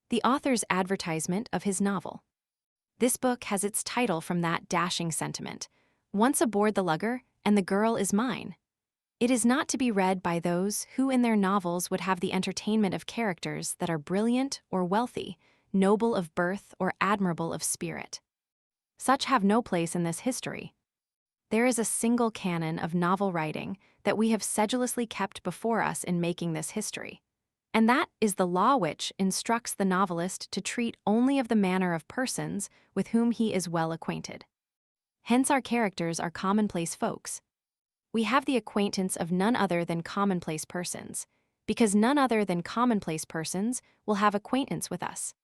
the author's advertisement of his novel. This book has its title from that dashing sentiment, "Once aboard the Lugger, and the girl is mine." It is not to be read by those who in their novels would have the entertainment of characters that are brilliant or wealthy, noble of birth or admirable of spirit. Such have no place in this history. There is a single canon of novel writing that we have sedulously kept before us in making this history, and that is the law which instructs the novelist to treat only of the manner of persons with whom he is well acquainted. Hence our characters are commonplace folks. We have the acquaintance of none other than commonplace persons, because none other than commonplace persons will have acquaintance with us.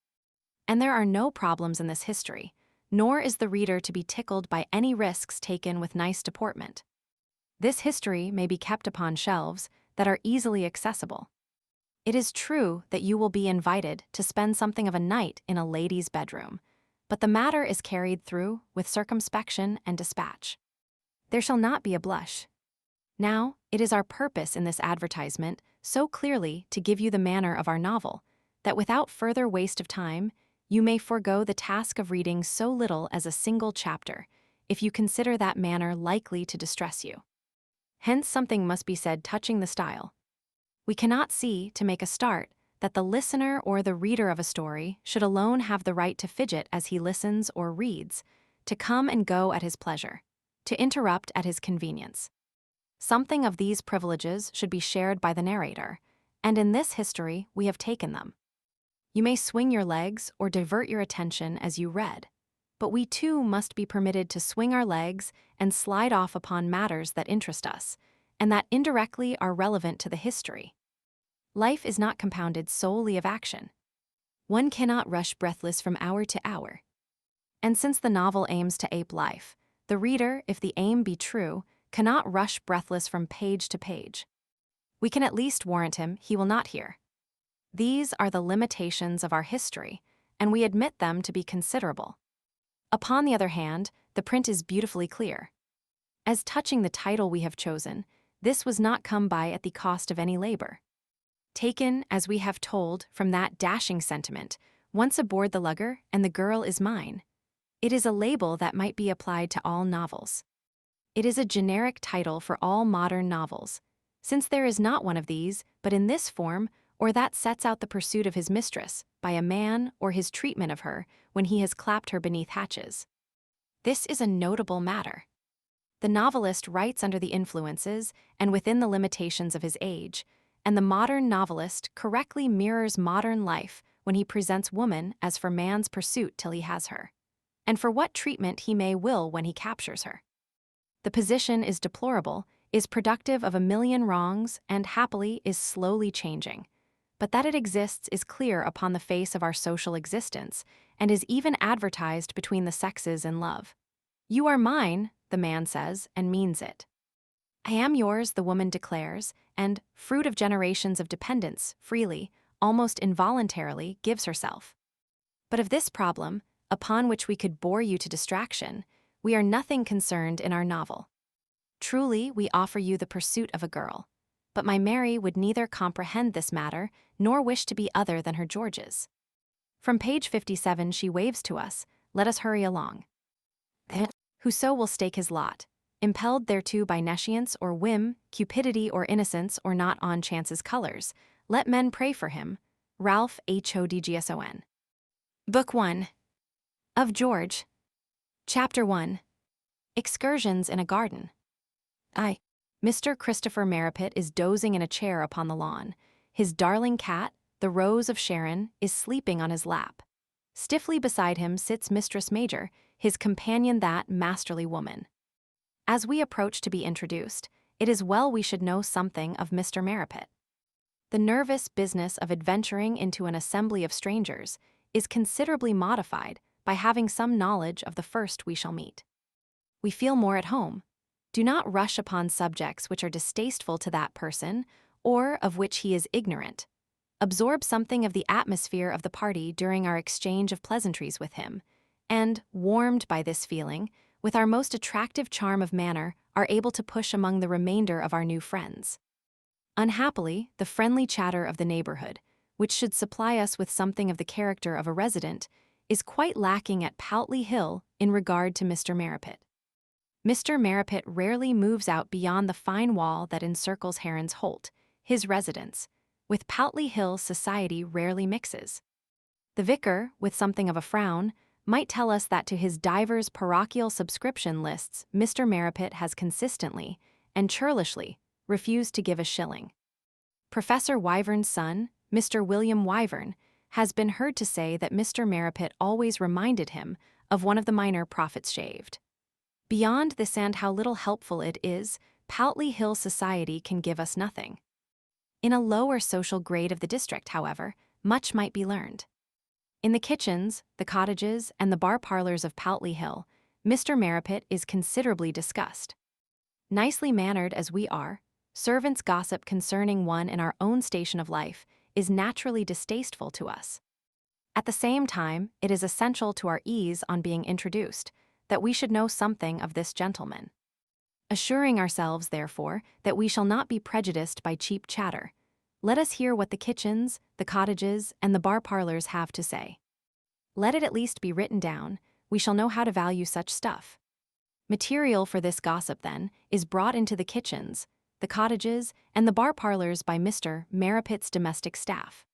And there are no problems in this history, nor is the reader to be tickled by any risks taken with nice deportment. This history may be kept upon shelves that are easily accessible. It is true that you will be invited to spend something of a night in a lady's bedroom, but the matter is carried through with circumspection and dispatch. There shall not be a blush. Now, it is our purpose in this advertisement so clearly to give you the manner of our novel, that without further waste of time, you may forego the task of reading so little as a single chapter, if you consider that manner likely to distress you. Hence something must be said touching the style. We cannot see, to make a start, that the listener or the reader of a story should alone have the right to fidget as he listens or reads, to come and go at his pleasure, to interrupt at his convenience. Something of these privileges should be shared by the narrator, and in this history we have taken them. You may swing your legs or divert your attention as you read, but we too must be permitted to swing our legs and slide off upon matters that interest us, and that indirectly are relevant to the history. Life is not compounded solely of action. One cannot rush breathless from hour to hour. And since the novel aims to ape life, the reader, if the aim be true, cannot rush breathless from page to page. We can at least warrant him he will not hear. These are the limitations of our history, and we admit them to be considerable. Upon the other hand, the print is beautifully clear. As touching the title we have chosen, this was not come by at the cost of any labor. Taken, as we have told, from that dashing sentiment, "Once aboard the Lugger, and the girl is mine," it is a label that might be applied to all novels. It is a generic title for all modern novels, since there is not one of these but in this form or that sets out the pursuit of his mistress by a man or his treatment of her when he has clapped her beneath hatches. This is a notable matter. The novelist writes under the influences and within the limitations of his age, and the modern novelist correctly mirrors modern life when he presents woman as for man's pursuit till he has her, and for what treatment he may will when he captures her. The position is deplorable, is productive of a million wrongs, and happily is slowly changing. But that it exists is clear upon the face of our social existence, and is even advertised between the sexes in love. "You are mine," the man says, and means it. "I am yours," the woman declares, and, fruit of generations of dependence, freely, almost involuntarily, gives herself. But of this problem, upon which we could bore you to distraction, we are nothing concerned in our novel. Truly, we offer you the pursuit of a girl, but my Mary would neither comprehend this matter nor wish to be other than her George's. From page 57 she waves to us, "Let us hurry along. Whoso will stake his lot, impelled thereto by nescience or whim, cupidity or innocence or not on chance's colors, let men pray for him." Ralph Hodgson. Book 1. Of George. Chapter 1. Excursions in a garden. Mr. Christopher Marrapit is dozing in a chair upon the lawn. His darling cat, the Rose of Sharon, is sleeping on his lap. Stiffly beside him sits Mistress Major, his companion, that masterly woman. As we approach to be introduced, it is well we should know something of Mr. Marrapit. The nervous business of adventuring into an assembly of strangers is considerably modified by having some knowledge of the first we shall meet. We feel more at home. Do not rush upon subjects which are distasteful to that person, or of which he is ignorant. Absorb something of the atmosphere of the party during our exchange of pleasantries with him, and, warmed by this feeling, with our most attractive charm of manner, are able to push among the remainder of our new friends. Unhappily, the friendly chatter of the neighborhood, which should supply us with something of the character of a resident, is quite lacking at Poutley Hill in regard to Mr. Marrapit. Mr. Marrapit rarely moves out beyond the fine wall that encircles Heron's Holt, his residence. With Poutley Hill society rarely mixes. The vicar, with something of a frown, might tell us that to his divers parochial subscription lists Mr. Marrapit has consistently, and churlishly, refused to give a shilling. Professor Wyvern's son, Mr. William Wyvern, has been heard to say that Mr. Marrapit always reminded him of one of the minor prophets shaved. Beyond this and how little helpful it is, Poutley Hill society can give us nothing. In a lower social grade of the district, however, much might be learned. In the kitchens, the cottages, and the bar parlors of Poutley Hill, Mr. Marrapit is considerably discussed. Nicely mannered as we are, servants' gossip concerning one in our own station of life is naturally distasteful to us. At the same time, it is essential to our ease on being introduced that we should know something of this gentleman. Assuring ourselves, therefore, that we shall not be prejudiced by cheap chatter, let us hear what the kitchens, the cottages, and the bar parlors have to say. Let it at least be written down, we shall know how to value such stuff. Material for this gossip, then, is brought into the kitchens, the cottages, and the bar parlors by Mr. Marrapit's domestic staff.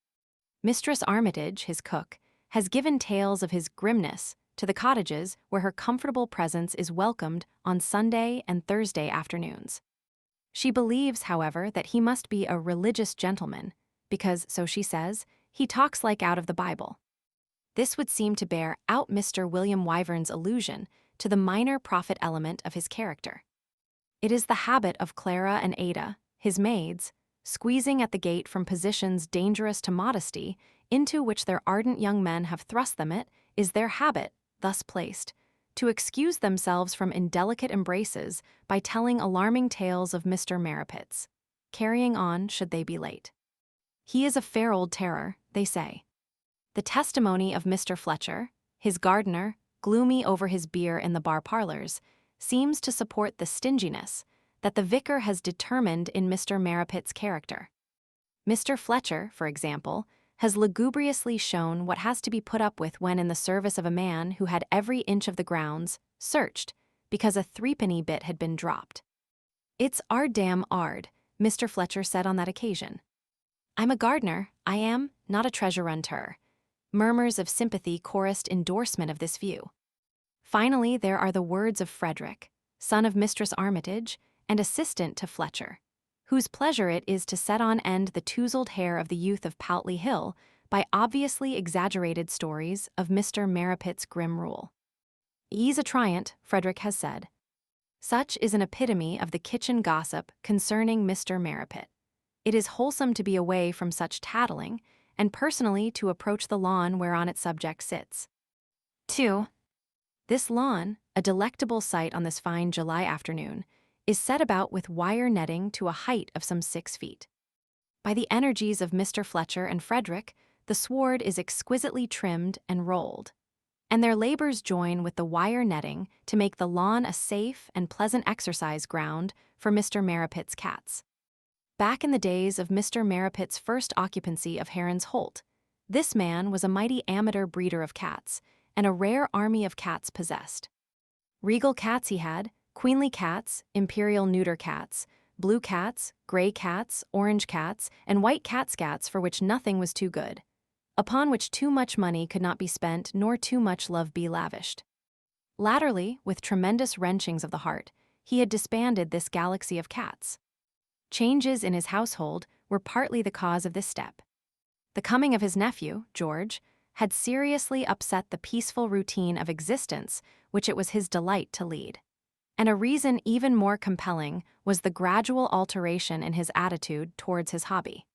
Mistress Armitage, his cook, has given tales of his grimness to the cottages where her comfortable presence is welcomed on Sunday and Thursday afternoons. She believes, however, that he must be a religious gentleman, because, so she says, he talks like out of the Bible. This would seem to bear out Mr. William Wyvern's allusion to the minor prophet element of his character. It is the habit of Clara and Ada, his maids, squeezing at the gate from positions dangerous to modesty, into which their ardent young men have thrust them. It is their habit, thus placed, to excuse themselves from indelicate embraces by telling alarming tales of Mr. Marrapit's, carrying on should they be late. He is a fair old terror, they say. The testimony of Mr. Fletcher, his gardener, gloomy over his beer in the bar parlors, seems to support the stinginess that the vicar has determined in Mr. Marrapit's character. Mr. Fletcher, for example, has lugubriously shown what has to be put up with when in the service of a man who had every inch of the grounds searched because a threepenny bit had been dropped. "It's our damn 'ard," Mr. Fletcher said on that occasion. "I'm a gardener, I am, not a treasure-hunter." Murmurs of sympathy chorused endorsement of this view. Finally, there are the words of Frederick, son of Mistress Armitage, and assistant to Fletcher, whose pleasure it is to set on end the touzled hair of the youth of Poutley Hill by obviously exaggerated stories of Mr. Marrapit's grim rule. "He's a tryant," Frederick has said. Such is an epitome of the kitchen gossip concerning Mr. Marrapit. It is wholesome to be away from such tattling, and personally to approach the lawn whereon its subject sits. 2. This lawn, a delectable sight on this fine July afternoon, is set about with wire netting to a height of some 6 feet. By the energies of Mr. Fletcher and Frederick, the sward is exquisitely trimmed and rolled, and their labors join with the wire netting to make the lawn a safe and pleasant exercise ground for Mr. Marrapit's cats. Back in the days of Mr. Marrapit's first occupancy of Heron's Holt, this man was a mighty amateur breeder of cats, and a rare army of cats possessed. Regal cats he had, queenly cats, imperial neuter cats, blue cats, gray cats, orange cats, and white catscats for which nothing was too good, upon which too much money could not be spent nor too much love be lavished. Latterly, with tremendous wrenchings of the heart, he had disbanded this galaxy of cats. Changes in his household were partly the cause of this step. The coming of his nephew, George, had seriously upset the peaceful routine of existence which it was his delight to lead. And a reason even more compelling was the gradual alteration in his attitude towards his hobby.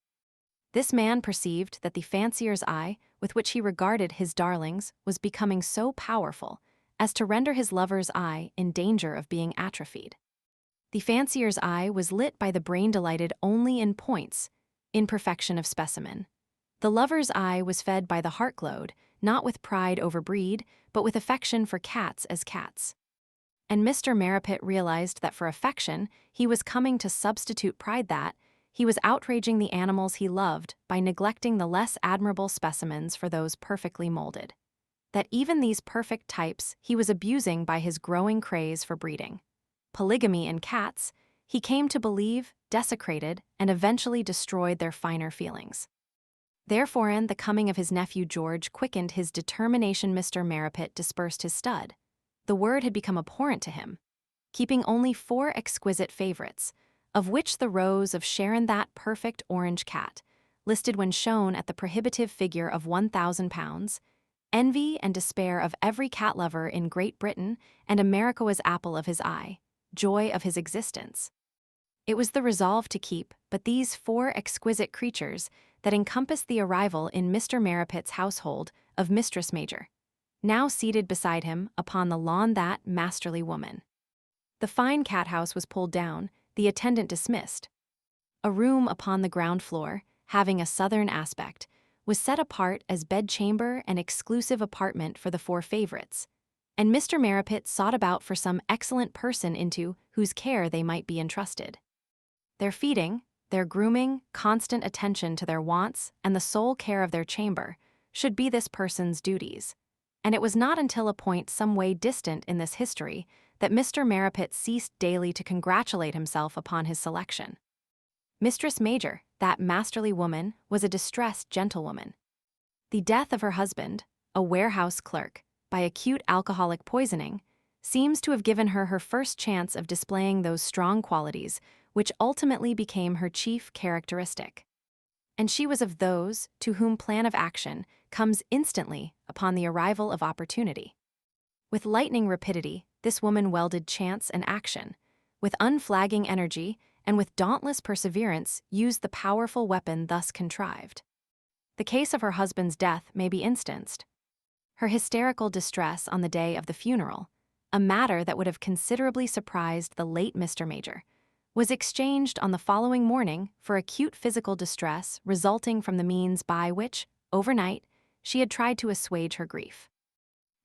This man perceived that the fancier's eye with which he regarded his darlings was becoming so powerful as to render his lover's eye in danger of being atrophied. The fancier's eye was lit by the brain delighted only in points, in perfection of specimen. The lover's eye was fed by the heart glowed, not with pride over breed, but with affection for cats as cats. And Mr. Marrapit realized that for affection he was coming to substitute pride, that he was outraging the animals he loved by neglecting the less admirable specimens for those perfectly molded. That even these perfect types he was abusing by his growing craze for breeding. Polygamy in cats, he came to believe, desecrated, and eventually destroyed their finer feelings. Therefore, the coming of his nephew George quickened his determination. Mr. Marrapit dispersed his stud. The word had become abhorrent to him, keeping only 4 exquisite favorites, of which the Rose of Sharon, that perfect orange cat, listed when shown at the prohibitive figure of £1,000, envy and despair of every cat lover in Great Britain, and America was apple of his eye, joy of his existence. It was the resolve to keep but these 4 exquisite creatures that encompassed the arrival in Mr. Marrapit's household of Mistress Major, now seated beside him upon the lawn, that masterly woman. The fine cat house was pulled down, the attendant dismissed. A room upon the ground floor, having a southern aspect, was set apart as bedchamber and exclusive apartment for the 4 favorites, and Mr. Marrapit sought about for some excellent person into whose care they might be entrusted. Their feeding, their grooming, constant attention to their wants, and the sole care of their chamber should be this person's duties, and it was not until a point some way distant in this history that Mr. Marrapit ceased daily to congratulate himself upon his selection. Mistress Major, that masterly woman, was a distressed gentlewoman. The death of her husband, a warehouse clerk, by acute alcoholic poisoning, seems to have given her her first chance of displaying those strong qualities which ultimately became her chief characteristic. And she was of those to whom plan of action comes instantly upon the arrival of opportunity. With lightning rapidity, this woman welded chance and action. With unflagging energy and with dauntless perseverance used the powerful weapon thus contrived. The case of her husband's death may be instanced. Her hysterical distress on the day of the funeral, a matter that would have considerably surprised the late Mr. Major, was exchanged on the following morning for acute physical distress resulting from the means by which, overnight, she had tried to assuage her grief.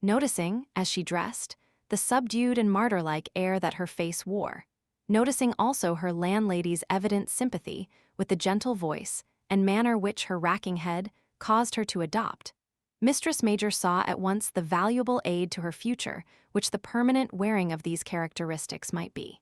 Noticing, as she dressed, the subdued and martyr-like air that her face wore, noticing also her landlady's evident sympathy with the gentle voice and manner which her racking head caused her to adopt, Mistress Major saw at once the valuable aid to her future which the permanent wearing of these characteristics might be.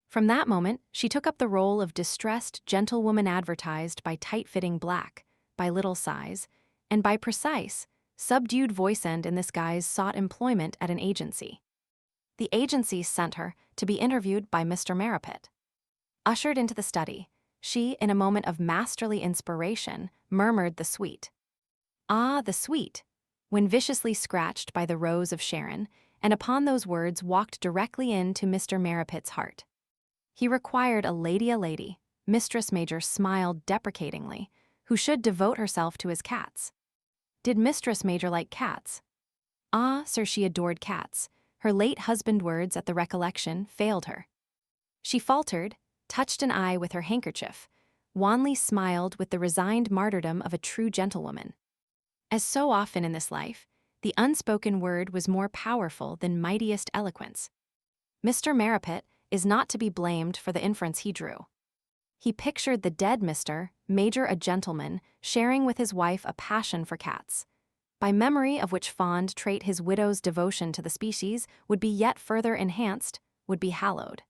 From that moment, she took up the role of distressed gentlewoman, advertised by tight-fitting black, by little size, and by precise, subdued voice, and in this guise sought employment at an agency. The agency sent her to be interviewed by Mr. Marrapit. Ushered into the study, she, in a moment of masterly inspiration, murmured the sweet. Ah, the sweet, when viciously scratched by the Rose of Sharon, and upon those words walked directly into Mr. Marrapit's heart. He required a lady, Mistress Major smiled deprecatingly, who should devote herself to his cats. Did Mistress Major like cats? Ah, sir, she adored cats. Her late husband's words at the recollection failed her. She faltered, touched an eye with her handkerchief, wanly smiled with the resigned martyrdom of a true gentlewoman. As so often in this life, the unspoken word was more powerful than mightiest eloquence. Mr. Marrapit is not to be blamed for the inference he drew. He pictured the dead Mr. Major a gentleman sharing with his wife a passion for cats, by memory of which fond trait his widow's devotion to the species would be yet further enhanced, would be hallowed.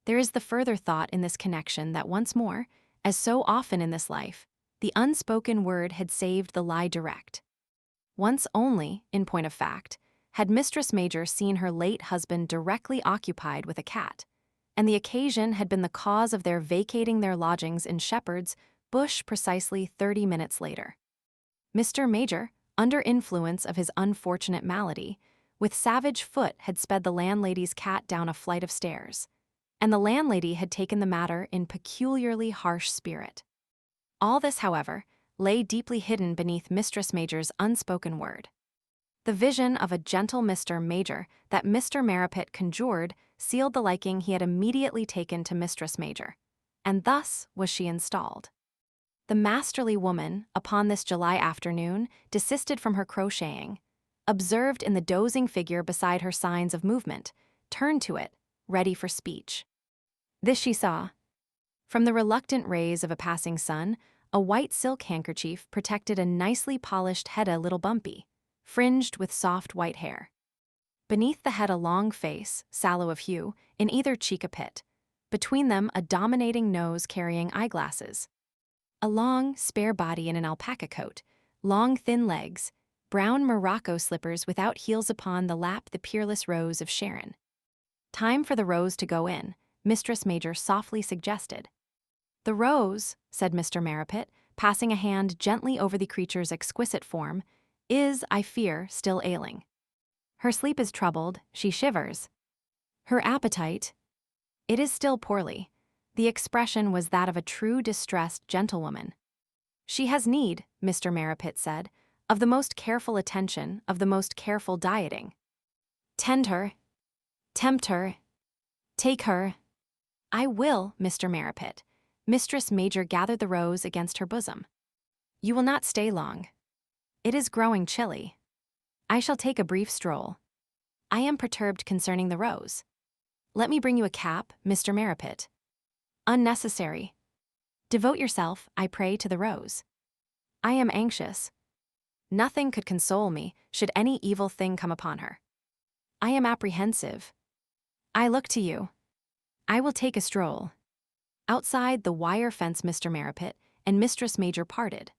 There is the further thought in this connection that once more, as so often in this life, the unspoken word had saved the lie direct. Once only, in point of fact, had Mistress Major seen her late husband directly occupied with a cat, and the occasion had been the cause of their vacating their lodgings in Shepherd's Bush precisely 30 minutes later. Mr. Major, under influence of his unfortunate malady, with savage foot had sped the landlady's cat down a flight of stairs, and the landlady had taken the matter in peculiarly harsh spirit. All this, however, lay deeply hidden beneath Mistress Major's unspoken word. The vision of a gentle Mr. Major that Mr. Marrapit conjured sealed the liking he had immediately taken to Mistress Major, and thus was she installed. The masterly woman, upon this July afternoon, desisted from her crocheting, observed in the dozing figure beside her signs of movement, turned to it, ready for speech. This she saw. From the reluctant rays of a passing sun, a white silk handkerchief protected a nicely polished head, a little bumpy, fringed with soft white hair. Beneath the head a long face, sallow of hue, in either cheek a pit. Between them a dominating nose carrying eyeglasses. A long, spare body in an alpaca coat, long thin legs, brown Morocco slippers without heels, upon the lap the peerless Rose of Sharon. "Time for the Rose to go in," Mistress Major softly suggested. "The Rose," said Mr. Marrapit, passing a hand gently over the creature's exquisite form, "is, I fear, still ailing. Her sleep is troubled, she shivers. Her appetite, it is still poorly." The expression was that of a true distressed gentlewoman. "She has need," Mr. Marrapit said, "of the most careful attention, of the most careful dieting. Tend her, tempt her, take her." "I will, Mr. Marrapit." Mistress Major gathered the Rose against her bosom. "You will not stay long. It is growing chilly. I shall take a brief stroll. I am perturbed concerning the Rose. Let me bring you a cap, Mr. Marrapit." "Unnecessary. Devote yourself, I pray, to the Rose. I am anxious. Nothing could console me, should any evil thing come upon her. I am apprehensive. I look to you. I will take a stroll." Outside the wire fence Mr. Marrapit and Mistress Major parted.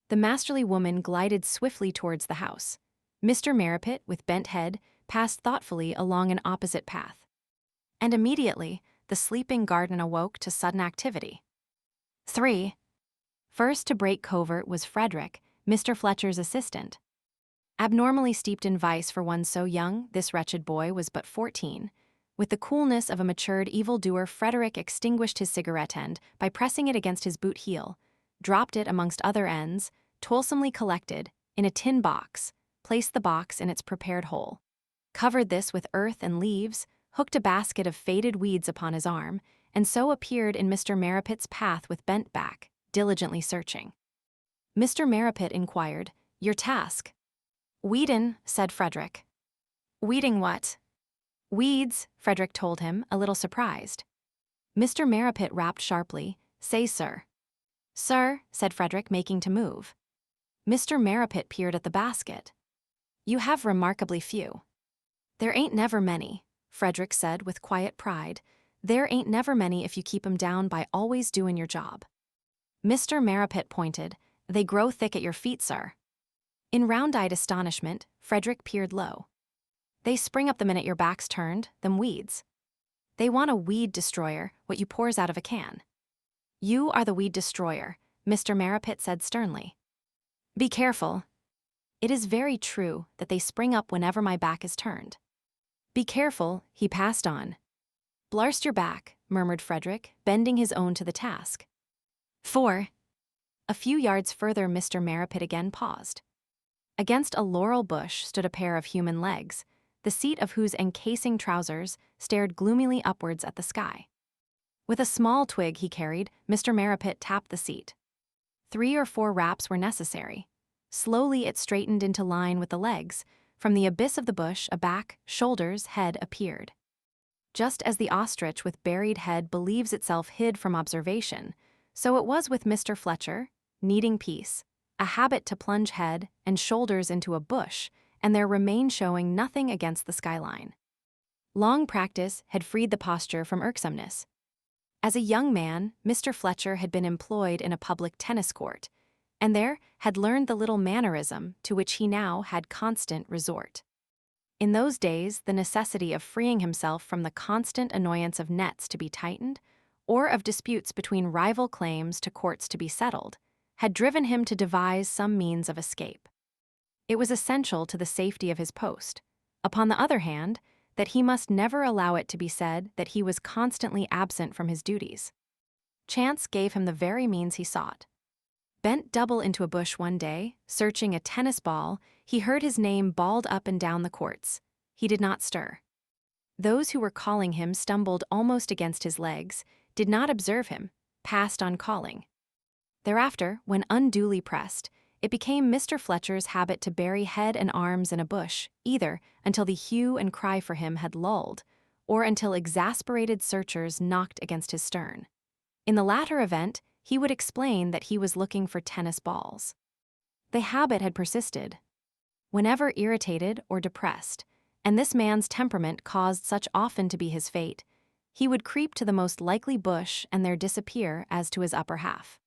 The masterly woman glided swiftly towards the house. Mr. Marrapit, with bent head, passed thoughtfully along an opposite path. And immediately, the sleeping garden awoke to sudden activity. 3. First to break covert was Frederick, Mr. Fletcher's assistant. Abnormally steeped in vice for one so young, this wretched boy was but 14. With the coolness of a matured evildoer, Frederick extinguished his cigarette end by pressing it against his boot heel, dropped it amongst other ends, toilsomely collected, in a tin box, placed the box in its prepared hole, covered this with earth and leaves, hooked a basket of faded weeds upon his arm, and so appeared in Mr. Marrapit's path with bent back, diligently searching. Mr. Marrapit inquired, "Your task?" "Weedin'," said Frederick. "Weeding what?" "Weeds," Frederick told him, a little surprised. Mr. Marrapit rapped sharply, "Say, sir." "Sir," said Frederick, making to move. Mr. Marrapit peered at the basket. "You have remarkably few." "There ain't never many," Frederick said with quiet pride. "There ain't never many if you keep 'em down by always doin' your job." Mr. Marrapit pointed, "They grow thick at your feet, sir." In round-eyed astonishment, Frederick peered low. "They spring up the minute your back's turned, them weeds. They want a weed destroyer, what you pours out of a can." "You are the weed destroyer," Mr. Marrapit said sternly. "Be careful. It is very true that they spring up whenever my back is turned." "Be careful," he passed on. "Blarst your back," murmured Frederick, bending his own to the task. 4. A few yards further Mr. Marrapit again paused. Against a laurel bush stood a pair of human legs, the seat of whose encasing trousers stared gloomily upwards at the sky. With a small twig he carried, Mr. Marrapit tapped the seat. 3 or 4 raps were necessary. Slowly it straightened into line with the legs. From the abyss of the bush a back, shoulders, head appeared. Just as the ostrich with buried head believes itself hid from observation, so it was with Mr. Fletcher, needing peace, a habit to plunge head and shoulders into a bush, and their remain showing nothing against the skyline. Long practice had freed the posture from irksomeness. As a young man, Mr. Fletcher had been employed in a public tennis court, and there had learned the little mannerism to which he now had constant resort. In those days, the necessity of freeing himself from the constant annoyance of nets to be tightened, or of disputes between rival claims to courts to be settled, had driven him to devise some means of escape. It was essential to the safety of his post. Upon the other hand, that he must never allow it to be said that he was constantly absent from his duties. Chance gave him the very means he sought. Bent double into a bush one day, searching a tennis ball, he heard his name bawled up and down the courts. He did not stir. Those who were calling him stumbled almost against his legs, did not observe him, passed on calling. Thereafter, when unduly pressed, it became Mr. Fletcher's habit to bury head and arms in a bush, either until the hue and cry for him had lulled, or until exasperated searchers knocked against his stern. In the latter event, he would explain that he was looking for tennis balls. The habit had persisted. Whenever irritated or depressed, and this man's temperament caused such often to be his fate, he would creep to the most likely bush and there disappear as to his upper half.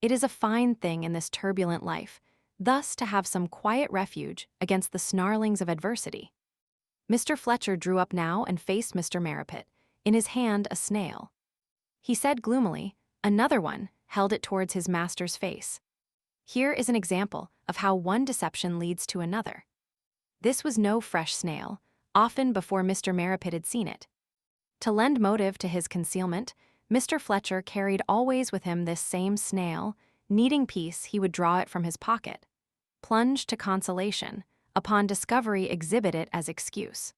It is a fine thing in this turbulent life, thus to have some quiet refuge against the snarlings of adversity. Mr. Fletcher drew up now and faced Mr. Marrapit, in his hand a snail. He said gloomily, "Another one," held it towards his master's face. Here is an example of how one deception leads to another. This was no fresh snail, often before Mr. Marrapit had seen it. To lend motive to his concealment, Mr. Fletcher carried always with him this same snail. Needing peace, he would draw it from his pocket. Plunge to consolation, upon discovery exhibit it as excuse.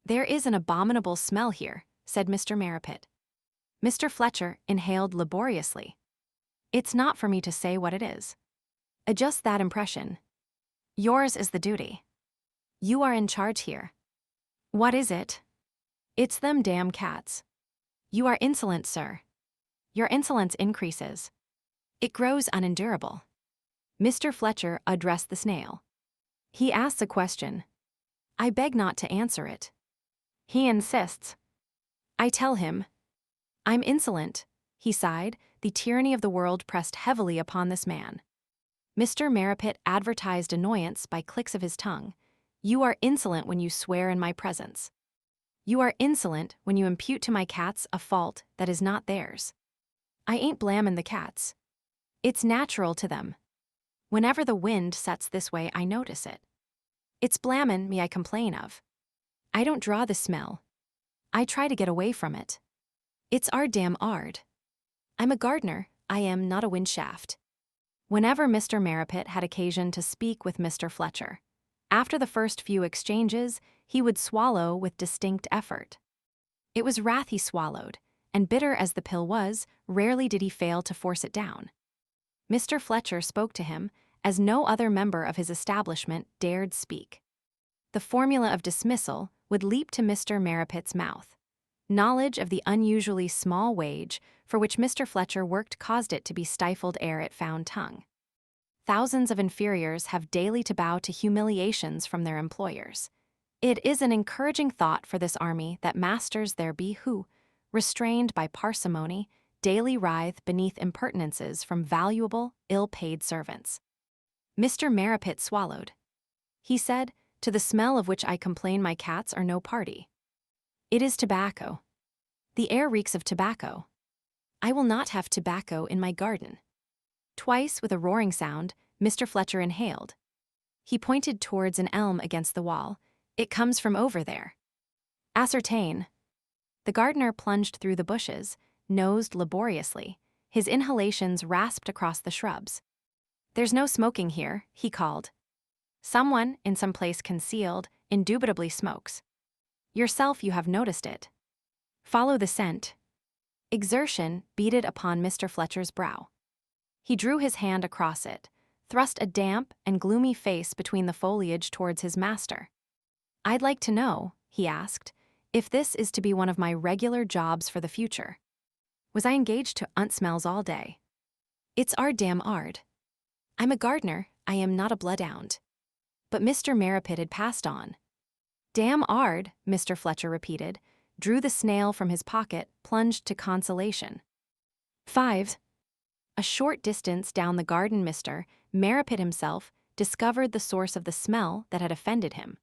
"There is an abominable smell here," said Mr. Marrapit. Mr. Fletcher inhaled laboriously. "It's not for me to say what it is. Adjust that impression. Yours is the duty. You are in charge here." "What is it?" "It's them damn cats." "You are insolent, sir." "Your insolence increases. It grows unendurable." Mr. Fletcher addressed the snail. "He asks a question. I beg not to answer it. He insists. I tell him. I'm insolent." He sighed. The tyranny of the world pressed heavily upon this man. Mr. Marrapit advertised annoyance by clicks of his tongue. "You are insolent when you swear in my presence. You are insolent when you impute to my cats a fault that is not theirs. I ain't blammin' the cats. It's natural to them. Whenever the wind sets this way, I notice it. It's blammin' me I complain of. I don't draw the smell. I try to get away from it. It's our damn ard. I'm a gardener, I am not a wind shaft." Whenever Mr. Marrapit had occasion to speak with Mr. Fletcher, after the first few exchanges, he would swallow with distinct effort. It was wrath he swallowed, and bitter as the pill was, rarely did he fail to force it down. Mr. Fletcher spoke to him as no other member of his establishment dared speak. The formula of dismissal would leap to Mr. Marrapit's mouth. Knowledge of the unusually small wage for which Mr. Fletcher worked caused it to be stifled ere it found tongue. Thousands of inferiors have daily to bow to humiliations from their employers. It is an encouraging thought for this army that masters there be who, restrained by parsimony, daily writhe beneath impertinences from valuable, ill-paid servants. Mr. Marrapit swallowed. He said, "To the smell of which I complain my cats are no party. It is tobacco. The air reeks of tobacco. I will not have tobacco in my garden." Twice, with a roaring sound, Mr. Fletcher inhaled. He pointed towards an elm against the wall. "It comes from over there." "Ascertain." The gardener plunged through the bushes, nosed laboriously. His inhalations rasped across the shrubs. "There's no smoking here," he called. "Someone, in some place concealed, indubitably smokes. Yourself you have noticed it. Follow the scent." Exertion beaded upon Mr. Fletcher's brow. He drew his hand across it, thrust a damp and gloomy face between the foliage towards his master. "I'd like to know," he asked, "if this is to be one of my regular jobs for the future. Was I engaged to smells all day? It's our damn ard. I'm a gardener, I am not a bloodhound." But Mr. Marrapit had passed on. "Damn ard," Mr. Fletcher repeated, drew the snail from his pocket, plunged to consolation. 5. A short distance down the garden Mr. Marrapit himself discovered the source of the smell that had offended him.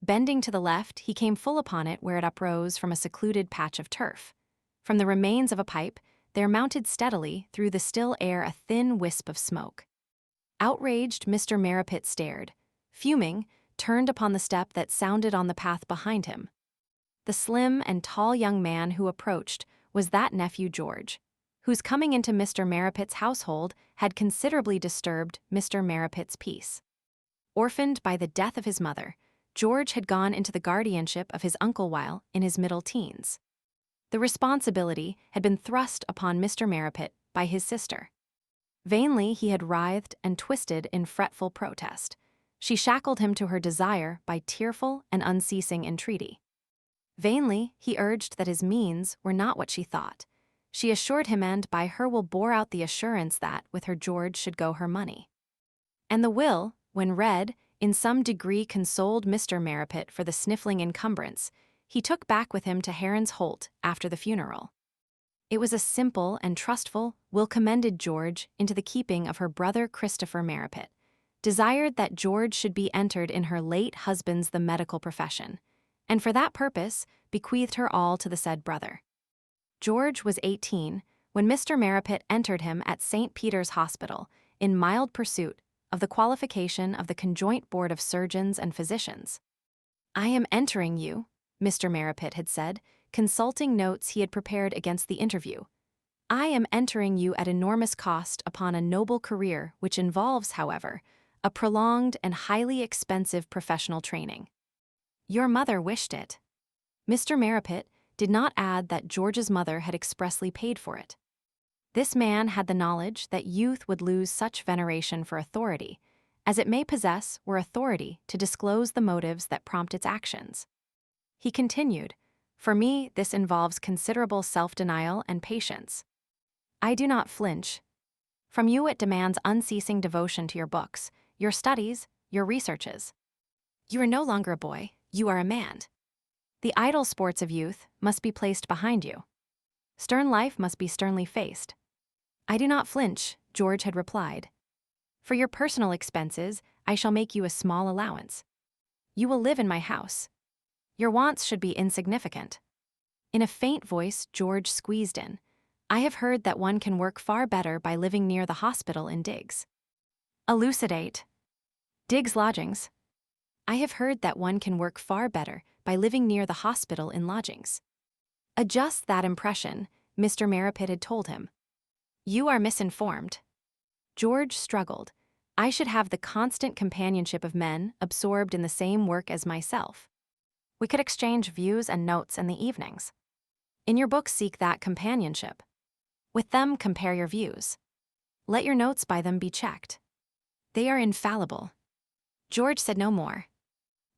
Bending to the left, he came full upon it where it uprose from a secluded patch of turf. From the remains of a pipe, there mounted steadily through the still air a thin wisp of smoke. Outraged, Mr. Marrapit stared. Fuming, turned upon the step that sounded on the path behind him. The slim and tall young man who approached was that nephew George, whose coming into Mr. Marrapit's household had considerably disturbed Mr. Marrapit's peace. Orphaned by the death of his mother, George had gone into the guardianship of his uncle while in his middle teens. The responsibility had been thrust upon Mr. Marrapit by his sister. Vainly he had writhed and twisted in fretful protest. She shackled him to her desire by tearful and unceasing entreaty. Vainly he urged that his means were not what she thought. she assured him, and by her will bore out the assurance that with her George should go her money. And the will, when read, in some degree consoled Mr. Marrapit for the sniffling encumbrance he took back with him to Heron's Holt after the funeral. It was a simple and trustful will commended George into the keeping of her brother Christopher Marrapit, desired that George should be entered in her late husband's the medical profession, and for that purpose bequeathed her all to the said brother. George was 18 when Mr. Marrapit entered him at St. Peter's Hospital in mild pursuit of the qualification of the Conjoint Board of Surgeons and Physicians. "I am entering you," Mr. Marrapit had said, consulting notes he had prepared against the interview. "I am entering you at enormous cost upon a noble career which involves, however, a prolonged and highly expensive professional training. Your mother wished it." Mr. Marrapit did not add that George's mother had expressly paid for it. This man had the knowledge that youth would lose such veneration for authority as it may possess were authority to disclose the motives that prompt its actions. He continued, "For me, this involves considerable self-denial and patience. I do not flinch. From you it demands unceasing devotion to your books, your studies, your researches. You are no longer a boy, you are a man. The idle sports of youth must be placed behind you. Stern life must be sternly faced." "I do not flinch," George had replied. "For your personal expenses, I shall make you a small allowance. You will live in my house. Your wants should be insignificant." In a faint voice, George squeezed in, "I have heard that one can work far better by living near the hospital in Diggs." "Elucidate." "Diggs lodgings." "I have heard that one can work far better by living near the hospital in lodgings." "Adjust that impression," Mr. Marrapit had told him. "You are misinformed." George struggled. "I should have the constant companionship of men absorbed in the same work as myself. We could exchange views and notes in the evenings. In your books seek that companionship. With them compare your views. Let your notes by them be checked. They are infallible." George said no more.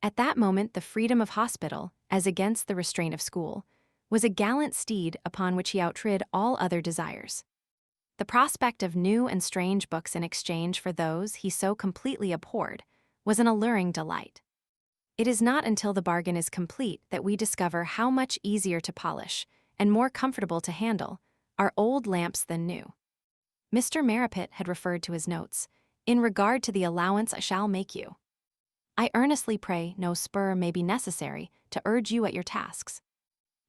At that moment the freedom of hospital, as against the restraint of school, was a gallant steed upon which he outrid all other desires. The prospect of new and strange books in exchange for those he so completely abhorred was an alluring delight. It is not until the bargain is complete that we discover how much easier to polish and more comfortable to handle are old lamps than new. Mr. Marrapit had referred to his notes, "In regard to the allowance I shall make you. I earnestly pray no spur may be necessary to urge you at your tasks.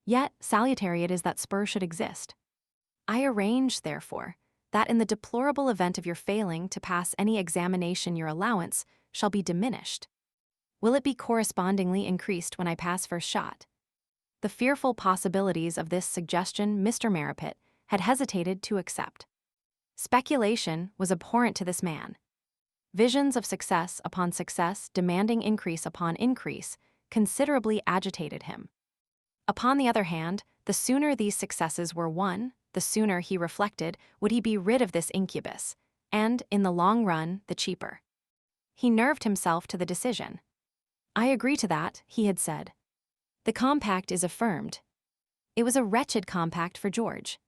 Yet salutary it is that spur should exist. I arrange, therefore, that in the deplorable event of your failing to pass any examination your allowance shall be diminished. Will it be correspondingly increased when I pass first shot?" The fearful possibilities of this suggestion Mr. Marrapit had hesitated to accept. Speculation was abhorrent to this man. Visions of success upon success demanding increase upon increase considerably agitated him. Upon the other hand, the sooner these successes were won, the sooner, he reflected, would he be rid of this incubus, and, in the long run, the cheaper. He nerved himself to the decision. "I agree to that," he had said. "The compact is affirmed." It was a wretched compact for George.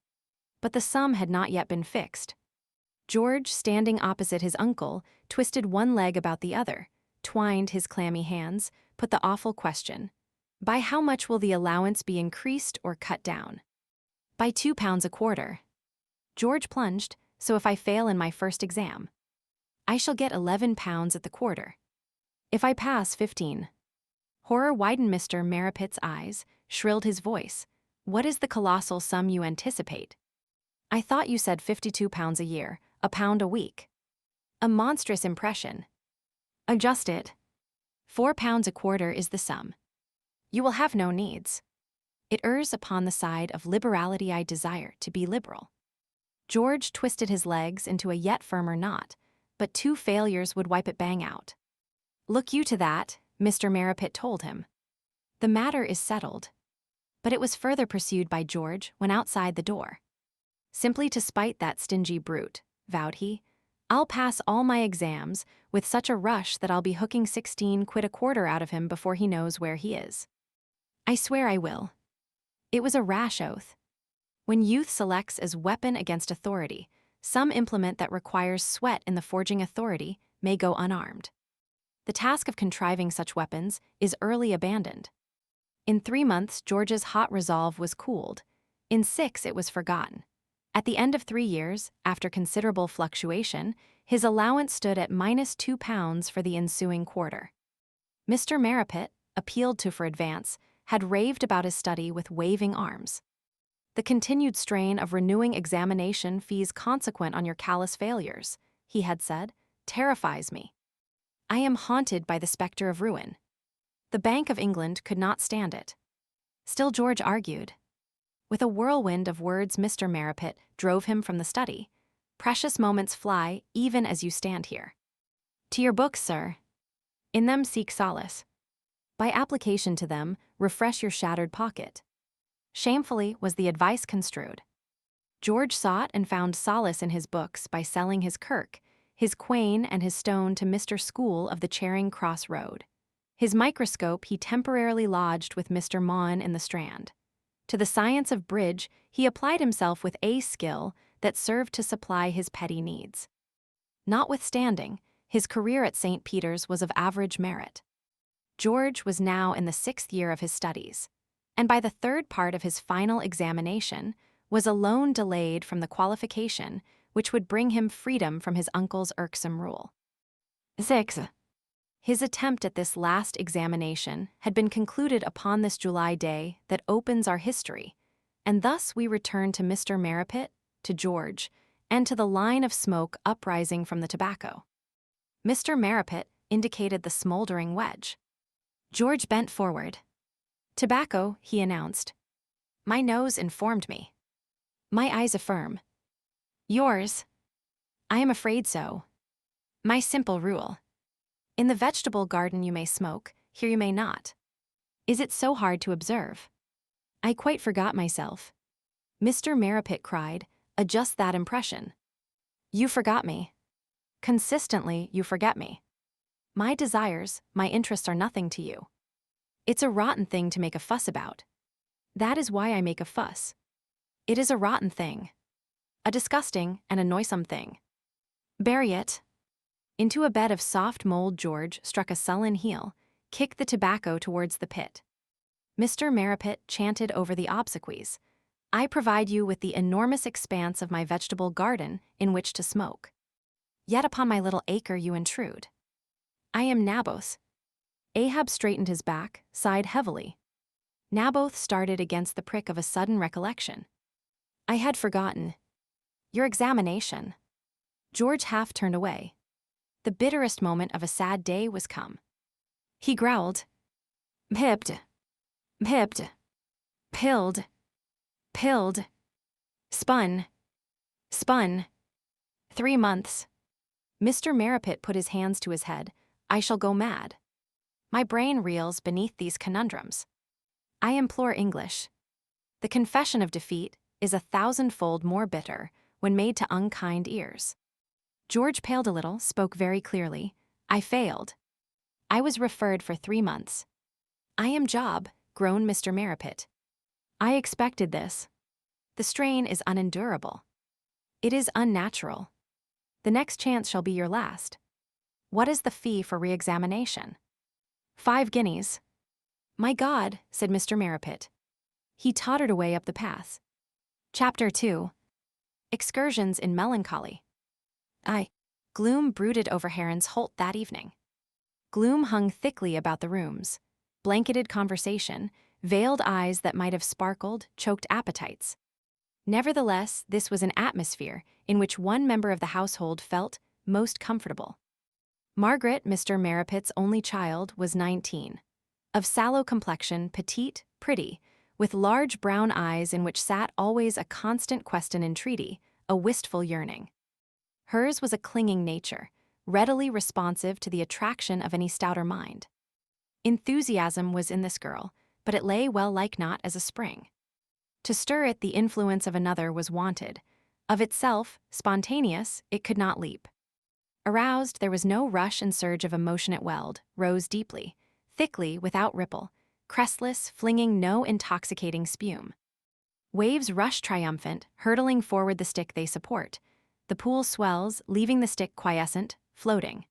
But the sum had not yet been fixed. George, standing opposite his uncle, twisted one leg about the other, twined his clammy hands, put the awful question, "By how much will the allowance be increased or cut down?" "By £2 a quarter." George plunged, "So if I fail in my first exam?" "I shall get £11 at the quarter." "If I pass, 15. Horror widened Mr. Marrapit's eyes, shrilled his voice. "What is the colossal sum you anticipate?" "I thought you said £52 a year, £1 a week." "A monstrous impression." "Adjust it. £4 a quarter is the sum. You will have no needs. It errs upon the side of liberality. I desire to be liberal." George twisted his legs into a yet firmer knot, but 2 failures would wipe it bang out. "Look you to that," Mr. Marrapit told him. "The matter is settled." But it was further pursued by George when outside the door. "Simply to spite that stingy brute," vowed he, "I'll pass all my exams with such a rush that I'll be hooking 16 quid a quarter out of him before he knows where he is. I swear I will." It was a rash oath. When youth selects as weapon against authority, some implement that requires sweat in the forging authority may go unarmed. The task of contriving such weapons is early abandoned. In 3 months, George's hot resolve was cooled. In 6, it was forgotten. At the end of 3 years, after considerable fluctuation, his allowance stood at -£2 for the ensuing quarter. Mr. Marrapit, appealed to for advance, had raved about his study with waving arms. The continued strain of renewing examination fees consequent on your callous failures, he had said, terrifies me. I am haunted by the specter of ruin. The Bank of England could not stand it. Still George argued. With a whirlwind of words, Mr. Marrapit drove him from the study. Precious moments fly even as you stand here. To your books, sir. In them seek solace. By application to them, refresh your shattered pocket. Shamefully was the advice construed. George sought and found solace in his books by selling his Kirk, his quain and his stone to Mr. School of the Charing Cross Road. His microscope he temporarily lodged with Mr. Maughan in the Strand. To the science of bridge he applied himself with a skill that served to supply his petty needs. Notwithstanding, his career at St. Peter's was of average merit. George was now in the 6th year of his studies, and by the 3rd part of his final examination was alone delayed from the qualification which would bring him freedom from his uncle's irksome rule. 6. His attempt at this last examination had been concluded upon this July day that opens our history, and thus we return to Mr. Marrapit, to George, and to the line of smoke uprising from the tobacco. Mr. Marrapit indicated the smoldering wedge. George bent forward. Tobacco, he announced. My nose informed me. My eyes affirm. Yours. I am afraid so. My simple rule. In the vegetable garden you may smoke, here you may not. Is it so hard to observe? I quite forgot myself. Mr. Marrapit cried, adjust that impression. You forgot me. Consistently, you forget me. My desires, my interests are nothing to you. It's a rotten thing to make a fuss about. That is why I make a fuss. It is a rotten thing. A disgusting and a noisome thing. Bury it. Into a bed of soft mold George struck a sullen heel, kicked the tobacco towards the pit. Mr. Marrapit chanted over the obsequies. I provide you with the enormous expanse of my vegetable garden in which to smoke. Yet upon my little acre you intrude. I am Naboth. Ahab straightened his back, sighed heavily. Naboth started against the prick of a sudden recollection. I had forgotten. Your examination. George half turned away. The bitterest moment of a sad day was come. He growled. Pipped. Pipped. Pilled. Pilled. Spun. Spun. 3 months. Mr. Marrapit put his hands to his head. I shall go mad. My brain reels beneath these conundrums. I implore English. The confession of defeat is 1,000-fold more bitter when made to unkind ears. George paled a little, spoke very clearly. I failed. I was referred for 3 months. I am Job, groaned Mr. Marrapit. I expected this. The strain is unendurable. It is unnatural. The next chance shall be your last. What is the fee for re-examination? 5 guineas. My God, said Mr. Marrapit. He tottered away up the path. Chapter 2. Excursions in Melancholy. Gloom brooded over Heron's Holt that evening. Gloom hung thickly about the rooms. Blanketed conversation, veiled eyes that might have sparkled, choked appetites. Nevertheless, this was an atmosphere in which one member of the household felt most comfortable. Margaret, Mr. Marrapit's only child, was 19. Of sallow complexion, petite, pretty, with large brown eyes in which sat always a constant quest and entreaty, a wistful yearning. Hers was a clinging nature, readily responsive to the attraction of any stouter mind. Enthusiasm was in this girl, but it lay well like not as a spring. To stir it, the influence of another was wanted. Of itself, spontaneous, it could not leap. Aroused, there was no rush and surge of emotion it welled, rose deeply, thickly, without ripple, crestless, flinging no intoxicating spume. Waves rush triumphant, hurtling forward the stick they support. The pool swells, leaving the stick quiescent, floating.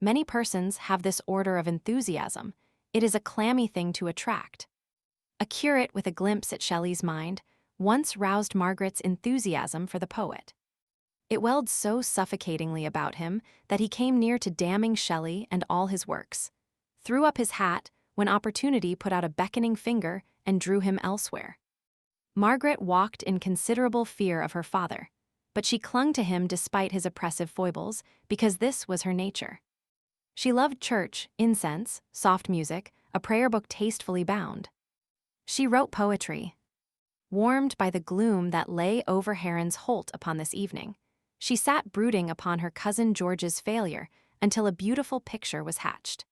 Many persons have this order of enthusiasm. It is a clammy thing to attract. A curate with a glimpse at Shelley's mind once roused Margaret's enthusiasm for the poet. It welled so suffocatingly about him that he came near to damning Shelley and all his works, threw up his hat when opportunity put out a beckoning finger and drew him elsewhere. Margaret walked in considerable fear of her father, but she clung to him despite his oppressive foibles because this was her nature. She loved church, incense, soft music, a prayer book tastefully bound. She wrote poetry. Warmed by the gloom that lay over Heron's Holt upon this evening, she sat brooding upon her cousin George's failure until a beautiful picture was hatched.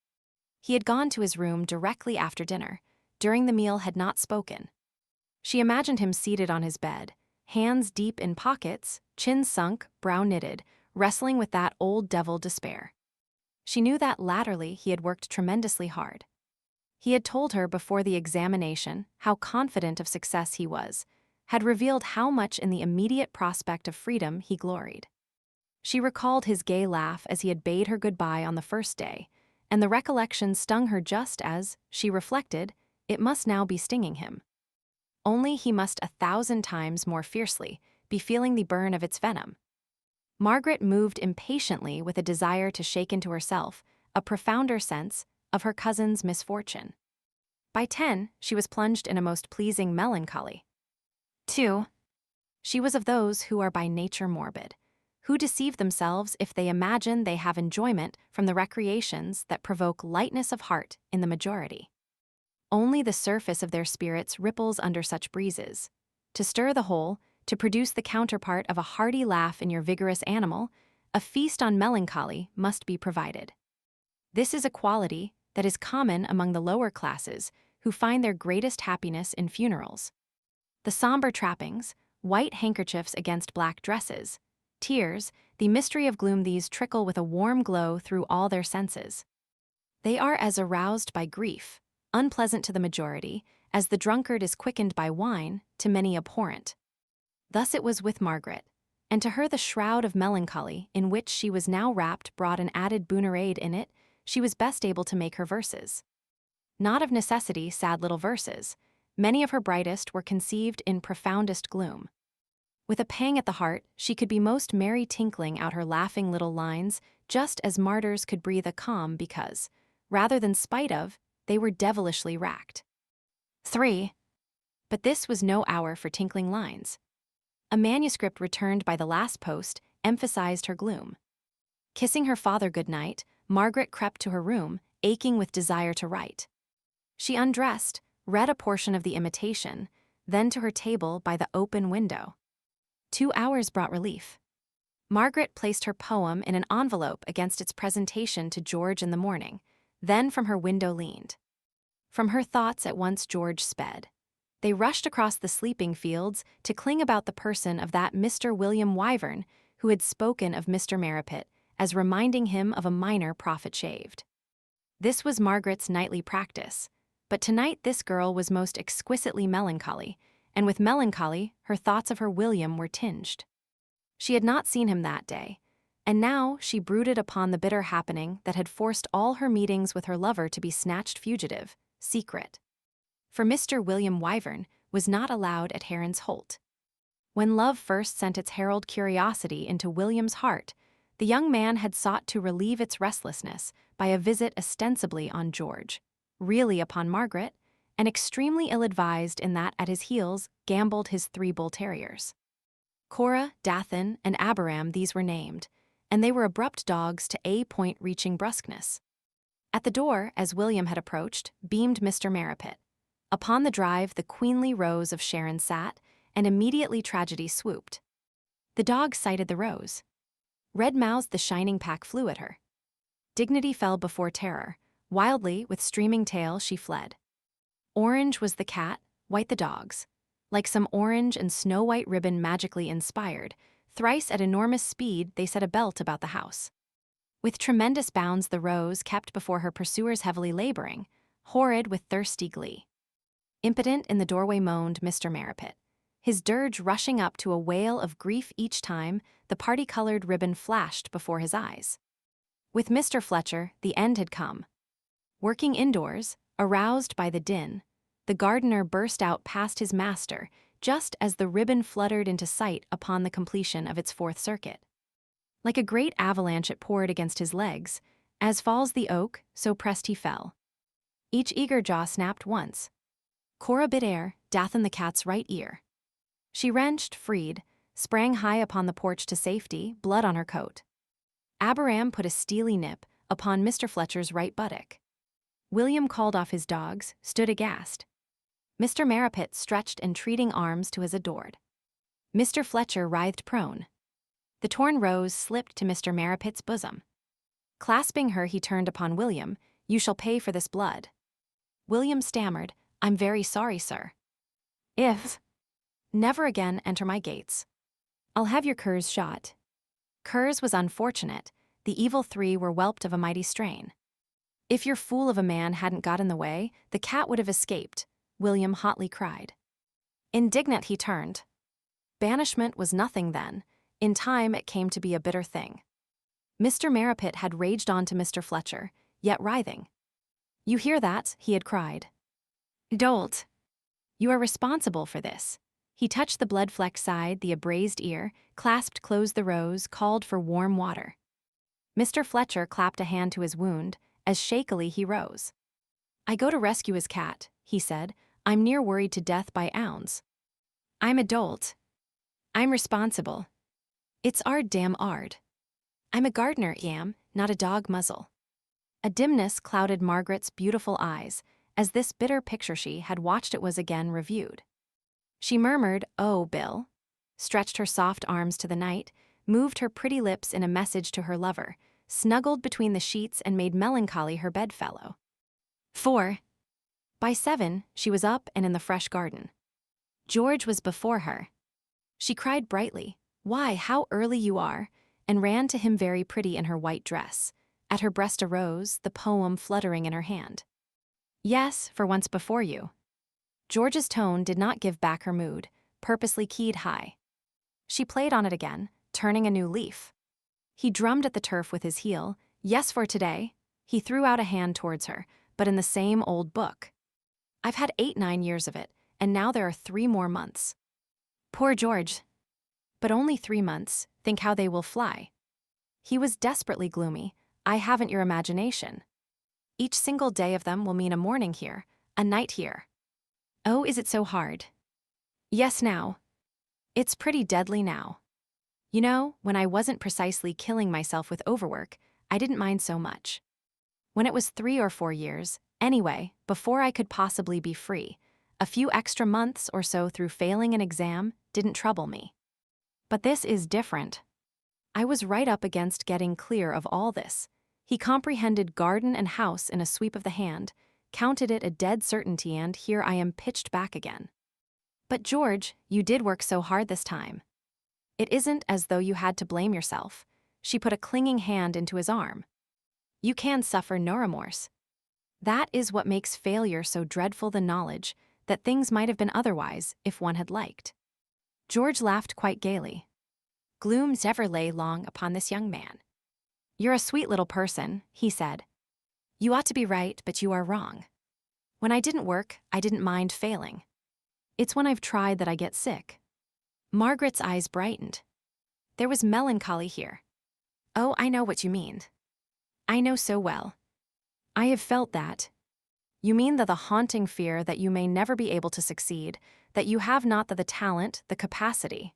He had gone to his room directly after dinner, during the meal had not spoken. She imagined him seated on his bed, hands deep in pockets, chin sunk, brow knitted, wrestling with that old devil despair. She knew that latterly he had worked tremendously hard. He had told her before the examination how confident of success he was, had revealed how much in the immediate prospect of freedom he gloried. She recalled his gay laugh as he had bade her goodbye on the first day, and the recollection stung her just as, she reflected, it must now be stinging him. Only he must 1,000 times more fiercely be feeling the burn of its venom. Margaret moved impatiently with a desire to shake into herself a profounder sense of her cousin's misfortune. By 10, she was plunged in a most pleasing melancholy. 2. She was of those who are by nature morbid, who deceive themselves if they imagine they have enjoyment from the recreations that provoke lightness of heart in the majority. Only the surface of their spirits ripples under such breezes. To stir the whole, to produce the counterpart of a hearty laugh in your vigorous animal, a feast on melancholy must be provided. This is a quality that is common among the lower classes who find their greatest happiness in funerals. The somber trappings, white handkerchiefs against black dresses, tears, the mystery of gloom, these trickle with a warm glow through all their senses. They are as aroused by grief, unpleasant to the majority, as the drunkard is quickened by wine, to many abhorrent. Thus it was with Margaret, and to her the shroud of melancholy in which she was now wrapped brought an added booneraid in it. She was best able to make her verses. Not of necessity sad little verses. Many of her brightest were conceived in profoundest gloom. With a pang at the heart, she could be most merry tinkling out her laughing little lines, just as martyrs could breathe a calm because, rather than spite of, they were devilishly racked. 3. But this was no hour for tinkling lines. A manuscript returned by the last post emphasized her gloom. Kissing her father good night, Margaret crept to her room, aching with desire to write. She undressed, read a portion of the Imitation, then to her table by the open window. 2 hours brought relief. Margaret placed her poem in an envelope against its presentation to George in the morning, then from her window leaned. From her thoughts at once George sped. They rushed across the sleeping fields to cling about the person of that Mr. William Wyvern who had spoken of Mr. Marrapit as reminding him of a minor prophet shaved. This was Margaret's nightly practice, but tonight this girl was most exquisitely melancholy, and with melancholy her thoughts of her William were tinged. She had not seen him that day, and now she brooded upon the bitter happening that had forced all her meetings with her lover to be snatched fugitive, secret. For Mr. William Wyvern was not allowed at Heron's Holt. When love first sent its herald curiosity into William's heart, the young man had sought to relieve its restlessness by a visit ostensibly on George, really upon Margaret, and extremely ill-advised in that at his heels gamboled his 3 bull terriers. Cora, Dathan, and Abiram these were named, and they were abrupt dogs to a point reaching brusqueness. At the door, as William had approached, beamed Mr. Marrapit. Upon the drive the queenly rose of Sharon sat, and immediately tragedy swooped. The dog sighted the rose. Red-mouthed the shining pack flew at her. Dignity fell before terror. Wildly, with streaming tail, she fled. Orange was the cat, white the dogs. Like some orange and snow-white ribbon magically inspired, thrice at enormous speed they set a belt about the house. With tremendous bounds the rose kept before her pursuers heavily laboring, horrid with thirsty glee. Impotent in the doorway moaned Mr. Marrapit. his dirge rushing up to a wail of grief each time the party-colored ribbon flashed before his eyes. With Mr. Fletcher, the end had come. Working indoors, aroused by the din, the gardener burst out past his master just as the ribbon fluttered into sight upon the completion of its fourth circuit. Like a great avalanche it poured against his legs. As falls the oak, so pressed he fell. Each eager jaw snapped once. Cora bit air, Dathan the cat's right ear. She wrenched, freed, sprang high upon the porch to safety, blood on her coat. Abiram put a steely nip upon Mr. Fletcher's right buttock. William called off his dogs, stood aghast. Mr. Marrapit stretched entreating arms to his adored. Mr. Fletcher writhed prone. The torn rose slipped to Mr. Marrapit's bosom. Clasping her, he turned upon William. "You shall pay for this blood." William stammered, "I'm very sorry, sir. If never again enter my gates. I'll have your curs shot." Curs was unfortunate. The evil three were whelped of a mighty strain. "If your fool of a man hadn't got in the way, the cat would have escaped," William hotly cried. Indignant he turned. Banishment was nothing then. In time it came to be a bitter thing. Mr. Marrapit had raged on to Mr. Fletcher, yet writhing. "You hear that?" he had cried. "Dolt. You are responsible for this." He touched the blood-flecked side, the abrased ear, clasped close the rose, called for warm water. Mr. Fletcher clapped a hand to his wound, as shakily he rose. "I go to rescue his cat," he said. "I'm near worried to death by ounds. I'm a dolt. I'm responsible. It's ard damn ard. I'm a gardener, yam, not a dog muzzle." A dimness clouded Margaret's beautiful eyes, as this bitter picture she had watched it was again reviewed. She murmured, "Oh, Bill," stretched her soft arms to the night, moved her pretty lips in a message to her lover, snuggled between the sheets and made melancholy her bedfellow. 4. By 7, she was up and in the fresh garden. George was before her. She cried brightly, "Why, how early you are," and ran to him very pretty in her white dress, at her breast a rose, the poem fluttering in her hand. "Yes, for once before you." George's tone did not give back her mood, purposely keyed high. She played on it again, turning a new leaf. He drummed at the turf with his heel. "Yes, for today." He threw out a hand towards her, but in the same old book. "I've had 8-9 years of it, and now there are 3 more months." Poor George. But only 3 months, think how they will fly. He was desperately gloomy. "I haven't your imagination. Each single day of them will mean a morning here, a night here. Oh, is it so hard?" "Yes, now. It's pretty deadly now. You know, when I wasn't precisely killing myself with overwork, I didn't mind so much. When it was 3 or 4 years, anyway, before I could possibly be free, a few extra months or so through failing an exam didn't trouble me. But this is different. I was right up against getting clear of all this." He comprehended garden and house in a sweep of the hand, counted it a dead certainty, and here I am pitched back again. "But George, you did work so hard this time. It isn't as though you had to blame yourself." She put a clinging hand into his arm. "You can suffer no remorse. That is what makes failure so dreadful, the knowledge that things might have been otherwise if one had liked." George laughed quite gaily. Gloom never lay long upon this young man. "You're a sweet little person," he said. "You ought to be right, but you are wrong. When I didn't work, I didn't mind failing. It's when I've tried that I get sick." Margaret's eyes brightened. There was melancholy here. "Oh, I know what you mean. I know so well. I have felt that. You mean the haunting fear that you may never be able to succeed, that you have not the talent, the capacity."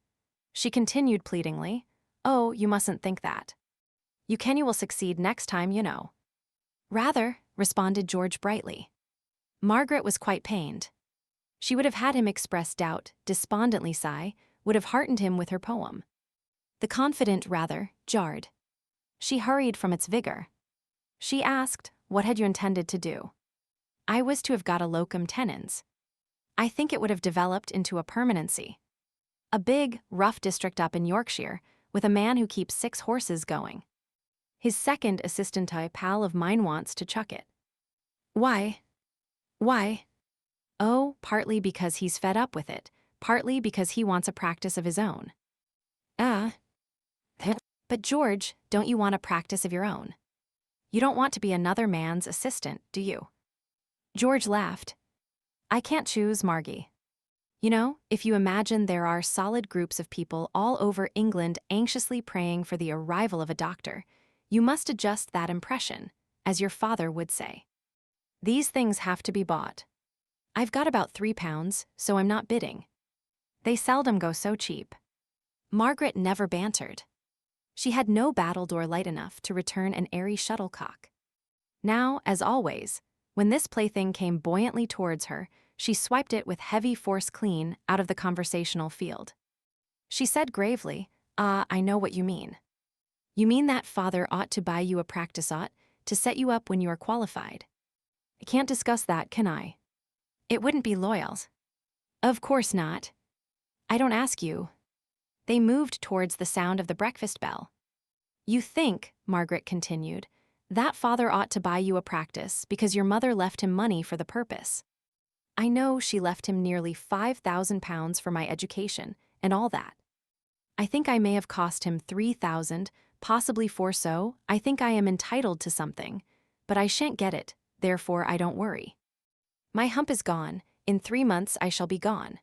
She continued pleadingly, "Oh, you mustn't think that. You will succeed next time, you know." "Rather," responded George brightly. Margaret was quite pained. She would have had him express doubt, despondently sigh, would have heartened him with her poem. The confident rather jarred. She hurried from its vigor. She asked, "What had you intended to do?" "I was to have got a locum tenens. I think it would have developed into a permanency. A big, rough district up in Yorkshire, with a man who keeps 6 horses going. His second assistant pal of mine wants to chuck it." "Why?" "Why? Oh, partly because he's fed up with it, partly because he wants a practice of his own. But George, don't you want a practice of your own? You don't want to be another man's assistant, do you? George laughed. I can't choose, Margie. You know, if you imagine there are solid groups of people all over England anxiously praying for the arrival of a doctor, you must adjust that impression, as your father would say. These things have to be bought. I've got about £3, so I'm not bidding. They seldom go so cheap. Margaret never bantered. She had no battledore light enough to return an airy shuttlecock. Now, as always, when this plaything came buoyantly towards her, she swiped it with heavy force clean out of the conversational field. She said gravely, I know what you mean. You mean that father ought to buy you a practice ought to set you up when you are qualified. I can't discuss that, can I? It wouldn't be loyal. Of course not. I don't ask you. They moved towards the sound of the breakfast bell. You think, Margaret continued, that father ought to buy you a practice because your mother left him money for the purpose. I know she left him nearly £5,000 for my education and all that. I think I may have cost him 3,000, possibly 4, so I think I am entitled to something, but I shan't get it, therefore I don't worry. My hump is gone, in 3 months I shall be gone.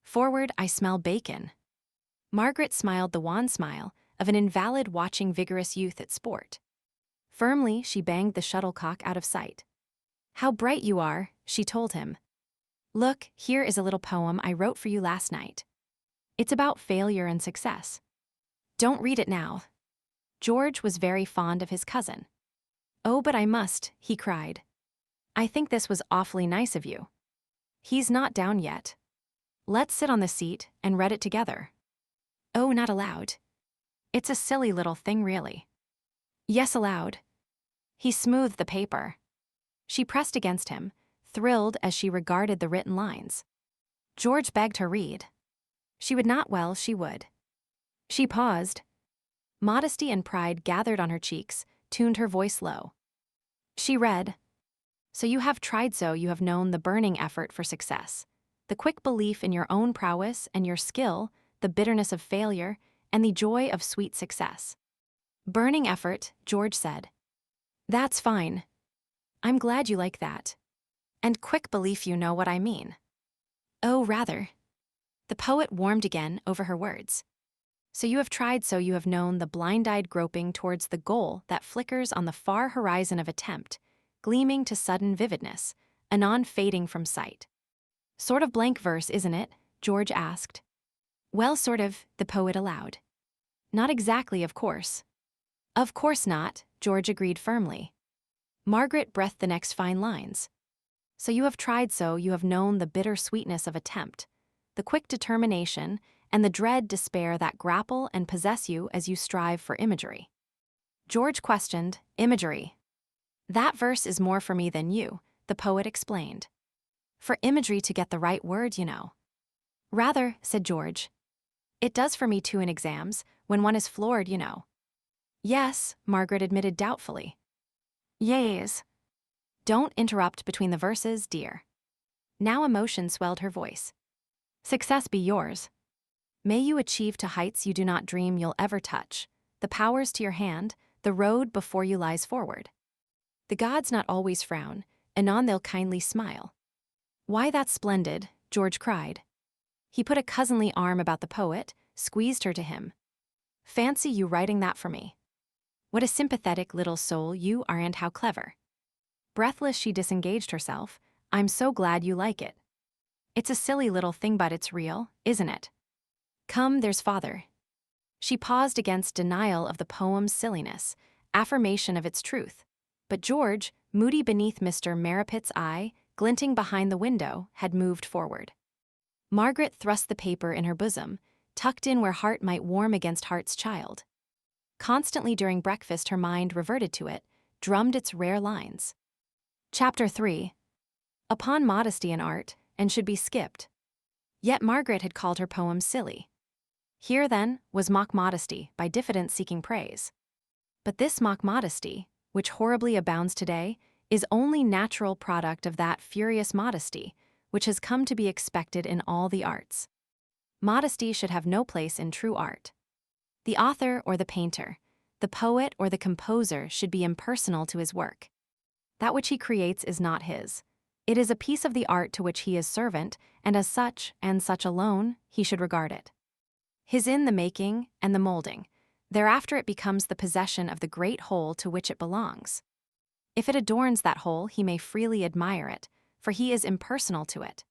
Forward, I smell bacon. Margaret smiled the wan smile of an invalid watching vigorous youth at sport. Firmly, she banged the shuttlecock out of sight. How bright you are, she told him. Look, here is a little poem I wrote for you last night. It's about failure and success. Don't read it now. George was very fond of his cousin. Oh, but I must, he cried. I think this was awfully nice of you. He's not down yet. Let's sit on the seat and read it together. Oh, not aloud. It's a silly little thing, really. Yes, aloud. He smoothed the paper. She pressed against him, thrilled as she regarded the written lines. George begged her read. She would not, well, she would. She paused. Modesty and pride gathered on her cheeks, tuned her voice low. She read, So you have tried, so you have known the burning effort for success, the quick belief in your own prowess and your skill, the bitterness of failure, and the joy of sweet success. Burning effort, George said. That's fine. I'm glad you like that. And quick belief, you know what I mean. Oh, rather. The poet warmed again over her words. So you have tried, so you have known the blind-eyed groping towards the goal that flickers on the far horizon of attempt, gleaming to sudden vividness, anon fading from sight. Sort of blank verse, isn't it? George asked. Well, sort of, the poet allowed. Not exactly, of course. Of course not, George agreed firmly. Margaret breathed the next fine lines. So you have tried, so you have known the bitter sweetness of attempt, the quick determination, and the dread despair that grapple and possess you as you strive for imagery. George questioned, imagery. That verse is more for me than you, the poet explained. For imagery to get the right word, you know. Rather, said George. It does for me too in exams, when one is floored, you know. Yes, Margaret admitted doubtfully. Yes. Don't interrupt between the verses, dear. Now emotion swelled her voice. Success be yours. May you achieve to heights you do not dream you'll ever touch, the powers to your hand, the road before you lies forward. The gods not always frown, anon they'll kindly smile. Why, that's splendid, George cried. He put a cousinly arm about the poet, squeezed her to him. Fancy you writing that for me. What a sympathetic little soul you are, and how clever. Breathless, she disengaged herself. I'm so glad you like it. It's a silly little thing, but it's real, isn't it? Come, there's father. She paused against denial of the poem's silliness, affirmation of its truth. But George, moody beneath Mr. Marrapit's eye, glinting behind the window, had moved forward. Margaret thrust the paper in her bosom, tucked in where heart might warm against heart's child. Constantly during breakfast her mind reverted to it, drummed its rare lines. Chapter 3. Upon modesty in art, and should be skipped. Yet Margaret had called her poem silly. Here, then, was mock modesty by diffidence seeking praise. But this mock modesty, which horribly abounds today, is only natural product of that furious modesty which has come to be expected in all the arts. modesty should have no place in true art. The author or the painter, the poet or the composer should be impersonal to his work. That which he creates is not his. It is a piece of the art to which he is servant, and as such, and such alone, he should regard it. His in the making and the molding. Thereafter it becomes the possession of the great whole to which it belongs. If it adorns that whole, he may freely admire it, for he is impersonal to it.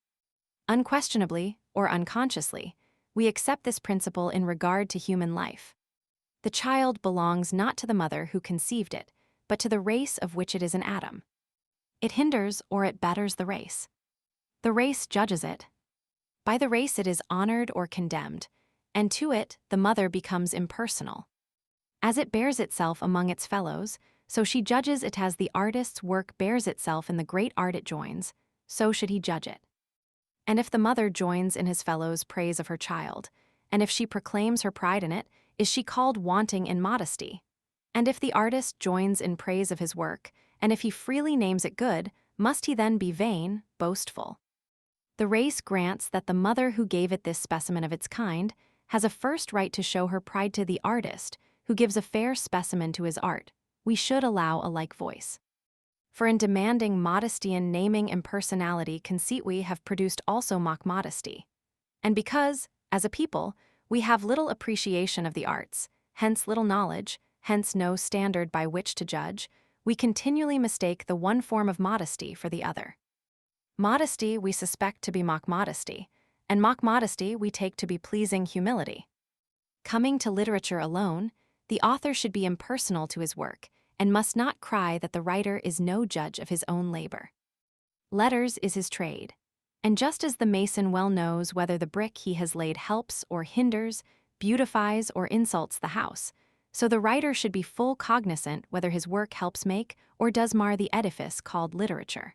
Unquestionably, or unconsciously, we accept this principle in regard to human life. The child belongs not to the mother who conceived it, but to the race of which it is an atom. It hinders or it betters the race. The race judges it. By the race it is honored or condemned, and to it the mother becomes impersonal. As it bears itself among its fellows, so she judges it as the artist's work bears itself in the great art it joins, so should he judge it. And if the mother joins in his fellows' praise of her child, and if she proclaims her pride in it, is she called wanting in modesty? And if the artist joins in praise of his work, and if he freely names it good, must he then be vain, boastful? The race grants that the mother who gave it this specimen of its kind has a first right to show her pride to the artist, who gives a fair specimen to his art. We should allow a like voice. For in demanding modesty and naming impersonality, conceit we have produced also mock modesty. And because, as a people, we have little appreciation of the arts, hence little knowledge, hence no standard by which to judge, we continually mistake the one form of modesty for the other. Modesty we suspect to be mock modesty, and mock modesty we take to be pleasing humility. Coming to literature alone, the author should be impersonal to his work, and must not cry that the writer is no judge of his own labor. Letters is his trade, and just as the mason well knows whether the brick he has laid helps or hinders, beautifies or insults the house, so the writer should be full cognizant whether his work helps make or does mar the edifice called literature.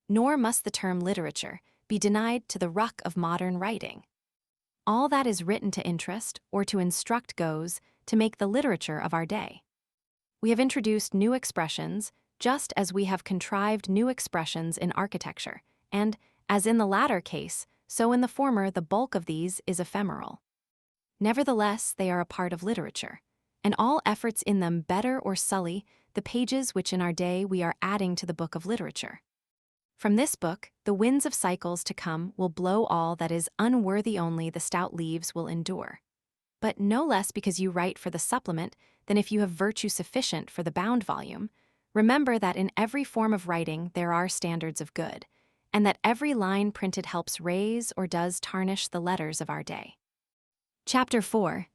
Nor must the term literature be denied to the ruck of modern writing. All that is written to interest or to instruct goes to make the literature of our day. We have introduced new expressions, just as we have contrived new expressions in architecture, and, as in the latter case, so in the former the bulk of these is ephemeral. Nevertheless, they are a part of literature, and all efforts in them better or sully the pages which in our day we are adding to the book of literature. From this book, the winds of cycles to come will blow all that is unworthy, only the stout leaves will endure. But no less because you write for the supplement than if you have virtue sufficient for the bound volume. Remember that in every form of writing there are standards of good, and that every line printed helps raise or does tarnish the letters of our day. Chapter 4.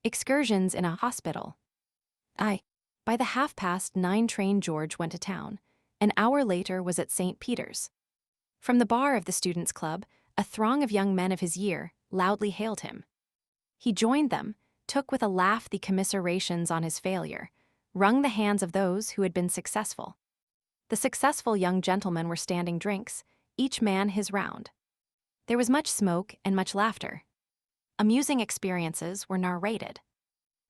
Excursions in a hospital. By the 9:30 train George went to town. An hour later was at St. Peter's. From the bar of the Students' Club, a throng of young men of his year loudly hailed him. He joined them, took with a laugh the commiserations on his failure, wrung the hands of those who had been successful. The successful young gentlemen were standing drinks, each man his round. There was much smoke and much laughter. Amusing experiences were narrated.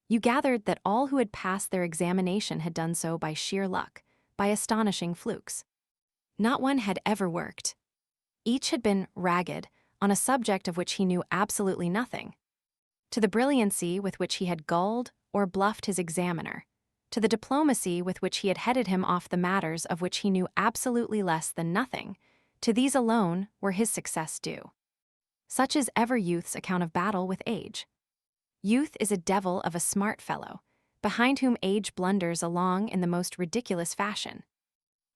You gathered that all who had passed their examination had done so by sheer luck, by astonishing flukes. Not one had ever worked. Each had been ragged on a subject of which he knew absolutely nothing. To the brilliancy with which he had gulled or bluffed his examiner, to the diplomacy with which he had headed him off the matters of which he knew absolutely less than nothing, to these alone were his success due. Such is ever youth's account of battle with age. Youth is a devil of a smart fellow, behind whom age blunders along in the most ridiculous fashion.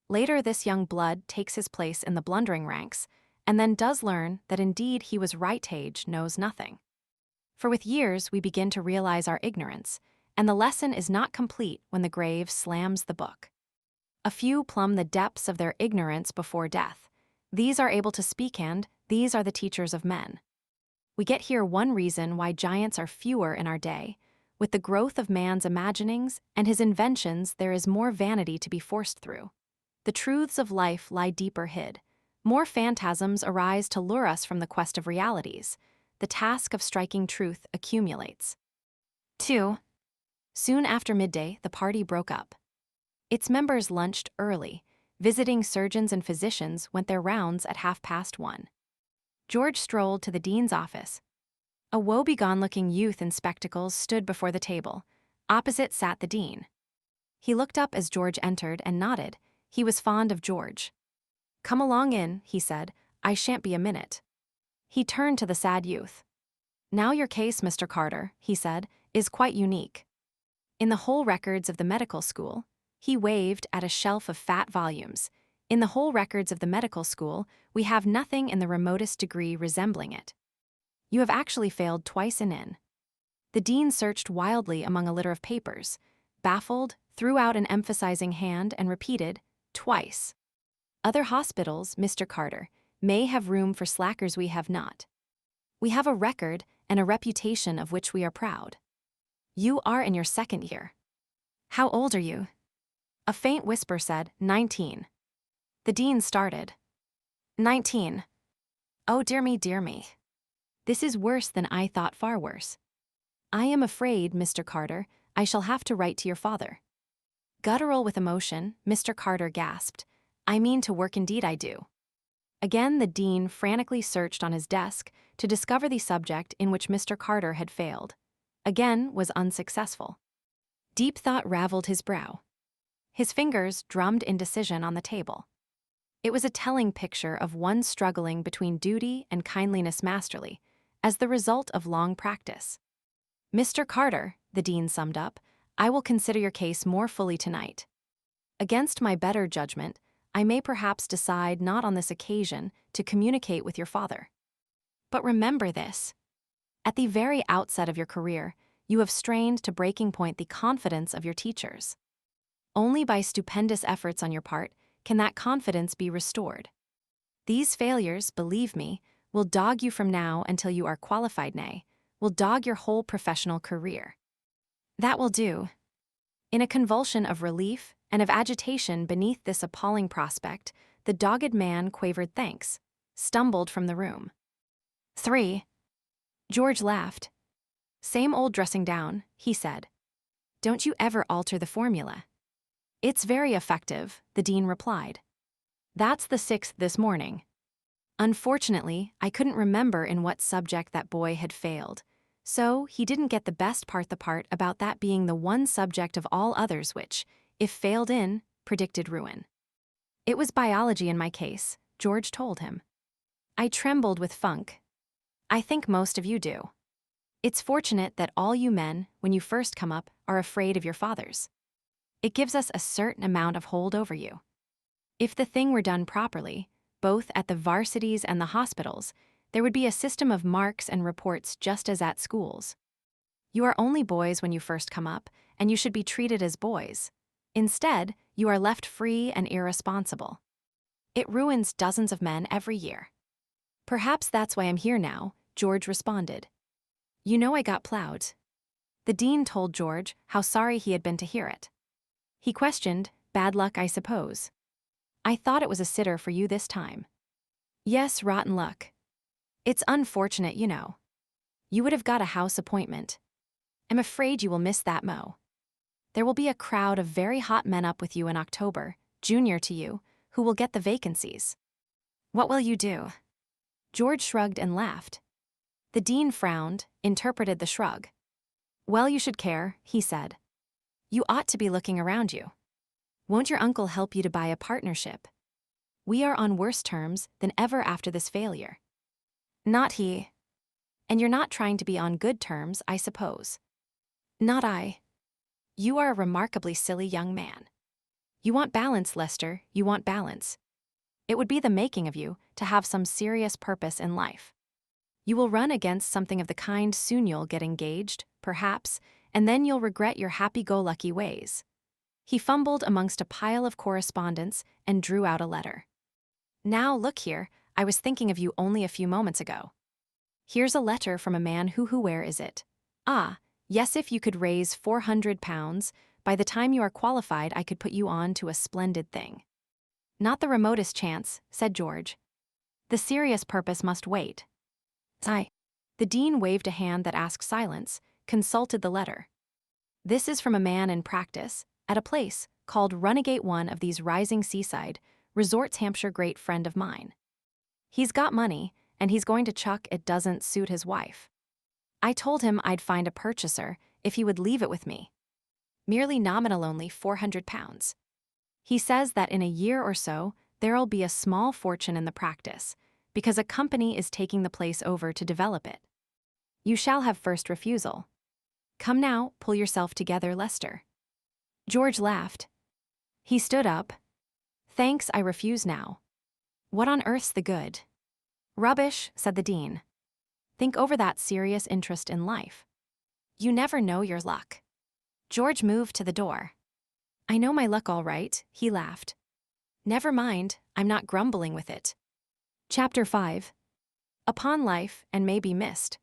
Later this young blood takes his place in the blundering ranks, and then does learn that indeed he was right. Age knows nothing. For with years we begin to realize our ignorance, and the lesson is not complete when the grave slams the book. A few plumb the depths of their ignorance before death. These are able to speak, and these are the teachers of men. We get here one reason why giants are fewer in our day. With the growth of man's imaginings and his inventions, there is more vanity to be forced through. The truths of life lie deeper hid. More phantasms arise to lure us from the quest of realities. The task of striking truth accumulates. 2. Soon after midday, the party broke up. Its members lunched early. Visiting surgeons and physicians went their rounds at 1:30. George strolled to the dean's office. A woebegone-looking youth in spectacles stood before the table. Opposite sat the dean. He looked up as George entered and nodded. He was fond of George. "Come along in," he said. "I shan't be a minute." He turned to the sad youth. "Now your case, Mr. Carter," he said, "is quite unique. In the whole records of the medical school," he waved at a shelf of fat volumes, "in the whole records of the medical school, we have nothing in the remotest degree resembling it. You have actually failed twice in." The dean searched wildly among a litter of papers, baffled, threw out an emphasizing hand and repeated, "Twice. Other hospitals, Mr. Carter, may have room for slackers, we have not. We have a record and a reputation of which we are proud. You are in your second year. How old are you?" A faint whisper said, 19. The dean started. 19. Oh, dear me, dear me. This is worse than I thought, far worse. I am afraid, Mr. Carter, I shall have to write to your father. Guttural with emotion, Mr. Carter gasped, "I mean to work, indeed I do." Again the dean frantically searched on his desk to discover the subject in which Mr. Carter had failed. Again was unsuccessful. Deep thought raveled his brow. His fingers drummed indecision on the table. It was a telling picture of one struggling between duty and kindliness masterly, as the result of long practice. "Mr. Carter," the dean summed up, "I will consider your case more fully tonight. Against my better judgment, I may perhaps decide not on this occasion to communicate with your father. But remember this. At the very outset of your career, you have strained to breaking point the confidence of your teachers. Only by stupendous efforts on your part can that confidence be restored. These failures, believe me, will dog you from now until you are qualified, nay, will dog your whole professional career. That will do." In a convulsion of relief and of agitation beneath this appalling prospect, the dogged man quavered thanks, stumbled from the room. 3. George laughed. "Same old dressing down," he said. "Don't you ever alter the formula." "It's very effective," the dean replied. "That's the 6th this morning. Unfortunately, I couldn't remember in what subject that boy had failed, so he didn't get the best part, the part about that being the one subject of all others which, if failed in, predicted ruin. It was biology in my case," George told him. I trembled with funk. "I think most of you do. It's fortunate that all you men, when you first come up, are afraid of your fathers. It gives us a certain amount of hold over you. If the thing were done properly, both at the varsities and the hospitals, there would be a system of marks and reports just as at schools. You are only boys when you first come up, and you should be treated as boys. Instead, you are left free and irresponsible. It ruins dozens of men every year." "Perhaps that's why I'm here now," George responded. "You know I got plowed." The dean told George how sorry he had been to hear it. He questioned, "Bad luck, I suppose." "I thought it was a sitter for you this time." "Yes, rotten luck. It's unfortunate, you know. You would have got a house appointment. I'm afraid you will miss that, Mo. There will be a crowd of very hot men up with you in October, junior to you, who will get the vacancies. What will you do?" George shrugged and laughed. The dean frowned, interpreted the shrug. "Well, you should care," he said. "You ought to be looking around you. Won't your uncle help you to buy a partnership? We are on worse terms than ever after this failure." "Not he." "And you're not trying to be on good terms, I suppose." "Not I." "You are a remarkably silly young man. You want balance, Lester, you want balance. It would be the making of you to have some serious purpose in life. You will run against something of the kind, soon you'll get engaged, perhaps, and then you'll regret your happy-go-lucky ways." He fumbled amongst a pile of correspondence and drew out a letter. "Now, look here, I was thinking of you only a few moments ago. Here's a letter from a man who where is it? Ah, yes, if you could raise £400, by the time you are qualified I could put you on to a splendid thing." "Not the remotest chance," said George. "The serious purpose must wait." "Aye." The dean waved a hand that asked silence, consulted the letter. "This is from a man in practice, at a place called Runagate, one of these rising seaside resorts, Hampshire, great friend of mine. He's got money, and he's going to chuck it doesn't suit his wife. I told him I'd find a purchaser if he would leave it with me. Merely nominal, only £400. He says that in a year or so, there'll be a small fortune in the practice, because a company is taking the place over to develop it. You shall have first refusal. Come now, pull yourself together, Lester. George laughed. He stood up. Thanks, I refuse now. What on earth's the good? Rubbish, said the dean. Think over that serious interest in life. You never know your luck. George moved to the door. I know my luck all right, he laughed. Never mind, I'm not grumbling with it. Chapter 5. Upon life and may be missed.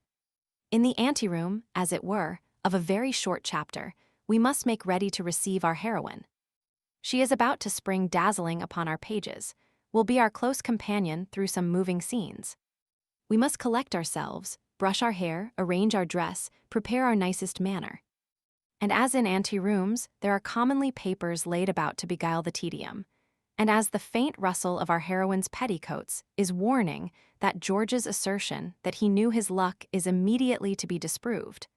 In the anteroom, as it were, of a very short chapter, we must make ready to receive our heroine. She is about to spring dazzling upon our pages, will be our close companion through some moving scenes. We must collect ourselves, brush our hair, arrange our dress, prepare our nicest manner. And as in anterooms, there are commonly papers laid about to beguile the tedium, and as the faint rustle of our heroine's petticoats is warning that George's assertion that he knew his luck is immediately to be disproved,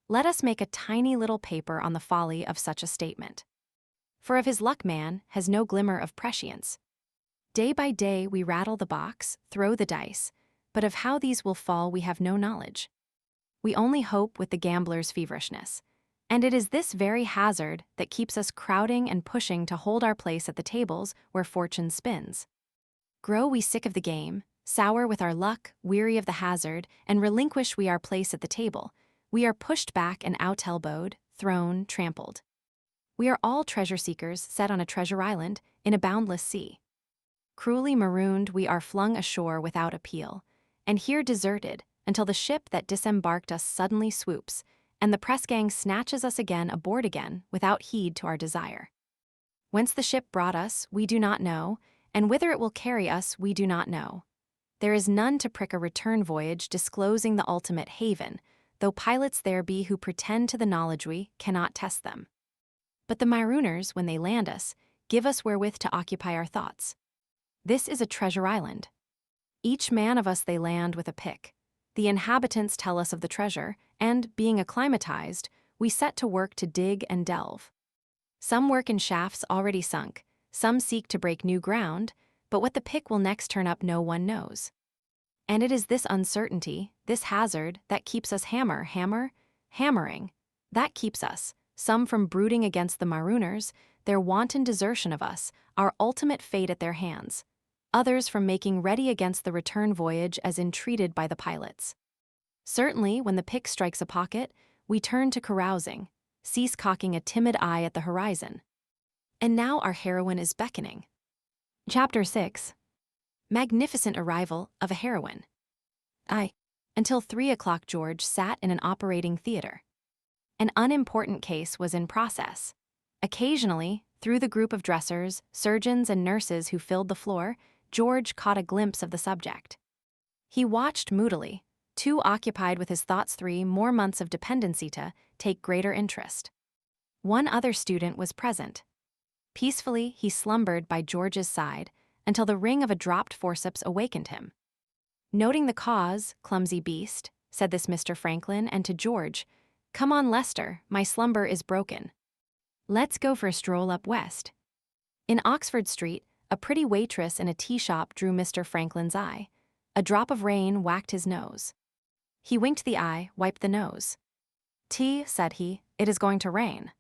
let us make a tiny little paper on the folly of such a statement. For of his luck man has no glimmer of prescience. Day by day we rattle the box, throw the dice, but of how these will fall we have no knowledge. We only hope with the gambler's feverishness, and it is this very hazard that keeps us crowding and pushing to hold our place at the tables where fortune spins. Grow we sick of the game, sour with our luck, weary of the hazard, and relinquish we our place at the table, we are pushed back and out-elbowed, thrown, trampled. We are all treasure-seekers set on a treasure island in a boundless sea. Cruelly marooned, we are flung ashore without appeal, and here deserted until the ship that disembarked us suddenly swoops, and the press-gang snatches us again aboard again without heed to our desire. Whence the ship brought us, we do not know, and whither it will carry us, we do not know. There is none to prick a return voyage disclosing the ultimate haven, though pilots there be who pretend to the knowledge we cannot test them. But the marooners, when they land us, give us wherewith to occupy our thoughts. This is a treasure island. Each man of us they land with a pick. The inhabitants tell us of the treasure, and, being acclimatized, we set to work to dig and delve. Some work in shafts already sunk, some seek to break new ground, but what the pick will next turn up no one knows. And it is this uncertainty, this hazard, that keeps us hammering, that keeps us, some from brooding against the marooners, their wanton desertion of us, our ultimate fate at their hands, others from making ready against the return voyage as entreated by the pilots. Certainly, when the pick strikes a pocket, we turn to carousing, cease cocking a timid eye at the horizon. And now our heroine is beckoning. Chapter 6. Magnificent arrival of a heroine. Until 3 o'clock George sat in an operating theater. An unimportant case was in process. Occasionally, through the group of dressers, surgeons, and nurses who filled the floor, George caught a glimpse of the subject. He watched moodily, too occupied with his thoughts 3 more months of dependency to take greater interest. One other student was present. Peacefully, he slumbered by George's side until the ring of a dropped forceps awakened him. Noting the cause, clumsy beast, said this Mr. Franklin, and to George, "Come on, Lester, my slumber is broken. Let's go for a stroll up west." In Oxford Street, a pretty waitress in a tea shop drew Mr. Franklin's eye. A drop of rain whacked his nose. He winked the eye, wiped the nose. "Tea," said he, "it is going to rain."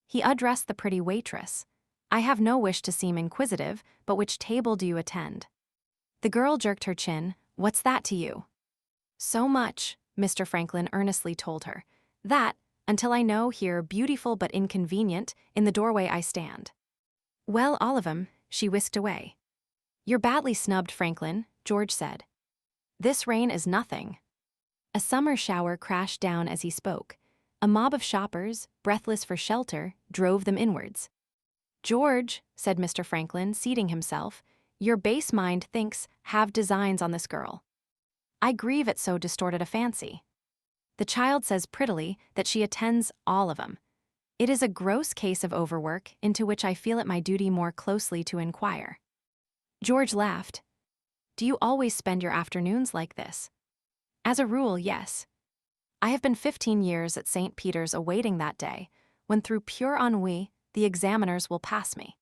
He addressed the pretty waitress. "I have no wish to seem inquisitive, but which table do you attend?" The girl jerked her chin. "What's that to you?" "So much," Mr. Franklin earnestly told her, "that, until I know here beautiful but inconvenient, in the doorway I stand." "Well, all of 'em," she whisked away. "You're badly snubbed, Franklin," George said. "This rain is nothing." A summer shower crashed down as he spoke. A mob of shoppers, breathless for shelter, drove them inwards. "George," said Mr. Franklin, seating himself, "your base mind thinks, have designs on this girl. I grieve at so distorted a fancy. The child says prettily that she attends all of 'em. It is a gross case of overwork into which I feel it my duty more closely to inquire." George laughed. "Do you always spend your afternoons like this?" "As a rule, yes." I have been 15 years at St. Peter's awaiting that day, when through pure ennui, the examiners will pass me.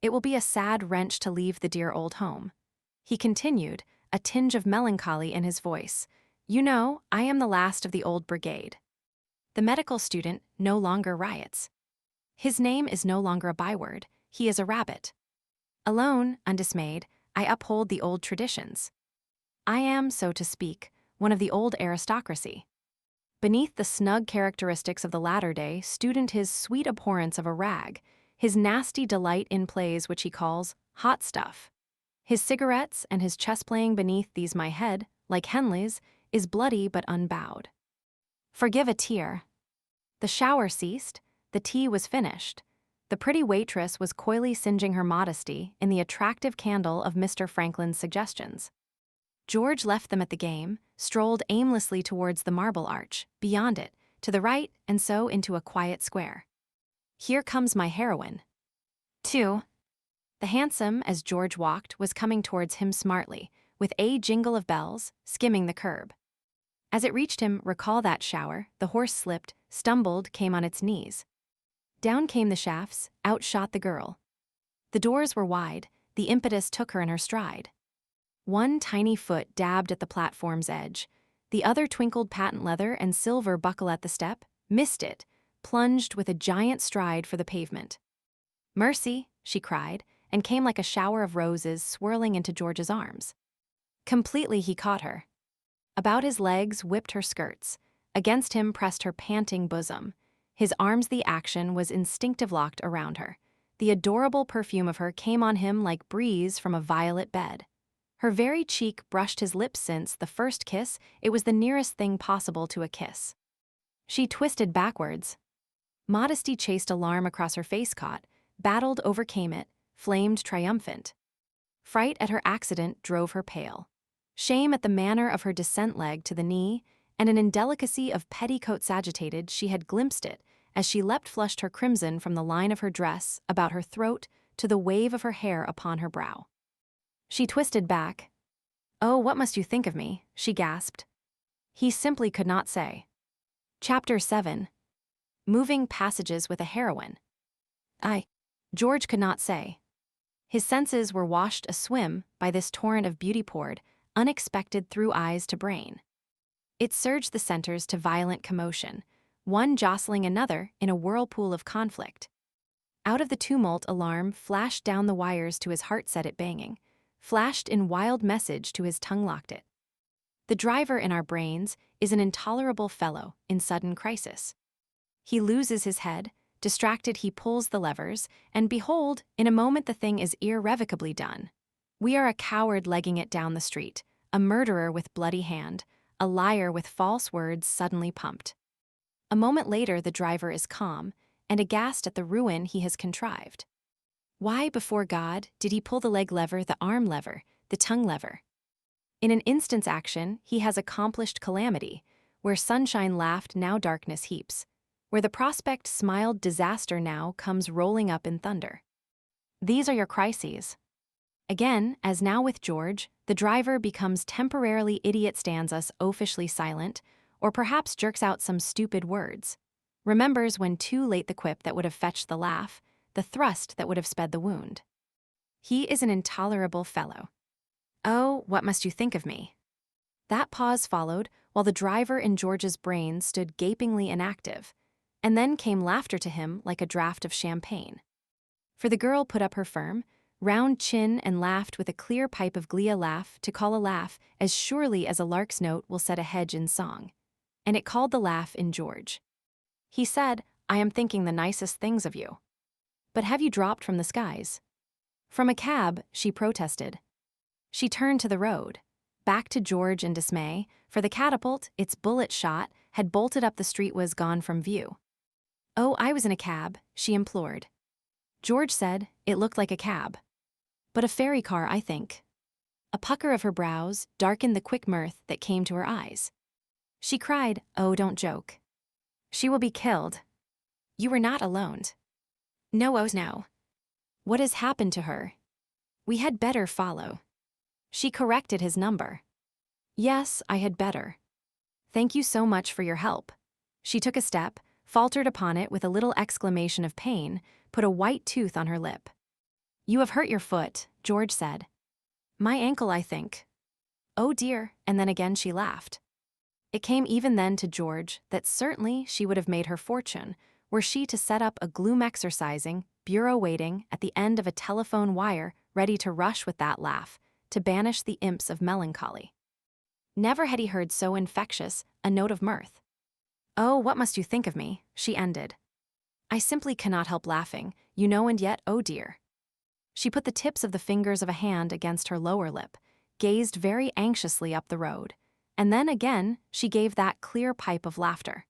It will be a sad wrench to leave the dear old home. He continued, a tinge of melancholy in his voice. You know, I am the last of the old brigade. The medical student no longer riots. His name is no longer a byword, he is a rabbit. Alone, undismayed, I uphold the old traditions. I am, so to speak, one of the old aristocracy. Beneath the snug characteristics of the latter-day student his sweet abhorrence of a rag, his nasty delight in plays which he calls hot stuff. His cigarettes and his chess-playing beneath these my head, like Henley's, is bloody but unbowed. Forgive a tear. The shower ceased, the tea was finished. The pretty waitress was coyly singeing her modesty in the attractive candle of Mr. Franklin's suggestions. George left them at the game, strolled aimlessly towards the Marble Arch, beyond it, to the right, and so into a quiet square. Here comes my heroine. 2. The hansom, as George walked, was coming towards him smartly, with a jingle of bells, skimming the curb. As it reached him, recall that shower, the horse slipped, stumbled, came on its knees. Down came the shafts, out shot the girl. The doors were wide, the impetus took her in her stride. One tiny foot dabbed at the platform's edge, the other twinkled patent leather and silver buckle at the step, missed it, plunged with a giant stride for the pavement. Mercy, she cried, and came like a shower of roses swirling into George's arms. Completely he caught her. About his legs whipped her skirts, against him pressed her panting bosom. His arms the action was instinctive locked around her. The adorable perfume of her came on him like breeze from a violet bed. Her very cheek brushed his lips since, the first kiss, it was the nearest thing possible to a kiss. She twisted backwards. Modesty chased alarm across her face caught, battled, overcame it, flamed triumphant. Fright at her accident drove her pale. Shame at the manner of her descent leg to the knee, and an indelicacy of petticoat sagitated, she had glimpsed it, as she leapt flushed her crimson from the line of her dress, about her throat, to the wave of her hair upon her brow. She twisted back. Oh, what must you think of me? She gasped. He simply could not say. Chapter 7. Moving passages with a heroine. George could not say. His senses were washed aswim by this torrent of beauty poured, unexpected through eyes to brain. It surged the centers to violent commotion, one jostling another in a whirlpool of conflict. Out of the tumult alarm flashed down the wires to his heart set it banging, flashed in wild message to his tongue locked it. The driver in our brains is an intolerable fellow in sudden crisis. He loses his head, distracted he pulls the levers, and behold, in a moment the thing is irrevocably done. We are a coward legging it down the street, a murderer with bloody hand, a liar with false words suddenly pumped. A moment later the driver is calm, and aghast at the ruin he has contrived. Why, before God, did he pull the leg lever, the arm lever, the tongue lever? In an instant's action he has accomplished calamity, where sunshine laughed now darkness heaps, where the prospect smiled disaster now comes rolling up in thunder. These are your crises. Again, as now with George, the driver becomes temporarily idiot, stands us oafishly silent, or perhaps jerks out some stupid words. Remembers when too late the quip that would have fetched the laugh, the thrust that would have sped the wound. He is an intolerable fellow. Oh, what must you think of me? That pause followed, while the driver in George's brain stood gapingly inactive, and then came laughter to him like a draught of champagne. For the girl put up her firm, round chin and laughed with a clear pipe of glee, a laugh to call a laugh as surely as a lark's note will set a hedge in song. And it called the laugh in George. He said, I am thinking the nicest things of you. But have you dropped from the skies? From a cab, she protested. She turned to the road, back to George in dismay, for the catapult, its bullet shot, had bolted up the street, was gone from view. Oh, I was in a cab, she implored. George said, it looked like a cab. But a ferry car, I think. A pucker of her brows darkened the quick mirth that came to her eyes. She cried, oh, don't joke. She will be killed. You were not alone. No, oh no. What has happened to her? We had better follow. She corrected his number. Yes, I had better. Thank you so much for your help. She took a step, faltered upon it with a little exclamation of pain, put a white tooth on her lip. You have hurt your foot, George said. My ankle, I think. Oh dear, and then again she laughed. It came even then to George that certainly she would have made her fortune were she to set up a gloom exercising, bureau waiting at the end of a telephone wire ready to rush with that laugh, to banish the imps of melancholy. Never had he heard so infectious a note of mirth. Oh, what must you think of me, she ended. I simply cannot help laughing, you know, and yet, oh dear. She put the tips of the fingers of a hand against her lower lip, gazed very anxiously up the road, and then again she gave that clear pipe of laughter.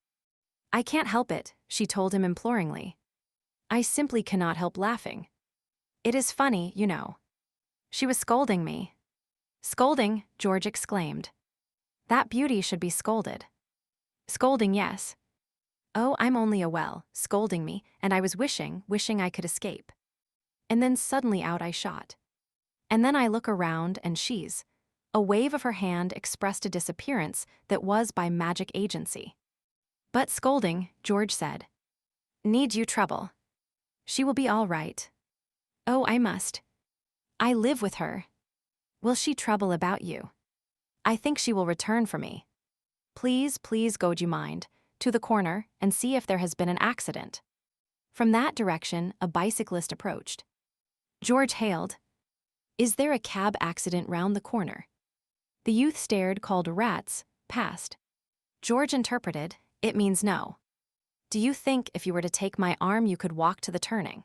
I can't help it, she told him imploringly. I simply cannot help laughing. It is funny, you know. She was scolding me. Scolding, George exclaimed. That beauty should be scolded. Scolding, yes. Oh, I'm only a well, scolding me, and I was wishing I could escape. And then suddenly out I shot. And then I look around and she's. A wave of her hand expressed a disappearance that was by magic agency. But scolding, George said. Need you trouble? She will be all right. Oh, I must. I live with her. Will she trouble about you? I think she will return for me. Please, please go, do you mind, to the corner and see if there has been an accident. From that direction, a bicyclist approached. George hailed. Is there a cab accident round the corner? The youth stared, called rats, passed. George interpreted, it means no. Do you think if you were to take my arm you could walk to the turning?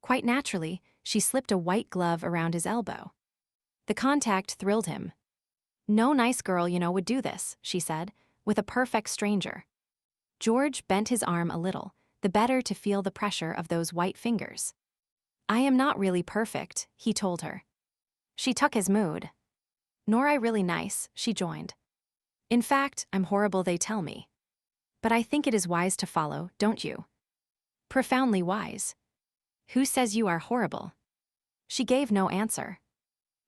Quite naturally, she slipped a white glove around his elbow. The contact thrilled him. No nice girl, you know, would do this, she said, with a perfect stranger. George bent his arm a little, the better to feel the pressure of those white fingers. I am not really perfect, he told her. She took his mood. Nor I really nice, she joined. In fact, I'm horrible, they tell me. But I think it is wise to follow, don't you? Profoundly wise. Who says you are horrible? She gave no answer.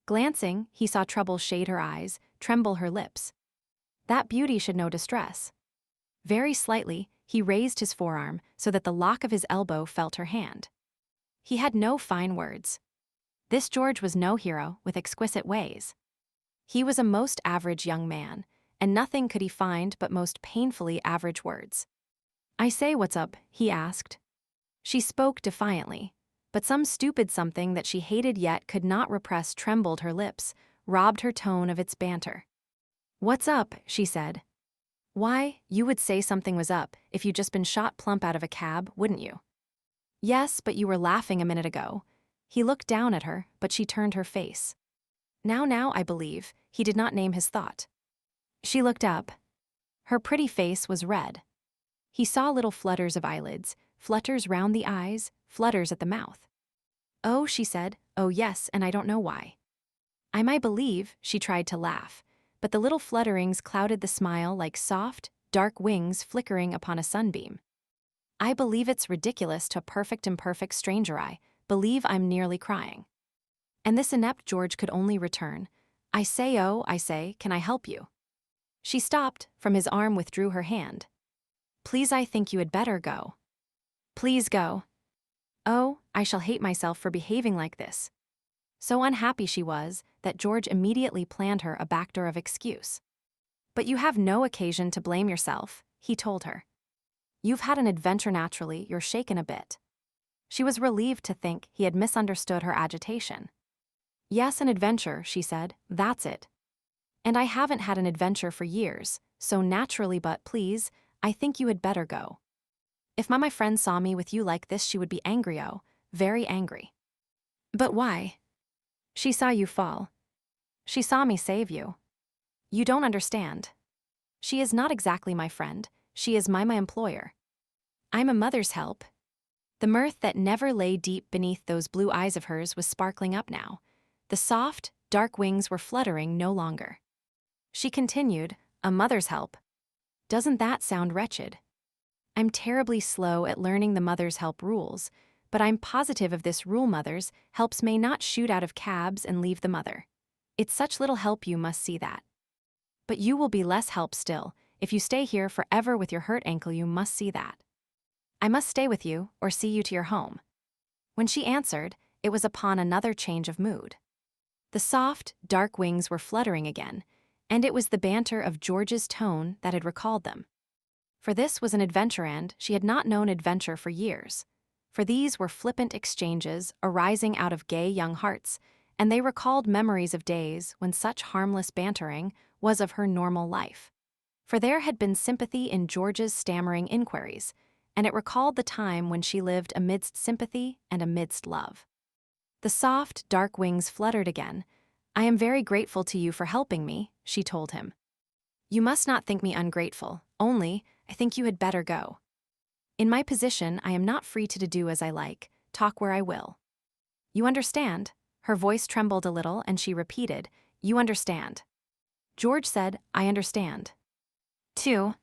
Glancing, he saw trouble shade her eyes, tremble her lips. That beauty should know distress. Very slightly, he raised his forearm so that the lock of his elbow felt her hand. He had no fine words. This George was no hero with exquisite ways. He was a most average young man, and nothing could he find but most painfully average words. I say, what's up? He asked. She spoke defiantly, but some stupid something that she hated yet could not repress trembled her lips, robbed her tone of its banter. What's up? She said. Why, you would say something was up if you'd just been shot plump out of a cab, wouldn't you? Yes, but you were laughing a minute ago. He looked down at her, but she turned her face. Now, I believe, he did not name his thought. She looked up. Her pretty face was red. He saw little flutters of eyelids, flutters round the eyes, flutters at the mouth. Oh, she said, oh yes, and I don't know why. I might believe, she tried to laugh, but the little flutterings clouded the smile like soft, dark wings flickering upon a sunbeam. I believe it's ridiculous to a perfect imperfect stranger. I believe I'm nearly crying. And this inept George could only return, I say, can I help you? She stopped, from his arm withdrew her hand. Please, I think you had better go. Please go. Oh, I shall hate myself for behaving like this. So unhappy she was that George immediately planned her a backdoor of excuse. But you have no occasion to blame yourself, he told her. You've had an adventure naturally, you're shaken a bit. She was relieved to think he had misunderstood her agitation. Yes, an adventure, she said, that's it. And I haven't had an adventure for years, so naturally, but please, I think you had better go. If my friend saw me with you like this, she would be angry, oh, very angry. But why? She saw you fall. She saw me save you. You don't understand. She is not exactly my friend, she is my employer. I'm a mother's help. The mirth that never lay deep beneath those blue eyes of hers was sparkling up now. The soft, dark wings were fluttering no longer. She continued, a mother's help. Doesn't that sound wretched? I'm terribly slow at learning the mother's help rules, but I'm positive of this rule: mother's helps may not shoot out of cabs and leave the mother. It's such little help, you must see that. But you will be less help still, If you stay here forever with your hurt ankle, you must see that. I must stay with you or see you to your home. When she answered, it was upon another change of mood. The soft, dark wings were fluttering again, and it was the banter of George's tone that had recalled them. For this was an adventure, and she had not known adventure for years. For these were flippant exchanges arising out of gay young hearts, and they recalled memories of days when such harmless bantering was of her normal life. For there had been sympathy in George's stammering inquiries, and it recalled the time when she lived amidst sympathy and amidst love. The soft, dark wings fluttered again. I am very grateful to you for helping me, she told him. You must not think me ungrateful, only I think you had better go. In my position, I am not free to do as I like, talk where I will. You understand? Her voice trembled a little and she repeated, You understand. George said, I understand. 2.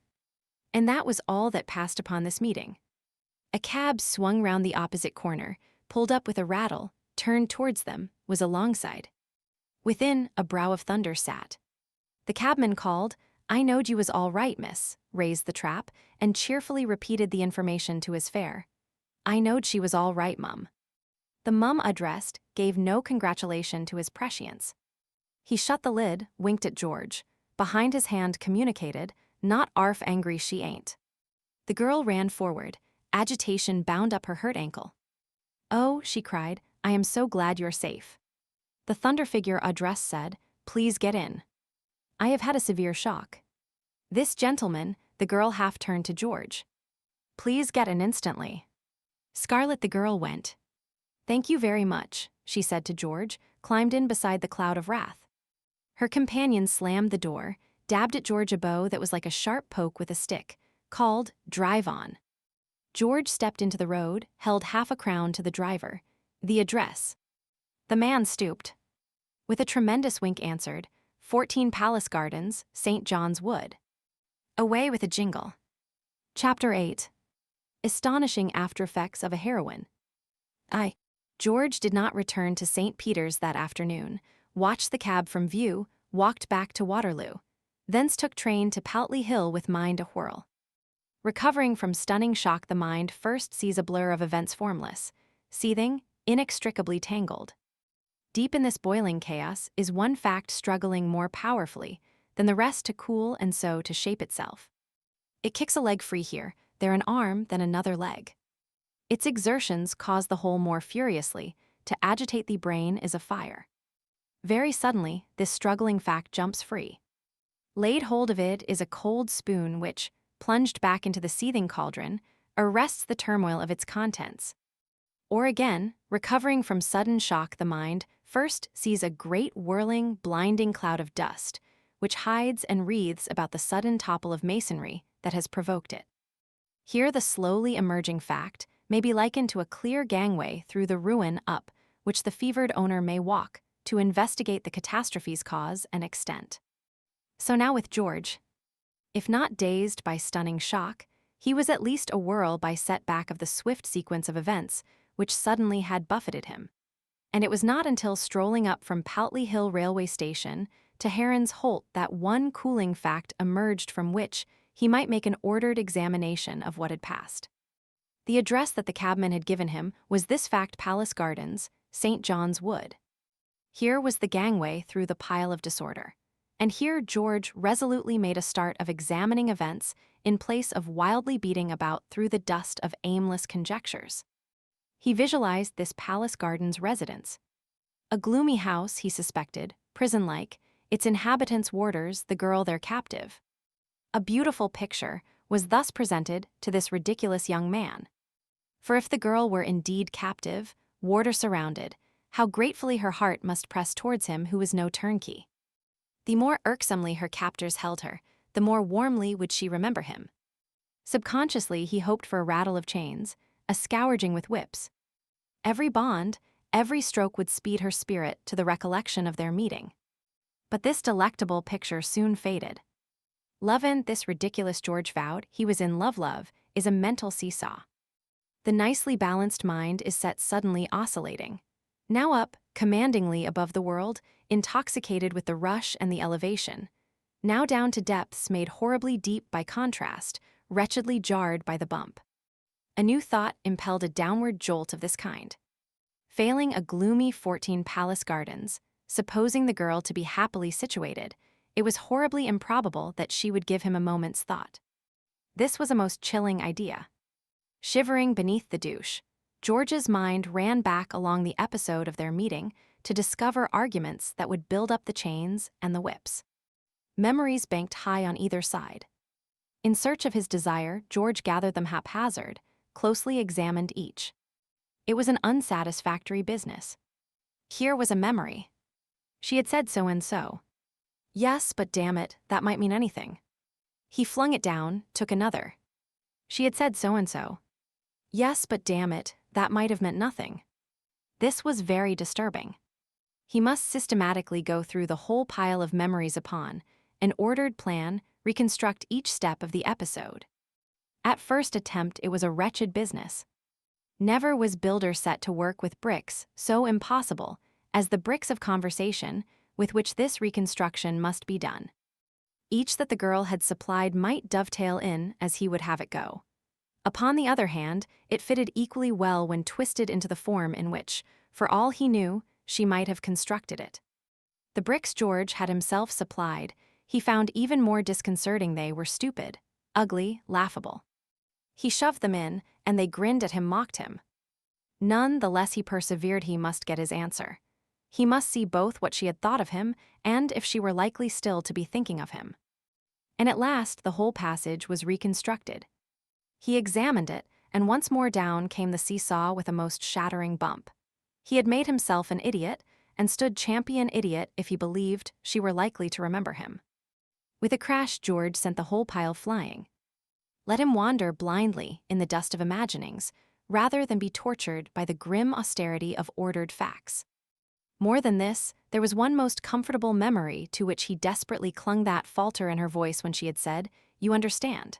And that was all that passed upon this meeting. A cab swung round the opposite corner, pulled up with a rattle, turned towards them, was alongside. Within, a brow of thunder sat. The cabman called, I knowed you was all right, miss, raised the trap, and cheerfully repeated the information to his fare. I knowed she was all right, mum. The mum addressed gave no congratulation to his prescience. He shut the lid, winked at George. Behind his hand communicated, not arf angry she ain't. The girl ran forward. Agitation bound up her hurt ankle. Oh, she cried, I am so glad you're safe. The thunder figure addressed said, Please get in. I have had a severe shock. This gentleman, the girl half turned to George. Please get in instantly. Scarlet the girl went. Thank you very much, she said to George, climbed in beside the cloud of wrath. Her companion slammed the door, dabbed at George a bow that was like a sharp poke with a stick, called, Drive on. George stepped into the road, held half a crown to the driver. The address. The man stooped. With a tremendous wink answered, 14 Palace Gardens, St. John's Wood. Away with a jingle. Chapter 8. Astonishing after-effects of a heroine. George did not return to St. Peter's that afternoon, watched the cab from view, walked back to Waterloo, thence took train to Poutley Hill with mind a-whirl. Recovering from stunning shock, the mind first sees a blur of events formless, seething, inextricably tangled. Deep in this boiling chaos is one fact struggling more powerfully than the rest to cool and so to shape itself. It kicks a leg free here, there an arm, then another leg. Its exertions cause the whole more furiously, to agitate the brain is a fire. Very suddenly, this struggling fact jumps free. Laid hold of it is a cold spoon which, plunged back into the seething cauldron, arrests the turmoil of its contents. Or again, recovering from sudden shock, the mind first sees a great whirling, blinding cloud of dust, which hides and wreathes about the sudden topple of masonry that has provoked it. Here the slowly emerging fact may be likened to a clear gangway through the ruin up which the fevered owner may walk to investigate the catastrophe's cause and extent. So now with George. If not dazed by stunning shock, he was at least awhirl by setback of the swift sequence of events which suddenly had buffeted him. And it was not until strolling up from Poutley Hill railway station to Heron's Holt that one cooling fact emerged from which he might make an ordered examination of what had passed. The address that the cabman had given him was this fact: Palace Gardens, St. John's Wood. Here was the gangway through the pile of disorder. And here George resolutely made a start of examining events in place of wildly beating about through the dust of aimless conjectures. He visualized this Palace Gardens residence. A gloomy house, he suspected, prison-like, its inhabitants warders, the girl their captive. A beautiful picture was thus presented to this ridiculous young man. For if the girl were indeed captive, warder surrounded, how gratefully her heart must press towards him who was no turnkey. The more irksomely her captors held her, the more warmly would she remember him. Subconsciously he hoped for a rattle of chains, a scourging with whips. Every bond, every stroke would speed her spirit to the recollection of their meeting. But this delectable picture soon faded. Lovin', this ridiculous George vowed, he was in love, is a mental seesaw. The nicely balanced mind is set suddenly oscillating. Now up, commandingly above the world, intoxicated with the rush and the elevation. now down to depths made horribly deep by contrast, wretchedly jarred by the bump. A new thought impelled a downward jolt of this kind. Failing a gloomy 14 palace gardens, supposing the girl to be happily situated, it was horribly improbable that she would give him a moment's thought. This was a most chilling idea. Shivering beneath the douche, George's mind ran back along the episode of their meeting to discover arguments that would build up the chains and the whips. Memories banked high on either side. In search of his desire, George gathered them haphazard, closely examined each. It was an unsatisfactory business. Here was a memory. She had said so and so. Yes, but damn it, that might mean anything. He flung it down, took another. She had said so and so. Yes, but damn it, that might have meant nothing. This was very disturbing. He must systematically go through the whole pile of memories upon an ordered plan, reconstruct each step of the episode. At first attempt, it was a wretched business. Never was builder set to work with bricks so impossible as the bricks of conversation with which this reconstruction must be done. Each that the girl had supplied might dovetail in as he would have it go. Upon the other hand, it fitted equally well when twisted into the form in which, for all he knew, she might have constructed it. The bricks George had himself supplied, he found even more disconcerting. They were stupid, ugly, laughable. He shoved them in, and they grinned at him, mocked him. None the less he persevered. He must get his answer. He must see both what she had thought of him and if she were likely still to be thinking of him. And at last the whole passage was reconstructed. He examined it, and once more down came the seesaw with a most shattering bump. He had made himself an idiot, and stood champion idiot if he believed she were likely to remember him. With a crash, George sent the whole pile flying. Let him wander blindly in the dust of imaginings, rather than be tortured by the grim austerity of ordered facts. More than this, there was one most comfortable memory to which he desperately clung, that falter in her voice when she had said, "You understand."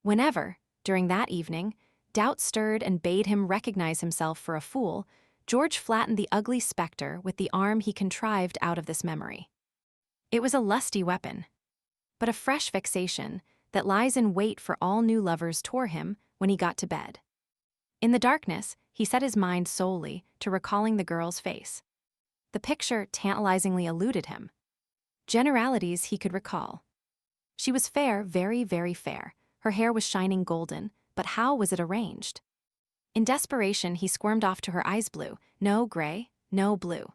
Whenever, during that evening, doubt stirred and bade him recognize himself for a fool, George flattened the ugly specter with the arm he contrived out of this memory. It was a lusty weapon, but a fresh vexation that lies in wait for all new lovers tore him when he got to bed. In the darkness, he set his mind solely to recalling the girl's face. The picture tantalizingly eluded him. Generalities he could recall. She was fair, very, very fair. Her hair was shining golden, but how was it arranged? In desperation, he squirmed off to her eyes blue, no gray, no blue.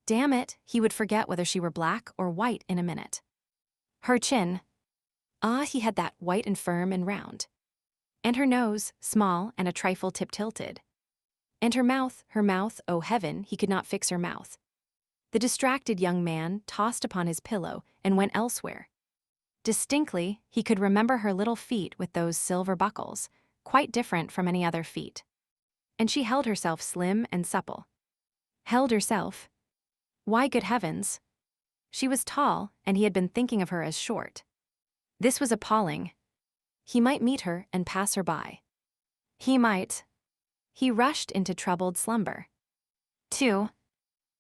Damn it, he would forget whether she were black or white in a minute. Her chin. Ah, he had that white and firm and round. And her nose, small and a trifle tip-tilted. And her mouth, oh heaven, he could not fix her mouth. The distracted young man tossed upon his pillow and went elsewhere. Distinctly, he could remember her little feet with those silver buckles, quite different from any other feet. And she held herself slim and supple. Held herself? Why, good heavens! She was tall, and he had been thinking of her as short. This was appalling. He might meet her and pass her by. He might. He rushed into troubled slumber. 2.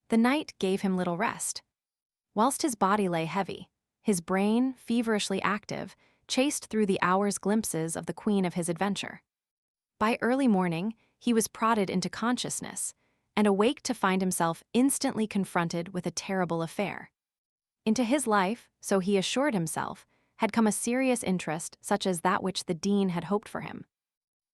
The night gave him little rest. Whilst his body lay heavy, his brain, feverishly active, chased through the hours glimpses of the queen of his adventure. By early morning, he was prodded into consciousness, and awake to find himself instantly confronted with a terrible affair. Into his life, so he assured himself, had come a serious interest such as that which the dean had hoped for him.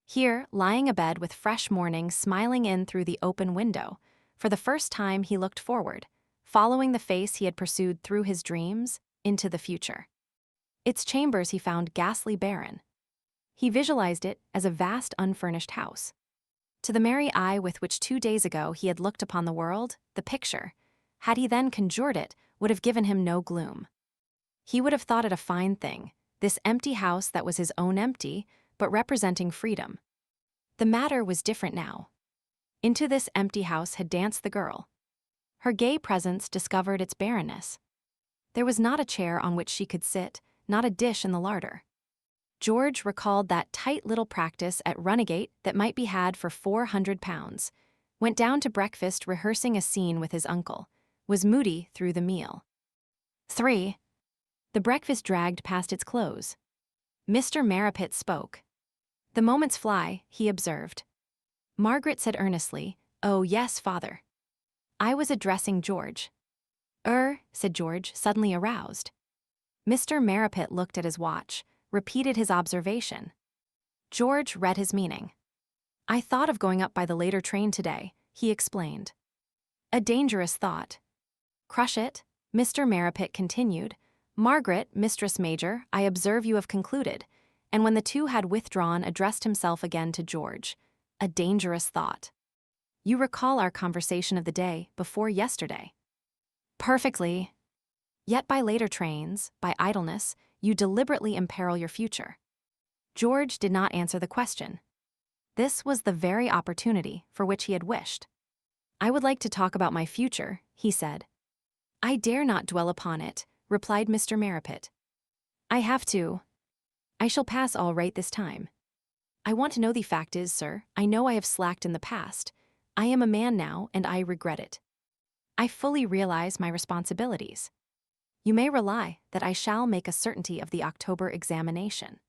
Here, lying abed with fresh morning smiling in through the open window, for the first time he looked forward, following the face he had pursued through his dreams, into the future. Its chambers he found ghastly barren. He visualized it as a vast unfurnished house. To the merry eye with which 2 days ago he had looked upon the world, the picture, had he then conjured it, would have given him no gloom. He would have thought it a fine thing, this empty house that was his own empty, but representing freedom. The matter was different now. Into this empty house had danced the girl. Her gay presence discovered its barrenness. There was not a chair on which she could sit, not a dish in the larder. George recalled that tight little practice at Runagate that might be had for £400, went down to breakfast rehearsing a scene with his uncle, was moody through the meal. 3. The breakfast dragged past its close. Mr. Marrapit spoke. "The moments fly," he observed. Margaret said earnestly, "Oh, yes, father." "I was addressing George." Said George, suddenly aroused. Mr. Marrapit looked at his watch, repeated his observation. George read his meaning. "I thought of going up by the later train today," he explained. "A dangerous thought." "Crush it," Mr. Marrapit continued. "Margaret, Mistress Major, I observe you have concluded," and when the two had withdrawn, addressed himself again to George. "A dangerous thought. You recall our conversation of the day before yesterday?" "Perfectly." "Yet by later trains, by idleness, you deliberately imperil your future." George did not answer the question. This was the very opportunity for which he had wished. "I would like to talk about my future," he said. "I dare not dwell upon it," replied Mr. Marrapit. "I have to. I shall pass all right this time. I want to know the fact is, sir, I know I have slacked in the past. I am a man now, and I regret it. I fully realize my responsibilities. You may rely that I shall make a certainty of the October examination."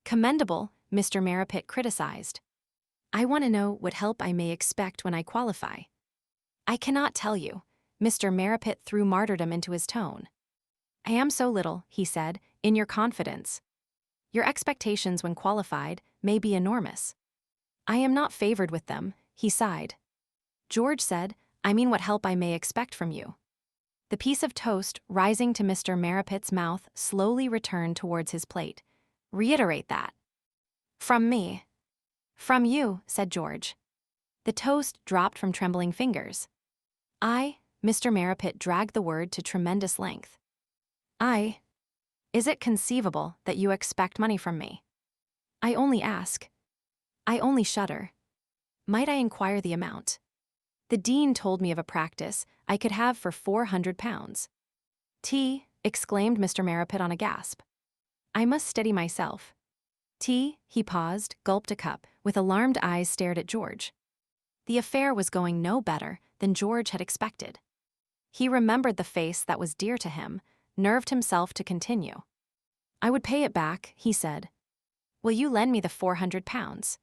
"Commendable," Mr. Marrapit criticized. "I want to know what help I may expect when I qualify." "I cannot tell you." Mr. Marrapit threw martyrdom into his tone. "I am so little," he said, "in your confidence. Your expectations when qualified may be enormous. I am not favored with them," he sighed. George said, "I mean what help I may expect from you." The piece of toast rising to Mr. Marrapit's mouth slowly returned towards his plate. "Reiterate that." "From me." "From you," said George. The toast dropped from trembling fingers. Mr. Marrapit dragged the word to tremendous length. Is it conceivable that you expect money from me?" "I only ask. I only shudder. Might I inquire the amount? The dean told me of a practice I could have for £400. "Tea," exclaimed Mr. Marrapit on a gasp. "I must steady myself." "Tea," he paused, gulped a cup, with alarmed eyes stared at George. The affair was going no better than George had expected. He remembered the face that was dear to him, nerved himself to continue. "I would pay it back," he said. "Will you lend me the £400?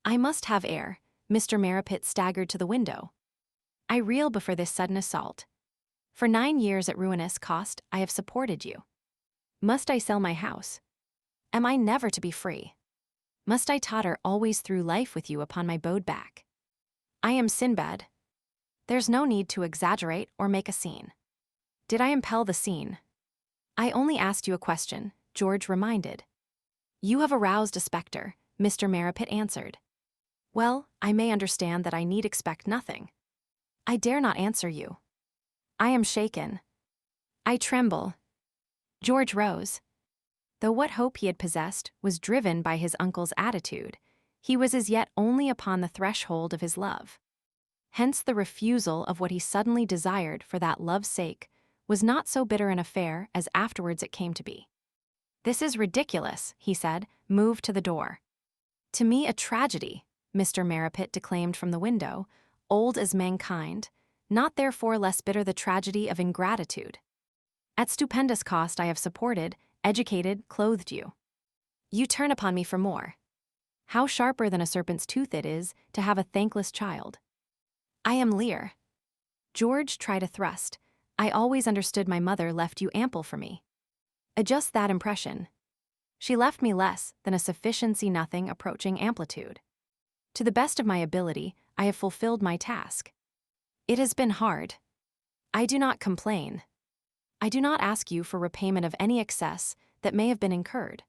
"I must have air." Mr. Marrapit staggered to the window. "I reel before this sudden assault. For 9 years at ruinous cost I have supported you. Must I sell my house? Am I never to be free? Must I totter always through life with you upon my bowed back? I am Sinbad. There's no need to exaggerate or make a scene. Did I impel the scene?" "I only asked you a question," George reminded. "You have aroused a spectre," Mr. Marrapit answered. "Well, I may understand that I need expect nothing. I dare not answer you. I am shaken. I tremble." George rose. Though what hope he had possessed was driven by his uncle's attitude, he was as yet only upon the threshold of his love. Hence the refusal of what he suddenly desired for that love's sake was not so bitter an affair as afterwards it came to be. "This is ridiculous," he said, moved to the door. "To me a tragedy," Mr. Marrapit declaimed from the window, "old as mankind, not therefore less bitter the tragedy of ingratitude. At stupendous cost I have supported, educated, clothed you. You turn upon me for more. How sharper than a serpent's tooth it is to have a thankless child. I am Lear." George tried a thrust. "I always understood my mother left you ample for me." "Adjust that impression. She left me less than a sufficiency nothing approaching amplitude. To the best of my ability, I have fulfilled my task. It has been hard. I do not complain. I do not ask you for repayment of any excess that may have been incurred.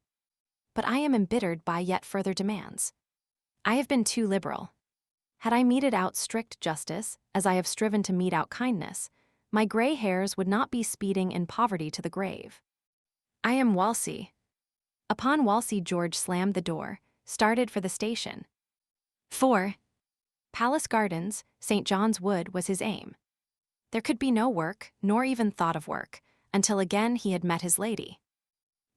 But I am embittered by yet further demands. I have been too liberal. Had I meted out strict justice, as I have striven to mete out kindness, my gray hairs would not be speeding in poverty to the grave. I am Walsey." Upon Walsey, George slammed the door, started for the station. 4. Palace Gardens, St. John's Wood was his aim. There could be no work, nor even thought of work, until again he had met his lady.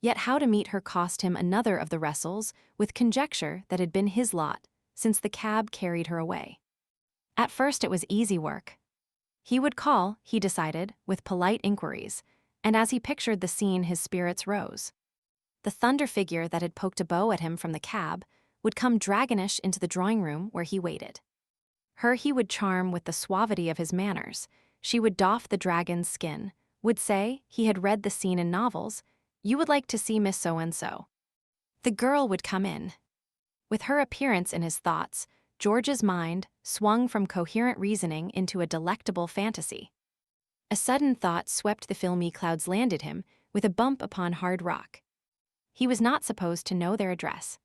Yet how to meet her cost him another of the wrestles with conjecture that had been his lot since the cab carried her away. At first it was easy work. He would call, he decided, with polite inquiries, and as he pictured the scene, his spirits rose. The thunder figure that had poked a bow at him from the cab would come dragonish into the drawing room where he waited. Her he would charm with the suavity of his manners. She would doff the dragon's skin, would say he had read the scene in novels, "You would like to see Miss So-and-so." The girl would come in. With her appearance in his thoughts, George's mind swung from coherent reasoning into a delectable fantasy. A sudden thought swept the filmy clouds, landed him with a bump upon hard rock. He was not supposed to know their address.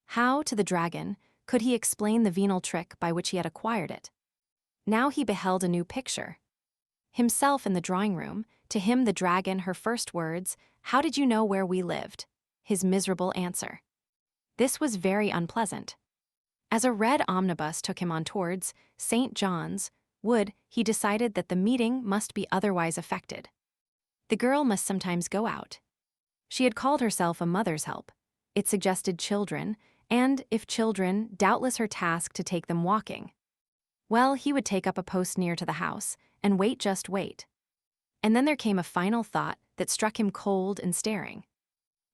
How, to the dragon, could he explain the venal trick by which he had acquired it? Now he beheld a new picture. Himself in the drawing room, to him the dragon, her first words, "How did you know where we lived?" His miserable answer. This was very unpleasant. As a red omnibus took him on towards St. John's Wood, he decided that the meeting must be otherwise effected. The girl must sometimes go out. She had called herself a mother's help. It suggested children, and, if children, doubtless her task to take them walking. Well, he would take up a post near to the house, and wait, just wait. And then there came a final thought that struck him cold and staring.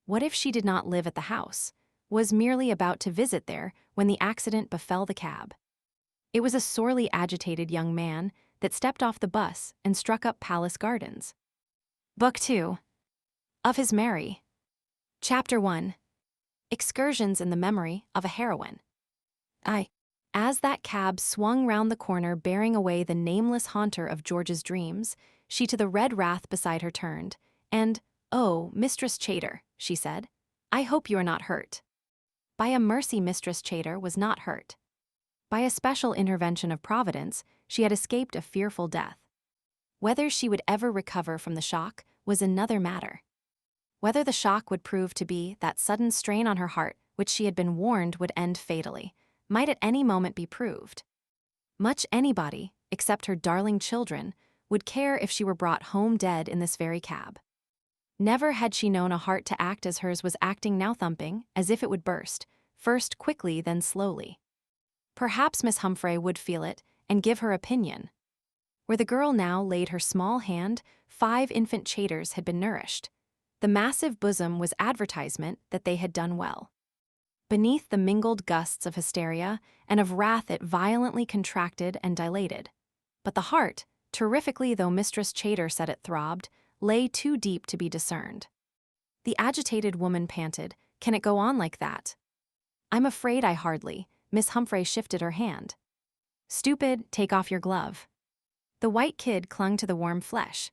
What if she did not live at the house, was merely about to visit there when the accident befell the cab? It was a sorely agitated young man that stepped off the bus and struck up Palace Gardens. Book 2. Of His Mary. Chapter 1. Excursions in the Memory of a Heroine. As that cab swung round the corner bearing away the nameless haunter of George's dreams, she to the red wrath beside her turned, and, "Oh, Mistress Chater," she said, "I hope you are not hurt." By a mercy, Mistress Chater was not hurt. By a special intervention of Providence, she had escaped a fearful death. Whether she would ever recover from the shock was another matter. Whether the shock would prove to be that sudden strain on her heart which she had been warned would end fatally, might at any moment be proved. Much anybody, except her darling children, would care if she were brought home dead in this very cab. Never had she known a heart to act as hers was acting now, thumping, as if it would burst, first quickly, then slowly. Perhaps Miss Humphrey would feel it and give her opinion. Where the girl now laid her small hand, 5 infant Chaters had been nourished. The massive bosom was advertisement that they had done well. Beneath the mingled gusts of hysteria and of wrath it violently contracted and dilated. But the heart, terrifically though Mistress Chater said it throbbed, lay too deep to be discerned. The agitated woman panted, "Can it go on like that?" "I'm afraid I hardly." Miss Humphrey shifted her hand. "Stupid, take off your glove." The white kid clung to the warm flesh.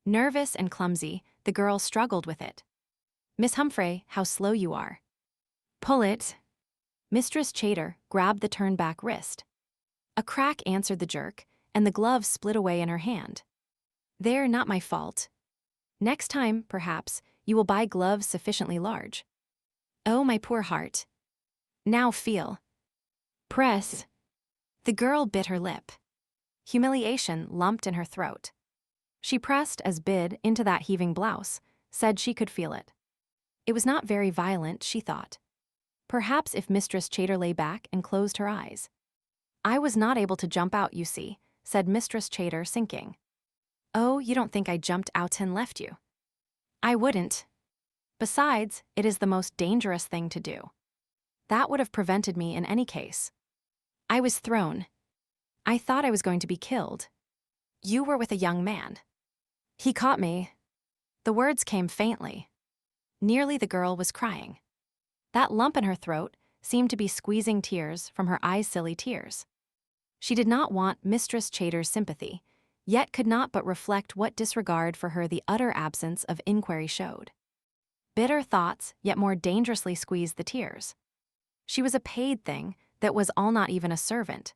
Nervous and clumsy, the girl struggled with it. "Miss Humphrey, how slow you are." "Pull it." Mistress Chater grabbed the turned-back wrist. A crack answered the jerk, and the glove split away in her hand. "There, not my fault. Next time, perhaps, you will buy gloves sufficiently large." "Oh, my poor heart. Now feel. Press." The girl bit her lip. Humiliation lumped in her throat. She pressed as bid into that heaving blouse, said she could feel it. It was not very violent, she thought. Perhaps if Mistress Chater lay back and closed her eyes. "I was not able to jump out, you see," said Mistress Chater, sinking. "Oh, you don't think I jumped out and left you?" "I wouldn't. Besides, it is the most dangerous thing to do. That would have prevented me in any case. I was thrown. I thought I was going to be killed. You were with a young man. He caught me." The words came faintly. Nearly the girl was crying. That lump in her throat seemed to be squeezing tears from her eyes, silly tears. She did not want Mistress Chater's sympathy, yet could not but reflect what disregard for her the utter absence of inquiry showed. Bitter thoughts yet more dangerously squeezed the tears. She was a paid thing that was all, not even a servant.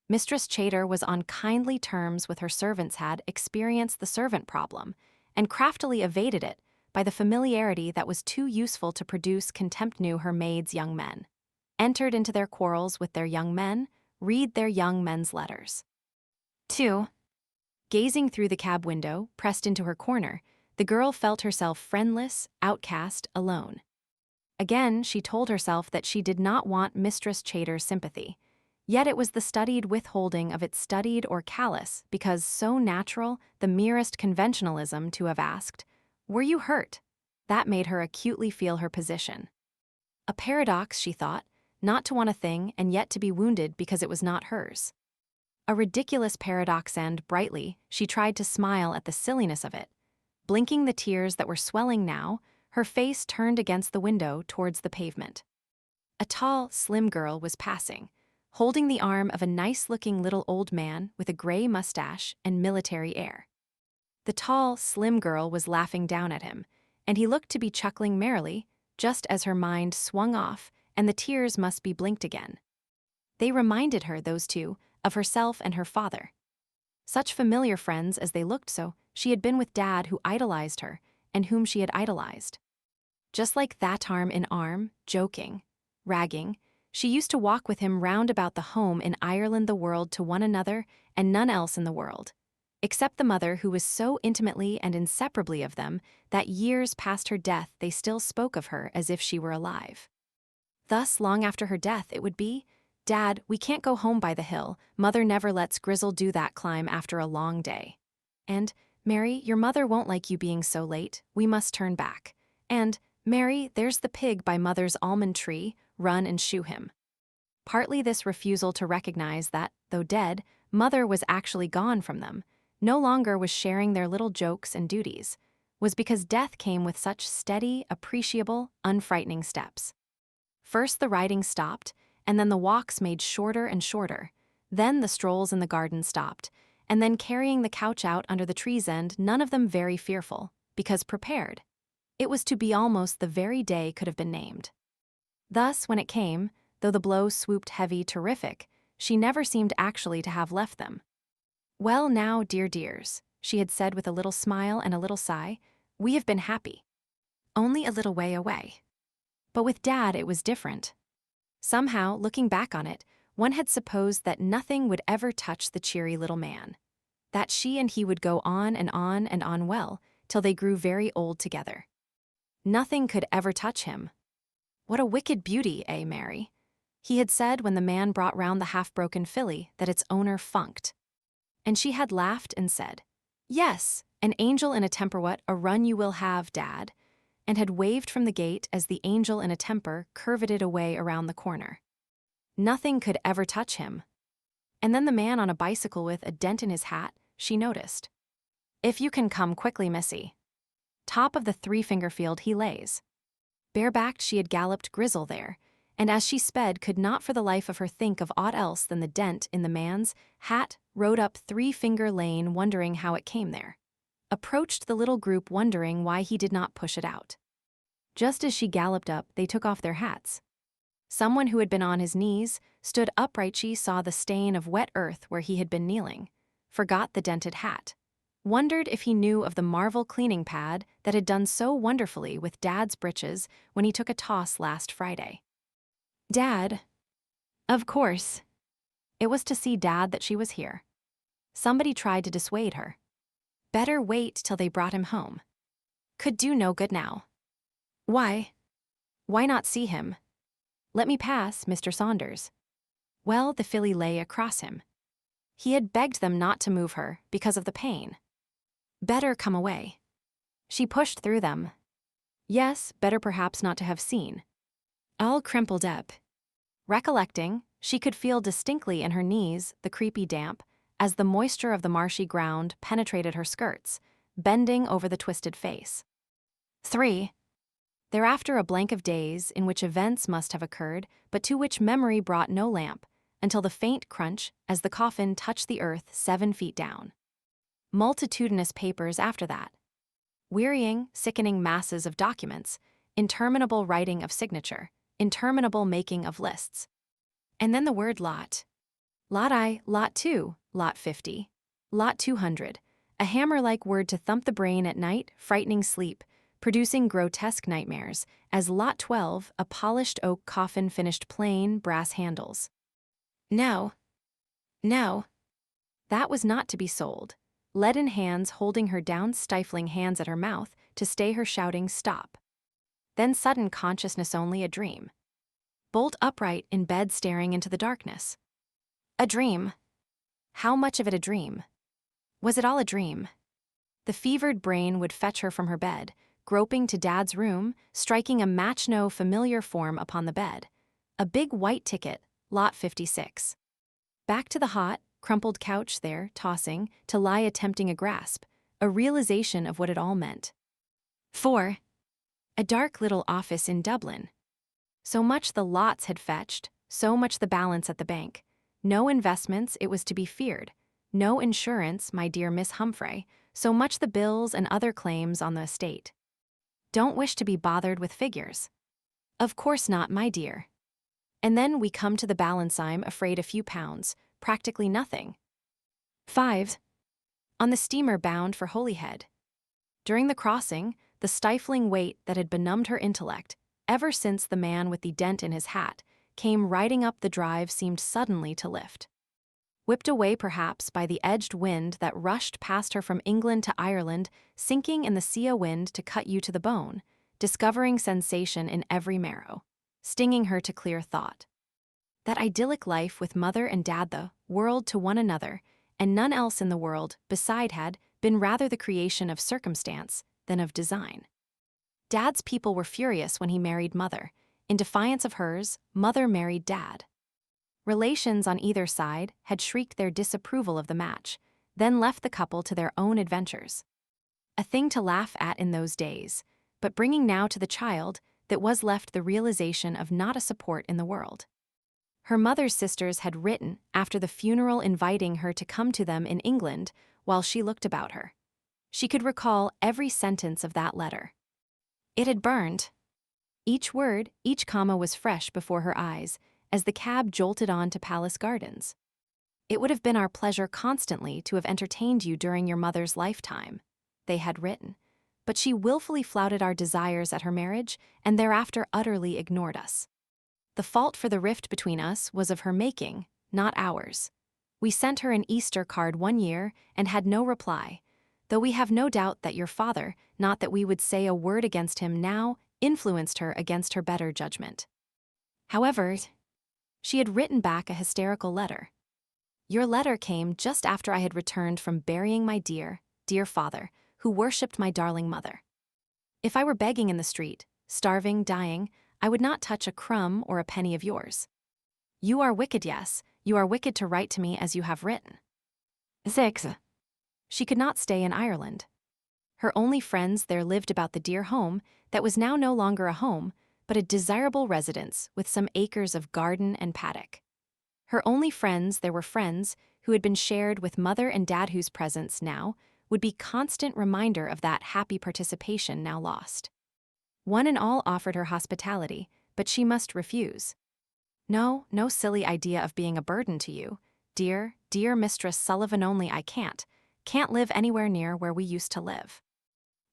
Mistress Chater was on kindly terms with her servants, had experienced the servant problem, and craftily evaded it by the familiarity that was too useful to produce contempt. Knew her maids' young men, entered into their quarrels with their young men, read their young men's letters. 2. Gazing through the cab window, pressed into her corner, the girl felt herself friendless, outcast, alone. Again she told herself that she did not want Mistress Chater's sympathy, Yet it was the studied withholding of its studied or callous because so natural, the merest conventionalism to have asked, "Were you hurt?" That made her acutely feel her position. A paradox, she thought, not to want a thing and yet to be wounded because it was not hers. A ridiculous paradox, and, brightly, she tried to smile at the silliness of it. Blinking the tears that were swelling now, her face turned against the window towards the pavement. A tall, slim girl was passing, holding the arm of a nice-looking little old man with a gray mustache and military air. The tall, slim girl was laughing down at him, and he looked to be chuckling merrily, just as her mind swung off and the tears must be blinked again. They reminded her, those two, of herself and her father. Such familiar friends as they looked, so she had been with Dad, who idolized her, and whom she had idolized. Just like that, arm in arm, joking, ragging, she used to walk with him round about the home in Ireland, the world to one another and none else in the world, except the mother who was so intimately and inseparably of them that years past her death they still spoke of her as if she were alive. Thus, long after her death, it would be, "Dad, we can't go home by the hill. Mother never lets Grizzle do that climb after a long day." And, "Mary, your mother won't like you being so late. We must turn back." And, "Mary, there's the pig by Mother's almond tree. Run and shoo him." Partly this refusal to recognize that, though dead, Mother was actually gone from them, no longer was sharing their little jokes and duties, was because death came with such steady, appreciable, unfrightening steps. First the riding stopped, and then the walks made shorter and shorter. Then the strolls in the garden stopped, and then carrying the couch out under the tree's end, none of them very fearful, because prepared. It was to be almost the very day could have been named. Thus, when it came, though the blow swooped heavy, terrific, she never seemed actually to have left them. "Well now, dear dears," she had said with a little smile and a little sigh, "we have been happy. Only a little way away." But with Dad it was different. Somehow, looking back on it, one had supposed that nothing would ever touch the cheery little man. That she and he would go on and on and on well, till they grew very old together. Nothing could ever touch him. "What a wicked beauty, eh, Mary?" he had said when the man brought round the half-broken filly that its owner funked. And she had laughed and said, "Yes, an angel in a temper, what a run you will have, Dad," and had waved from the gate as the angel in a temper curveted away around the corner. Nothing could ever touch him. And then the man on a bicycle with a dent in his hat, she noticed. "If you can come quickly, missy." Top of the three-finger field he lays. Barebacked she had galloped Grizzle there, and as she sped could not for the life of her think of aught else than the dent in the man's hat, rode up Three-Finger Lane wondering how it came there. Approached the little group wondering why he did not push it out. Just as she galloped up, they took off their hats. Someone who had been on his knees stood upright. She saw the stain of wet earth where he had been kneeling, forgot the dented hat, wondered if he knew of the marvel cleaning pad that had done so wonderfully with Dad's breeches when he took a toss last Friday. Dad. Of course. It was to see Dad that she was here. Somebody tried to dissuade her. Better wait till they brought him home. Could do no good now. Why? Why not see him? "Let me pass, Mr. Saunders." Well, the filly lay across him. He had begged them not to move her because of the pain. Better come away. She pushed through them. Yes, better perhaps not to have seen. All crumpled up. Recollecting, she could feel distinctly in her knees the creepy damp, as the moisture of the marshy ground penetrated her skirts, bending over the twisted face. 3. Thereafter a blank of days in which events must have occurred, but to which memory brought no lamp, until the faint crunch as the coffin touched the earth 7 feet down. Multitudinous papers after that. Wearying, sickening masses of documents, interminable writing of signature, interminable making of lists. And then the word lot. Lot I, lot 2, lot 50, lot 200, a hammer-like word to thump the brain at night, frightening sleep, producing grotesque nightmares, as lot 12, a polished oak coffin finished plain, brass handles. No. No. That was not to be sold. Leaden hands holding her down, stifling hands at her mouth to stay her shouting stop. Then sudden consciousness, only a dream. Bolt upright in bed staring into the darkness. A dream. How much of it a dream? Was it all a dream? The fevered brain would fetch her from her bed, groping to Dad's room, striking a match-no familiar form upon the bed. A big white ticket, lot 56. Back to the hot, crumpled couch there, tossing, to lie attempting a grasp, a realization of what it all meant. 4. A dark little office in Dublin. So much the lots had fetched, so much the balance at the bank. No investments, it was to be feared. No insurance, my dear Miss Humphrey, so much the bills and other claims on the estate. Don't wish to be bothered with figures. Of course not, my dear. And then we come to the balance, I'm afraid a few pounds, practically nothing. 5. On the steamer bound for Holyhead. During the crossing, the stifling weight that had benumbed her intellect, ever since the man with the dent in his hat came riding up the drive, seemed suddenly to lift. Whipped away perhaps by the edged wind that rushed past her from England to Ireland, sinking in the sea wind to cut you to the bone, discovering sensation in every marrow, stinging her to clear thought. That idyllic life with mother and dad, the world to one another, and none else in the world beside, had been rather the creation of circumstance than of design. Dad's people were furious when he married mother. In defiance of hers, mother married dad. Relations on either side had shrieked their disapproval of the match, then left the couple to their own adventures. A thing to laugh at in those days, but bringing now to the child that was left the realization of not a support in the world. Her mother's sisters had written after the funeral inviting her to come to them in England while she looked about her. She could recall every sentence of that letter. It had burned. Each word, each comma was fresh before her eyes as the cab jolted on to Palace Gardens. It would have been our pleasure constantly to have entertained you during your mother's lifetime, they had written, but she willfully flouted our desires at her marriage and thereafter utterly ignored us. The fault for the rift between us was of her making, not ours. We sent her an Easter card one year and had no reply, though we have no doubt that your father, not that we would say a word against him now, influenced her against her better judgment. However, she had written back a hysterical letter. Your letter came just after I had returned from burying my dear, dear father, who worshipped my darling mother. If I were begging in the street, starving, dying, I would not touch a crumb or a penny of yours. You are wicked, yes, you are wicked to write to me as you have written. 6. She could not stay in Ireland. Her only friends there lived about the dear home that was now no longer a home, but a desirable residence with some acres of garden and paddock. Her only friends there were friends who had been shared with mother and dad, whose presence now would be constant reminder of that happy participation now lost. One and all offered her hospitality, but she must refuse. No silly idea of being a burden to you, dear, dear Mistress Sullivan, only I can't live anywhere near where we used to live.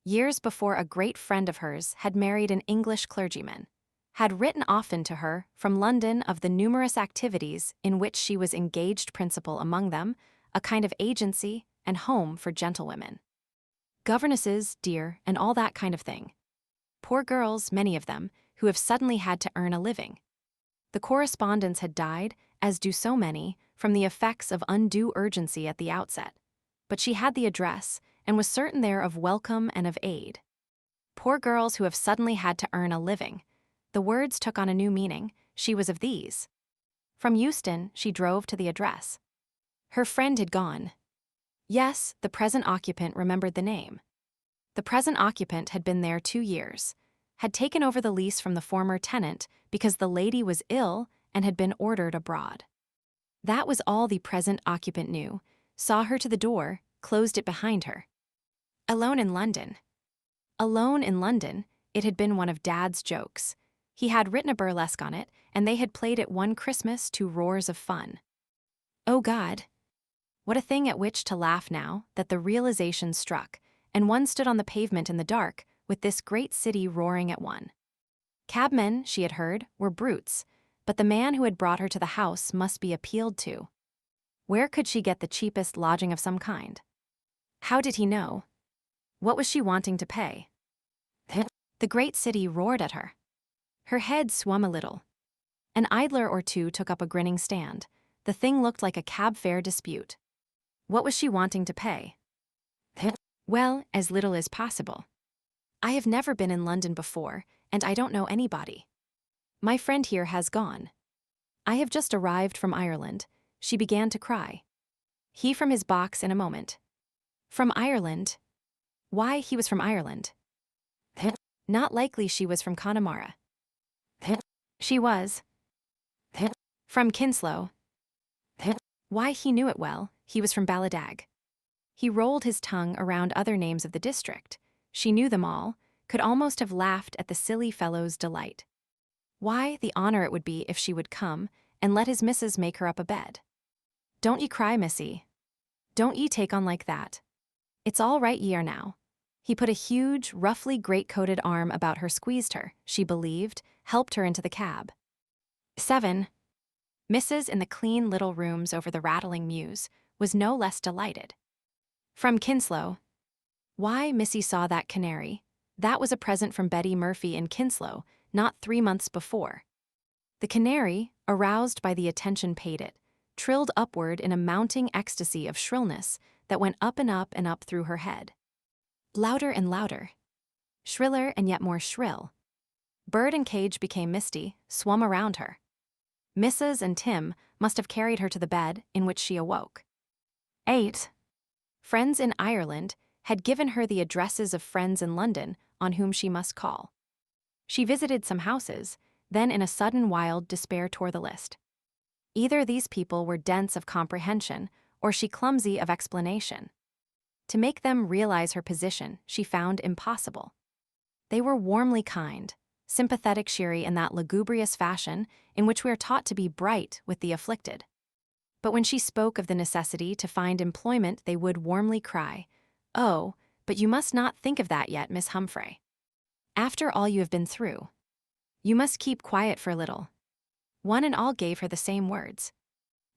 Years before, a great friend of hers had married an English clergyman, had written often to her from London of the numerous activities in which she was engaged, principal among them, a kind of agency and home for gentlewomen. Governesses, dear, and all that kind of thing. Poor girls, many of them, who have suddenly had to earn a living. The correspondents had died, as do so many, from the effects of undue urgency at the outset. But she had the address, and was certain there of welcome and of aid. Poor girls who have suddenly had to earn a living. The words took on a new meaning. She was of these. From Euston, she drove to the address. Her friend had gone. Yes, the present occupant remembered the name. The present occupant had been there 2 years, had taken over the lease from the former tenant because the lady was ill and had been ordered abroad. That was all the present occupant knew, saw her to the door, closed it behind her. Alone in London. Alone in London, it had been one of Dad's jokes. He had written a burlesque on it, and they had played it one Christmas to roars of fun. Oh God! What a thing at which to laugh now that the realization struck, and one stood on the pavement in the dark, with this great city roaring at one. Cabmen, she had heard, were brutes, but the man who had brought her to the house must be appealed to. Where could she get the cheapest lodging of some kind? How did he know? What was she wanting to pay? The great city roared at her. Her head swum a little. An idler or two took up a grinning stand, The thing looked like a cab fare dispute. What was she wanting to pay? Well, as little as possible. I have never been in London before, and I don't know anybody. My friend here has gone. I have just arrived from Ireland. She began to cry. He from his box in a moment. From Ireland? Why, he was from Ireland. Not likely she was from Connemara. She was. From Kinslow. Why, he knew it well, he was from Balladag. He rolled his tongue around other names of the district. She knew them all, could almost have laughed at the silly fellow's delight. Why, the honor it would be if she would come, and let his missus make her up a bed. Don't ye cry, missy. Don't ye take on like that. It's all right ye are now. He put a huge, roughly great-coated arm about her, squeezed her, she believed, helped her into the cab. 7. Mrs. in the clean little rooms over the rattling mews was no less delighted. From Kinslow. Why, Missy saw that canary. That was a present from Betty Murphy in Kinslow, not 3 months before. The canary, aroused by the attention paid it, trilled upward in a mounting ecstasy of shrillness that went up and up and up through her head. Louder and louder. Shriller and yet more shrill. Bird and cage became misty, swum around her. Mrs. and Tim must have carried her to the bed in which she awoke. 8. Friends in Ireland had given her the addresses of friends in London on whom she must call. She visited some houses, then in a sudden wild despair tore the list. Either these people were dense of comprehension, or she clumsy of explanation. To make them realize her position, she found impossible. They were warmly kind, sympathetic, cheery in that lugubrious fashion in which we are taught to be bright with the afflicted. But when she spoke of the necessity to find employment, they would warmly cry, "Oh, but you must not think of that yet, Miss Humphrey. After all you have been through. You must keep quiet for a little." One and all gave her the same words.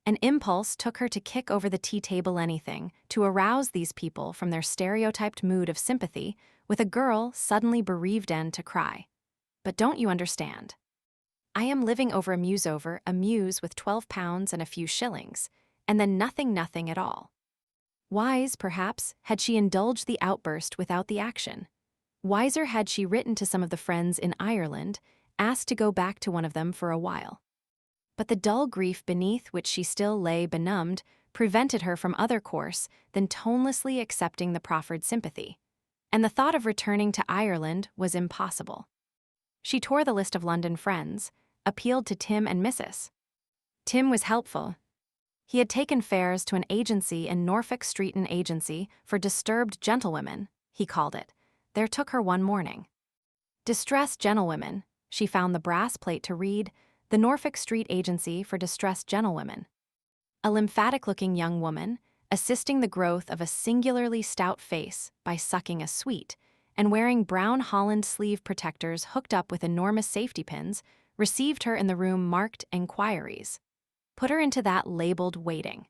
An impulse took her to kick over the tea table anything, to arouse these people from their stereotyped mood of sympathy with a girl suddenly bereaved and to cry. "But don't you understand? I am living over a muse with £12 and a few shillings, and then nothing at all." Wise, perhaps, had she indulged the outburst without the action. Wiser had she written to some of the friends in Ireland, asked to go back to one of them for a while. But the dull grief beneath which she still lay benumbed prevented her from other course than tonelessly accepting the proffered sympathy, and the thought of returning to Ireland was impossible. She tore the list of London friends, appealed to Tim and Mrs. Tim was helpful. He had taken fares to an agency in Norfolk Street, an agency for disturbed gentlewomen, he called it. There took her one morning. Distressed gentlewomen, she found the brass plate to read, the Norfolk Street Agency for Distressed Gentlewomen. A lymphatic-looking young woman, assisting the growth of a singularly stout face by sucking a sweet, and wearing brown holland sleeve protectors hooked up with enormous safety pins, received her in the room marked Enquiries. Put her into that labeled Waiting.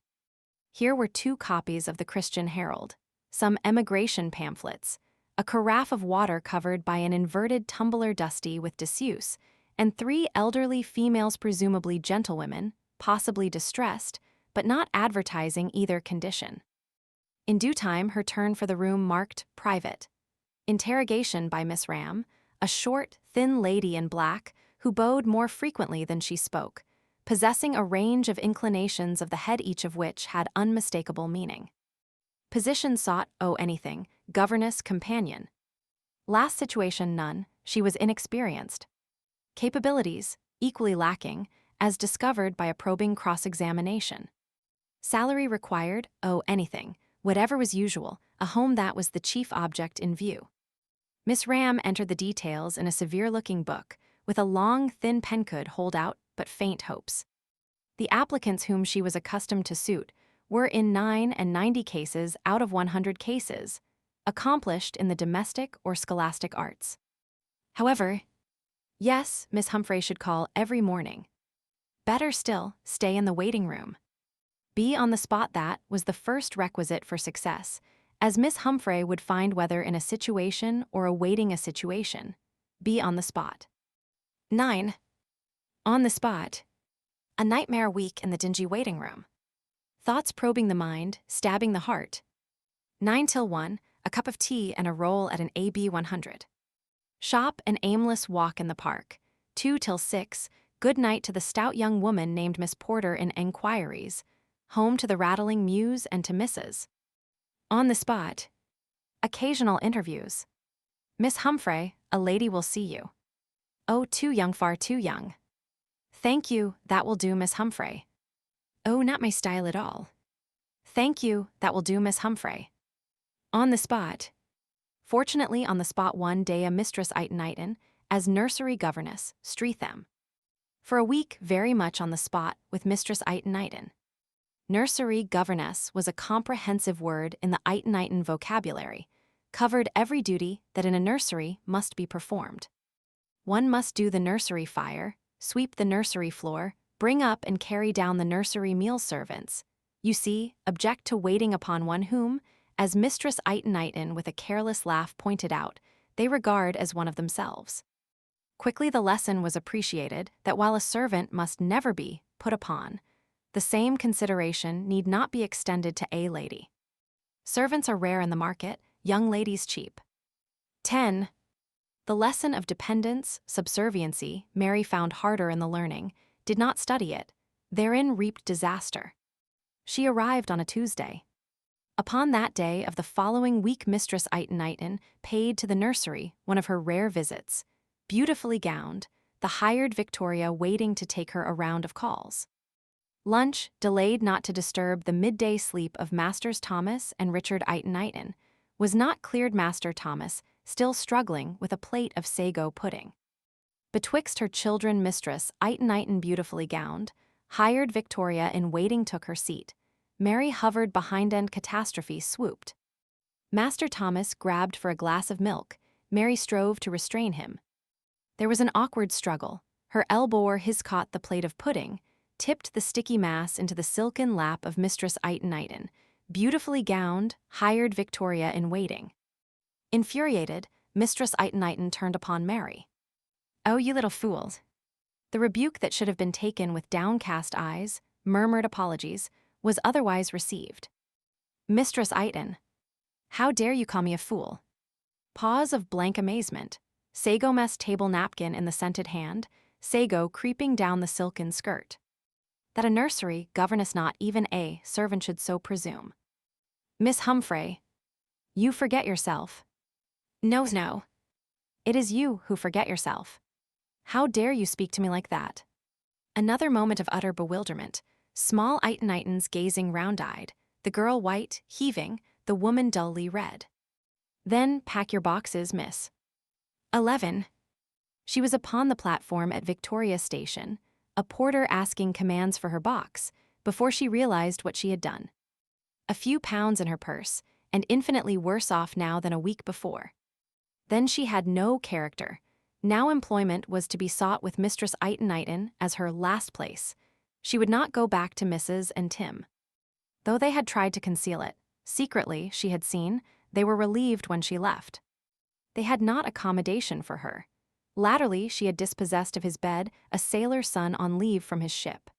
Here were 2 copies of the Christian Herald, some emigration pamphlets, a carafe of water covered by an inverted tumbler dusty with disuse, and 3 elderly females, presumably gentlewomen, possibly distressed, but not advertising either condition. In due time, her turn for the room marked Private. Interrogation by Miss Ram, a short, thin lady in black who bowed more frequently than she spoke, possessing a range of inclinations of the head, each of which had unmistakable meaning. Position sought, anything, governess, companion. Last situation, none, she was inexperienced. Capabilities, equally lacking, as discovered by a probing cross-examination. Salary required, anything, whatever was usual, a home that was the chief object in view. Miss Ram entered the details in a severe-looking book, with a long, thin pen could hold out but faint hopes. The applicants whom she was accustomed to suit were in 90 cases out of 100 cases, accomplished in the domestic or scholastic arts. However, yes, Miss Humphrey should call every morning. Better still, stay in the waiting room. Be on the spot. That was the first requisite for success, as Miss Humphrey would find whether in a situation or awaiting a situation. Be on the spot. 9. On the spot. A nightmare week in the dingy waiting room. Thoughts probing the mind, stabbing the heart. 9 till 1, a cup of tea and a roll at an AB 100. Shop and aimless walk in the park. 2 till 6, good night to the stout young woman named Miss Porter in Enquiries. Home to the rattling Muse and to Mrs. On the spot. Occasional interviews. Miss Humphrey, a lady will see you. Oh, too young, far too young. Thank you, that will do, Miss Humphrey. Oh, not my style at all. Thank you, that will do, Miss Humphrey. On the spot. Fortunately, on the spot one day a Mistress Iton, as nursery governess, Streatham. For a week, very much on the spot with Mistress Iton. Nursery governess was a comprehensive word in the Iton vocabulary, covered every duty that in a nursery must be performed. One must do the nursery fire, sweep the nursery floor, bring up and carry down the nursery meal servants. You see, object to waiting upon one whom, as Mistress Iton with a careless laugh pointed out, they regard as one of themselves. Quickly the lesson was appreciated that while a servant must never be put upon, the same consideration need not be extended to a lady. Servants are rare in the market, young ladies cheap. 10. The lesson of dependence, subserviency, Mary found harder in the learning, did not study it, therein reaped disaster. She arrived on a Tuesday. Upon that day of the following week Mistress Iton paid to the nursery one of her rare visits, beautifully gowned, the hired Victoria waiting to take her a round of calls. Lunch, delayed not to disturb the midday sleep of Masters Thomas and Richard Iton, was not cleared Master Thomas, still struggling with a plate of sago pudding. Betwixt her children Mistress Iton beautifully gowned, hired Victoria in waiting took her seat. Mary hovered behind and catastrophe swooped. Master Thomas grabbed for a glass of milk. Mary strove to restrain him. There was an awkward struggle. Her elbow or his caught the plate of pudding, tipped the sticky mass into the silken lap of Mistress Iton, beautifully gowned, hired Victoria in waiting. Infuriated, Mistress Iton turned upon Mary. Oh, you little fools. The rebuke that should have been taken with downcast eyes, murmured apologies, was otherwise received. Mistress Iton, how dare you call me a fool? Pause of blank amazement. Sago mess table napkin in the scented hand, sago creeping down the silken skirt. That a nursery governess, not even a servant, should so presume. Miss Humphrey, you forget yourself. No. It is you who forget yourself. How dare you speak to me like that? Another moment of utter bewilderment. Small Iton's gazing round-eyed, the girl white, heaving, the woman dully red. Then pack your boxes, miss. 11. She was upon the platform at Victoria Station, a porter asking commands for her box, before she realized what she had done. A few pounds in her purse, and infinitely worse off now than a week before. Then she had no character. Now employment was to be sought with Mistress Iton as her last place. She would not go back to Mrs. and Tim. Though they had tried to conceal it, secretly, she had seen, they were relieved when she left. They had not accommodation for her. Latterly, she had dispossessed of his bed a sailor's son on leave from his ship.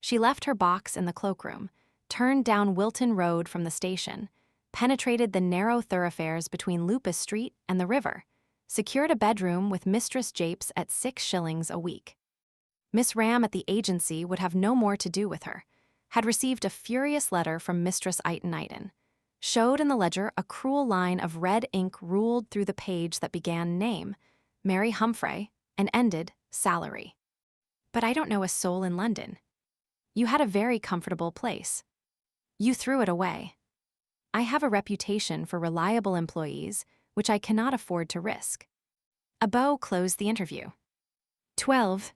She left her box in the cloakroom, turned down Wilton Road from the station, penetrated the narrow thoroughfares between Lupus Street and the river, secured a bedroom with Mistress Japes at 6 shillings a week. Miss Ram at the agency would have no more to do with her, had received a furious letter from Mistress Iton, showed in the ledger a cruel line of red ink ruled through the page that began name, Mary Humphrey, and ended salary. But I don't know a soul in London. You had a very comfortable place. You threw it away. I have a reputation for reliable employees, which I cannot afford to risk. A bow closed the interview. 12.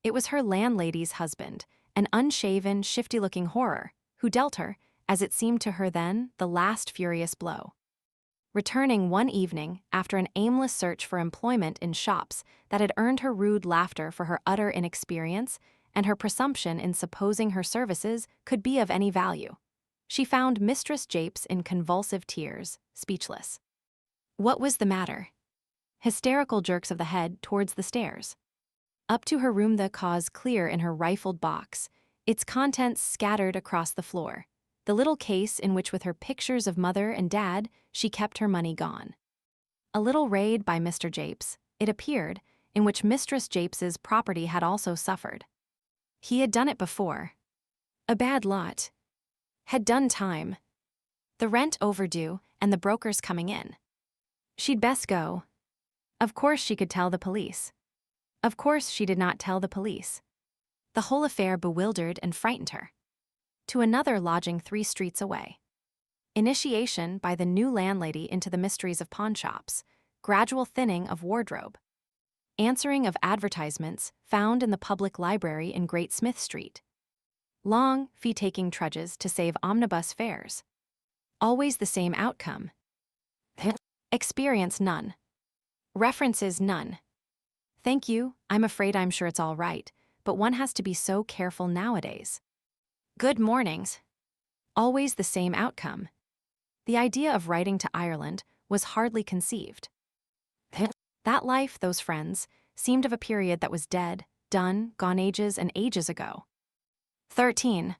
It was her landlady's husband, an unshaven, shifty-looking horror, who dealt her, as it seemed to her then, the last furious blow. Returning one evening, after an aimless search for employment in shops that had earned her rude laughter for her utter inexperience and her presumption in supposing her services could be of any value, she found Mistress Japes in convulsive tears, speechless. What was the matter? Hysterical jerks of the head towards the stairs. Up to her room, the cause clear in her rifled box, its contents scattered across the floor. The little case in which with her pictures of mother and dad she kept her money gone. A little raid by Mr. Japes, it appeared, in which Mistress Japes's property had also suffered. He had done it before. A bad lot. Had done time. The rent overdue and the brokers coming in. She'd best go. Of course she could tell the police. Of course she did not tell the police. The whole affair bewildered and frightened her. To another lodging 3 streets away. Initiation by the new landlady into the mysteries of pawnshops, gradual thinning of wardrobe. Answering of advertisements found in the public library in Great Smith Street. Long, fee-taking trudges to save omnibus fares. Always the same outcome. Experience none. References none. Thank you, I'm sure it's all right, but one has to be so careful nowadays. Good mornings. Always the same outcome. The idea of writing to Ireland was hardly conceived. That life, those friends, seemed of a period that was dead, done, gone ages and ages ago. 13.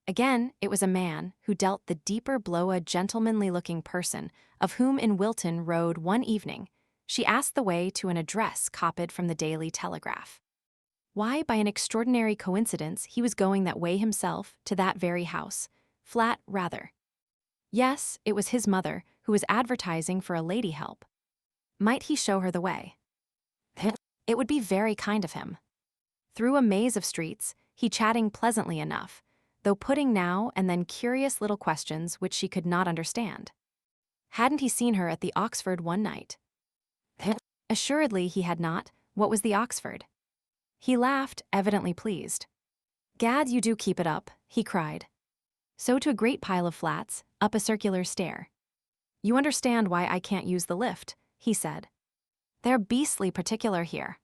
Again, it was a man who dealt the deeper blow, a gentlemanly-looking person, of whom in Wilton Road one evening, she asked the way to an address copied from the Daily Telegraph. Why, by an extraordinary coincidence, he was going that way himself, to that very house, flat rather. Yes, it was his mother, who was advertising for a lady help. Might he show her the way? It would be very kind of him. Through a maze of streets, he chatting pleasantly enough, though putting now and then curious little questions which she could not understand. Hadn't he seen her at the Oxford one night? Assuredly he had not. What was the Oxford? He laughed, evidently pleased. Gad, you do keep it up, he cried. So to a great pile of flats, up a circular stair. You understand why I can't use the lift, he said. They're beastly particular here.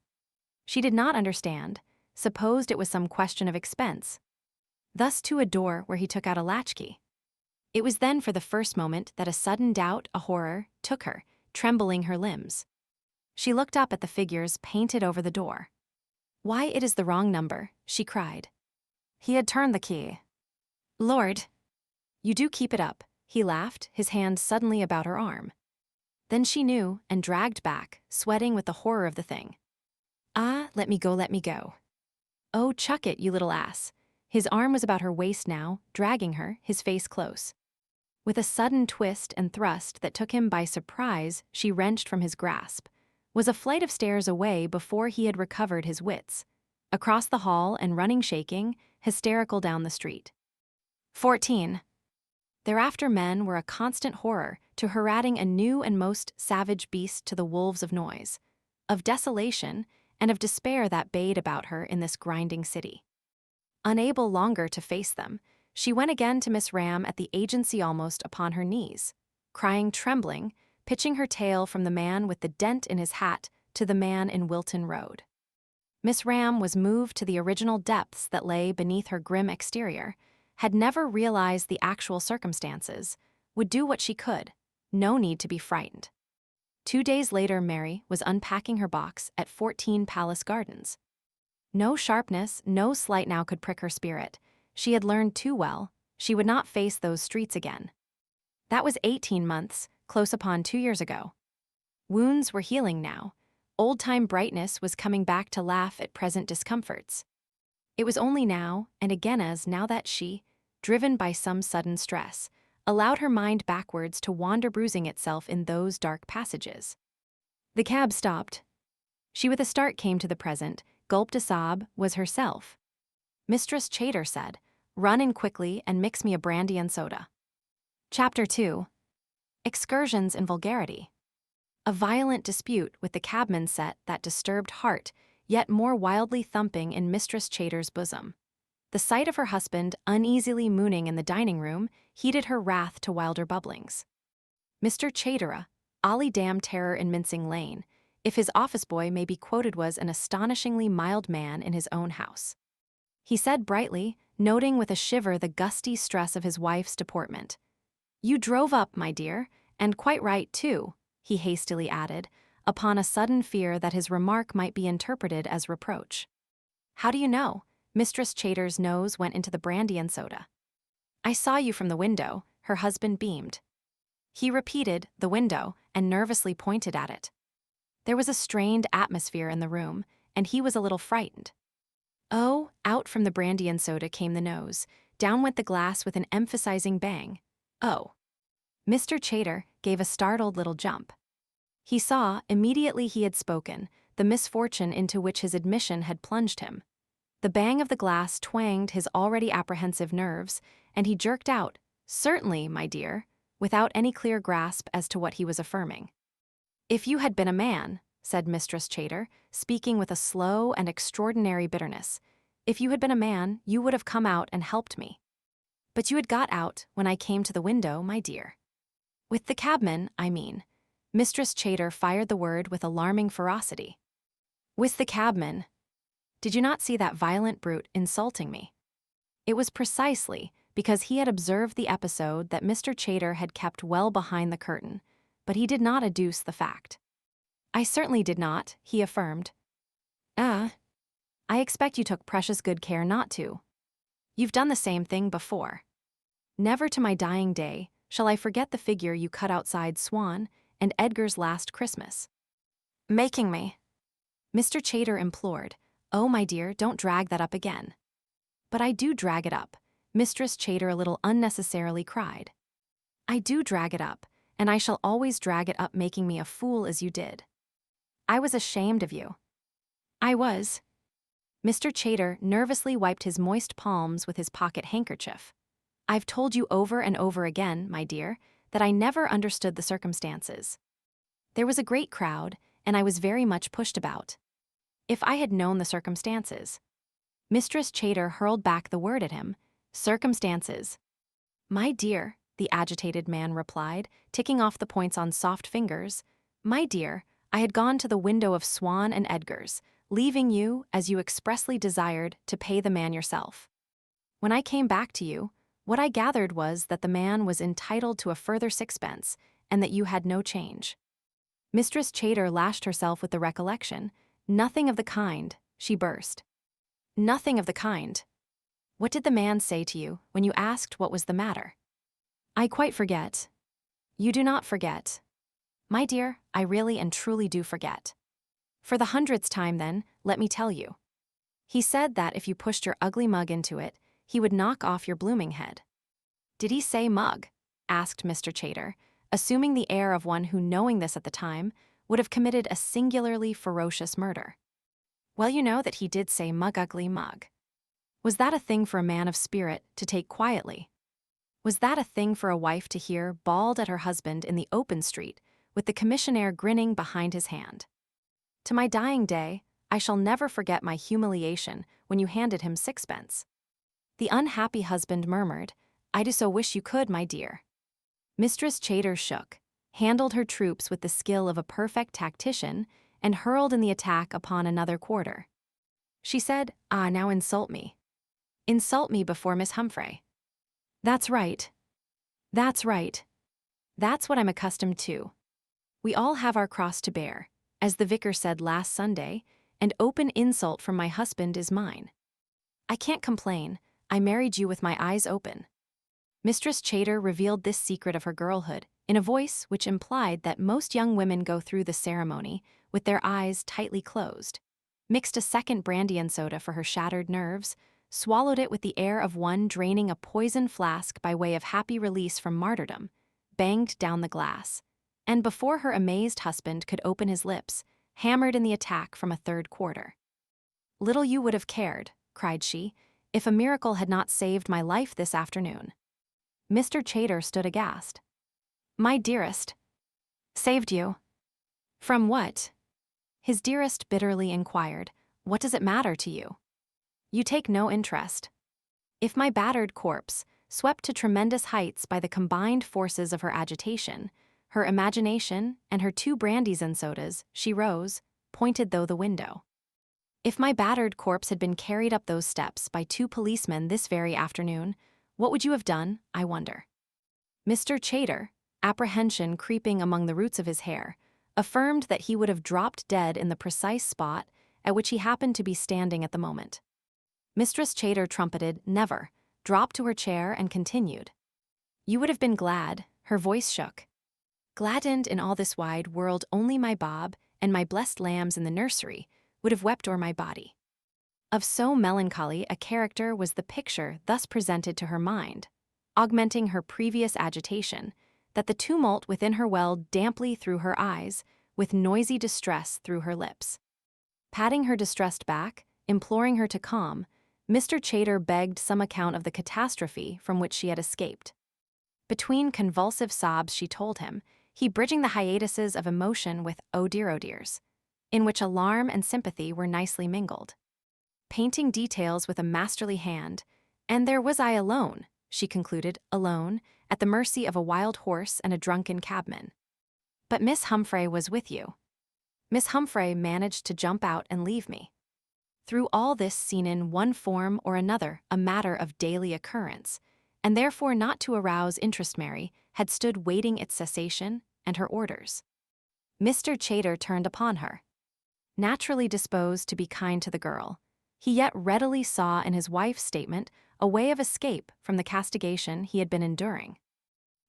She did not understand, supposed it was some question of expense. Thus to a door where he took out a latchkey. It was then for the first moment that a sudden doubt, a horror, took her, trembling her limbs. She looked up at the figures painted over the door. Why, it is the wrong number, she cried. He had turned the key. Lord! You do keep it up, he laughed, his hand suddenly about her arm. Then she knew, and dragged back, sweating with the horror of the thing. Ah, let me go, let me go. Oh, chuck it, you little ass. His arm was about her waist now, dragging her, his face close. With a sudden twist and thrust that took him by surprise, she wrenched from his grasp. Was a flight of stairs away before he had recovered his wits. Across the hall and running shaking, hysterical down the street. 14. Thereafter men were a constant horror to her, adding a new and most savage beast to the wolves of noise, of desolation, and of despair that bayed about her in this grinding city. Unable longer to face them, she went again to Miss Ram at the agency almost upon her knees, crying, trembling, pitching her tale from the man with the dent in his hat to the man in Wilton Road. Miss Ram was moved to the original depths that lay beneath her grim exterior, had never realized the actual circumstances, would do what she could, no need to be frightened. 2 days later, Mary was unpacking her box at 14 Palace Gardens. No sharpness, no slight now could prick her spirit. She had learned too well. She would not face those streets again. That was 18 months, close upon 2 years ago. Wounds were healing now. Old-time brightness was coming back to laugh at present discomforts. It was only now, and again as now that she, driven by some sudden stress, allowed her mind backwards to wander, bruising itself in those dark passages. The cab stopped. She with a start came to the present, gulped a sob, was herself. Mistress Chater said, "Run in quickly and mix me a brandy and soda." Chapter 2. Excursions in vulgarity. A violent dispute with the cabman set that disturbed heart, yet more wildly thumping in Mistress Chater's bosom. The sight of her husband uneasily mooning in the dining room heated her wrath to wilder bubblings. Mr. Chatera, Ollie damn terror in Mincing Lane, if his office boy may be quoted, was an astonishingly mild man in his own house. He said brightly, noting with a shiver the gusty stress of his wife's deportment. "You drove up, my dear, and quite right, too," he hastily added, upon a sudden fear that his remark might be interpreted as reproach. "How do you know?" Mistress Chater's nose went into the brandy and soda. "I saw you from the window," her husband beamed. He repeated, "the window," and nervously pointed at it. There was a strained atmosphere in the room, and he was a little frightened. Oh, out from the brandy and soda came the nose. Down went the glass with an emphasizing bang. Oh. Mr. Chater gave a startled little jump. He saw, immediately he had spoken, the misfortune into which his admission had plunged him. The bang of the glass twanged his already apprehensive nerves, and he jerked out, "Certainly, my dear," without any clear grasp as to what he was affirming. "If you had been a man," said Mistress Chater, speaking with a slow and extraordinary bitterness, "if you had been a man, you would have come out and helped me. But you had got out when I came to the window, my dear. With the cabman, I mean." Mistress Chater fired the word with alarming ferocity. "With the cabman. Did you not see that violent brute insulting me?" It was precisely because he had observed the episode that Mr. Chater had kept well behind the curtain, but he did not adduce the fact. "I certainly did not," he affirmed. I expect you took precious good care not to. You've done the same thing before. Never to my dying day shall I forget the figure you cut outside Swan and Edgar's last Christmas. Making me." Mr. Chater implored, "Oh, my dear, don't drag that up again." "But I do drag it up," Mistress Chater a little unnecessarily cried. "I do drag it up, and I shall always drag it up, making me a fool as you did. I was ashamed of you. I was." Mr. Chater nervously wiped his moist palms with his pocket handkerchief. "I've told you over and over again, my dear, that I never understood the circumstances. There was a great crowd, and I was very much pushed about. If I had known the circumstances—" Mistress Chater hurled back the word at him. "Circumstances." "My dear," the agitated man replied, ticking off the points on soft fingers, "my dear, I had gone to the window of Swan and Edgar's, leaving you, as you expressly desired, to pay the man yourself. When I came back to you, what I gathered was that the man was entitled to a further sixpence, and that you had no change." Mistress Chater lashed herself with the recollection. "Nothing of the kind," she burst. "Nothing of the kind. What did the man say to you when you asked what was the matter?" "I quite forget." "You do not forget." "My dear, I really and truly do forget. For the 100th time, then, let me tell you. He said that if you pushed your ugly mug into it, he would knock off your blooming head." "Did he say mug?" asked Mr. Chater, assuming the air of one who, knowing this at the time, would have committed a singularly ferocious murder. "Well, you know that he did say mug, ugly mug. Was that a thing for a man of spirit to take quietly? Was that a thing for a wife to hear bawled at her husband in the open street, with the commissionaire grinning behind his hand? To my dying day, I shall never forget my humiliation when you handed him sixpence." The unhappy husband murmured, "I do so wish you could, my dear." Mistress Chater shook, handled her troops with the skill of a perfect tactician, and hurled in the attack upon another quarter. She said, "Ah, now insult me. Insult me before Miss Humphrey. That's right. That's right. That's what I'm accustomed to. We all have our cross to bear, as the vicar said last Sunday, and open insult from my husband is mine. I can't complain. I married you with my eyes open." Mistress Chater revealed this secret of her girlhood in a voice which implied that most young women go through the ceremony with their eyes tightly closed, mixed a second brandy and soda for her shattered nerves, swallowed it with the air of one draining a poison flask by way of happy release from martyrdom, banged down the glass, and before her amazed husband could open his lips, hammered in the attack from a third quarter. "Little you would have cared," cried she, "if a miracle had not saved my life this afternoon." Mr. Chater stood aghast. "My dearest." "Saved you? From what?" His dearest bitterly inquired. "What does it matter to you? You take no interest. If my battered corpse, swept to tremendous heights by the combined forces of her agitation, her imagination, and her 2 brandies and sodas," she rose, pointed though the window. "If my battered corpse had been carried up those steps by 2 policemen this very afternoon, what would you have done, I wonder?" Mr. Chater, apprehension creeping among the roots of his hair, affirmed that he would have dropped dead in the precise spot at which he happened to be standing at the moment. Mistress Chater trumpeted, "Never," dropped to her chair and continued. "You would have been glad," her voice shook. "Gladdened in all this wide world only my Bob and my blessed lambs in the nursery would have wept o'er my body." Of so melancholy a character was the picture thus presented to her mind, augmenting her previous agitation, that the tumult within her welled damply through her eyes, with noisy distress through her lips. Patting her distressed back, imploring her to calm, Mr. Chater begged some account of the catastrophe from which she had escaped. Between convulsive sobs she told him, he bridging the hiatuses of emotion with "oh dears," in which alarm and sympathy were nicely mingled. Painting details with a masterly hand, "And there was I alone," she concluded, "alone, at the mercy of a wild horse and a drunken cabman. But Miss Humphrey was with you. Miss Humphrey managed to jump out and leave me." Through all this seen in one form or another a matter of daily occurrence, and therefore not to arouse interest, Mary had stood waiting its cessation and her orders. Mr. Chater turned upon her. Naturally disposed to be kind to the girl, he yet readily saw in his wife's statement a way of escape from the castigation he had been enduring.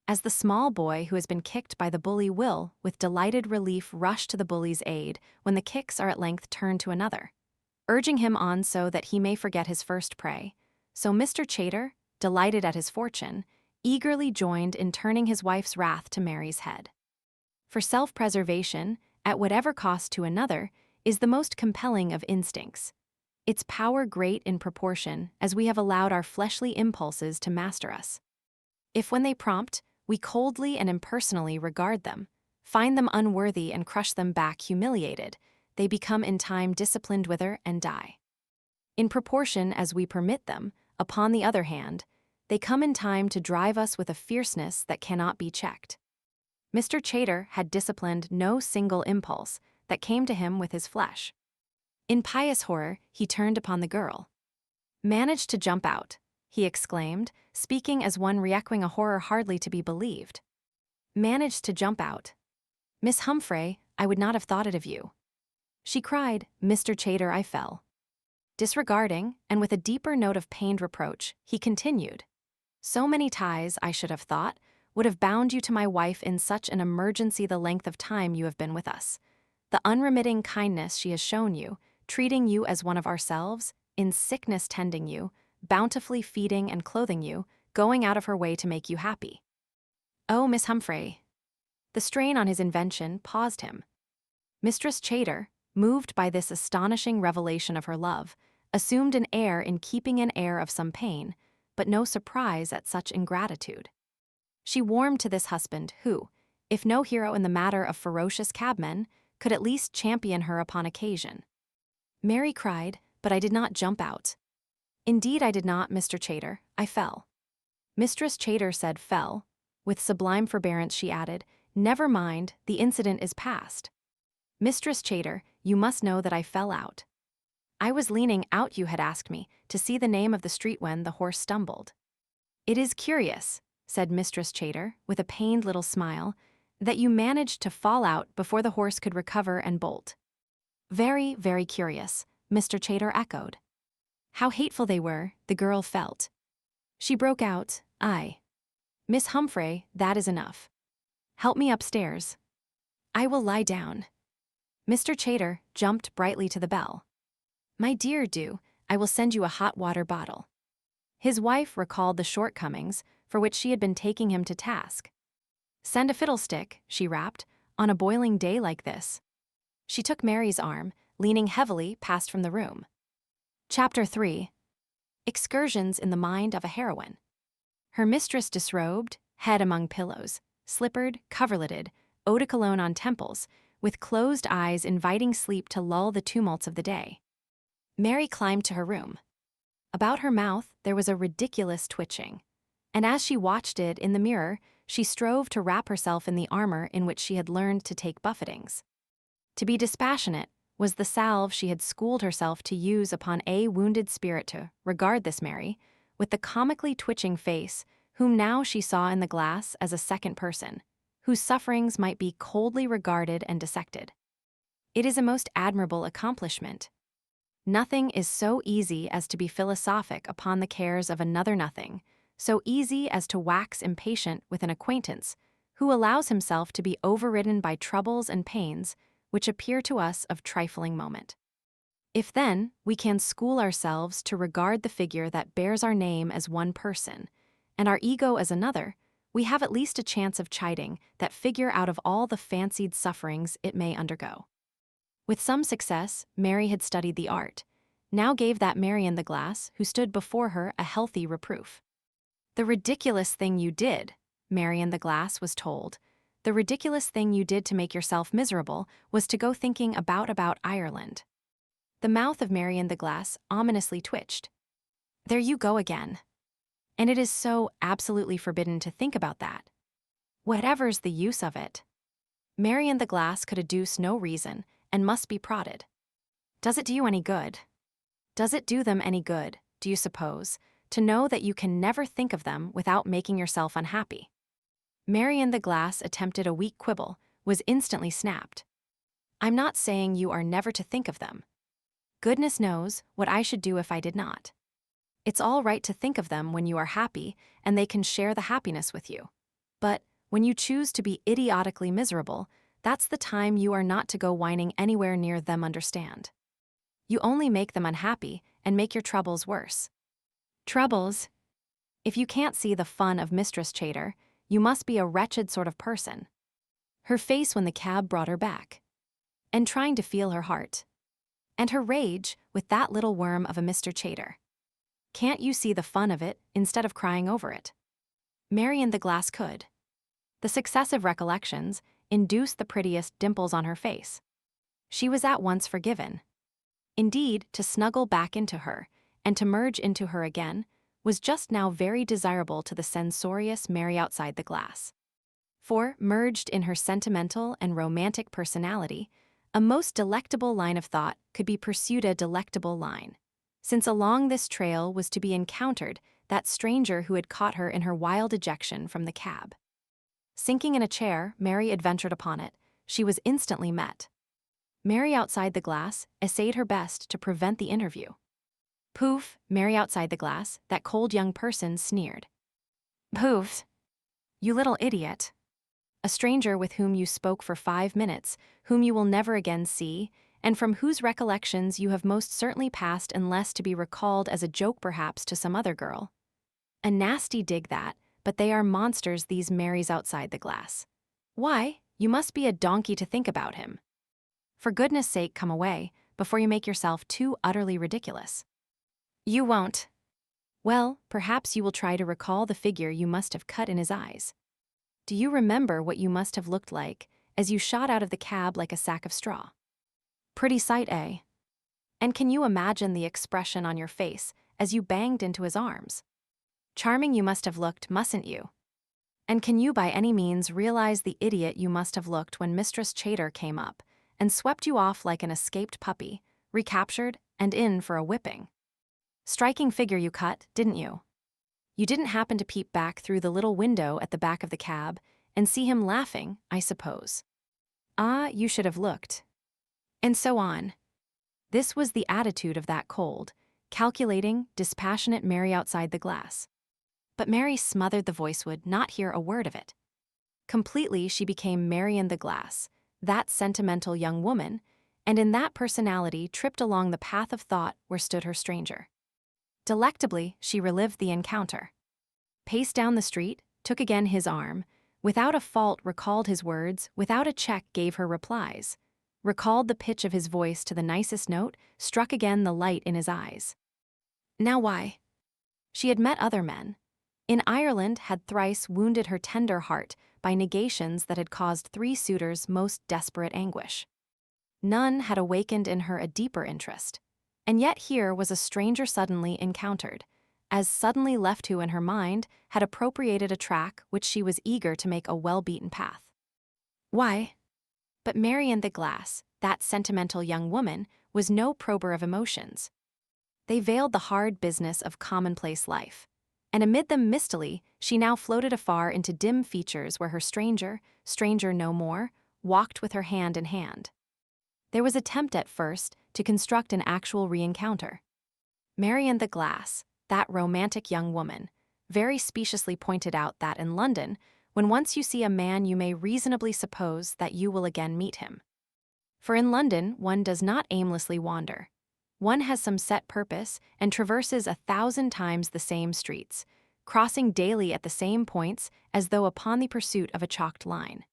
As the small boy who has been kicked by the bully will, with delighted relief, rush to the bully's aid when the kicks are at length turned to another, urging him on so that he may forget his first prey, so Mr. Chater, delighted at his fortune, eagerly joined in turning his wife's wrath to Mary's head. For self-preservation, at whatever cost to another, is the most compelling of instincts, its power great in proportion as we have allowed our fleshly impulses to master us. If when they prompt, we coldly and impersonally regard them, find them unworthy and crush them back humiliated, they become in time disciplined, wither, and die. In proportion as we permit them, upon the other hand, they come in time to drive us with a fierceness that cannot be checked. Mr. Chater had disciplined no single impulse that came to him with his flesh. In pious horror, he turned upon the girl. "Managed to jump out," he exclaimed, speaking as one re-echoing a horror hardly to be believed. "Managed to jump out. Miss Humphrey, I would not have thought it of you." She cried, "Mr. Chater, I fell." Disregarding, and with a deeper note of pained reproach, he continued, "So many ties, I should have thought, would have bound you to my wife in such an emergency the length of time you have been with us. The unremitting kindness she has shown you, treating you as one of ourselves, in sickness tending you, bountifully feeding and clothing you, going out of her way to make you happy. Oh, Miss Humphrey." The strain on his invention paused him. Mistress Chater, moved by this astonishing revelation of her love, assumed an air in keeping an air of some pain, but no surprise at such ingratitude. She warmed to this husband who, if no hero in the matter of ferocious cabmen, could at least champion her upon occasion. Mary cried, "But I did not jump out." "Indeed I did not, Mr. Chater, I fell." Mistress Chater said fell. With sublime forbearance she added, "Never mind, the incident is past. Mistress Chater, you must know that I fell out. I was leaning out, you had asked me, to see the name of the street when the horse stumbled." "It is curious," said Mistress Chater, with a pained little smile, "that you managed to fall out before the horse could recover and bolt." "Very, very curious," Mr. Chater echoed. How hateful they were, the girl felt. She broke out, "Aye. Miss Humphrey, that is enough. Help me upstairs. I will lie down." Mr. Chater jumped brightly to the bell. "My dear, do, I will send you a hot water bottle." His wife recalled the shortcomings for which she had been taking him to task. "Send a fiddlestick," she rapped, "on a boiling day like this." She took Mary's arm, leaning heavily, passed from the room. Chapter 3. Excursions in the mind of a heroine. Her mistress disrobed, head among pillows, slippered, coverleted, eau de cologne on temples, with closed eyes inviting sleep to lull the tumults of the day. Mary climbed to her room. About her mouth there was a ridiculous twitching, and as she watched it in the mirror, she strove to wrap herself in the armor in which she had learned to take buffetings. To be dispassionate was the salve she had schooled herself to use upon a wounded spirit. To regard this Mary, with the comically twitching face, whom now she saw in the glass as a second person, whose sufferings might be coldly regarded and dissected. It is a most admirable accomplishment. Nothing is so easy as to be philosophic upon the cares of another nothing, so easy as to wax impatient with an acquaintance who allows himself to be overridden by troubles and pains which appear to us of trifling moment. If then we can school ourselves to regard the figure that bears our name as one person, and our ego as another, we have at least a chance of chiding that figure out of all the fancied sufferings it may undergo. With some success, Mary had studied the art, now gave that Marian the glass who stood before her a healthy reproof. "The ridiculous thing you did," Marian the glass was told, "the ridiculous thing you did to make yourself miserable was to go thinking about Ireland." The mouth of Marian the glass ominously twitched. "There you go again. And it is so absolutely forbidden to think about that. Whatever's the use of it?" Marian the glass could adduce no reason and must be prodded. "Does it do you any good? Does it do them any good, do you suppose, to know that you can never think of them without making yourself unhappy?" Marian the glass attempted a weak quibble, was instantly snapped. "I'm not saying you are never to think of them. Goodness knows what I should do if I did not. It's all right to think of them when you are happy and they can share the happiness with you. But when you choose to be idiotically miserable, that's the time you are not to go whining anywhere near them, understand? You only make them unhappy and make your troubles worse." Troubles? If you can't see the fun of Mistress Chater, you must be a wretched sort of person. Her face when the cab brought her back. And trying to feel her heart. And her rage with that little worm of a Mr. Chater. Can't you see the fun of it instead of crying over it? Marian the glass could. The successive recollections induced the prettiest dimples on her face. She was at once forgiven. Indeed, to snuggle back into her, and to merge into her again, was just now very desirable to the censorious Mary outside the glass. For, merged in her sentimental and romantic personality, a most delectable line of thought could be pursued, a delectable line, since along this trail was to be encountered that stranger who had caught her in her wild ejection from the cab. Sinking in a chair, Mary adventured upon it. She was instantly met. Mary outside the glass essayed her best to prevent the interview. "Poof," Mary outside the glass, that cold young person sneered. "Poof! You little idiot. A stranger with whom you spoke for 5 minutes, whom you will never again see, and from whose recollections you have most certainly passed unless to be recalled as a joke perhaps to some other girl. A nasty dig that, but they are monsters, these Marys outside the glass. Why, you must be a donkey to think about him. For goodness sake, come away, before you make yourself too utterly ridiculous." "You won't. Well, perhaps you will try to recall the figure you must have cut in his eyes. Do you remember what you must have looked like as you shot out of the cab like a sack of straw? Pretty sight, eh? And can you imagine the expression on your face as you banged into his arms? Charming you must have looked, mustn't you? And can you by any means realize the idiot you must have looked when Mistress Chater came up and swept you off like an escaped puppy, recaptured and in for a whipping? Striking figure you cut, didn't you? You didn't happen to peep back through the little window at the back of the cab and see him laughing, I suppose. Ah, you should have looked." And so on. This was the attitude of that cold, calculating, dispassionate Mary outside the glass. But Mary smothered the voice, would not hear a word of it. Completely she became Marian the glass, that sentimental young woman, and in that personality tripped along the path of thought where stood her stranger. Delectably, she relived the encounter. Paced down the street, took again his arm, without a fault recalled his words, without a check gave her replies, recalled the pitch of his voice to the nicest note, struck again the light in his eyes. Now why? She had met other men. In Ireland had thrice wounded her tender heart by negations that had caused 3 suitors most desperate anguish. None had awakened in her a deeper interest. And yet here was a stranger suddenly encountered, as suddenly left, who in her mind had appropriated a track which she was eager to make a well-beaten path. Why? But Marian the glass, that sentimental young woman, was no prober of emotions. They veiled the hard business of commonplace life, and amid them mistily, she now floated afar into dim features where her stranger no more, walked with her hand in hand. There was attempt at first to construct an actual re-encounter. Mary and the Glass, that romantic young woman, very speciously pointed out that in London, when once you see a man you may reasonably suppose that you will again meet him. For in London one does not aimlessly wander. One has some set purpose and traverses 1,000 times the same streets, crossing daily at the same points as though upon the pursuit of a chalked line.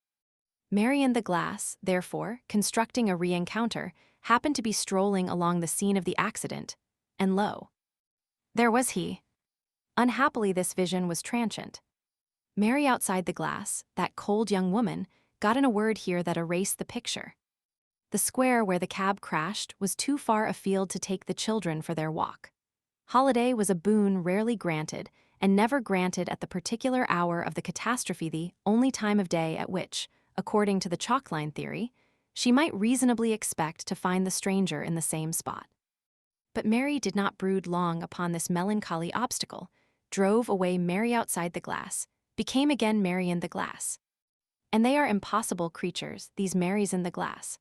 Mary and the Glass, therefore, constructing a re-encounter, happened to be strolling along the scene of the accident, and lo, there was he. Unhappily this vision was transient. Mary outside the Glass, that cold young woman, got in a word here that erased the picture. The square where the cab crashed was too far afield to take the children for their walk. Holiday was a boon rarely granted, and never granted at the particular hour of the catastrophe, the only time of day at which, according to the chalk line theory, she might reasonably expect to find the stranger in the same spot. But Mary did not brood long upon this melancholy obstacle, drove away Mary outside the Glass, became again Mary in the Glass. And they are impossible creatures, these Marys in the Glass.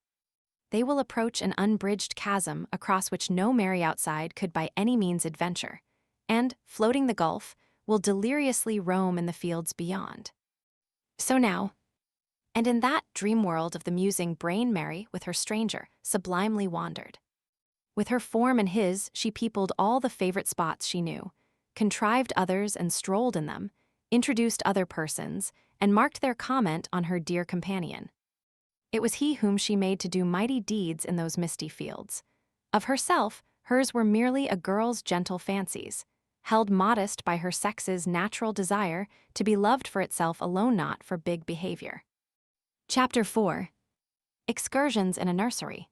They will approach an unbridged chasm across which no Mary outside could by any means adventure, and, floating the gulf, will deliriously roam in the fields beyond. So now, and in that dream world of the musing brain, Mary, with her stranger, sublimely wandered. With her form and his, she peopled all the favorite spots she knew, contrived others and strolled in them, introduced other persons, and marked their comment on her dear companion. It was he whom she made to do mighty deeds in those misty fields. Of herself, hers were merely a girl's gentle fancies, held modest by her sex's natural desire to be loved for itself alone, not for big behavior. Chapter 4. Excursions in a Nursery.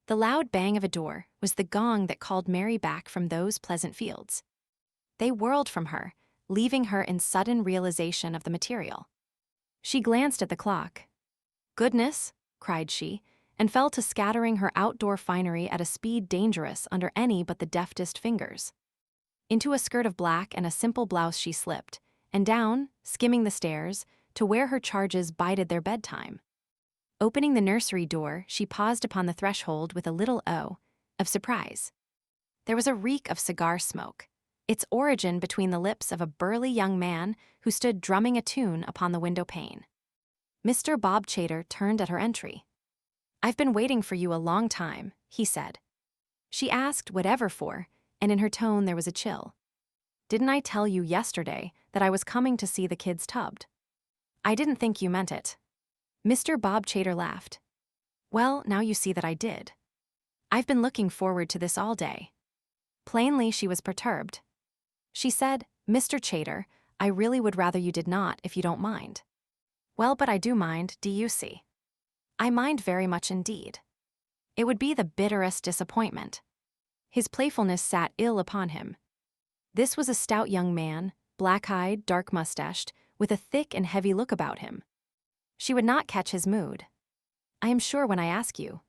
The loud bang of a door was the gong that called Mary back from those pleasant fields. They whirled from her, leaving her in sudden realization of the material. She glanced at the clock. "Goodness," cried she, and fell to scattering her outdoor finery at a speed dangerous under any but the deftest fingers. Into a skirt of black and a simple blouse she slipped, and down, skimming the stairs, to where her charges bided their bedtime. Opening the nursery door, she paused upon the threshold with a little O of surprise. There was a reek of cigar smoke, its origin between the lips of a burly young man who stood drumming a tune upon the window pane. Mr. Bob Chater turned at her entry. "I've been waiting for you a long time," he said. She asked whatever for, and in her tone there was a chill. "Didn't I tell you yesterday that I was coming to see the kids tubbed?" "I didn't think you meant it." Mr. Bob Chater laughed. "Well, now you see that I did. I've been looking forward to this all day." Plainly she was perturbed. She said, "Mr. Chater, I really would rather you did not, if you don't mind." "Well, but I do mind, do you see?" "I mind very much indeed. It would be the bitterest disappointment." His playfulness sat ill upon him. This was a stout young man, black-eyed, dark-mustached, with a thick and heavy look about him. She would not catch his mood. "I am sure when I ask you."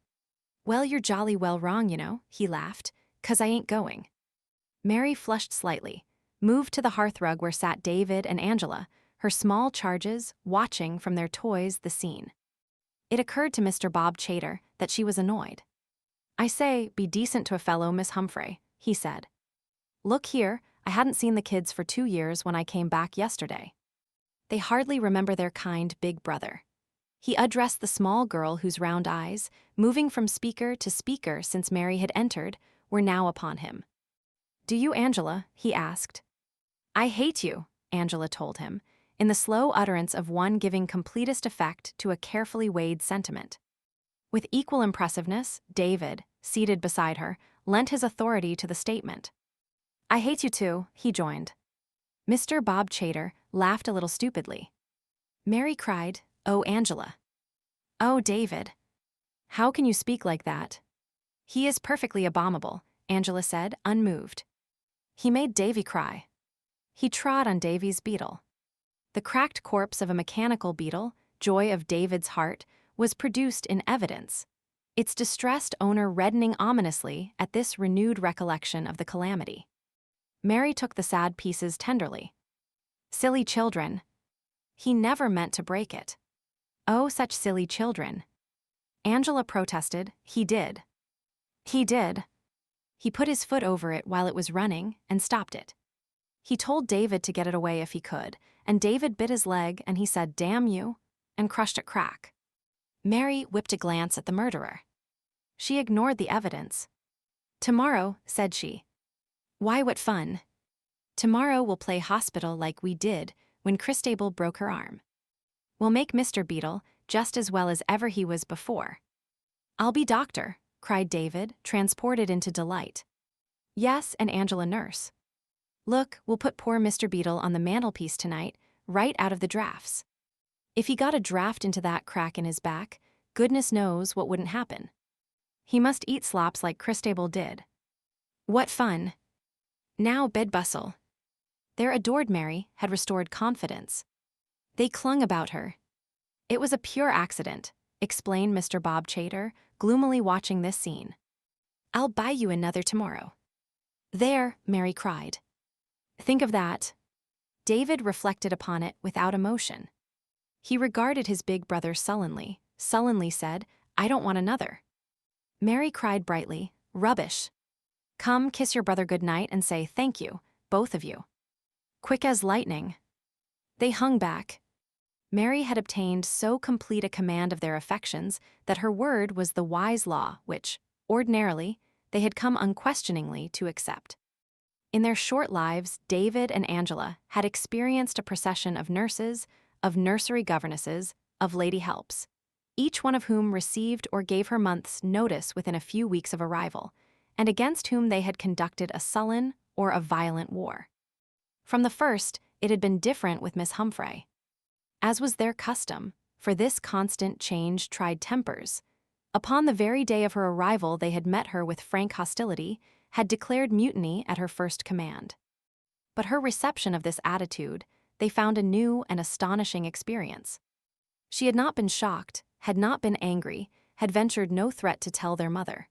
"Well, you're jolly well wrong, you know," he laughed, "'cause I ain't going." Mary flushed slightly, moved to the hearthrug where sat David and Angela, her small charges watching from their toys the scene. It occurred to Mr. Bob Chater that she was annoyed. "I say, be decent to a fellow, Miss Humphrey," he said. "Look here, I hadn't seen the kids for 2 years when I came back yesterday. They hardly remember their kind big brother." He addressed the small girl whose round eyes, moving from speaker to speaker since Mary had entered, were now upon him. "Do you, Angela?" he asked. "I hate you," Angela told him, in the slow utterance of one giving completest effect to a carefully weighed sentiment. With equal impressiveness, David, seated beside her, lent his authority to the statement. "I hate you too," he joined. Mr. Bob Chater laughed a little stupidly. Mary cried, "Oh, Angela." "Oh, David. How can you speak like that?" "He is perfectly abominable," Angela said, unmoved. "He made Davy cry. He trod on Davy's beetle." The cracked corpse of a mechanical beetle, joy of David's heart, was produced in evidence, its distressed owner reddening ominously at this renewed recollection of the calamity. Mary took the sad pieces tenderly. Silly children. He never meant to break it. Oh, such silly children. Angela protested. He did. He did. He put his foot over it while it was running and stopped it. He told David to get it away if he could, and David bit his leg and he said, "Damn you," and crushed it crack. Mary whipped a glance at the murderer. She ignored the evidence. "Tomorrow," said she. "Why, what fun. Tomorrow we'll play hospital like we did when Christabel broke her arm. We'll make Mr. Beetle just as well as ever he was before." "I'll be doctor," cried David, transported into delight. "Yes, and Angela nurse. Look, we'll put poor Mr. Beetle on the mantelpiece tonight, right out of the drafts. If he got a draft into that crack in his back, goodness knows what wouldn't happen. He must eat slops like Christabel did. What fun. Now bid bustle." Their adored Mary had restored confidence. They clung about her. "It was a pure accident," explained Mr. Bob Chater, gloomily watching this scene. "I'll buy you another tomorrow." "There," Mary cried. "Think of that." David reflected upon it without emotion. He regarded his big brother sullenly said, "I don't want another." Mary cried brightly, "Rubbish. Come, kiss your brother good night and say thank you, both of you." Quick as lightning. They hung back. Mary had obtained so complete a command of their affections that her word was the wise law which, ordinarily, they had come unquestioningly to accept. In their short lives, David and Angela had experienced a procession of nurses, of nursery governesses, of lady helps, each one of whom received or gave her month's notice within a few weeks of arrival, and against whom they had conducted a sullen or a violent war. From the first, it had been different with Miss Humphrey. As was their custom, for this constant change tried tempers. Upon the very day of her arrival they had met her with frank hostility, had declared mutiny at her first command. But her reception of this attitude, they found a new and astonishing experience. She had not been shocked, had not been angry, had ventured no threat to tell their mother.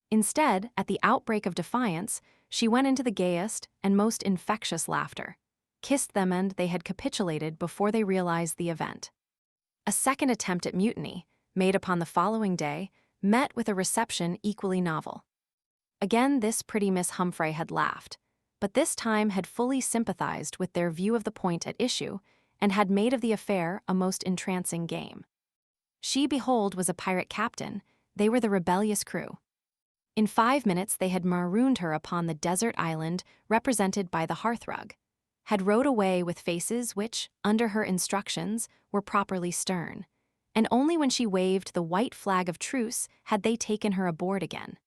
Instead, at the outbreak of defiance, she went into the gayest and most infectious laughter, kissed them, and they had capitulated before they realized the event. A second attempt at mutiny, made upon the following day, met with a reception equally novel. Again this pretty Miss Humphrey had laughed, but this time had fully sympathized with their view of the point at issue and had made of the affair a most entrancing game. She, behold, was a pirate captain, they were the rebellious crew. In 5 minutes they had marooned her upon the desert island represented by the hearthrug, had rowed away with faces which, under her instructions, were properly stern, and only when she waved the white flag of truce had they taken her aboard again.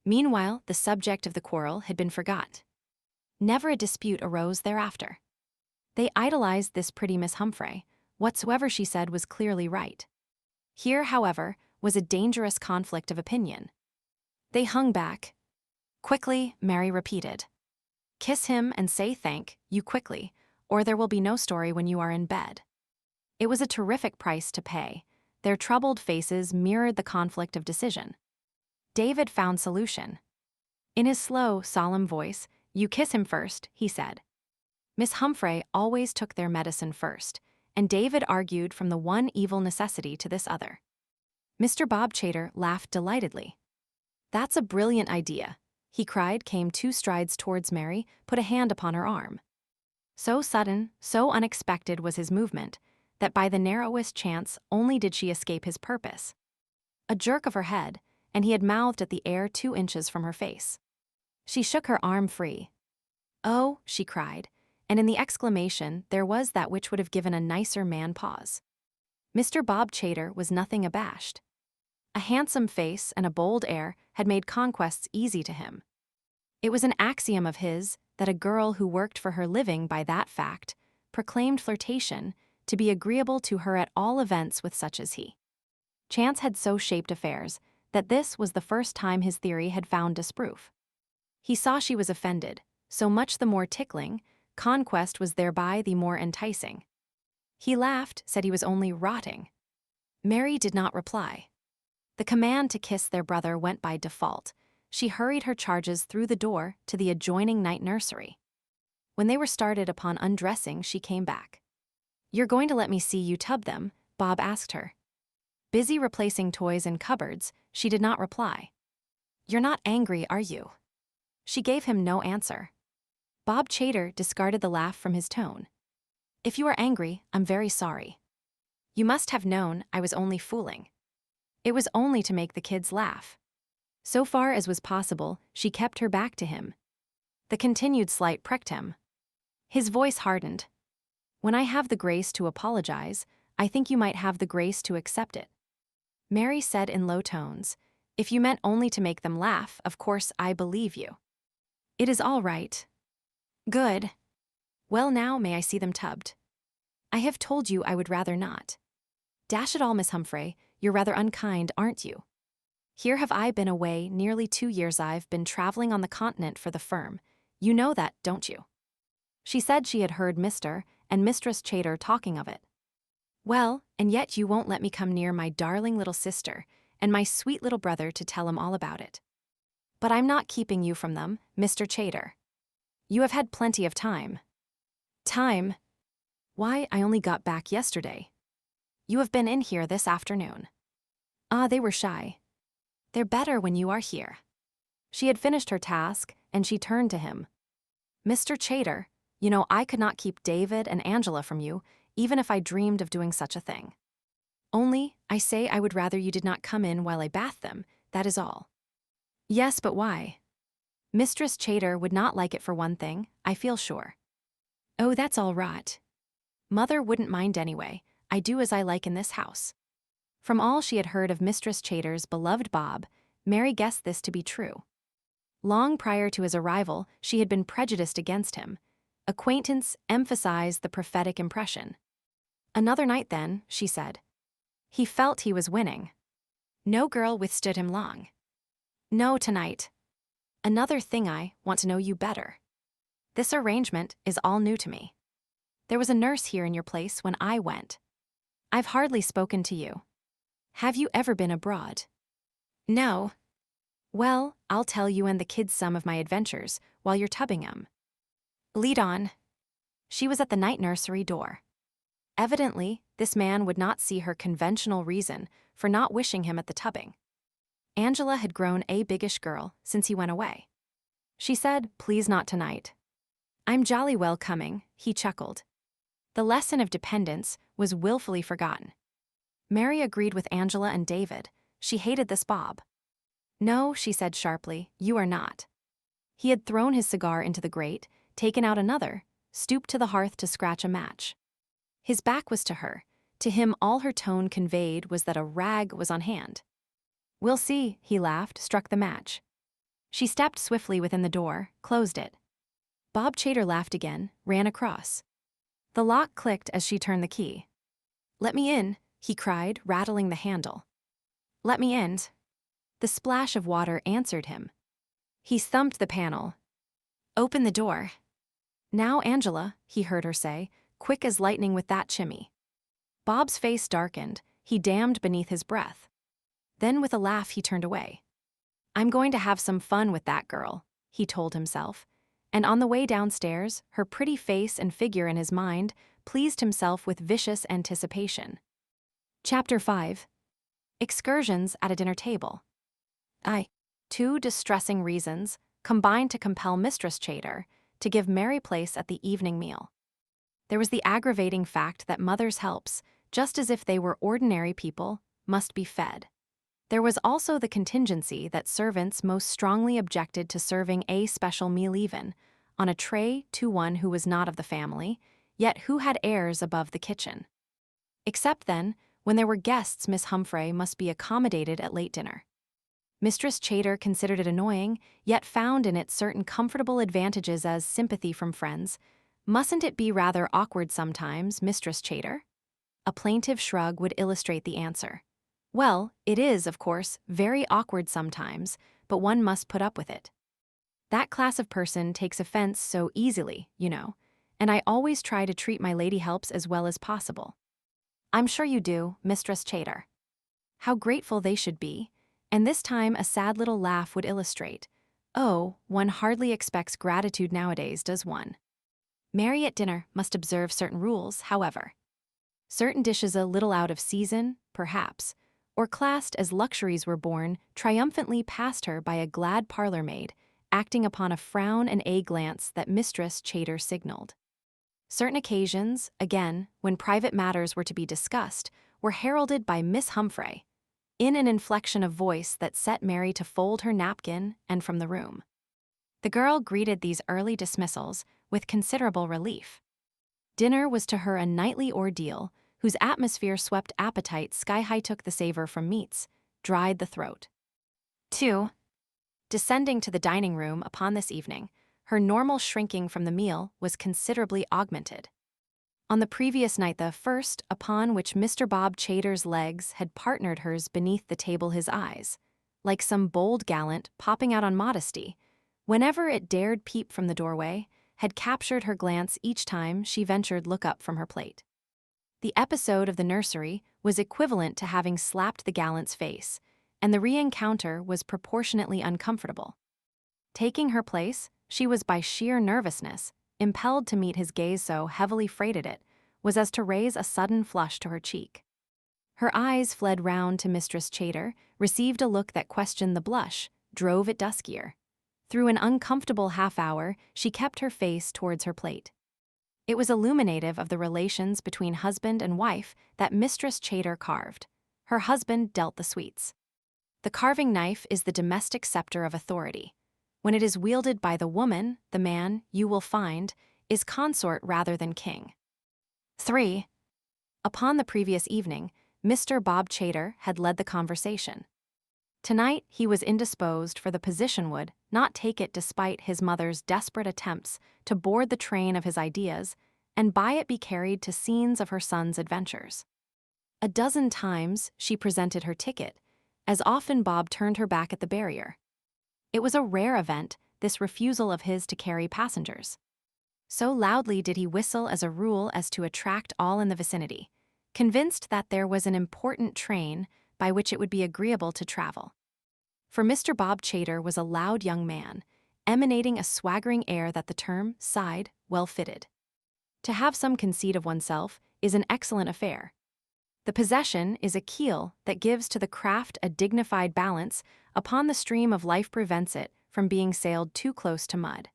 Meanwhile, the subject of the quarrel had been forgot. Never a dispute arose thereafter. They idolized this pretty Miss Humphrey. Whatsoever she said was clearly right. Here, however, was a dangerous conflict of opinion. They hung back. "Quickly," Mary repeated. "Kiss him and say thank you quickly, or there will be no story when you are in bed." It was a terrific price to pay. Their troubled faces mirrored the conflict of decision. David found solution. In his slow, solemn voice, "You kiss him first," he said. Miss Humphrey always took their medicine first, and David argued from the one evil necessity to this other. Mr. Bob Chater laughed delightedly. "That's a brilliant idea," he cried, came 2 strides towards Mary, put a hand upon her arm. So sudden, so unexpected was his movement, that by the narrowest chance only did she escape his purpose. A jerk of her head, and he had mouthed at the air 2 inches from her face. She shook her arm free. "Oh," she cried, and in the exclamation there was that which would have given a nicer man pause. Mr. Bob Chater was nothing abashed. A handsome face and a bold air had made conquests easy to him. It was an axiom of his that a girl who worked for her living by that fact proclaimed flirtation to be agreeable to her at all events with such as he. Chance had so shaped affairs that this was the first time his theory had found disproof. He saw she was offended, so much the more tickling, conquest was thereby the more enticing. He laughed, said he was only rotting. Mary did not reply. The command to kiss their brother went by default. she hurried her charges through the door to the adjoining night nursery. When they were started upon undressing, she came back. "You're going to let me see you tub them?" Bob asked her. Busy replacing toys in cupboards, she did not reply. "You're not angry, are you?" She gave him no answer. Bob Chater discarded the laugh from his tone. "If you are angry, I'm very sorry. You must have known I was only fooling. It was only to make the kids laugh." So far as was possible, she kept her back to him. The continued slight pricked him. His voice hardened. "When I have the grace to apologize, I think you might have the grace to accept it." Mary said in low tones, "If you meant only to make them laugh, of course I believe you. It is all right." "Good. Well, now may I see them tubbed?" "I have told you I would rather not." "Dash it all, Miss Humphrey, you're rather unkind, aren't you? Here have I been away nearly 2 years. I've been traveling on the continent for the firm. You know that, don't you?" She said she had heard Mr. and Mistress Chater talking of it. "Well, and yet you won't let me come near my darling little sister and my sweet little brother to tell 'em all about it. But I'm not keeping you from them, Mr. Chater. You have had plenty of time." "Time? Why, I only got back yesterday." "You have been in here this afternoon." "Ah, they were shy. They're better when you are here." She had finished her task, and she turned to him. "Mr. Chater, you know I could not keep David and Angela from you, even if I dreamed of doing such a thing. Only, I say I would rather you did not come in while I bath them, that is all." "Yes, but why?" "Mistress Chater would not like it for one thing, I feel sure." "Oh, that's all rot. Mother wouldn't mind anyway. I do as I like in this house." From all she had heard of Mistress Chater's beloved Bob, Mary guessed this to be true. Long prior to his arrival, she had been prejudiced against him. Acquaintance emphasized the prophetic impression. "Another night then," she said. He felt he was winning. No girl withstood him long. "No, tonight. Another thing, I want to know you better. This arrangement is all new to me. There was a nurse here in your place when I went. I've hardly spoken to you. Have you ever been abroad?" "No." "Well, I'll tell you and the kids some of my adventures while you're tubbing 'em." "Lead on." She was at the night nursery door. Evidently, this man would not see her conventional reason for not wishing him at the tubbing. Angela had grown a biggish girl since he went away. She said, "Please not tonight." "I'm jolly well coming," he chuckled. The lesson of dependence was willfully forgotten. Mary agreed with Angela and David. She hated this Bob. "No," she said sharply, "you are not." He had thrown his cigar into the grate, taken out another, stooped to the hearth to scratch a match. His back was to her. To him all her tone conveyed was that a rag was on hand. "We'll see," he laughed, struck the match. She stepped swiftly within the door, closed it. Bob Chater laughed again, ran across. The lock clicked as she turned the key. "Let me in," he cried, rattling the handle. "Let me in." The splash of water answered him. He thumped the panel. "Open the door." "Now, Angela," he heard her say, quick as lightning with that chimney. Bob's face darkened, he damned beneath his breath. Then with a laugh he turned away. "I'm going to have some fun with that girl," he told himself, and on the way downstairs, her pretty face and figure in his mind, pleased himself with vicious anticipation. Chapter 5. Excursions at a dinner table. 2 distressing reasons combined to compel Mistress Chater to give Mary place at the evening meal. There was the aggravating fact that mothers' helps, just as if they were ordinary people, must be fed. There was also the contingency that servants most strongly objected to serving a special meal even, on a tray to one who was not of the family, yet who had airs above the kitchen. Except then, when there were guests, Miss Humphrey must be accommodated at late dinner. Mistress Chater considered it annoying, yet found in it certain comfortable advantages as sympathy from friends. "Mustn't it be rather awkward sometimes, Mistress Chater?" A plaintive shrug would illustrate the answer. "Well, it is, of course, very awkward sometimes, but one must put up with it. That class of person takes offense so easily, you know, and I always try to treat my lady helps as well as possible." "I'm sure you do, Mistress Chater." "How grateful they should be, And this time a sad little laugh would illustrate. Oh, one hardly expects gratitude nowadays, does one? Mary at dinner must observe certain rules, however. Certain dishes a little out of season, perhaps, or classed as luxuries were borne triumphantly past her by a glad parlor maid, acting upon a frown and a glance that Mistress Chater signaled. Certain occasions, again, when private matters were to be discussed, were heralded by Miss Humphrey, in an inflection of voice that set Mary to fold her napkin and from the room. The girl greeted these early dismissals with considerable relief. Dinner was to her a nightly ordeal, whose atmosphere swept appetite sky-high, took the savor from meats, dried the throat. 2. Descending to the dining room upon this evening, her normal shrinking from the meal was considerably augmented. On the previous night, the first upon which Mr. Bob Chater's legs had partnered hers beneath the table, his eyes, like some bold gallant popping out on modesty, whenever it dared peep from the doorway, had captured her glance each time she ventured look up from her plate. The episode of the nursery was equivalent to having slapped the gallant's face, and the re-encounter was proportionately uncomfortable. Taking her place, she was by sheer nervousness impelled to meet his gaze, so heavily freighted it was as to raise a sudden flush to her cheek. Her eyes fled round to Mistress Chater, received a look that questioned the blush, drove it duskier. Through an uncomfortable half-hour, she kept her face towards her plate. It was illuminative of the relations between husband and wife that Mistress Chater carved. Her husband dealt the sweets. The carving knife is the domestic scepter of authority. When it is wielded by the woman, the man, you will find, is consort rather than king. 3. Upon the previous evening, Mr. Bob Chater had led the conversation. Tonight he was indisposed, for the position would not take it despite his mother's desperate attempts to board the train of his ideas and by it be carried to scenes of her son's adventures. A dozen times she presented her ticket, as often Bob turned her back at the barrier. It was a rare event, this refusal of his to carry passengers. So loudly did he whistle as a rule as to attract all in the vicinity, convinced that there was an important train by which it would be agreeable to travel. For Mr. Bob Chater was a loud young man, emanating a swaggering air that the term, side, well fitted. To have some conceit of oneself is an excellent affair. The possession is a keel that gives to the craft a dignified balance upon the stream of life, prevents it from being sailed too close to mud,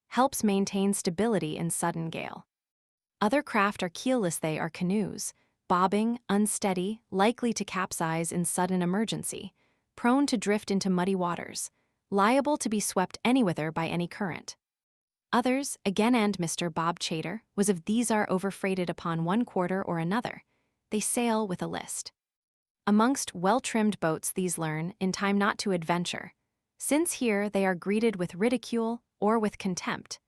helps maintain stability in sudden gale. Other craft are keelless, they are canoes, bobbing, unsteady, likely to capsize in sudden emergency, prone to drift into muddy waters, liable to be swept anywhither by any current. Others, again, and Mr. Bob Chater was of these, are overfreighted upon one quarter or another. They sail with a list. Amongst well-trimmed boats these learn in time not to adventure, since here they are greeted with ridicule or with contempt.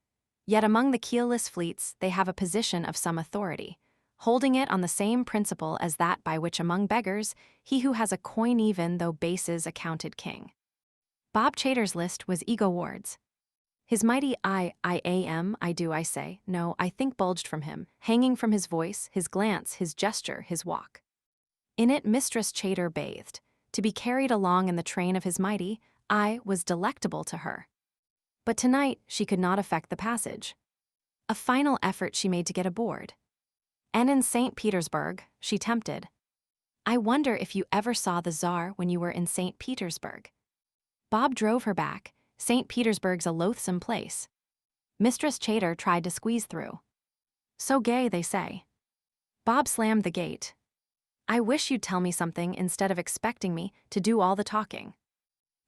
Yet among the keelless fleets they have a position of some authority, holding it on the same principle as that by which among beggars he who has a coin, even though base, is accounted king. Bob Chater's list was ego wards. His mighty I do, I say, no, I think bulged from him, hanging from his voice, his glance, his gesture, his walk. In it Mistress Chater bathed. To be carried along in the train of his mighty I was delectable to her. But tonight she could not effect the passage. A final effort she made to get aboard. And in St. Petersburg, she tempted. I wonder if you ever saw the Tsar when you were in St. Petersburg. Bob drove her back. St. Petersburg's a loathsome place. Mistress Chater tried to squeeze through. So gay, they say. Bob slammed the gate. I wish you'd tell me something instead of expecting me to do all the talking.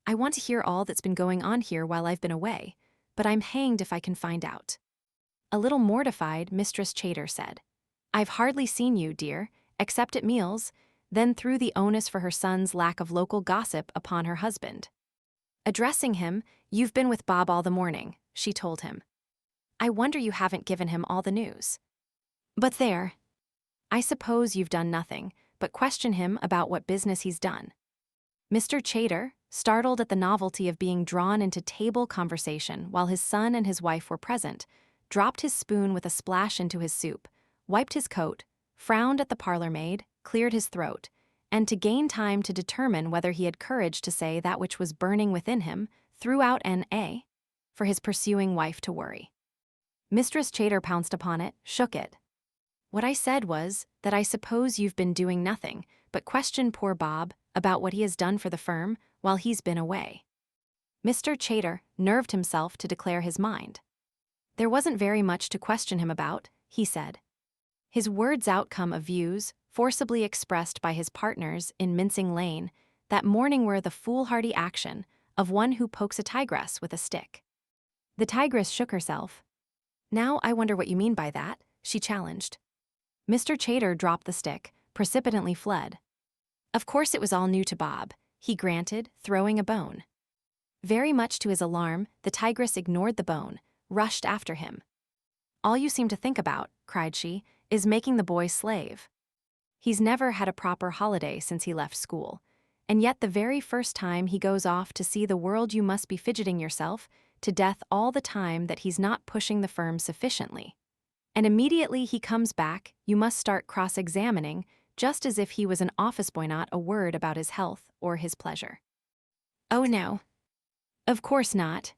I want to hear all that's been going on here while I've been away, but I'm hanged if I can find out. A little mortified, Mistress Chater said, I've hardly seen you, dear, except at meals, then threw the onus for her son's lack of local gossip upon her husband. Addressing him, you've been with Bob all the morning, she told him. I wonder you haven't given him all the news. But there. I suppose you've done nothing but question him about what business he's done. Mr. Chater, startled at the novelty of being drawn into table conversation while his son and his wife were present, dropped his spoon with a splash into his soup, wiped his coat, frowned at the parlor maid, cleared his throat, and to gain time to determine whether he had courage to say that which was burning within him, threw out an A for his pursuing wife to worry. Mistress Chater pounced upon it, shook it. What I said was that I suppose you've been doing nothing but question poor Bob about what he has done for the firm while he's been away. Mr. Chater nerved himself to declare his mind. There wasn't very much to question him about, he said. His words outcome of views, forcibly expressed by his partners in Mincing Lane, that morning were the foolhardy action of one who pokes a tigress with a stick. The tigress shook herself. Now I wonder what you mean by that, she challenged. Mr. Chater dropped the stick, precipitately fled. Of course it was all new to Bob, he granted, throwing a bone. Very much to his alarm, the tigress ignored the bone, rushed after him. All you seem to think about, cried she, is making the boy slave. He's never had a proper holiday since he left school, and yet the very first time he goes off to see the world you must be fidgeting yourself to death all the time that he's not pushing the firm sufficiently. And immediately he comes back, you must start cross-examining, just as if he was an office boy, not a word about his health or his pleasure. Oh no. Of course not.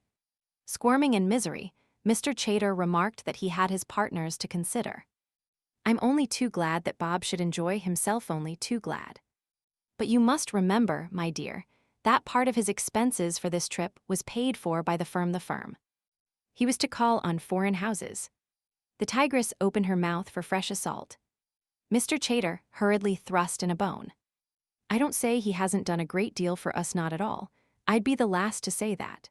Squirming in misery, Mr. Chater remarked that he had his partners to consider. I'm only too glad that Bob should enjoy himself, only too glad. But you must remember, my dear, that part of his expenses for this trip was paid for by the firm. He was to call on foreign houses. The tigress opened her mouth for fresh assault. Mr. Chater hurriedly thrust in a bone. I don't say he hasn't done a great deal for us, not at all. I'd be the last to say that.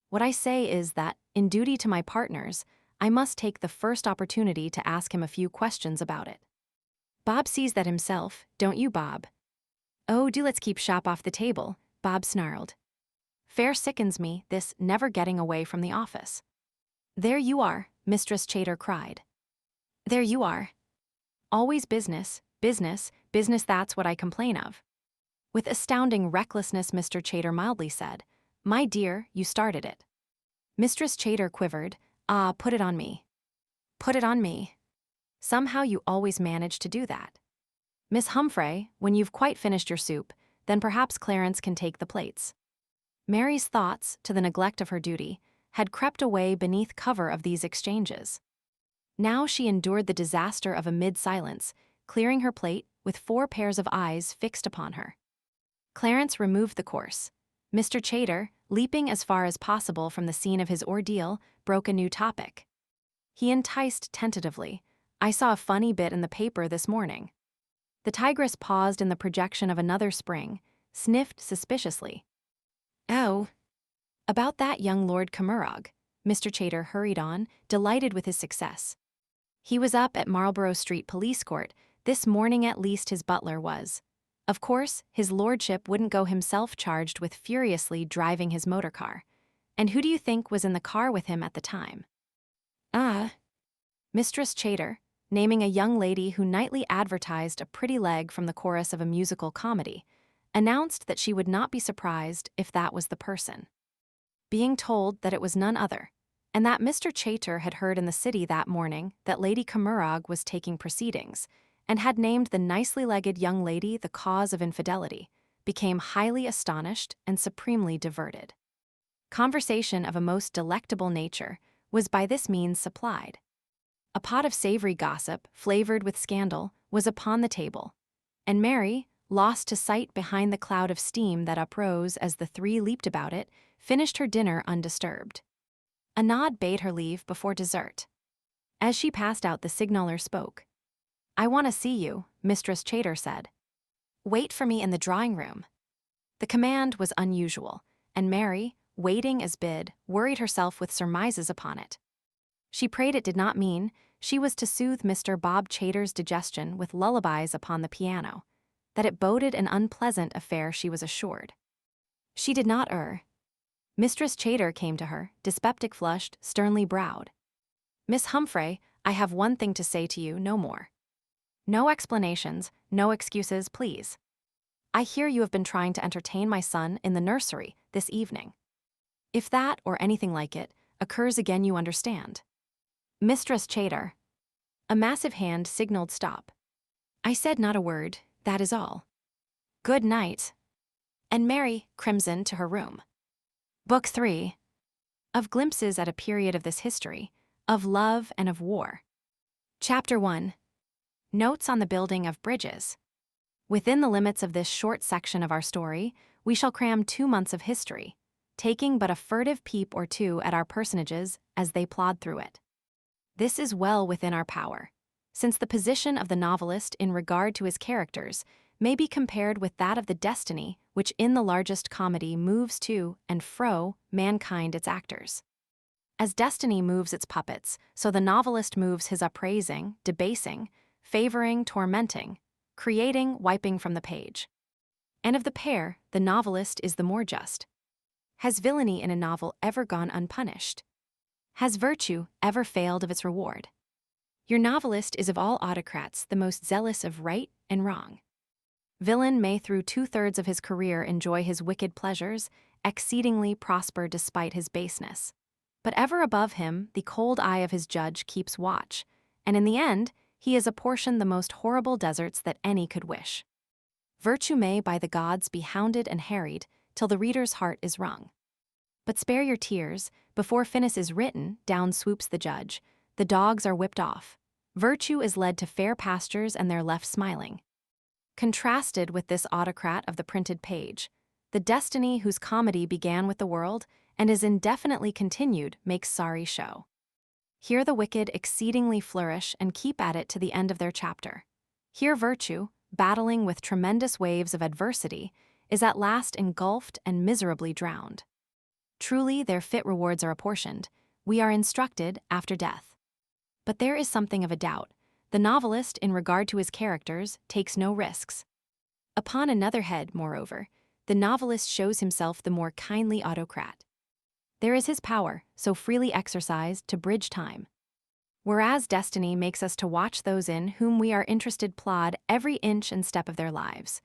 What I say is that, in duty to my partners, I must take the first opportunity to ask him a few questions about it. Bob sees that himself, don't you, Bob? Oh, do let's keep shop off the table, Bob snarled. Fair sickens me, this never getting away from the office. There you are, Mistress Chater cried. There you are. Always business, business, business, that's what I complain of. With astounding recklessness, Mr. Chater mildly said, My dear, you started it. Mistress Chater quivered, put it on me. Put it on me. Somehow you always manage to do that. Miss Humphrey, when you've quite finished your soup, then perhaps Clarence can take the plates. Mary's thoughts, to the neglect of her duty, had crept away beneath cover of these exchanges. Now she endured the disaster of a mid-silence, clearing her plate with 4 pairs of eyes fixed upon her. Clarence removed the course. Mr. Chater, leaping as far as possible from the scene of his ordeal, broke a new topic. He enticed tentatively, I saw a funny bit in the paper this morning. The tigress paused in the projection of another spring, sniffed suspiciously. Oh. About that young Lord Comurog, Mr. Chater hurried on, delighted with his success. He was up at Marlborough Street Police Court this morning, at least his butler was. Of course, his lordship wouldn't go himself, charged with furiously driving his motor car. And who do you think was in the car with him at the time? Mistress Chater, naming a young lady who nightly advertised a pretty leg from the chorus of a musical comedy, announced that she would not be surprised if that was the person. Being told that it was none other, and that Mr. Chater had heard in the city that morning that Lady Comurog was taking proceedings, and had named the nicely-legged young lady the cause of infidelity, became highly astonished and supremely diverted. Conversation of a most delectable nature was by this means supplied. A pot of savory gossip, flavored with scandal, was upon the table, and Mary, lost to sight behind the cloud of steam that uprose as the 3 leaped about it, finished her dinner undisturbed. A nod bade her leave before dessert. As she passed out, the signaller spoke. I want to see you, Mistress Chater said. Wait for me in the drawing-room. The command was unusual, and Mary, waiting as bid, worried herself with surmises upon it. She prayed it did not mean she was to soothe Mr. Bob Chater's digestion with lullabies upon the piano, that it boded an unpleasant affair, she was assured. She did not err. Mistress Chater came to her, dyspeptic-flushed, sternly browed. Miss Humphrey, I have one thing to say to you, no more. No explanations, no excuses, please. I hear you have been trying to entertain my son in the nursery this evening. If that, or anything like it, occurs again, you understand. Mistress Chater. A massive hand signaled stop. I said not a word, that is all. Good night. And Mary crimsoned to her room. Book 3. Of glimpses at a period of this history, of love and of war. Chapter 1. Notes on the building of bridges. Within the limits of this short section of our story, we shall cram 2 months of history, taking but a furtive peep or two at our personages as they plod through it. This is well within our power, since the position of the novelist in regard to his characters may be compared with that of the destiny which in the largest comedy moves to and fro mankind its actors. As destiny moves its puppets, so the novelist moves his upraising, debasing, favoring, tormenting, creating, wiping from the page. And of the pair, the novelist is the more just. Has villainy in a novel ever gone unpunished? Has virtue ever failed of its reward? Your novelist is of all autocrats the most zealous of right and wrong. Villain may through 2/3 of his career enjoy his wicked pleasures, exceedingly prosper despite his baseness. But ever above him the cold eye of his judge keeps watch, and in the end he is apportioned the most horrible deserts that any could wish. Virtue may by the gods be hounded and harried till the reader's heart is wrung. But spare your tears, before finis is written, down swoops the judge, the dogs are whipped off. Virtue is led to fair pastures and they're left smiling. Contrasted with this autocrat of the printed page, the destiny whose comedy began with the world and is indefinitely continued makes sorry show. Here the wicked exceedingly flourish and keep at it to the end of their chapter. Here virtue, battling with tremendous waves of adversity, is at last engulfed and miserably drowned. Truly their fit rewards are apportioned, we are instructed after death. But there is something of a doubt. The novelist, in regard to his characters, takes no risks. Upon another head, moreover, the novelist shows himself the more kindly autocrat. There is his power, so freely exercised, to bridge time. Whereas destiny makes us to watch those in whom we are interested plod every inch and step of their lives.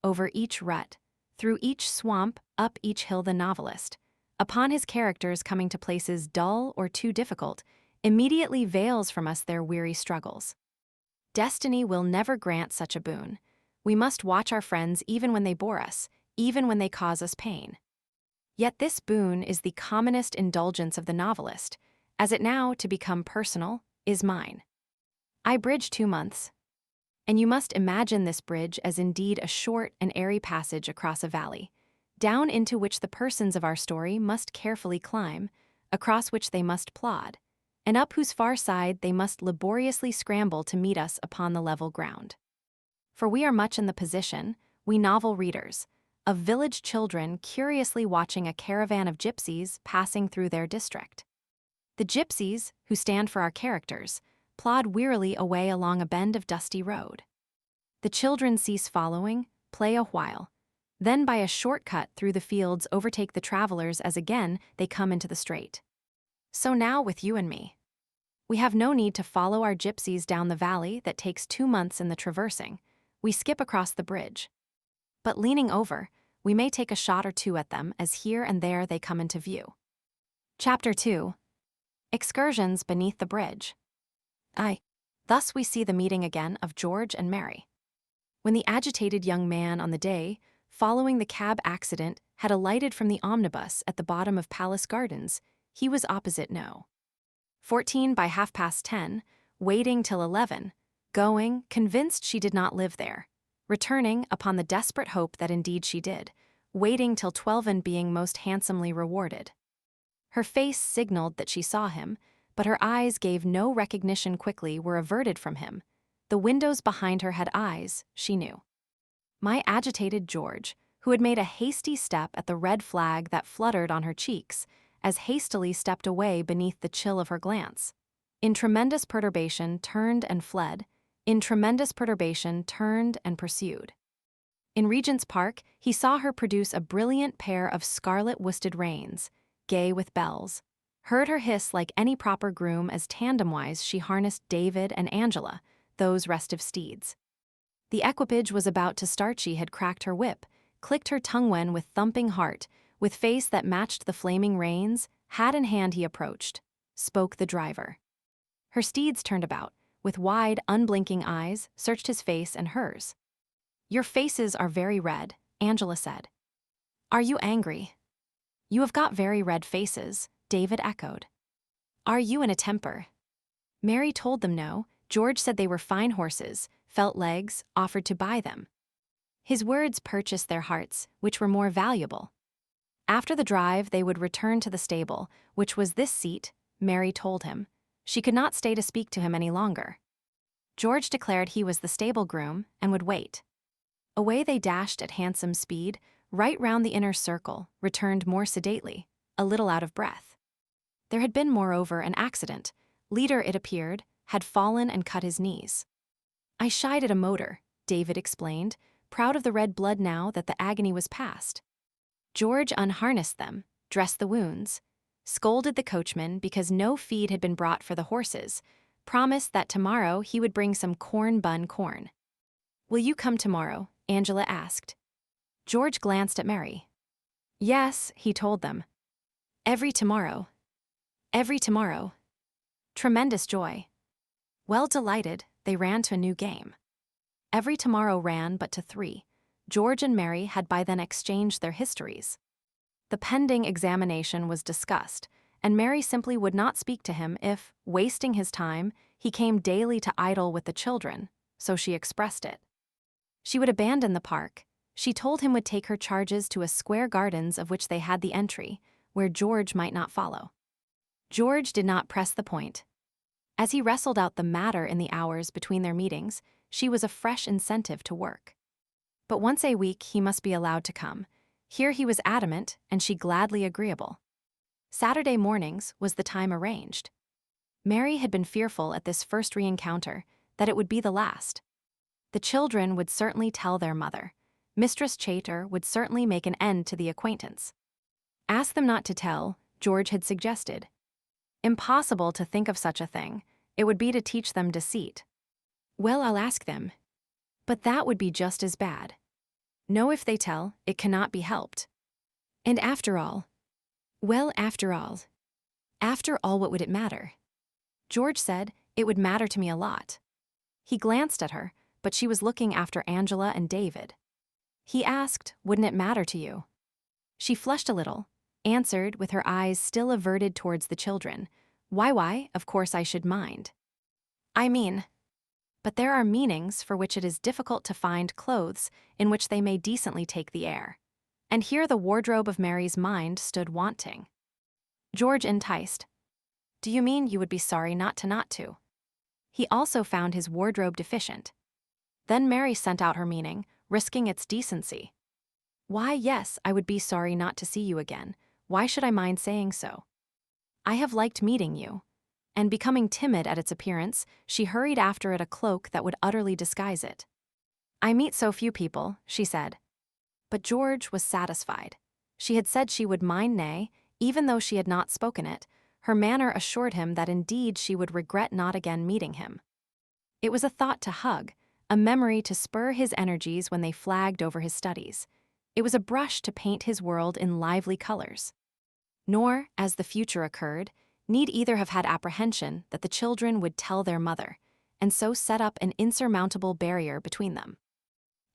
Over each rut, through each swamp, up each hill the novelist, upon his characters coming to places dull or too difficult, immediately veils from us their weary struggles. Destiny will never grant such a boon. We must watch our friends even when they bore us, even when they cause us pain. Yet this boon is the commonest indulgence of the novelist, as it now, to become personal, is mine. I bridge 2 months. And you must imagine this bridge as indeed a short and airy passage across a valley, down into which the persons of our story must carefully climb, across which they must plod, and up whose far side they must laboriously scramble to meet us upon the level ground. For we are much in the position, we novel readers, of village children curiously watching a caravan of gypsies passing through their district. The gypsies, who stand for our characters, plod wearily away along a bend of dusty road. The children cease following, play a while, then by a short cut through the fields overtake the travelers as again they come into the straight. So now with you and me. We have no need to follow our gypsies down the valley that takes 2 months in the traversing. We skip across the bridge. But leaning over, we may take a shot or two at them as here and there they come into view. Chapter 2. Excursions beneath the bridge. Thus we see the meeting again of George and Mary. When the agitated young man on the day following the cab accident had alighted from the omnibus at the bottom of Palace Gardens, he was opposite No. 14 by 10:30, waiting till 11, going, convinced she did not live there, returning upon the desperate hope that indeed she did, waiting till 12 and being most handsomely rewarded. Her face signaled that she saw him, but her eyes gave no recognition, quickly were averted from him. The windows behind her had eyes, she knew. My agitated George, who had made a hasty step at the red flag that fluttered on her cheeks, as hastily stepped away beneath the chill of her glance. In tremendous perturbation turned and fled, in tremendous perturbation turned and pursued. In Regent's Park, he saw her produce a brilliant pair of scarlet worsted reins, gay with bells, heard her hiss like any proper groom as tandem-wise she harnessed David and Angela, those restive steeds. The equipage was about to start, she had cracked her whip, clicked her tongue when with thumping heart, with face that matched the flaming reins, hat in hand he approached, spoke the driver. Her steeds turned about, with wide, unblinking eyes, searched his face and hers. Your faces are very red, Angela said. Are you angry? You have got very red faces, David echoed. Are you in a temper? Mary told them no. George said they were fine horses, felt legs, offered to buy them. His words purchased their hearts, which were more valuable. After the drive, they would return to the stable, which was this seat, Mary told him. She could not stay to speak to him any longer. George declared he was the stable groom and would wait. Away they dashed at handsome speed, right round the inner circle, returned more sedately, a little out of breath. There had been, moreover, an accident. Leader, it appeared, had fallen and cut his knees. I shied at a motor, David explained, proud of the red blood now that the agony was past. George unharnessed them, dressed the wounds, scolded the coachman because no feed had been brought for the horses, promised that tomorrow he would bring some corn. Will you come tomorrow? Angela asked. George glanced at Mary. Yes, he told them. Every tomorrow. Every tomorrow. Tremendous joy. Well delighted, they ran to a new game. Every tomorrow ran but to 3. George and Mary had by then exchanged their histories. The pending examination was discussed, and Mary simply would not speak to him if, wasting his time, he came daily to idle with the children, so she expressed it. She would abandon the park. She told him would take her charges to a square gardens of which they had the entry, where George might not follow. George did not press the point. As he wrestled out the matter in the hours between their meetings, she was a fresh incentive to work. But once a week he must be allowed to come. Here he was adamant, and she gladly agreeable. Saturday mornings was the time arranged. Mary had been fearful at this first re-encounter that it would be the last. The children would certainly tell their mother. Mistress Chater would certainly make an end to the acquaintance. Ask them not to tell, George had suggested. Impossible to think of such a thing. It would be to teach them deceit. Well, I'll ask them. But that would be just as bad. No, if they tell, it cannot be helped. And after all, after all, what would it matter? George said, it would matter to me a lot. He glanced at her, but she was looking after Angela and David. He asked, wouldn't it matter to you? She flushed a little, answered with her eyes still averted towards the children. Why, of course I should mind. I mean, but there are meanings for which it is difficult to find clothes in which they may decently take the air. And here the wardrobe of Mary's mind stood wanting. George enticed. Do you mean you would be sorry not to? He also found his wardrobe deficient. Then Mary sent out her meaning, risking its decency. Why, yes, I would be sorry not to see you again. Why should I mind saying so? I have liked meeting you. And becoming timid at its appearance, she hurried after it a cloak that would utterly disguise it. I meet so few people, she said. But George was satisfied. She had said she would mind nay, even though she had not spoken it. Her manner assured him that indeed she would regret not again meeting him. It was a thought to hug, a memory to spur his energies when they flagged over his studies. It was a brush to paint his world in lively colors. Nor, as the future occurred, need either have had apprehension that the children would tell their mother, and so set up an insurmountable barrier between them.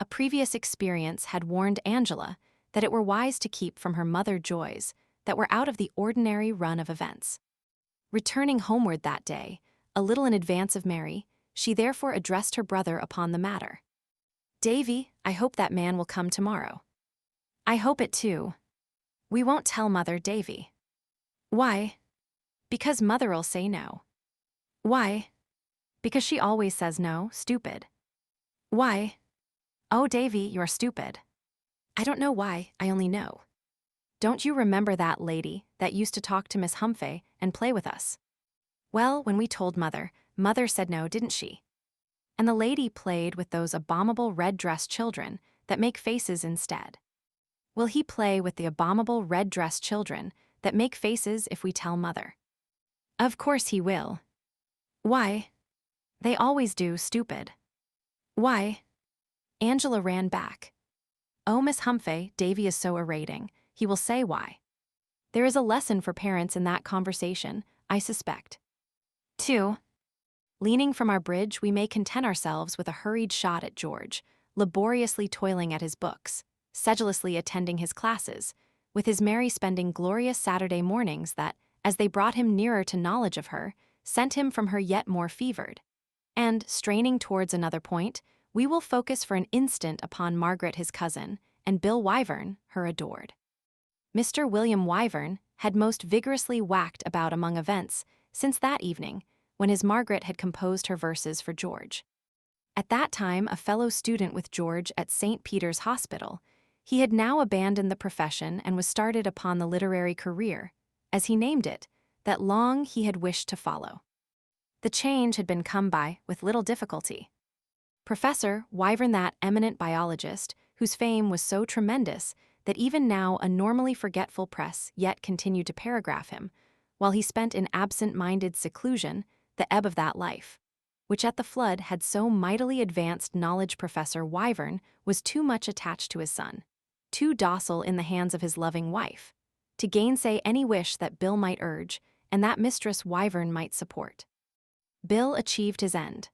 A previous experience had warned Angela that it were wise to keep from her mother joys that were out of the ordinary run of events. Returning homeward that day, a little in advance of Mary, she therefore addressed her brother upon the matter. Davy, I hope that man will come tomorrow. I hope it too. We won't tell Mother, Davy. Why? Because Mother'll say no. Why? Because she always says no, stupid. Why? Oh, Davy, you're stupid. I don't know why, I only know. Don't you remember that lady that used to talk to Miss Humphrey and play with us? Well, when we told Mother, Mother said no, didn't she? And the lady played with those abominable red-dressed children that make faces instead. Will he play with the abominable red-dressed children that make faces if we tell Mother? Of course he will. Why? They always do, stupid. Why? Angela ran back. Oh, Miss Humphrey, Davy is so irritating. He will say why. There is a lesson for parents in that conversation, I suspect. 2. Leaning from our bridge, we may content ourselves with a hurried shot at George, laboriously toiling at his books, sedulously attending his classes, with his Mary spending glorious Saturday mornings that, as they brought him nearer to knowledge of her, sent him from her yet more fevered. And, straining towards another point, we will focus for an instant upon Margaret his cousin, and Bill Wyvern, her adored. Mr. William Wyvern had most vigorously whacked about among events since that evening, when his Margaret had composed her verses for George. At that time a fellow student with George at St. Peter's Hospital, he had now abandoned the profession and was started upon the literary career, as he named it, that long he had wished to follow. The change had been come by with little difficulty. Professor Wyvern, that eminent biologist, whose fame was so tremendous that even now a normally forgetful press yet continued to paragraph him, while he spent in absent-minded seclusion the ebb of that life, which at the flood had so mightily advanced knowledge. Professor Wyvern was too much attached to his son, too docile in the hands of his loving wife, to gainsay any wish that Bill might urge and that Mistress Wyvern might support. Bill achieved his end.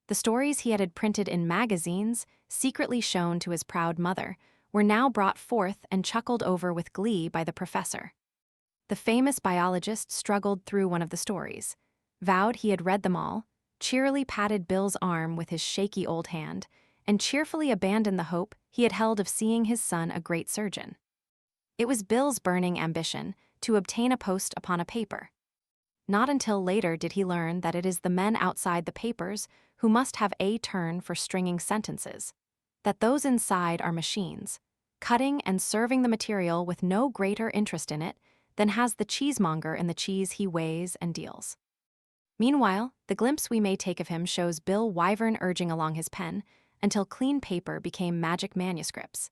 The stories he had printed in magazines, secretly shown to his proud mother, were now brought forth and chuckled over with glee by the professor. The famous biologist struggled through one of the stories, vowed he had read them all, cheerily patted Bill's arm with his shaky old hand, and cheerfully abandoned the hope he had held of seeing his son a great surgeon. It was Bill's burning ambition to obtain a post upon a paper. Not until later did he learn that it is the men outside the papers who must have a turn for stringing sentences, that those inside are machines, cutting and serving the material with no greater interest in it than has the cheesemonger in the cheese he weighs and deals. Meanwhile, the glimpse we may take of him shows Bill Wyvern urging along his pen until clean paper became magic manuscripts,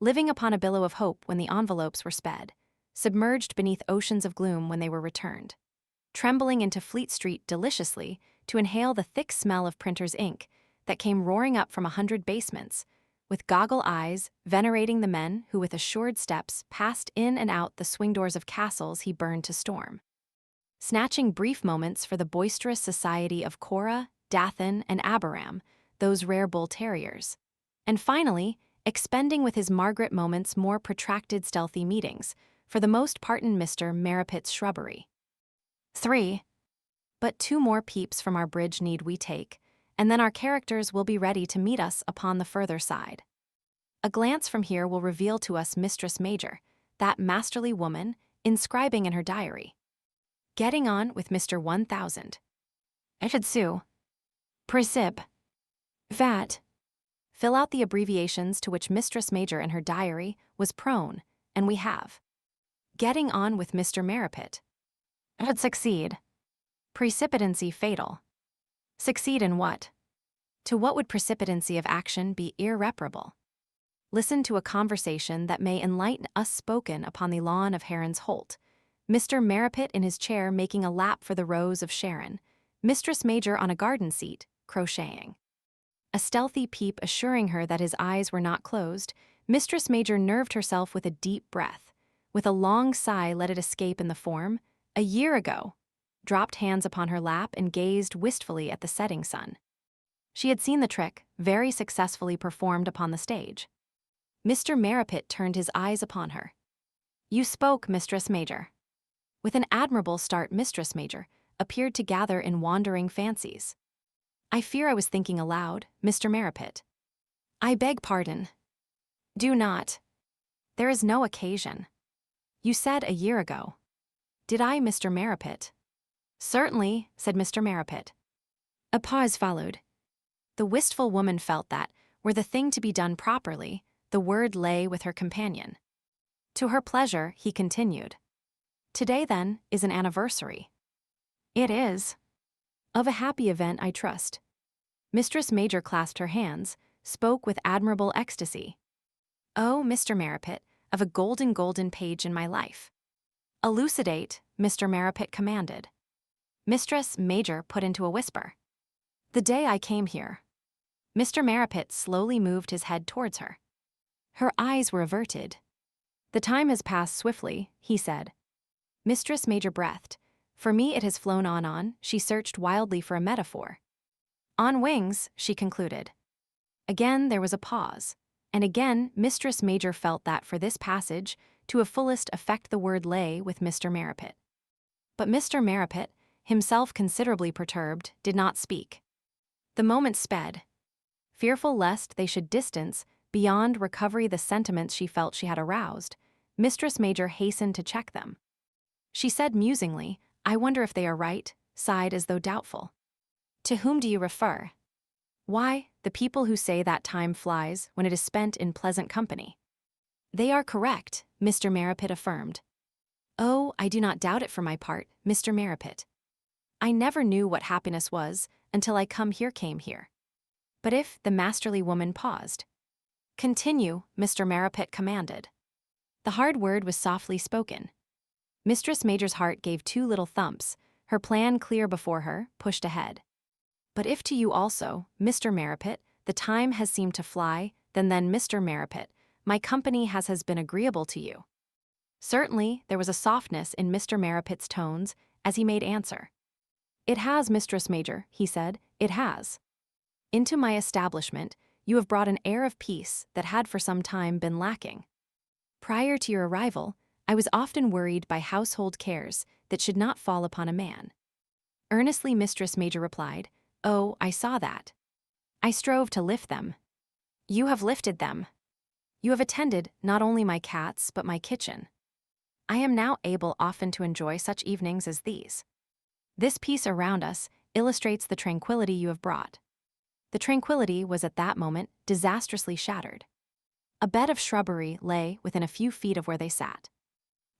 living upon a billow of hope when the envelopes were sped, submerged beneath oceans of gloom when they were returned, trembling into Fleet Street deliciously to inhale the thick smell of printer's ink that came roaring up from 100 basements, with goggle eyes venerating the men who with assured steps passed in and out the swing doors of castles he burned to storm, snatching brief moments for the boisterous society of Cora, Dathan, and Abiram, those rare bull terriers, and finally expending with his Margaret moments more protracted stealthy meetings, for the most part in Mr. Marrapit's shrubbery. 3. But 2 more peeps from our bridge need we take, and then our characters will be ready to meet us upon the further side. A glance from here will reveal to us Mistress Major, that masterly woman, inscribing in her diary, "Getting on with Mr. 1000. I should sue. Precip. Vat." Fill out the abbreviations to which Mistress Major in her diary was prone, and we have "Getting on with Mr. Marrapit." I should succeed. Precipitancy fatal. Succeed in what? To what would precipitancy of action be irreparable? Listen to a conversation that may enlighten us spoken upon the lawn of Heron's Holt. Mr. Marrapit in his chair making a lap for the rose of Sharon, Mistress Major on a garden seat, crocheting. A stealthy peep assuring her that his eyes were not closed, Mistress Major nerved herself with a deep breath. With a long sigh let it escape in the form, "A year ago," dropped hands upon her lap and gazed wistfully at the setting sun. She had seen the trick, very successfully performed upon the stage. Mr. Marrapit turned his eyes upon her. "You spoke, Mistress Major." With an admirable start Mistress Major appeared to gather in wandering fancies. "I fear I was thinking aloud, Mr. Marrapit." "I beg pardon." "Do not. There is no occasion." "You said a year ago." "Did I, Mr. Marrapit?" "Certainly," said Mr. Marrapit. A pause followed. The wistful woman felt that, were the thing to be done properly, the word lay with her companion. To her pleasure, he continued. "Today, then, is an anniversary." "It is." "Of a happy event, I trust." Mistress Major clasped her hands, spoke with admirable ecstasy. "Oh, Mr. Marrapit, of a golden page in my life." "Elucidate," Mr. Marrapit commanded. Mistress Major put into a whisper. "The day I came here." Mr. Marrapit slowly moved his head towards her. Her eyes were averted. "The time has passed swiftly," he said. Mistress Major breathed. "For me it has flown on," she searched wildly for a metaphor. "On wings," she concluded. Again there was a pause, and again Mistress Major felt that for this passage to a fullest effect the word lay with Mr. Marrapit. But Mr. Marrapit, himself considerably perturbed, did not speak. The moment sped. Fearful lest they should distance beyond recovery the sentiments she felt she had aroused, Mistress Major hastened to check them. She said musingly, "I wonder if they are right," sighed as though doubtful. "To whom do you refer?" "Why, the people who say that time flies when it is spent in pleasant company." "They are correct," Mr. Marrapit affirmed. "Oh, I do not doubt it for my part, Mr. Marrapit. I never knew what happiness was until I came here. But if," the masterly woman paused. "Continue," Mr. Marrapit commanded. The hard word was softly spoken. Mistress Major's heart gave two little thumps, her plan clear before her, pushed ahead. "But if to you also, Mr. Marrapit, the time has seemed to fly, then, Mr. Marrapit, my company has been agreeable to you." Certainly, there was a softness in Mr. Marrapit's tones as he made answer. "It has, Mistress Major," he said, "it has. Into my establishment, you have brought an air of peace that had for some time been lacking. Prior to your arrival, I was often worried by household cares that should not fall upon a man." Earnestly Mistress Major replied, "Oh, I saw that. I strove to lift them." "You have lifted them. You have attended not only my cats but my kitchen. I am now able often to enjoy such evenings as these. This peace around us illustrates the tranquility you have brought." The tranquility was at that moment disastrously shattered. A bed of shrubbery lay within a few feet of where they sat.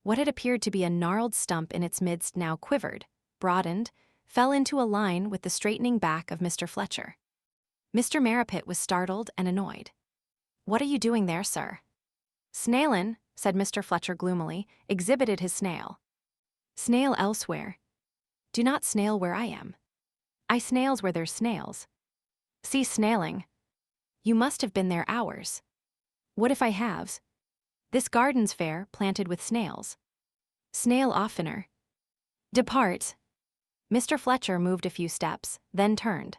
What had appeared to be a gnarled stump in its midst now quivered, broadened, fell into a line with the straightening back of Mr. Fletcher. Mr. Marrapit was startled and annoyed. "What are you doing there, sir?" "Snailin'," said Mr. Fletcher gloomily, exhibited his snail. "Snail elsewhere. Do not snail where I am. I snails where there's snails. See snailing. You must have been there hours. What if I have? This garden's fair, planted with snails. Snail oftener. Depart." Mr. Fletcher moved a few steps, then turned.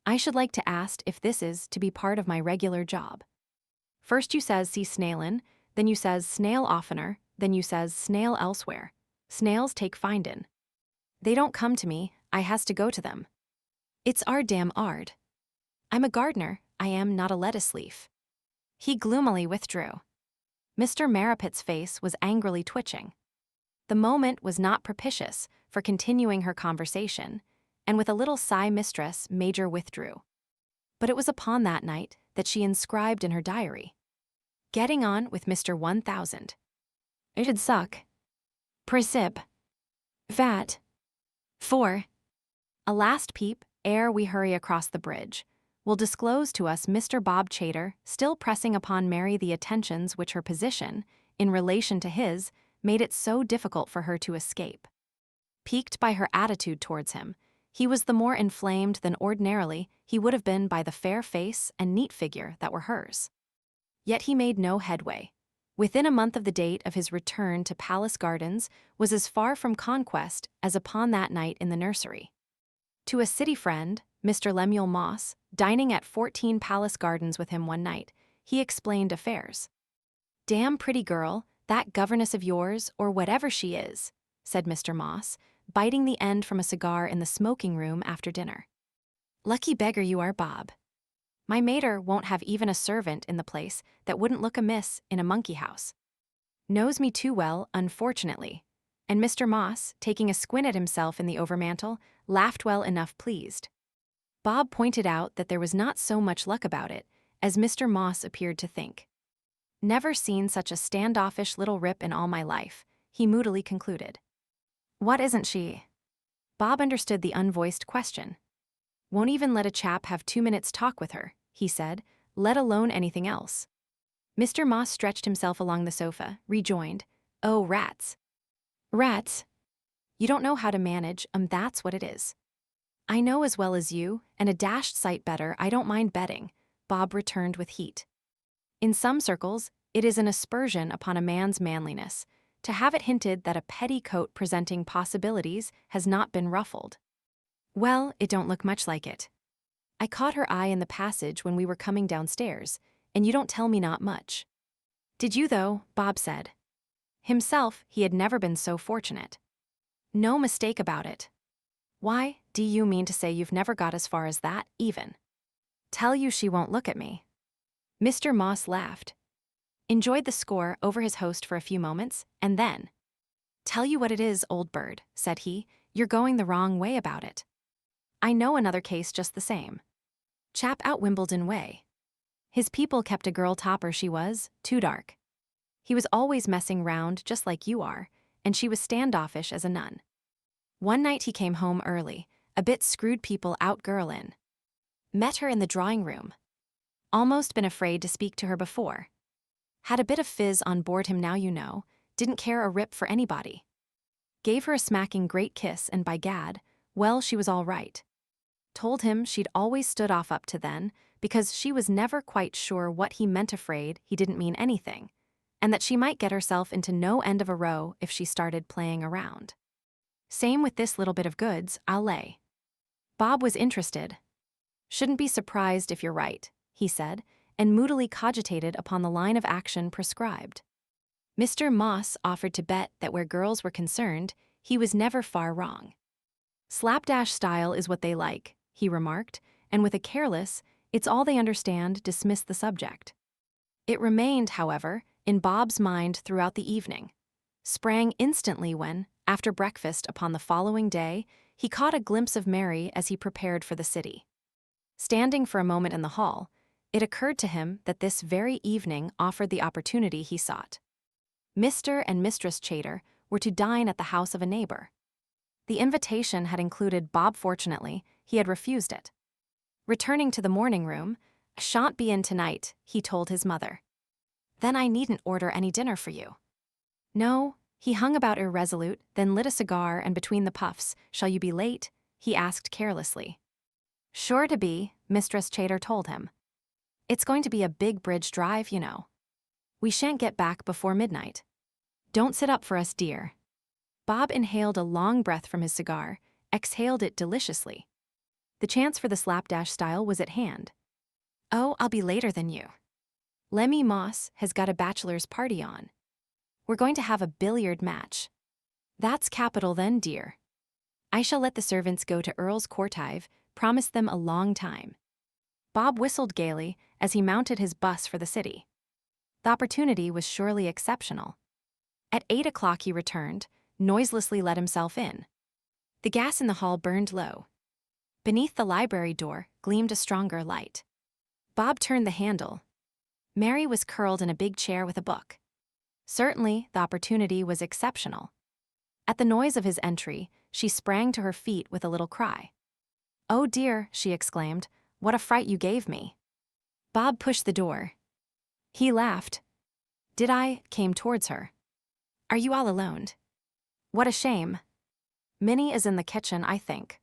"I should like to ask if this is to be part of my regular job. First you says see snailin', then you says snail oftener, then you says snail elsewhere. Snails take findin'. They don't come to me, I has to go to them. It's our damn ard. I'm a gardener, I am not a lettuce leaf." He gloomily withdrew. Mr. Marrapit's face was angrily twitching. The moment was not propitious for continuing her conversation, and with a little sigh Mistress Major withdrew. But it was upon that night that she inscribed in her diary, "Getting on with Mr. 1000. It'd suck. Precip. Fat. 4. A last peep, ere we hurry across the bridge, will disclose to us Mr. Bob Chater still pressing upon Mary the attentions which her position, in relation to his, made it so difficult for her to escape. Piqued by her attitude towards him, he was the more inflamed than ordinarily he would have been by the fair face and neat figure that were hers. Yet he made no headway. Within a month of the date of his return to Palace Gardens was as far from conquest as upon that night in the nursery. To a city friend, Mr. Lemuel Moss, dining at 14 Palace Gardens with him one night, he explained affairs. "Damn pretty girl, that governess of yours, or whatever she is," said Mr. Moss, biting the end from a cigar in the smoking room after dinner. "Lucky beggar you are, Bob. My mater won't have even a servant in the place that wouldn't look amiss in a monkey house. Knows me too well, unfortunately." And Mr. Moss, taking a squint at himself in the overmantel, laughed well enough pleased. Bob pointed out that there was not so much luck about it as Mr. Moss appeared to think. "Never seen such a standoffish little rip in all my life," he moodily concluded. "What isn't she?" Bob understood the unvoiced question. "Won't even let a chap have 2 minutes' talk with her," he said, "let alone anything else." Mr. Moss stretched himself along the sofa, rejoined, "Oh, rats. Rats. You don't know how to manage, that's what it is." "I know as well as you, and a dashed sight better, I don't mind betting," Bob returned with heat. "In some circles, it is an aspersion upon a man's manliness to have it hinted that a petticoat presenting possibilities has not been ruffled. Well, it don't look much like it. I caught her eye in the passage when we were coming downstairs, and you don't tell me not much. Did you though? Bob said. Himself, he had never been so fortunate. No mistake about it. Why, do you mean to say you've never got as far as that, even? Tell you she won't look at me. Mr. Moss laughed. Enjoyed the score over his host for a few moments, and then, tell you what it is, old bird, said he, you're going the wrong way about it. I know another case just the same. Chap out Wimbledon way. His people kept a girl topper she was, too dark. He was always messing round just like you are, and she was standoffish as a nun. One night he came home early, a bit screwed people out girl in. Met her in the drawing room. Almost been afraid to speak to her before. Had a bit of fizz on board him now you know, didn't care a rip for anybody. Gave her a smacking great kiss and by gad, well she was all right. Told him she'd always stood off up to then, because she was never quite sure what he meant afraid he didn't mean anything, and that she might get herself into no end of a row if she started playing around. Same with this little bit of goods, I'll lay. Bob was interested. Shouldn't be surprised if you're right, he said, and moodily cogitated upon the line of action prescribed. Mr. Moss offered to bet that where girls were concerned, he was never far wrong. Slapdash style is what they like, he remarked, and with a careless, it's all they understand, dismissed the subject. It remained, however, in Bob's mind throughout the evening. Sprang instantly when, after breakfast upon the following day, he caught a glimpse of Mary as he prepared for the city. Standing for a moment in the hall, it occurred to him that this very evening offered the opportunity he sought. Mr. and Mistress Chater were to dine at the house of a neighbor. The invitation had included Bob. Fortunately, he had refused it. Returning to the morning room, "I shan't be in tonight," he told his mother. "Then I needn't order any dinner for you." "No," he hung about irresolute, then lit a cigar and between the puffs, "Shall you be late?" he asked carelessly. "Sure to be," Mistress Chater told him. "It's going to be a big bridge drive, you know. We shan't get back before midnight. Don't sit up for us, dear." Bob inhaled a long breath from his cigar, exhaled it deliciously. The chance for the slapdash style was at hand. "Oh, I'll be later than you. Lemmy Moss has got a bachelor's party on. We're going to have a billiard match." "That's capital then, dear. I shall let the servants go to Earl's Courtive, promised them a long time." Bob whistled gaily as he mounted his bus for the city. The opportunity was surely exceptional. At 8 o'clock he returned, noiselessly let himself in. The gas in the hall burned low. Beneath the library door gleamed a stronger light. Bob turned the handle. Mary was curled in a big chair with a book. Certainly, the opportunity was exceptional. At the noise of his entry, she sprang to her feet with a little cry. "Oh dear," she exclaimed, "what a fright you gave me." Bob pushed the door. He laughed. "Did I?" Came towards her. "Are you all alone? What a shame. Minnie is in the kitchen, I think.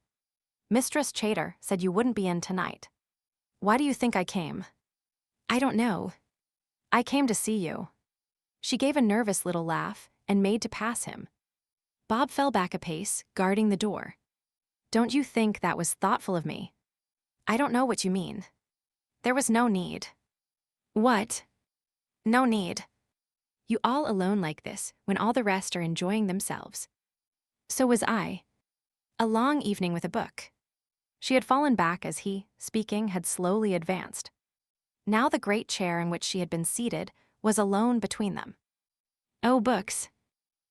Mistress Chater said you wouldn't be in tonight. Why do you think I came?" "I don't know. I came to see you." She gave a nervous little laugh and made to pass him. Bob fell back a pace, guarding the door. "Don't you think that was thoughtful of me?" "I don't know what you mean. There was no need." "What?" "No need. You all alone like this, when all the rest are enjoying themselves." So was I. A long evening with a book. She had fallen back as he, speaking, had slowly advanced. Now the great chair in which she had been seated was alone between them. "Oh, books.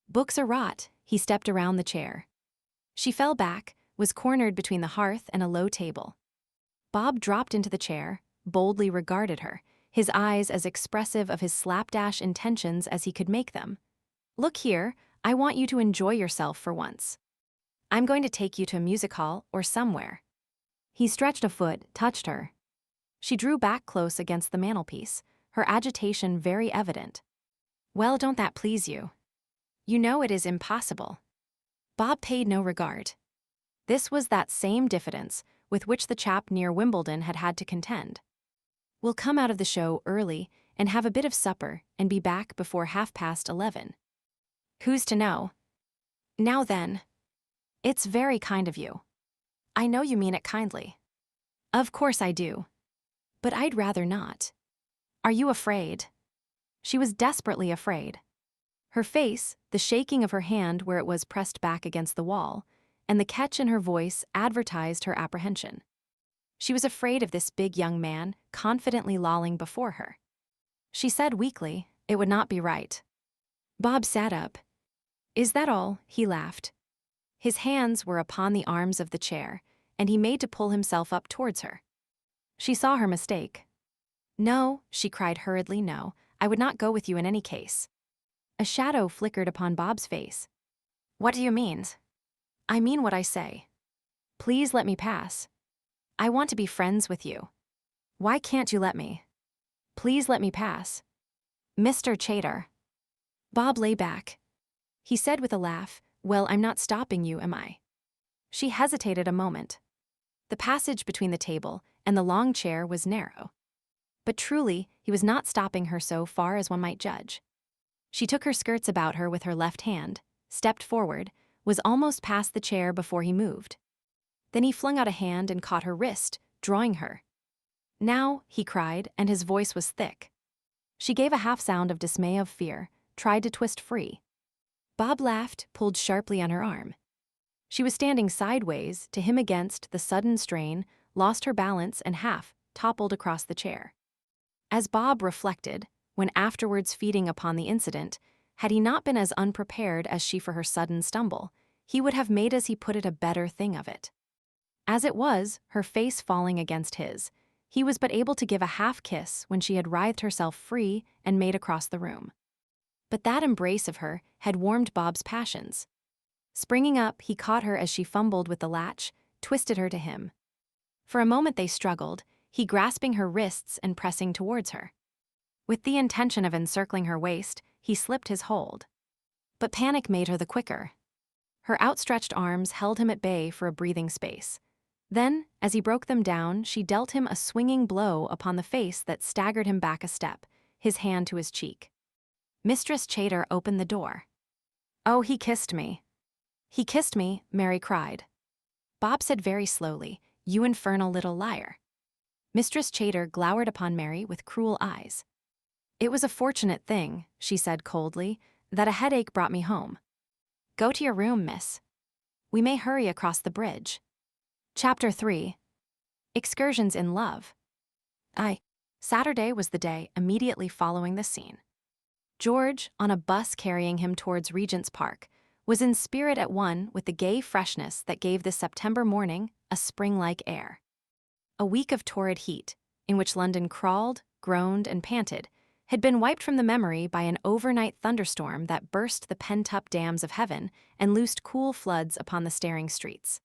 Books are rot." He stepped around the chair. She fell back, was cornered between the hearth and a low table. Bob dropped into the chair, boldly regarded her, his eyes as expressive of his slapdash intentions as he could make them. "Look here, I want you to enjoy yourself for once. I'm going to take you to a music hall or somewhere." He stretched a foot, touched her. She drew back close against the mantelpiece, her agitation very evident. "Well, don't that please you? You know it is impossible." Bob paid no regard. This was that same diffidence with which the chap near Wimbledon had had to contend. "We'll come out of the show early and have a bit of supper and be back before 11:30. "Who's to know?" "Now then. It's very kind of you. I know you mean it kindly." Of course I do. But I'd rather not. Are you afraid? She was desperately afraid. Her face, the shaking of her hand where it was pressed back against the wall, and the catch in her voice advertised her apprehension. She was afraid of this big young man confidently lolling before her. She said weakly, it would not be right. Bob sat up. Is that all? He laughed. His hands were upon the arms of the chair, and he made to pull himself up towards her. She saw her mistake. No, she cried hurriedly, no, I would not go with you in any case. A shadow flickered upon Bob's face. What do you mean? I mean what I say. Please let me pass. I want to be friends with you. Why can't you let me? Please let me pass. Mr. Chater. Bob lay back. He said with a laugh, well, I'm not stopping you, am I? She hesitated a moment. The passage between the table and the long chair was narrow. But truly, he was not stopping her so far as one might judge. She took her skirts about her with her left hand, stepped forward, was almost past the chair before he moved. Then he flung out a hand and caught her wrist, drawing her. Now, he cried, and his voice was thick. She gave a half sound of dismay, of fear, tried to twist free. Bob laughed, pulled sharply on her arm. She was standing sideways, to him against the sudden strain, lost her balance and half toppled across the chair. As Bob reflected, when afterwards feeding upon the incident, had he not been as unprepared as she for her sudden stumble, he would have made, as he put it, a better thing of it. As it was, her face falling against his, he was but able to give a half-kiss when she had writhed herself free and made across the room. But that embrace of her had warmed Bob's passions. Springing up, he caught her as she fumbled with the latch, twisted her to him. For a moment they struggled, he grasping her wrists and pressing towards her. With the intention of encircling her waist, he slipped his hold. But panic made her the quicker. Her outstretched arms held him at bay for a breathing space. Then, as he broke them down, she dealt him a swinging blow upon the face that staggered him back a step, his hand to his cheek. Mistress Chater opened the door. Oh, he kissed me. He kissed me, Mary cried. Bob said very slowly, you infernal little liar. Mistress Chater glowered upon Mary with cruel eyes. It was a fortunate thing, she said coldly, that a headache brought me home. Go to your room, miss. We may hurry across the bridge. Chapter 3. Excursions in Love. Saturday was the day immediately following the scene. George, on a bus carrying him towards Regent's Park, was in spirit at one with the gay freshness that gave this September morning a spring-like air. A week of torrid heat, in which London crawled, groaned, and panted, had been wiped from the memory by an overnight thunderstorm that burst the pent-up dams of heaven and loosed cool floods upon the staring streets.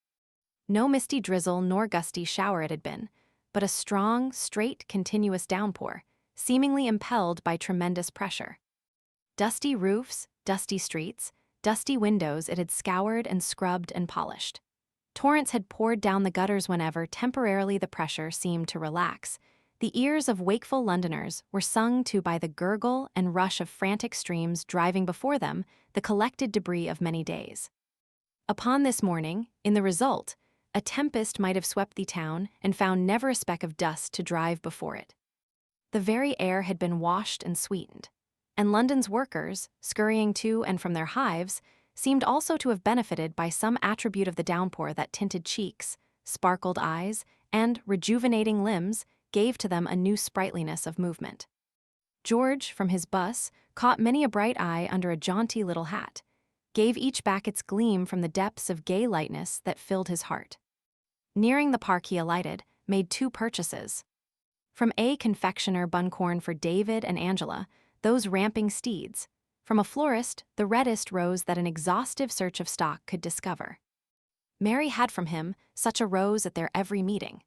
No misty drizzle nor gusty shower it had been, but a strong, straight, continuous downpour, seemingly impelled by tremendous pressure. Dusty roofs, dusty streets, dusty windows it had scoured and scrubbed and polished. Torrents had poured down the gutters whenever temporarily the pressure seemed to relax. The ears of wakeful Londoners were sung to by the gurgle and rush of frantic streams driving before them the collected debris of many days. Upon this morning, in the result, a tempest might have swept the town and found never a speck of dust to drive before it. The very air had been washed and sweetened, and London's workers, scurrying to and from their hives, seemed also to have benefited by some attribute of the downpour that tinted cheeks, sparkled eyes, and, rejuvenating limbs, gave to them a new sprightliness of movement. George, from his bus, caught many a bright eye under a jaunty little hat, gave each back its gleam from the depths of gay lightness that filled his heart. Nearing the park he alighted, made 2 purchases. From a confectioner buncorn for David and Angela, those ramping steeds. From a florist, the reddest rose that an exhaustive search of stock could discover. Mary had from him such a rose at their every meeting.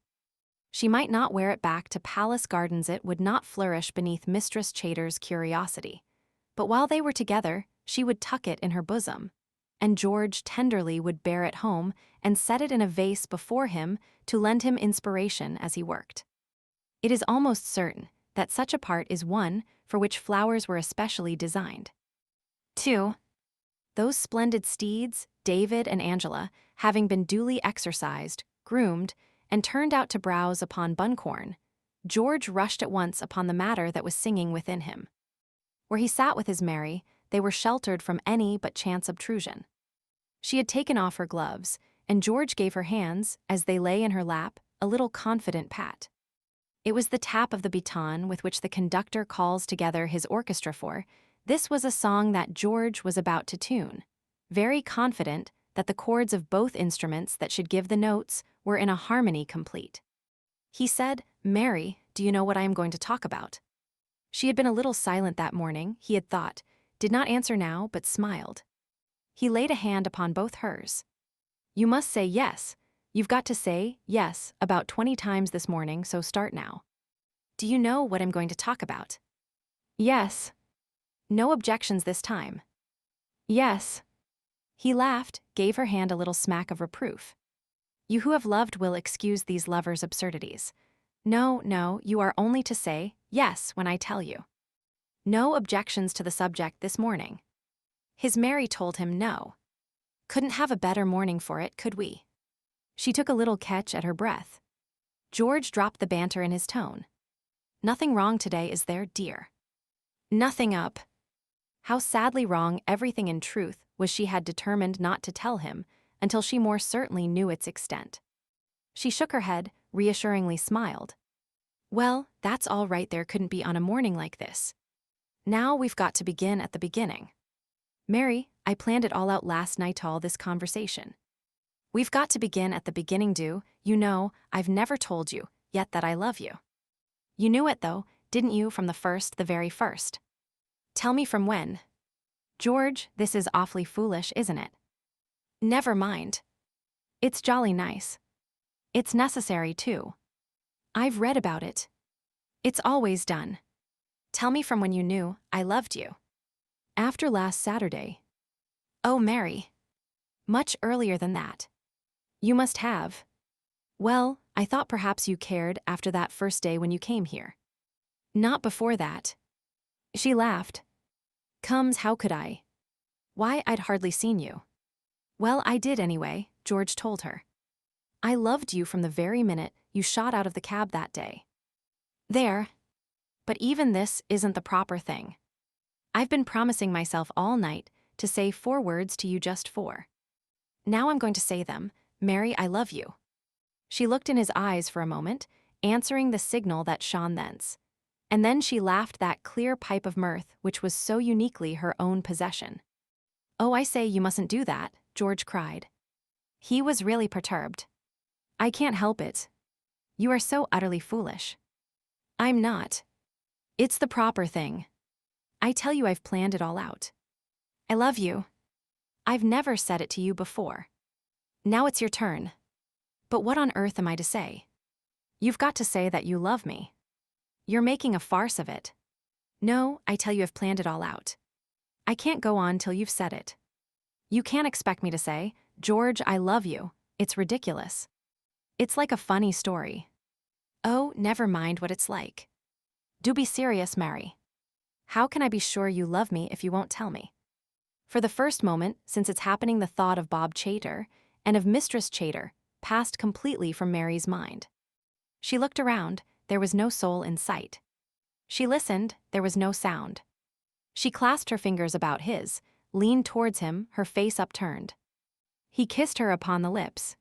She might not wear it back to Palace Gardens, it would not flourish beneath Mistress Chater's curiosity. But while they were together, she would tuck it in her bosom, and George tenderly would bear it home and set it in a vase before him to lend him inspiration as he worked. It is almost certain that such a part is one for which flowers were especially designed. 2. Those splendid steeds, David and Angela, having been duly exercised, groomed, and turned out to browse upon buncorn, George rushed at once upon the matter that was singing within him. Where he sat with his Mary, they were sheltered from any but chance obtrusion. She had taken off her gloves, and George gave her hands, as they lay in her lap, a little confident pat. It was the tap of the baton with which the conductor calls together his orchestra for. This was a song that George was about to tune, very confident that the chords of both instruments that should give the notes were in a harmony complete. He said, "Mary, do you know what I am going to talk about?" She had been a little silent that morning, he had thought, did not answer now, but smiled. He laid a hand upon both hers. "You must say yes. You've got to say yes about 20 times this morning, so start now. Do you know what I'm going to talk about?" "Yes." "No objections this time." "Yes." He laughed, gave her hand a little smack of reproof. "You who have loved will excuse these lovers' absurdities. No, you are only to say yes when I tell you. No objections to the subject this morning." His Mary told him no. Couldn't have a better morning for it, could we? She took a little catch at her breath. George dropped the banter in his tone. "Nothing wrong today, is there, dear?" "Nothing up." How sadly wrong everything in truth was she had determined not to tell him until she more certainly knew its extent. She shook her head, reassuringly smiled. "Well, that's all right, there couldn't be on a morning like this. Now we've got to begin at the beginning. Mary, I planned it all out last night, all this conversation. We've got to begin at the beginning, you know, I've never told you yet that I love you. You knew it though, didn't you, from the first, the very first? Tell me from when." "George, this is awfully foolish, isn't it?" "Never mind. It's jolly nice. It's necessary, too. I've read about it. It's always done. Tell me from when you knew I loved you." "After last Saturday." "Oh, Mary. Much earlier than that." "You must have. Well, I thought perhaps you cared after that first day when you came here." "Not before that." She laughed. "Comes, how could I? Why, I'd hardly seen you." "Well, I did anyway," George told her. "I loved you from the very minute you shot out of the cab that day." "There. But even this isn't the proper thing. I've been promising myself all night to say 4 words to you, just 4. Now I'm going to say them. Mary, I love you." She looked in his eyes for a moment, answering the signal that shone thence. And then she laughed that clear pipe of mirth which was so uniquely her own possession. "Oh, I say, you mustn't do that," George cried. He was really perturbed. "I can't help it. You are so utterly foolish." "I'm not. It's the proper thing. I tell you, I've planned it all out. I love you. I've never said it to you before. Now it's your turn. But what on earth am I to say? You've got to say that you love me. You're making a farce of it. No, I tell you, I've planned it all out. I can't go on till you've said it. You can't expect me to say, 'George, I love you.' It's ridiculous. It's like a funny story." "Oh, never mind what it's like. Do be serious, Mary. How can I be sure you love me if you won't tell me?" For the first moment since its happening, the thought of Bob Chater and of Mistress Chater passed completely from Mary's mind. She looked around, there was no soul in sight. She listened, there was no sound. She clasped her fingers about his, leaned towards him, her face upturned. He kissed her upon the lips.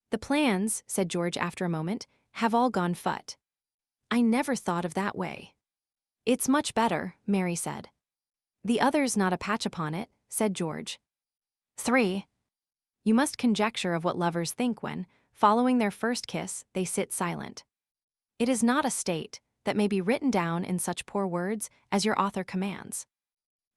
"The plans," said George after a moment, "have all gone phut. I never thought of that way." "It's much better," Mary said. "The other's not a patch upon it," said George. 3. You must conjecture of what lovers think when, following their first kiss, they sit silent. It is not a state that may be written down in such poor words as your author commands.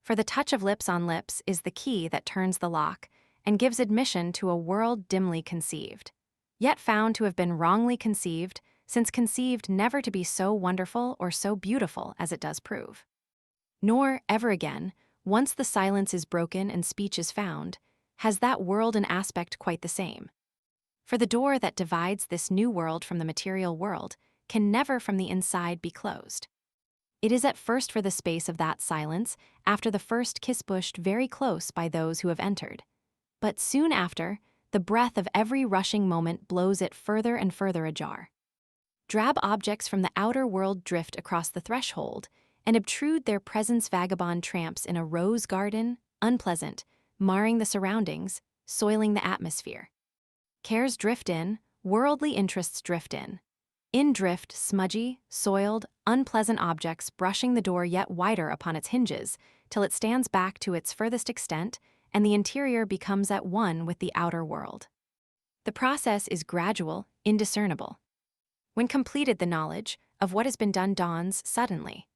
For the touch of lips on lips is the key that turns the lock and gives admission to a world dimly conceived, yet found to have been wrongly conceived, since conceived never to be so wonderful or so beautiful as it does prove. Nor, ever again, once the silence is broken and speech is found, has that world an aspect quite the same. For the door that divides this new world from the material world can never from the inside be closed. It is at first for the space of that silence, after the first kiss pushed very close by those who have entered. But soon after, the breath of every rushing moment blows it further and further ajar. Drab objects from the outer world drift across the threshold and obtrude their presence. Vagabond tramps in a rose garden, unpleasant, marring the surroundings, soiling the atmosphere. Cares drift in, worldly interests drift in. In drift smudgy, soiled, unpleasant objects brushing the door yet wider upon its hinges, till it stands back to its furthest extent and the interior becomes at one with the outer world. The process is gradual, indiscernible. When completed, the knowledge of what has been done dawns suddenly.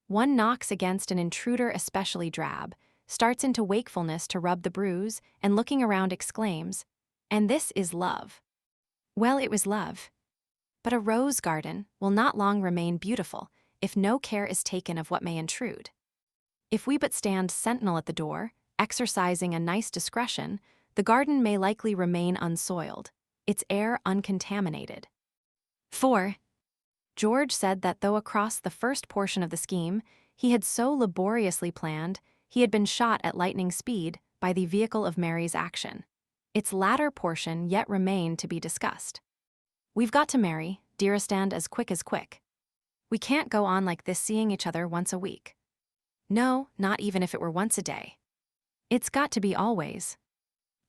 One knocks against an intruder especially drab, starts into wakefulness to rub the bruise, and looking around exclaims, "And this is love." Well, it was love. But a rose garden will not long remain beautiful if no care is taken of what may intrude. If we but stand sentinel at the door, exercising a nice discretion, the garden may likely remain unsoiled, its air uncontaminated. 4. George said that though across the first portion of the scheme he had so laboriously planned, he had been shot at lightning speed by the vehicle of Mary's action. Its latter portion yet remained to be discussed. We've got to marry, dearest, and as quick. We can't go on like this, seeing each other once a week. No, not even if it were once a day. It's got to be always.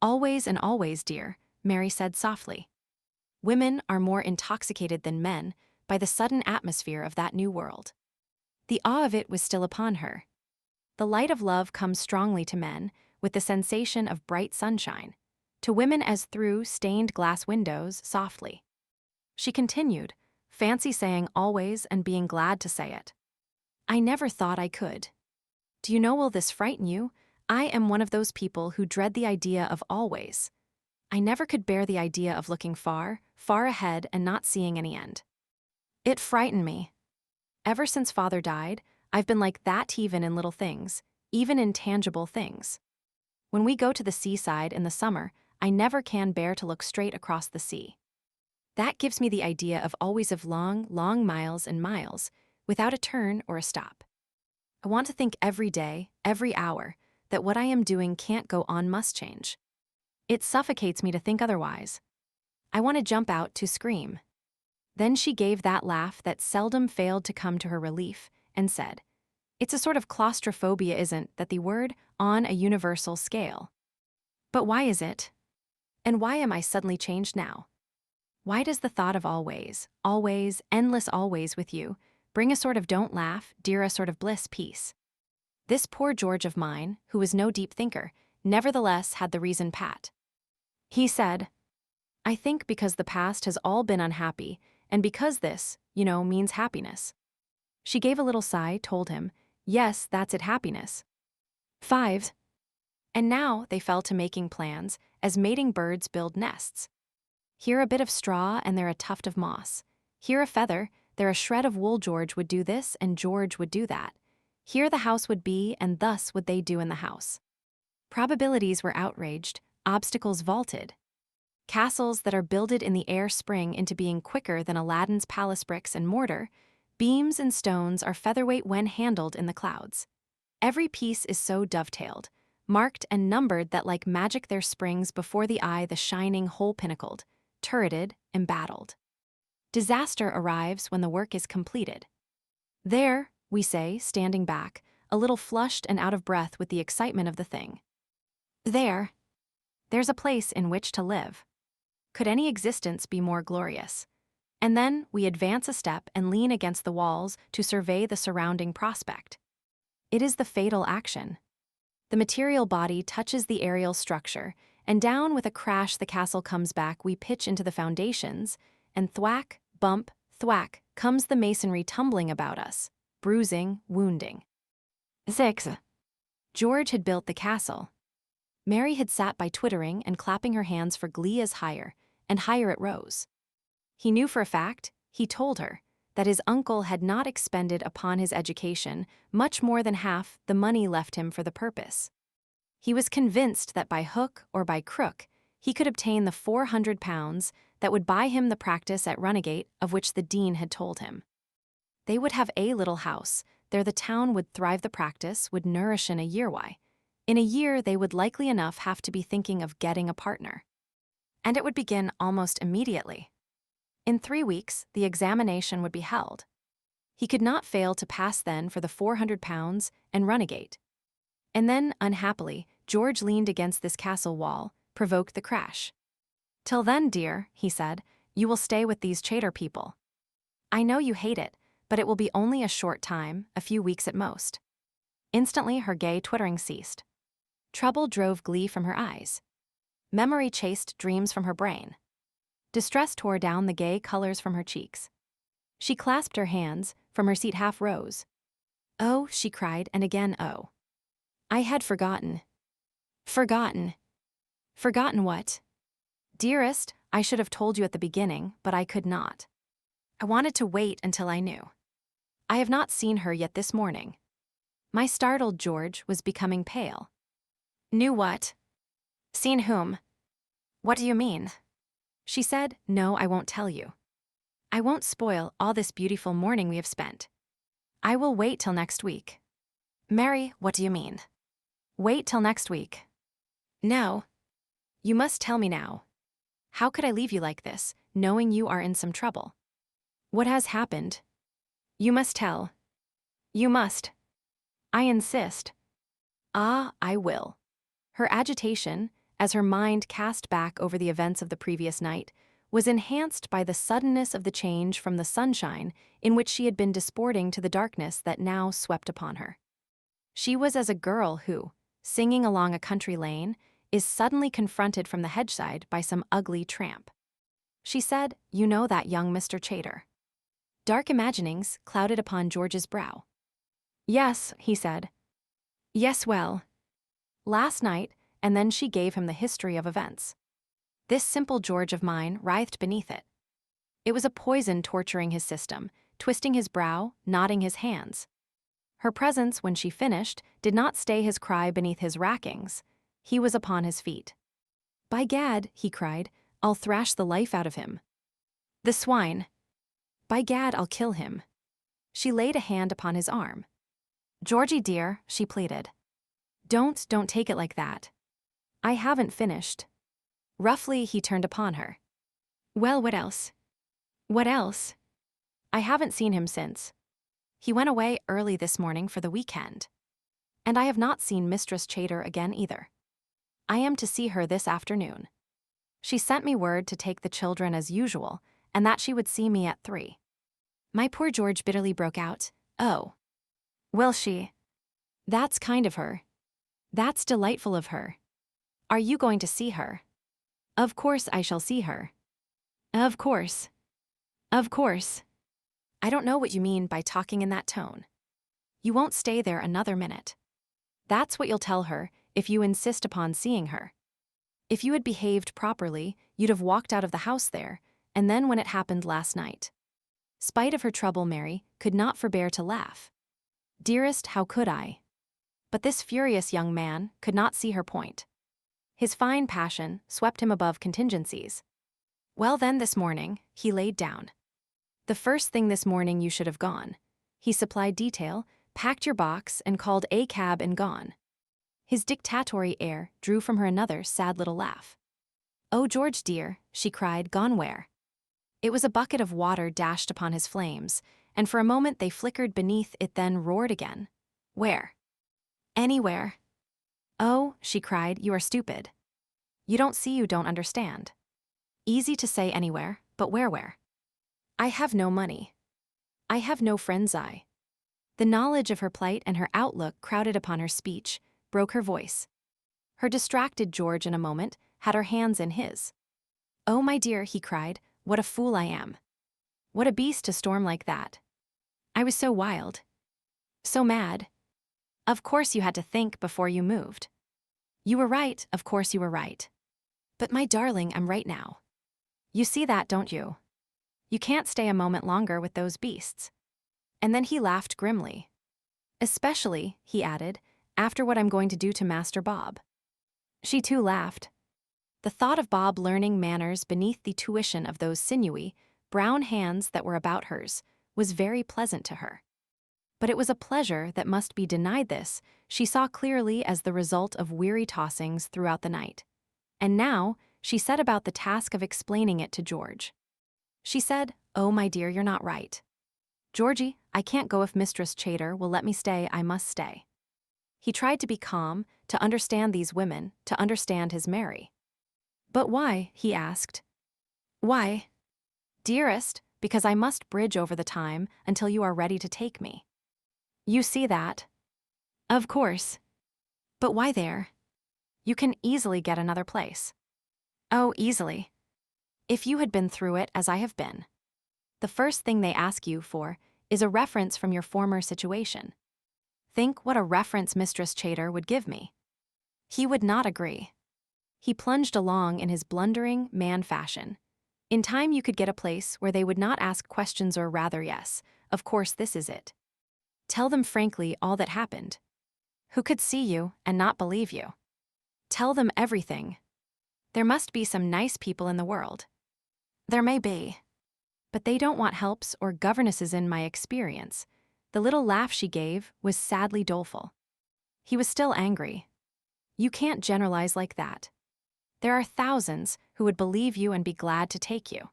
Always and always, dear, Mary said softly. Women are more intoxicated than men by the sudden atmosphere of that new world. The awe of it was still upon her. The light of love comes strongly to men with the sensation of bright sunshine, to women as through stained glass windows softly. She continued, fancy saying always and being glad to say it. I never thought I could. Do you know, will this frighten you? I am one of those people who dread the idea of always. I never could bear the idea of looking far, far ahead and not seeing any end. It frightened me. Ever since Father died, I've been like that, even in little things, even in tangible things. When we go to the seaside in the summer, I never can bear to look straight across the sea. That gives me the idea of always, of long, long miles and miles, without a turn or a stop. I want to think every day, every hour, that what I am doing can't go on, must change. It suffocates me to think otherwise. I want to jump out, to scream. Then she gave that laugh that seldom failed to come to her relief, and said, It's a sort of claustrophobia, isn't that the word, on a universal scale? But why is it? And why am I suddenly changed now? Why does the thought of always, endless always with you, bring a sort of don't laugh, dear, a sort of bliss peace? This poor George of mine, who was no deep thinker, nevertheless had the reason pat. He said, I think because the past has all been unhappy, and because this, means happiness. She gave a little sigh, told him, yes, that's it, happiness. 5. And now they fell to making plans, as mating birds build nests. Here a bit of straw and there a tuft of moss. Here a feather, there a shred of wool. George would do this and George would do that. Here the house would be, and thus would they do in the house. Probabilities were outraged, obstacles vaulted. Castles that are builded in the air spring into being quicker than Aladdin's palace. Bricks and mortar, beams and stones are featherweight when handled in the clouds. Every piece is so dovetailed, marked and numbered that like magic there springs before the eye the shining whole pinnacled, turreted, embattled. Disaster arrives when the work is completed. There, we say, standing back, a little flushed and out of breath with the excitement of the thing. There's a place in which to live. Could any existence be more glorious? And then we advance a step and lean against the walls to survey the surrounding prospect. It is the fatal action. The material body touches the aerial structure, and down with a crash the castle comes back. We pitch into the foundations, and thwack, bump, thwack comes the masonry tumbling about us, bruising, wounding. 6. George had built the castle. Mary had sat by twittering and clapping her hands for glee as higher, and higher it rose. He knew for a fact, he told her, that his uncle had not expended upon his education much more than half the money left him for the purpose. He was convinced that by hook or by crook, he could obtain the £400 that would buy him the practice at Runagate of which the dean had told him. They would have a little house, there the town would thrive, the practice would nourish in a year. Why? In a year they would likely enough have to be thinking of getting a partner. and it would begin almost immediately. In 3 weeks, the examination would be held. He could not fail to pass then for the 400 pounds and runagate. And then, unhappily, George leaned against this castle wall, provoked the crash. "Till then, dear," he said, "you will stay with these Chater people. I know you hate it, but it will be only a short time, a few weeks at most." Instantly her gay twittering ceased. Trouble drove glee from her eyes. Memory chased dreams from her brain. Distress tore down the gay colors from her cheeks. She clasped her hands, from her seat half rose. "Oh," she cried, and again oh. "I had forgotten." "Forgotten? Forgotten what?" "Dearest, I should have told you at the beginning, but I could not. I wanted to wait until I knew. I have not seen her yet this morning." My startled George was becoming pale. "Knew what? Seen whom? What do you mean?" She said, "No, I won't tell you. I won't spoil all this beautiful morning we have spent. I will wait till next week." "Mary, what do you mean?" "Wait till next week." "No. You must tell me now. How could I leave you like this, knowing you are in some trouble? What has happened? You must tell. You must. I insist." "Ah, I will." Her agitation, as her mind cast back over the events of the previous night, was enhanced by the suddenness of the change from the sunshine in which she had been disporting to the darkness that now swept upon her. She was as a girl who, singing along a country lane, is suddenly confronted from the hedgeside by some ugly tramp. She said, "You know that young Mr. Chater." Dark imaginings clouded upon George's brow. "Yes," he said. "Yes, well. Last night," and then she gave him the history of events. This simple George of mine writhed beneath it. It was a poison torturing his system, twisting his brow, knotting his hands. Her presence, when she finished, did not stay his cry beneath his rackings. He was upon his feet. "By gad," he cried, "I'll thrash the life out of him. The swine! By gad, I'll kill him." She laid a hand upon his arm. "Georgie dear," she pleaded. Don't take it like that. I haven't finished." Roughly, he turned upon her. "Well, what else?" "What else?" "I haven't seen him since. He went away early this morning for the weekend. And I have not seen Mistress Chater again either. I am to see her this afternoon. She sent me word to take the children as usual, and that she would see me at 3. My poor George bitterly broke out, "Oh. Will she? That's kind of her. That's delightful of her. Are you going to see her?" "Of course I shall see her." "Of course. Of course. I don't know what you mean by talking in that tone. You won't stay there another minute. That's what you'll tell her if you insist upon seeing her. If you had behaved properly, you'd have walked out of the house there, and then when it happened last night." Spite of her trouble, Mary could not forbear to laugh. "Dearest, how could I?" But this furious young man could not see her point. His fine passion swept him above contingencies. "Well then, this morning," he laid down. "The first thing this morning you should have gone." He supplied detail, packed your box, and called a cab and gone. His dictatory air drew from her another sad little laugh. "Oh, George dear," she cried, "gone where?" It was a bucket of water dashed upon his flames, and for a moment they flickered beneath it, then roared again. "Where?" "Anywhere." "Oh," she cried, "you are stupid. You don't see, you don't understand. Easy to say anywhere, but where? I have no money. I have no friends, I." The knowledge of her plight and her outlook crowded upon her speech, broke her voice. Her distracted George in a moment had her hands in his. "Oh, my dear," he cried, "what a fool I am. What a beast to storm like that. I was so wild. So mad. Of course you had to think before you moved. You were right, of course you were right. But my darling, I'm right now. You see that, don't you? You can't stay a moment longer with those beasts." And then he laughed grimly. "Especially," he added, "after what I'm going to do to Master Bob." She too laughed. The thought of Bob learning manners beneath the tuition of those sinewy, brown hands that were about hers was very pleasant to her. But it was a pleasure that must be denied. This she saw clearly as the result of weary tossings throughout the night. And now she set about the task of explaining it to George. She said, "Oh, my dear, you're not right. Georgie, I can't go if Mistress Chater will let me stay, I must stay." He tried to be calm, to understand these women, to understand his Mary. "But why?" he asked. "Why?" "Dearest, because I must bridge over the time until you are ready to take me. You see that?" "Of course. But why there? You can easily get another place." "Oh, easily. If you had been through it as I have been. The first thing they ask you for is a reference from your former situation. Think what a reference Mistress Chater would give me." He would not agree. He plunged along in his blundering, man fashion. In time you could get a place where they would not ask questions, or rather, yes, of course this is it. Tell them frankly all that happened. Who could see you and not believe you? Tell them everything. There must be some nice people in the world. There may be. But they don't want helps or governesses in my experience. The little laugh she gave was sadly doleful. He was still angry. You can't generalize like that. There are thousands who would believe you and be glad to take you.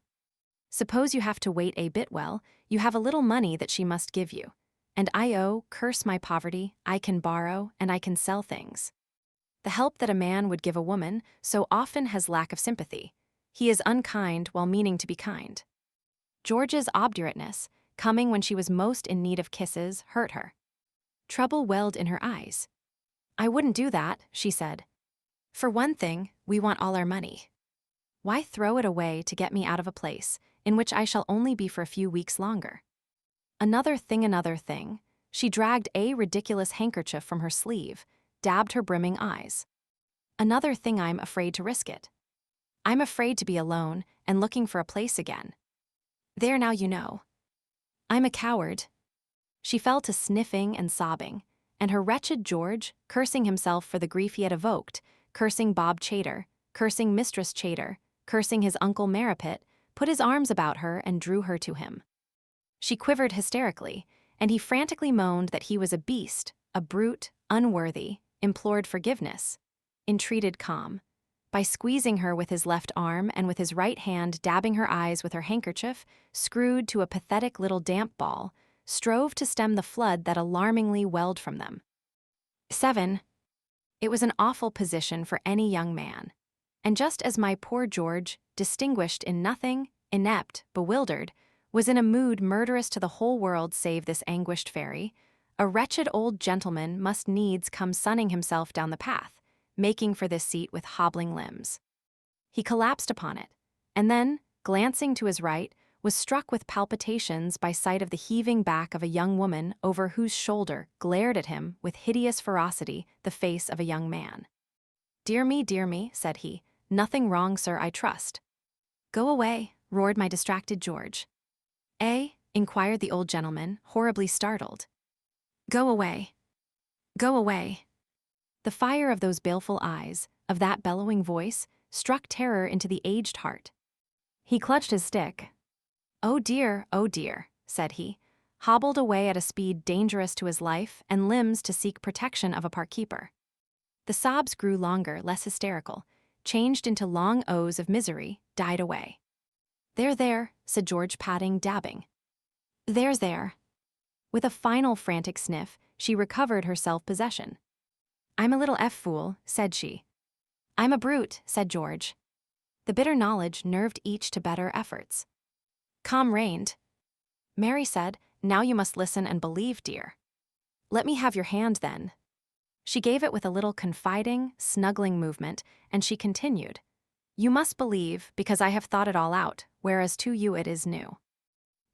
Suppose you have to wait a bit. Well, you have a little money that she must give you. And I owe, curse my poverty, I can borrow, and I can sell things. The help that a man would give a woman so often has lack of sympathy. He is unkind while meaning to be kind. George's obdurateness, coming when she was most in need of kisses, hurt her. Trouble welled in her eyes. "I wouldn't do that," she said. "For one thing, we want all our money. Why throw it away to get me out of a place in which I shall only be for a few weeks longer? Another thing, she dragged a ridiculous handkerchief from her sleeve, dabbed her brimming eyes. Another thing, I'm afraid to risk it. I'm afraid to be alone and looking for a place again. There, now you know. I'm a coward." She fell to sniffing and sobbing, and her wretched George, cursing himself for the grief he had evoked, cursing Bob Chater, cursing Mistress Chater, cursing his uncle Marrapit, put his arms about her and drew her to him. She quivered hysterically, and he frantically moaned that he was a beast, a brute, unworthy, implored forgiveness, entreated calm. By squeezing her with his left arm and with his right hand dabbing her eyes with her handkerchief, screwed to a pathetic little damp ball, strove to stem the flood that alarmingly welled from them. 7. It was an awful position for any young man. And just as my poor George, distinguished in nothing, inept, bewildered, was in a mood murderous to the whole world save this anguished fairy, a wretched old gentleman must needs come sunning himself down the path, making for this seat with hobbling limbs. He collapsed upon it, and then, glancing to his right, was struck with palpitations by sight of the heaving back of a young woman over whose shoulder glared at him with hideous ferocity the face of a young man. Dear me," said he, "nothing wrong, sir, I trust." "Go away," roared my distracted George. "Eh?" inquired the old gentleman, horribly startled. "Go away. Go away." The fire of those baleful eyes, of that bellowing voice, struck terror into the aged heart. He clutched his stick. Oh dear," said he, hobbled away at a speed dangerous to his life and limbs to seek protection of a park-keeper. The sobs grew longer, less hysterical, changed into long ohs of misery, died away. There," said George, patting, dabbing. There. With a final frantic sniff, she recovered her self-possession. "I'm a little fool," said she. "I'm a brute," said George. The bitter knowledge nerved each to better efforts. Calm reigned. Mary said, "Now you must listen and believe, dear." "Let me have your hand, then." She gave it with a little confiding, snuggling movement, and she continued, "You must believe, because I have thought it all out, whereas to you it is new.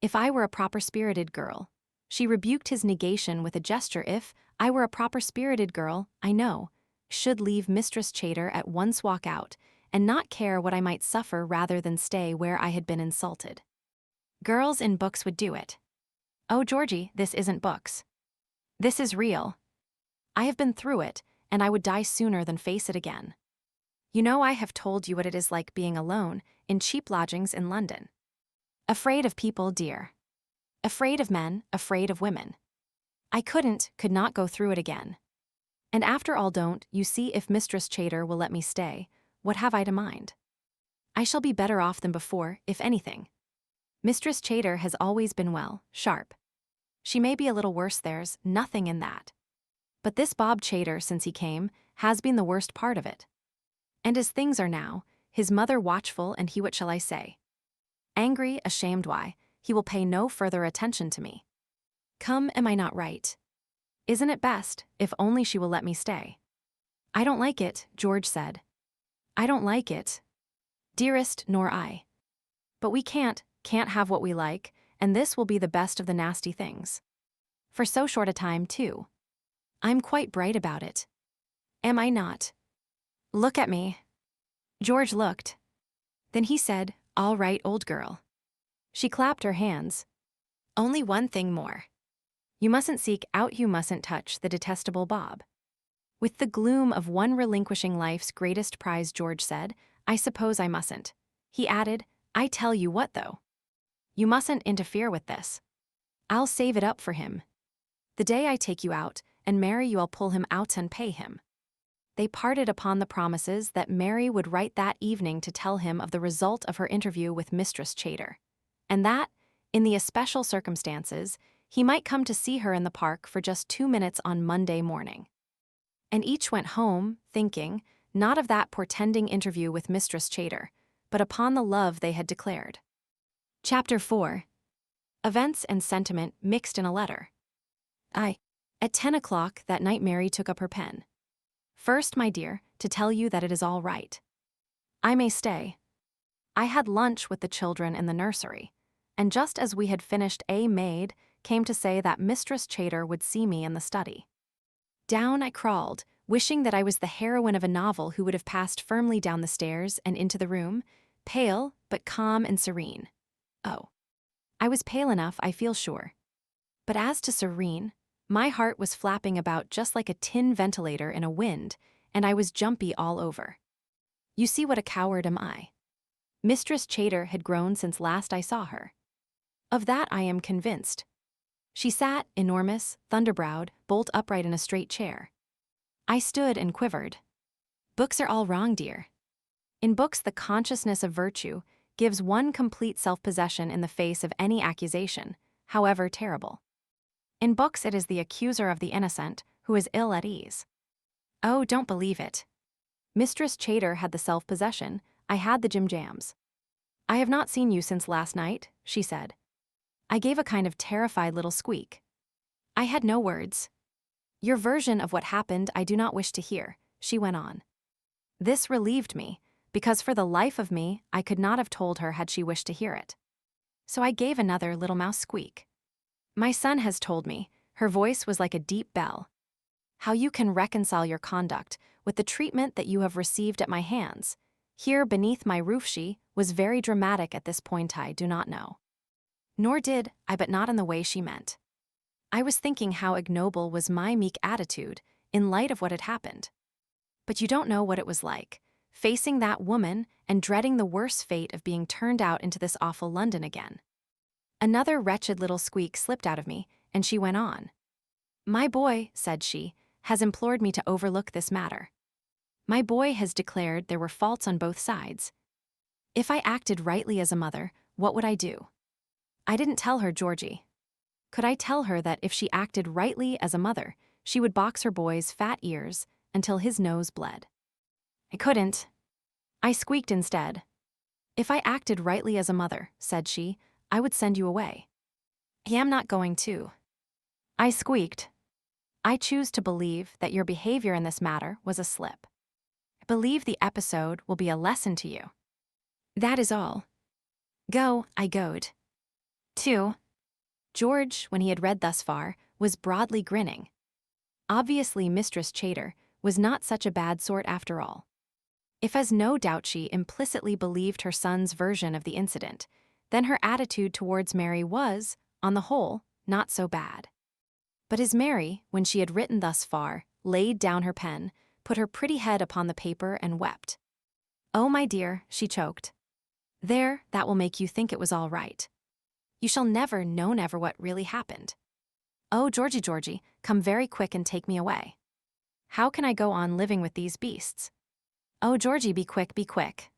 If I were a proper-spirited girl," she rebuked his negation with a gesture, "if I were a proper-spirited girl, I know, should leave Mistress Chater at once, walk out, and not care what I might suffer rather than stay where I had been insulted. Girls in books would do it. Oh, Georgie, this isn't books. This is real. I have been through it, and I would die sooner than face it again. You know I have told you what it is like being alone, in cheap lodgings in London. Afraid of people, dear. Afraid of men, afraid of women. I could not go through it again. And after all, don't you see, if Mistress Chater will let me stay, what have I to mind? I shall be better off than before, if anything. Mistress Chater has always been well, sharp. She may be a little worse, there's nothing in that. But this Bob Chater, since he came, has been the worst part of it. And as things are now, his mother watchful, and he, what shall I say? Angry, ashamed, why, he will pay no further attention to me. Come, am I not right? Isn't it best, if only she will let me stay? I don't like it, George said. I don't like it. Dearest, nor I. But we can't have what we like, and this will be the best of the nasty things. For so short a time, too. I'm quite bright about it. Am I not? Look at me. George looked. Then he said, all right, old girl. She clapped her hands. Only one thing more. You mustn't seek out, you mustn't touch the detestable Bob. With the gloom of one relinquishing life's greatest prize, George said, I suppose I mustn't. He added, I tell you what, though. You mustn't interfere with this. I'll save it up for him. The day I take you out and marry you, I'll pull him out and pay him. They parted upon the promises that Mary would write that evening to tell him of the result of her interview with Mistress Chater, and that, in the especial circumstances, he might come to see her in the park for just 2 minutes on Monday morning. And each went home, thinking, not of that portending interview with Mistress Chater, but upon the love they had declared. Chapter 4. Events and sentiment mixed in a letter. At 10 o'clock that night, Mary took up her pen. First, my dear, to tell you that it is all right. I may stay. I had lunch with the children in the nursery, and just as we had finished, a maid came to say that Mistress Chater would see me in the study. Down I crawled, wishing that I was the heroine of a novel who would have passed firmly down the stairs and into the room, pale but calm and serene. Oh, I was pale enough, I feel sure. But as to serene, my heart was flapping about just like a tin ventilator in a wind, and I was jumpy all over. You see what a coward am I. Mistress Chater had grown since last I saw her. Of that I am convinced. She sat, enormous, thunderbrowed, bolt upright in a straight chair. I stood and quivered. Books are all wrong, dear. In books, the consciousness of virtue gives one complete self-possession in the face of any accusation, however terrible. In books, it is the accuser of the innocent who is ill at ease. Oh, don't believe it. Mistress Chater had the self-possession, I had the jim-jams. I have not seen you since last night, she said. I gave a kind of terrified little squeak. I had no words. Your version of what happened I do not wish to hear, she went on. This relieved me, because for the life of me I could not have told her had she wished to hear it. So I gave another little mouse squeak. My son has told me, her voice was like a deep bell, how you can reconcile your conduct with the treatment that you have received at my hands. Here beneath my roof she was very dramatic at this point, I do not know. Nor did I, but not in the way she meant. I was thinking how ignoble was my meek attitude in light of what had happened. But you don't know what it was like, facing that woman and dreading the worse fate of being turned out into this awful London again. Another wretched little squeak slipped out of me, and she went on. My boy, said she, has implored me to overlook this matter. My boy has declared there were faults on both sides. If I acted rightly as a mother, what would I do? I didn't tell her, Georgie. Could I tell her that if she acted rightly as a mother, she would box her boy's fat ears until his nose bled? I couldn't. I squeaked instead. If I acted rightly as a mother, said she, I would send you away. I am not going to. I squeaked. I choose to believe that your behavior in this matter was a slip. I believe the episode will be a lesson to you. That is all. Go, I goed. 2. George, when he had read thus far, was broadly grinning. Obviously Mistress Chater was not such a bad sort after all. If, as no doubt she implicitly believed her son's version of the incident, then her attitude towards Mary was, on the whole, not so bad. But as Mary, when she had written thus far, laid down her pen, put her pretty head upon the paper and wept. Oh, my dear, she choked. There, that will make you think it was all right. You shall never know never what really happened. Oh, Georgie, Georgie, come very quick and take me away. How can I go on living with these beasts? Oh, Georgie, be quick, be quick.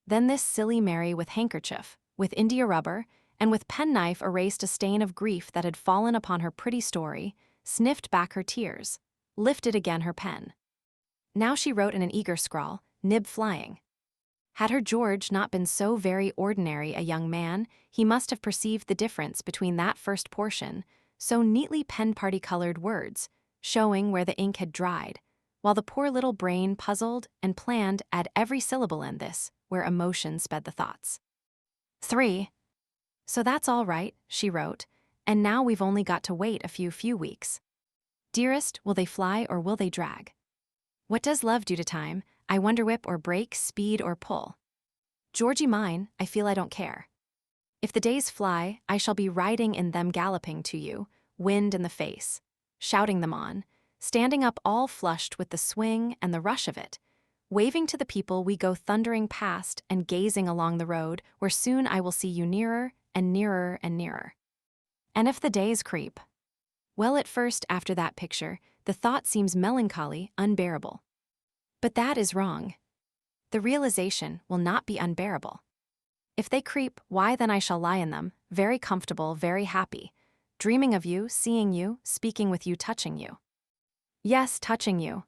Then this silly Mary with handkerchief, with India rubber, and with penknife erased a stain of grief that had fallen upon her pretty story, sniffed back her tears, lifted again her pen. Now she wrote in an eager scrawl, nib flying. Had her George not been so very ordinary a young man, he must have perceived the difference between that first portion, so neatly pen-party-colored words, showing where the ink had dried, while the poor little brain puzzled and planned add every syllable in this, where emotion sped the thoughts. 3. So that's all right, she wrote, and now we've only got to wait a few weeks. Dearest, will they fly or will they drag? What does love do to time? I wonder whip or break, speed or pull. Georgie mine, I feel I don't care. If the days fly, I shall be riding in them galloping to you, wind in the face, shouting them on, standing up all flushed with the swing and the rush of it, waving to the people we go thundering past and gazing along the road where soon I will see you nearer and nearer and nearer. And if the days creep? Well, at first, after that picture, the thought seems melancholy, unbearable. But that is wrong. The realization will not be unbearable. If they creep, why then I shall lie in them, very comfortable, very happy, dreaming of you, seeing you, speaking with you, touching you. Yes, touching you.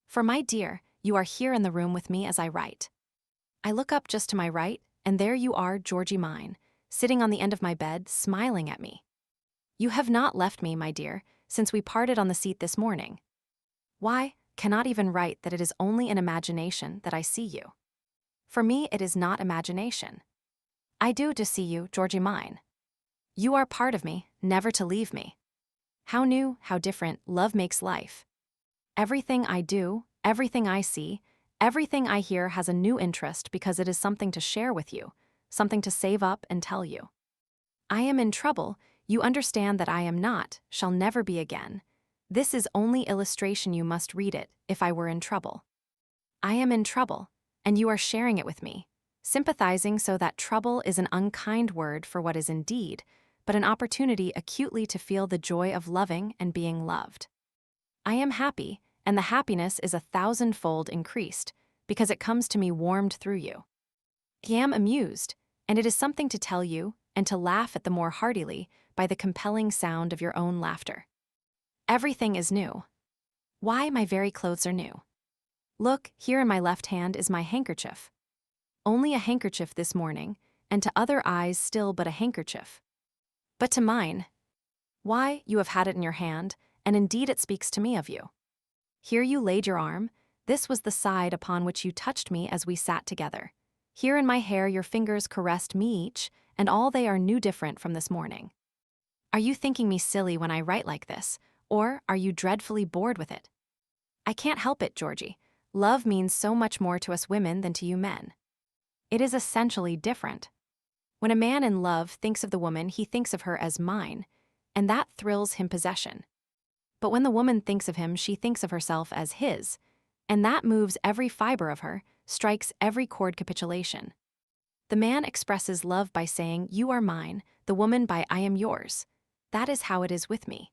For my dear, you are here in the room with me as I write. I look up just to my right, and there you are, Georgie mine, sitting on the end of my bed, smiling at me. You have not left me, my dear, since we parted on the seat this morning. Why, cannot even write that it is only in imagination that I see you. For me it is not imagination. I do to see you, Georgie mine. You are part of me, never to leave me. How new, how different, love makes life. Everything I do, everything I see, everything I hear has a new interest because it is something to share with you, something to save up and tell you. I am in trouble, you understand that I am not, shall never be again. This is only illustration, you must read it, if I were in trouble. I am in trouble, and you are sharing it with me, sympathizing so that trouble is an unkind word for what is indeed, but an opportunity acutely to feel the joy of loving and being loved. I am happy, and the happiness is 1,000-fold increased, because it comes to me warmed through you. I am amused, and it is something to tell you, and to laugh at the more heartily, by the compelling sound of your own laughter. Everything is new. Why, my very clothes are new. Look, here in my left hand is my handkerchief. Only a handkerchief this morning, and to other eyes still but a handkerchief. But to mine, why, you have had it in your hand, and indeed it speaks to me of you. Here you laid your arm, this was the side upon which you touched me as we sat together. Here in my hair your fingers caressed me each, and all they are new different from this morning. Are you thinking me silly when I write like this, or are you dreadfully bored with it? I can't help it, Georgie. Love means so much more to us women than to you men. It is essentially different. When a man in love thinks of the woman, he thinks of her as mine, and that thrills him possession. But when the woman thinks of him, she thinks of herself as his, and that moves every fiber of her, strikes every chord capitulation. The man expresses love by saying, you are mine, the woman by I am yours. That is how it is with me.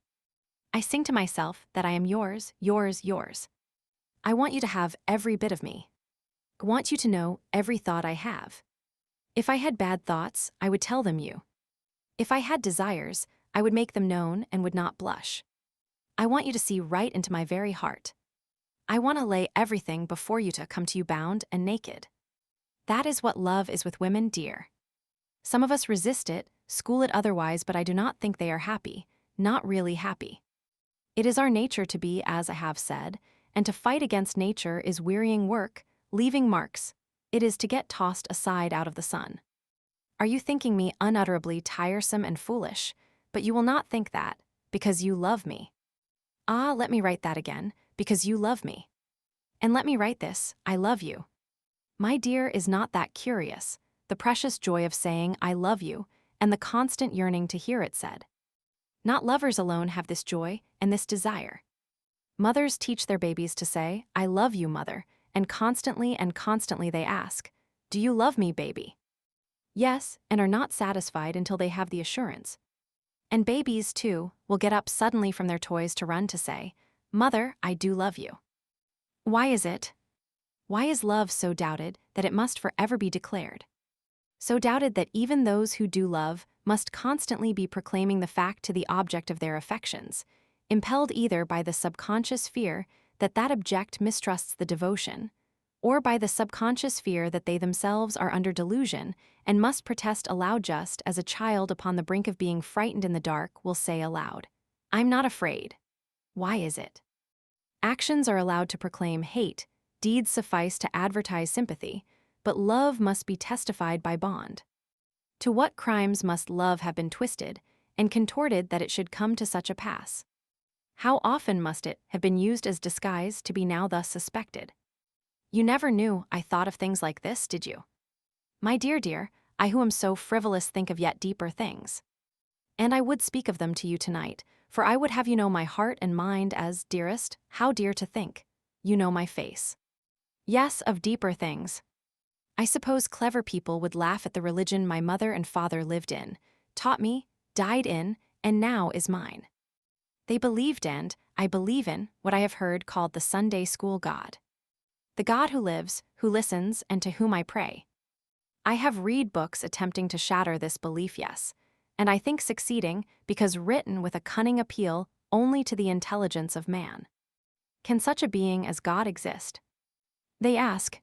I sing to myself that I am yours, yours, yours. I want you to have every bit of me. I want you to know every thought I have. If I had bad thoughts, I would tell them you. If I had desires, I would make them known and would not blush. I want you to see right into my very heart. I want to lay everything before you to come to you bound and naked. That is what love is with women, dear. Some of us resist it, school it otherwise, but I do not think they are happy, not really happy. It is our nature to be, as I have said, and to fight against nature is wearying work, leaving marks. It is to get tossed aside out of the sun. Are you thinking me unutterably tiresome and foolish? But you will not think that, because you love me. Ah, let me write that again, because you love me. And let me write this, I love you. My dear, is not that curious, the precious joy of saying I love you, and the constant yearning to hear it said? Not lovers alone have this joy and this desire. Mothers teach their babies to say, I love you, mother, and constantly they ask, do you love me, baby? Yes, and are not satisfied until they have the assurance. And babies, too, will get up suddenly from their toys to run to say, Mother, I do love you. Why is it? Why is love so doubted that it must forever be declared? So doubted that even those who do love must constantly be proclaiming the fact to the object of their affections, impelled either by the subconscious fear that that object mistrusts the devotion, or by the subconscious fear that they themselves are under delusion and must protest aloud, just as a child upon the brink of being frightened in the dark will say aloud, "I'm not afraid." Why is it? Actions are allowed to proclaim hate, deeds suffice to advertise sympathy, but love must be testified by bond. To what crimes must love have been twisted and contorted that it should come to such a pass? How often must it have been used as disguise to be now thus suspected? You never knew I thought of things like this, did you? My dear, I who am so frivolous think of yet deeper things. And I would speak of them to you tonight, for I would have you know my heart and mind as, dearest, how dear to think, you know my face. Yes, of deeper things. I suppose clever people would laugh at the religion my mother and father lived in, taught me, died in, and now is mine. They believed, and I believe in, what I have heard called the Sunday school God. The God who lives, who listens, and to whom I pray. I have read books attempting to shatter this belief, yes, and I think succeeding because written with a cunning appeal only to the intelligence of man. Can such a being as God exist? They ask.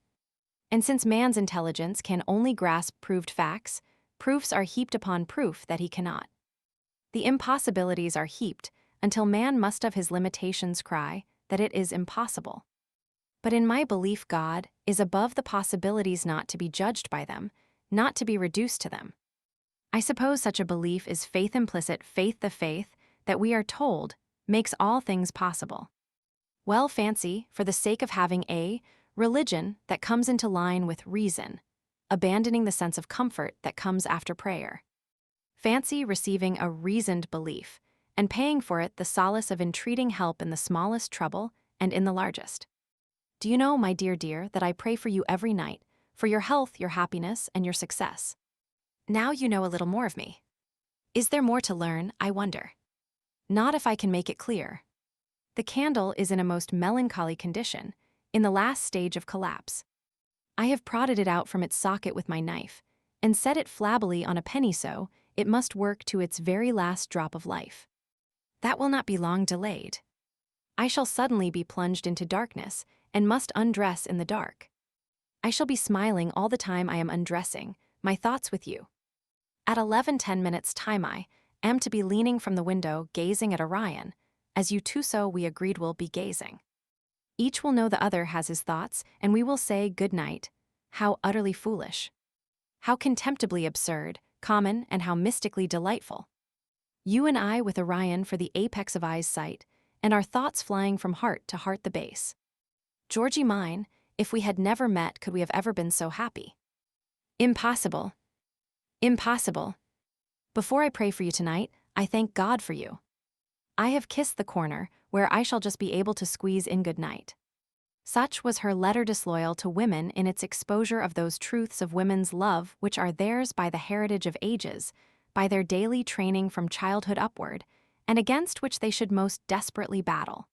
And since man's intelligence can only grasp proved facts, proofs are heaped upon proof that he cannot. The impossibilities are heaped until man must of his limitations cry that it is impossible. But in my belief, God is above the possibilities, not to be judged by them, not to be reduced to them. I suppose such a belief is faith implicit, faith the faith that we are told makes all things possible. Well, fancy, for the sake of having a religion that comes into line with reason, abandoning the sense of comfort that comes after prayer. Fancy receiving a reasoned belief and paying for it the solace of entreating help in the smallest trouble and in the largest. Do you know, my dear, that I pray for you every night, for your health, your happiness, and your success? Now you know a little more of me. Is there more to learn, I wonder? Not if I can make it clear. The candle is in a most melancholy condition, in the last stage of collapse. I have prodded it out from its socket with my knife, and set it flabbily on a penny so it must work to its very last drop of life. That will not be long delayed. I shall suddenly be plunged into darkness, and must undress in the dark. I shall be smiling all the time I am undressing, my thoughts with you. At 11:10 time I am to be leaning from the window gazing at Orion, as you two so we agreed will be gazing. Each will know the other has his thoughts, and we will say good night. How utterly foolish. How contemptibly absurd, common, and how mystically delightful. You and I with Orion for the apex of eye's sight, and our thoughts flying from heart to heart the base. Georgie mine, if we had never met could we have ever been so happy? Impossible. Impossible. Before I pray for you tonight, I thank God for you. I have kissed the corner where I shall just be able to squeeze in good night. Such was her letter disloyal to women in its exposure of those truths of women's love which are theirs by the heritage of ages, by their daily training from childhood upward, and against which they should most desperately battle.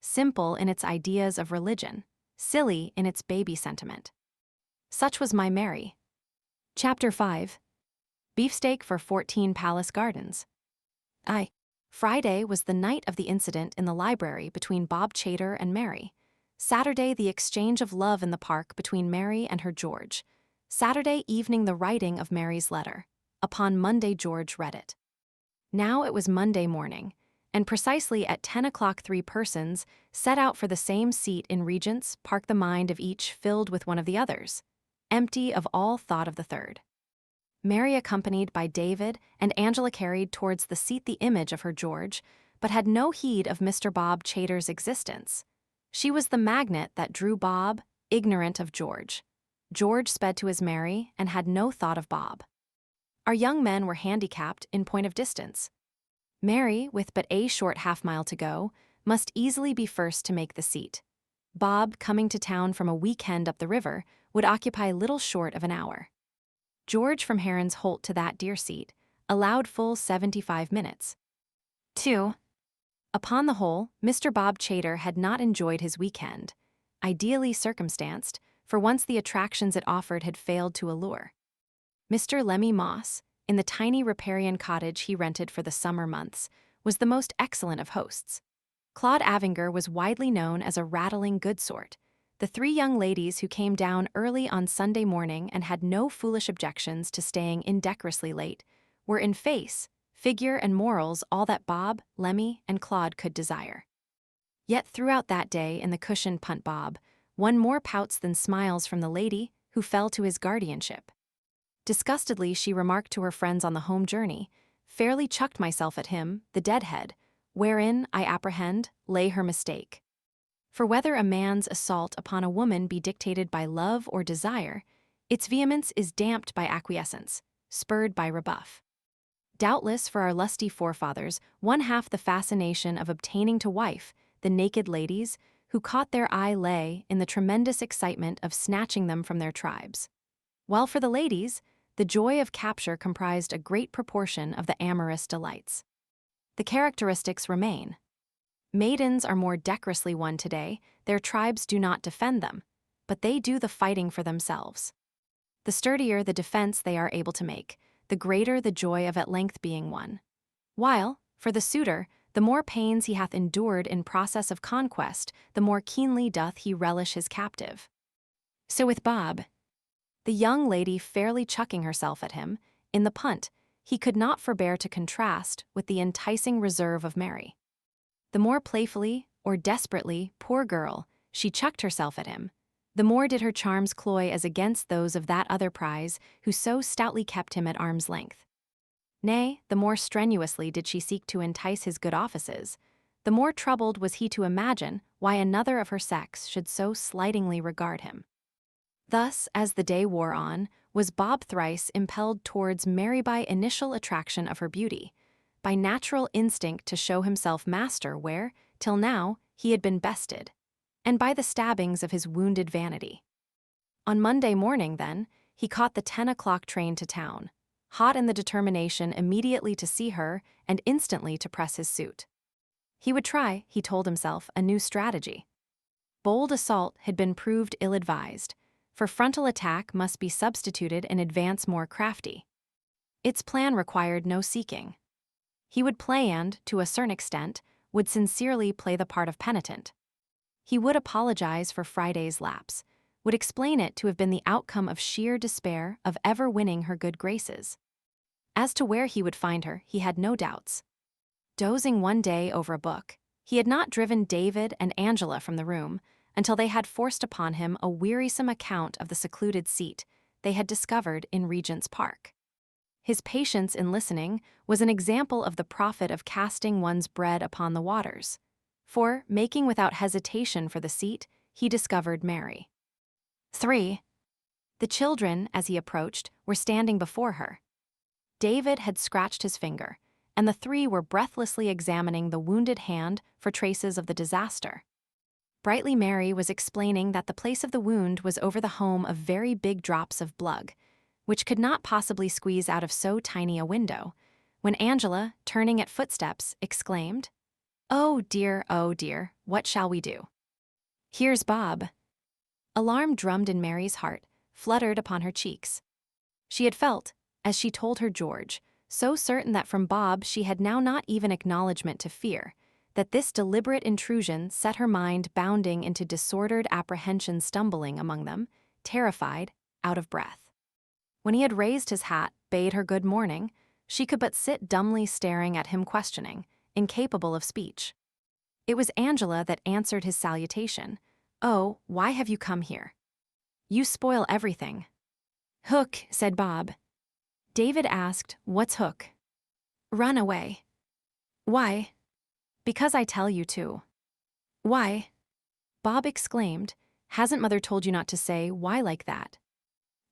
Simple in its ideas of religion, silly in its baby sentiment. Such was my Mary. Chapter 5. Beefsteak for 14 Palace Gardens. Friday was the night of the incident in the library between Bob Chater and Mary. Saturday, the exchange of love in the park between Mary and her George. Saturday evening, the writing of Mary's letter. Upon Monday, George read it. Now it was Monday morning, and precisely at 10 o'clock 3 persons set out for the same seat in Regent's Park, the mind of each filled with one of the others, empty of all thought of the third. Mary, accompanied by David, and Angela carried towards the seat the image of her George, but had no heed of Mr. Bob Chater's existence. She was the magnet that drew Bob, ignorant of George. George sped to his Mary and had no thought of Bob. Our young men were handicapped in point of distance. Mary, with but a short half-mile to go, must easily be first to make the seat. Bob, coming to town from a weekend up the river, would occupy little short of an hour. George from Heron's Holt to that dear seat, allowed full 75 minutes. 2. Upon the whole, Mr. Bob Chater had not enjoyed his weekend, ideally circumstanced, for once the attractions it offered had failed to allure. Mr. Lemmy Moss, in the tiny riparian cottage he rented for the summer months, was the most excellent of hosts. Claude Avenger was widely known as a rattling good sort. The three young ladies who came down early on Sunday morning and had no foolish objections to staying indecorously late were in face, figure, and morals all that Bob, Lemmy, and Claude could desire. Yet throughout that day in the cushioned punt Bob won more pouts than smiles from the lady who fell to his guardianship. Disgustedly she remarked to her friends on the home journey, "Fairly chucked myself at him, the deadhead, wherein, I apprehend, lay her mistake." For whether a man's assault upon a woman be dictated by love or desire, its vehemence is damped by acquiescence, spurred by rebuff. Doubtless for our lusty forefathers, one half the fascination of obtaining to wife the naked ladies who caught their eye lay in the tremendous excitement of snatching them from their tribes, while for the ladies, the joy of capture comprised a great proportion of the amorous delights. The characteristics remain. Maidens are more decorously won today, their tribes do not defend them, but they do the fighting for themselves. The sturdier the defense they are able to make, the greater the joy of at length being won. While, for the suitor, the more pains he hath endured in process of conquest, the more keenly doth he relish his captive. So with Bob, the young lady fairly chucking herself at him, in the punt, he could not forbear to contrast with the enticing reserve of Mary. The more playfully, or desperately, poor girl, she chucked herself at him, the more did her charms cloy as against those of that other prize who so stoutly kept him at arm's length. Nay, the more strenuously did she seek to entice his good offices, the more troubled was he to imagine why another of her sex should so slightingly regard him. Thus, as the day wore on, was Bob thrice impelled towards Mary by initial attraction of her beauty, by natural instinct to show himself master where, till now, he had been bested, and by the stabbings of his wounded vanity. On Monday morning, then, he caught the 10 o'clock train to town, hot in the determination immediately to see her and instantly to press his suit. He would try, he told himself, a new strategy. Bold assault had been proved ill-advised, for frontal attack must be substituted in advance more crafty. Its plan required no seeking. He would play and, to a certain extent, would sincerely play the part of penitent. He would apologize for Friday's lapse, would explain it to have been the outcome of sheer despair of ever winning her good graces. As to where he would find her, he had no doubts. Dozing one day over a book, he had not driven David and Angela from the room until they had forced upon him a wearisome account of the secluded seat they had discovered in Regent's Park. His patience in listening was an example of the profit of casting one's bread upon the waters, for, making without hesitation for the seat, he discovered Mary. 3. The children, as he approached, were standing before her. David had scratched his finger, and the three were breathlessly examining the wounded hand for traces of the disaster. Brightly Mary was explaining that the place of the wound was over the home of very big drops of blood, which could not possibly squeeze out of so tiny a window, when Angela, turning at footsteps, exclaimed, oh dear, what shall we do? Here's Bob." Alarm drummed in Mary's heart, fluttered upon her cheeks. She had felt, as she told her George, so certain that from Bob she had now not even acknowledgement to fear, that this deliberate intrusion set her mind bounding into disordered apprehension, stumbling among them, terrified, out of breath. When he had raised his hat, bade her good morning, she could but sit dumbly staring at him, questioning, incapable of speech. It was Angela that answered his salutation. "Oh, why have you come here? You spoil everything." "Hook," said Bob. David asked, "What's Hook?" "Run away." "Why?" "Because I tell you to." "Why?" Bob exclaimed, "Hasn't Mother told you not to say why like that?"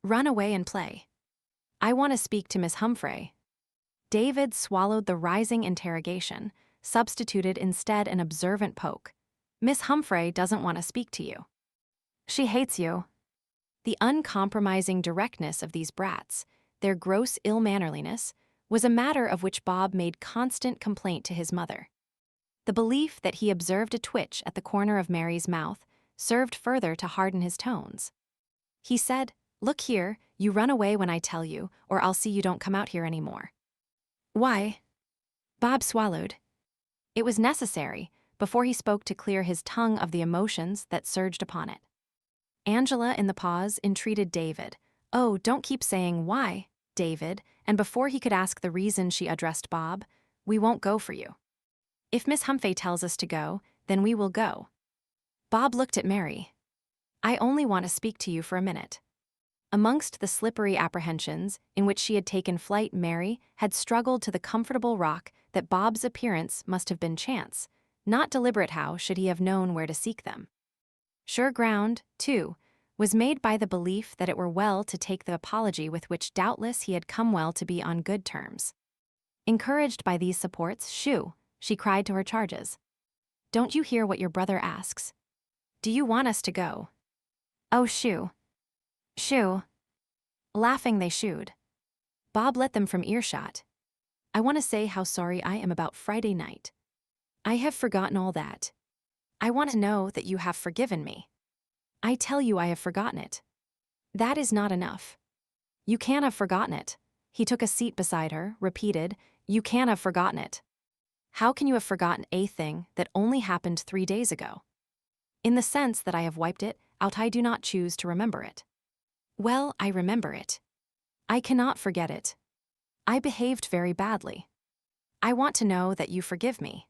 "Run away and play." "I want to speak to Miss Humphrey." David swallowed the rising interrogation, substituted instead an observant poke. "Miss Humphrey doesn't want to speak to you." "She hates you." The uncompromising directness of these brats, their gross ill-mannerliness, was a matter of which Bob made constant complaint to his mother. The belief that he observed a twitch at the corner of Mary's mouth served further to harden his tones. He said, "Look here, you run away when I tell you, or I'll see you don't come out here anymore." "Why?" Bob swallowed. It was necessary, before he spoke, to clear his tongue of the emotions that surged upon it. Angela, in the pause, entreated David. "Oh, don't keep saying why, David," and before he could ask the reason, she addressed Bob. "We won't go for you. If Miss Humphrey tells us to go, then we will go." Bob looked at Mary. "I only want to speak to you for a minute." Amongst the slippery apprehensions in which she had taken flight, Mary had struggled to the comfortable rock that Bob's appearance must have been chance, not deliberate. How should he have known where to seek them? Sure ground, too, was made by the belief that it were well to take the apology with which doubtless he had come well to be on good terms. Encouraged by these supports, "Shoo," she cried to her charges. "Don't you hear what your brother asks? Do you want us to go? Oh, shoo. Shoo." Laughing, they shooed. Bob let them from earshot. "I want to say how sorry I am about Friday night. I have forgotten all that. I want to know that you have forgiven me. I tell you I have forgotten it. That is not enough. You can't have forgotten it." He took a seat beside her, repeated, "You can't have forgotten it. How can you have forgotten a thing that only happened 3 days ago? In the sense that I have wiped it out, I do not choose to remember it." "Well, I remember it. I cannot forget it. I behaved very badly. I want to know that you forgive me."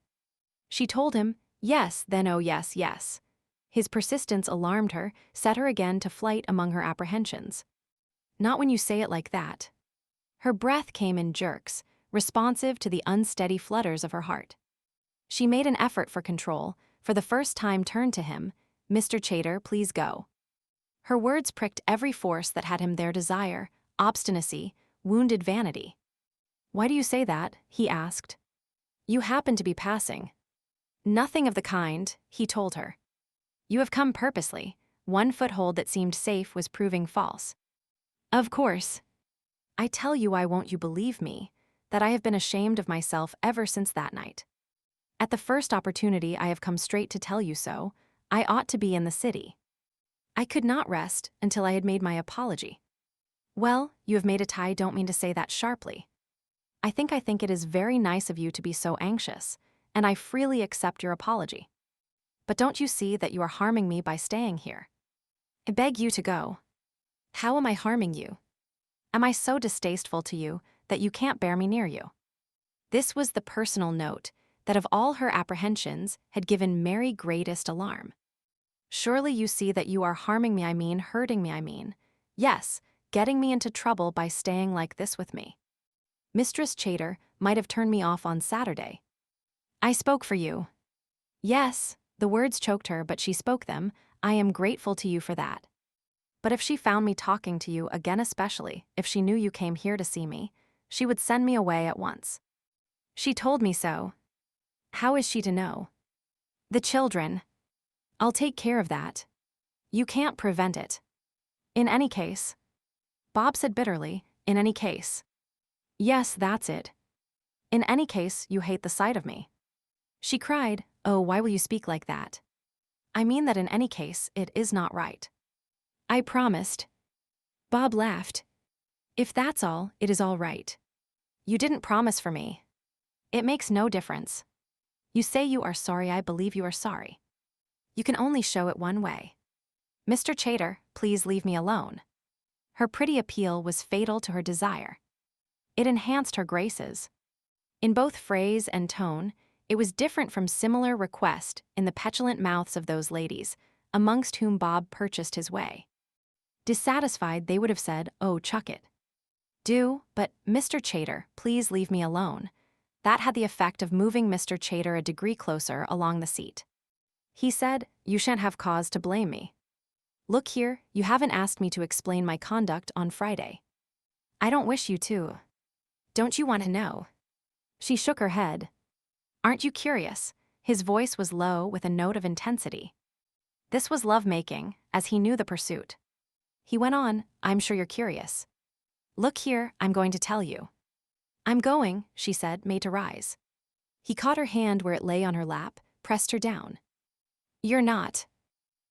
She told him, yes, then oh yes, yes. His persistence alarmed her, set her again to flight among her apprehensions. "Not when you say it like that." Her breath came in jerks, responsive to the unsteady flutters of her heart. She made an effort for control, for the first time turned to him. "Mr. Chater, please go." Her words pricked every force that had him there: desire, obstinacy, wounded vanity. "Why do you say that?" he asked. "You happen to be passing." "Nothing of the kind," he told her. "You have come purposely." One foothold that seemed safe was proving false. "Of course. I tell you, why won't you believe me, that I have been ashamed of myself ever since that night. At the first opportunity I have come straight to tell you so. I ought to be in the city. I could not rest until I had made my apology." "Well, you have made it. I don't mean to say that sharply. I think it is very nice of you to be so anxious, and I freely accept your apology. But don't you see that you are harming me by staying here? I beg you to go." "How am I harming you? Am I so distasteful to you that you can't bear me near you?" This was the personal note that of all her apprehensions had given Mary greatest alarm. "Surely you see that you are harming me, hurting me, yes, getting me into trouble by staying like this with me. Mistress Chater might have turned me off on Saturday. I spoke for you." Yes, the words choked her, but she spoke them. "I am grateful to you for that. But if she found me talking to you again, especially if she knew you came here to see me, she would send me away at once. She told me so." "How is she to know?" "The children. I'll take care of that. You can't prevent it. In any case." Bob said bitterly, "In any case." "Yes, that's it. In any case, you hate the sight of me." She cried, "Oh, why will you speak like that? I mean that in any case, it is not right. I promised." Bob laughed. "If that's all, it is all right. You didn't promise for me. It makes no difference. You say you are sorry, I believe you are sorry. You can only show it one way. Mr. Chater, please leave me alone." Her pretty appeal was fatal to her desire. It enhanced her graces. In both phrase and tone, it was different from similar request in the petulant mouths of those ladies, amongst whom Bob purchased his way. Dissatisfied, they would have said, "Oh, chuck it." "Do, but, Mr. Chater, please leave me alone." That had the effect of moving Mr. Chater a degree closer along the seat. He said, "You shan't have cause to blame me. Look here, you haven't asked me to explain my conduct on Friday. I don't wish you to. Don't you want to know?" She shook her head. "Aren't you curious?" His voice was low with a note of intensity. This was love-making, as he knew the pursuit. He went on, "I'm sure you're curious. Look here, I'm going to tell you." "I'm going," she said, made to rise. He caught her hand where it lay on her lap, pressed her down. "You're not.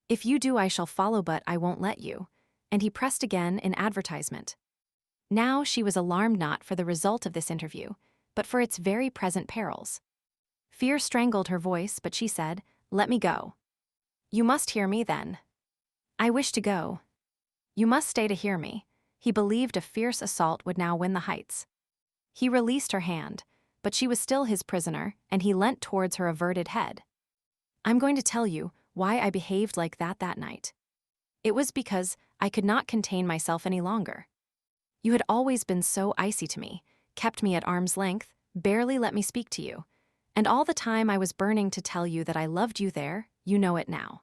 If you do, I shall follow, but I won't let you. and he pressed again in Advertisement. Now she was alarmed not for the result of this interview, but for its very present perils. Fear strangled her voice, but she said, "Let me go." "You must hear me, then." "I wish to go." "You must stay to hear me." He believed a fierce assault would now win the heights. He released her hand, but she was still his prisoner, and he leant towards her averted head. "I'm going to tell you why I behaved like that night. It was because I could not contain myself any longer. You had always been so icy to me, kept me at arm's length, barely let me speak to you. And all the time I was burning to tell you that I loved you there, you know it now.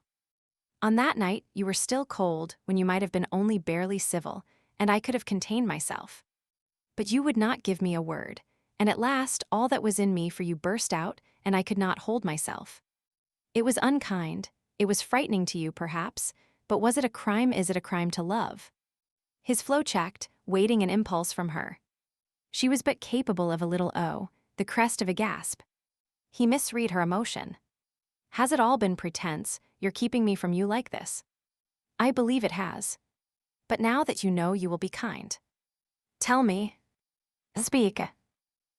On that night, you were still cold when you might have been only barely civil, and I could have contained myself. But you would not give me a word, and at last all that was in me for you burst out, and I could not hold myself. It was unkind, it was frightening to you, perhaps, but was it a crime? Is it a crime to love? His flow checked, waiting an impulse from her. She was but capable of a little "oh," the crest of a gasp. He misread her emotion. "Has it all been pretense, you're keeping me from you like this?" "I believe it has. But now that you know, you will be kind. Tell me. Speak."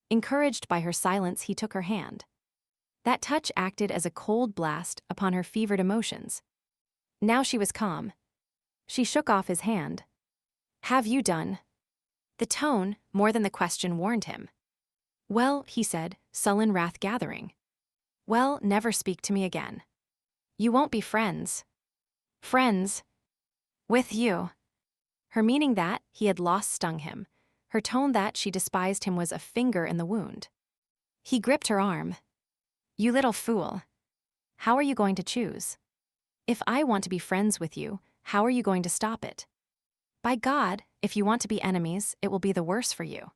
Encouraged by her silence, he took her hand. That touch acted as a cold blast upon her fevered emotions. Now she was calm. She shook off his hand. "Have you done?" The tone, more than the question, warned him. "Well," he said, sullen wrath gathering. "Well, never speak to me again. You won't be friends." "Friends? With you?" Her meaning that he had lost stung him. Her tone that she despised him was a finger in the wound. He gripped her arm. "You little fool. How are you going to choose? If I want to be friends with you, how are you going to stop it? By God, if you want to be enemies, it will be the worse for you.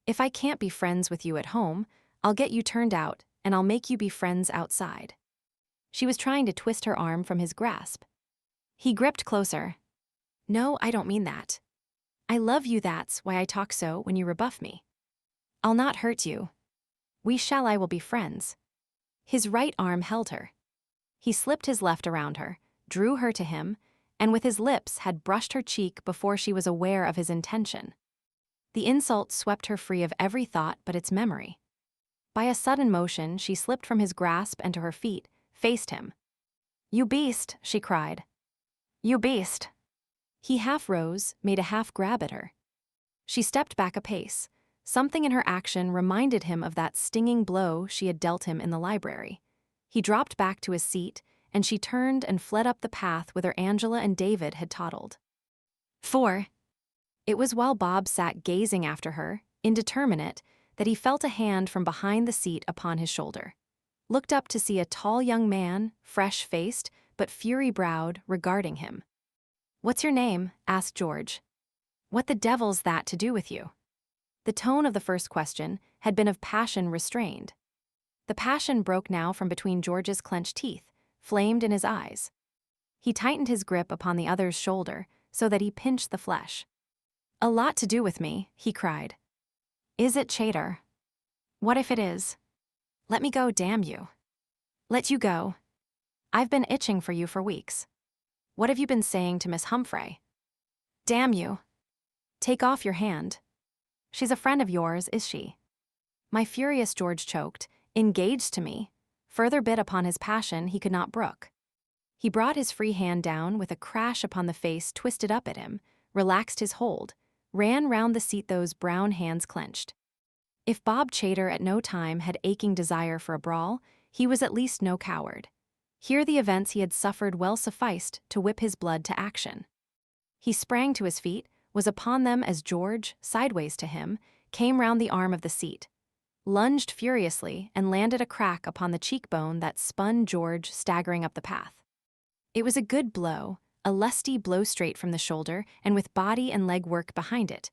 If I can't be friends with you at home, I'll get you turned out, and I'll make you be friends outside." She was trying to twist her arm from his grasp. He gripped closer. "No, I don't mean that. I love you, that's why I talk so when you rebuff me. I'll not hurt you. I will be friends." His right arm held her. He slipped his left around her, drew her to him, and with his lips had brushed her cheek before she was aware of his intention. The insult swept her free of every thought but its memory. By a sudden motion, she slipped from his grasp and to her feet, faced him. "You beast," she cried. "You beast." He half rose, made a half grab at her. She stepped back a pace. Something in her action reminded him of that stinging blow she had dealt him in the library. He dropped back to his seat, and she turned and fled up the path whither Angela and David had toddled. 4. It was while Bob sat gazing after her, indeterminate, that he felt a hand from behind the seat upon his shoulder. Looked up to see a tall young man, fresh-faced, but fury-browed, regarding him. "What's your name?" asked George. "What the devil's that to do with you?" The tone of the first question had been of passion restrained. The passion broke now from between George's clenched teeth, flamed in his eyes. He tightened his grip upon the other's shoulder so that he pinched the flesh. "A lot to do with me," he cried. "Is it, Chater? What if it is? Let me go, damn you." "Let you go? I've been itching for you for weeks. What have you been saying to Miss Humphrey?" "Damn you." "Take off your hand. She's a friend of yours, is she?" My furious George choked, engaged to me, further bit upon his passion he could not brook. He brought his free hand down with a crash upon the face twisted up at him, relaxed his hold, ran round the seat those brown hands clenched. If Bob Chater at no time had aching desire for a brawl, he was at least no coward. Here the events he had suffered well sufficed to whip his blood to action. He sprang to his feet, was upon them as George, sideways to him, came round the arm of the seat, lunged furiously and landed a crack upon the cheekbone that spun George staggering up the path. It was a good blow, a lusty blow straight from the shoulder and with body and leg work behind it,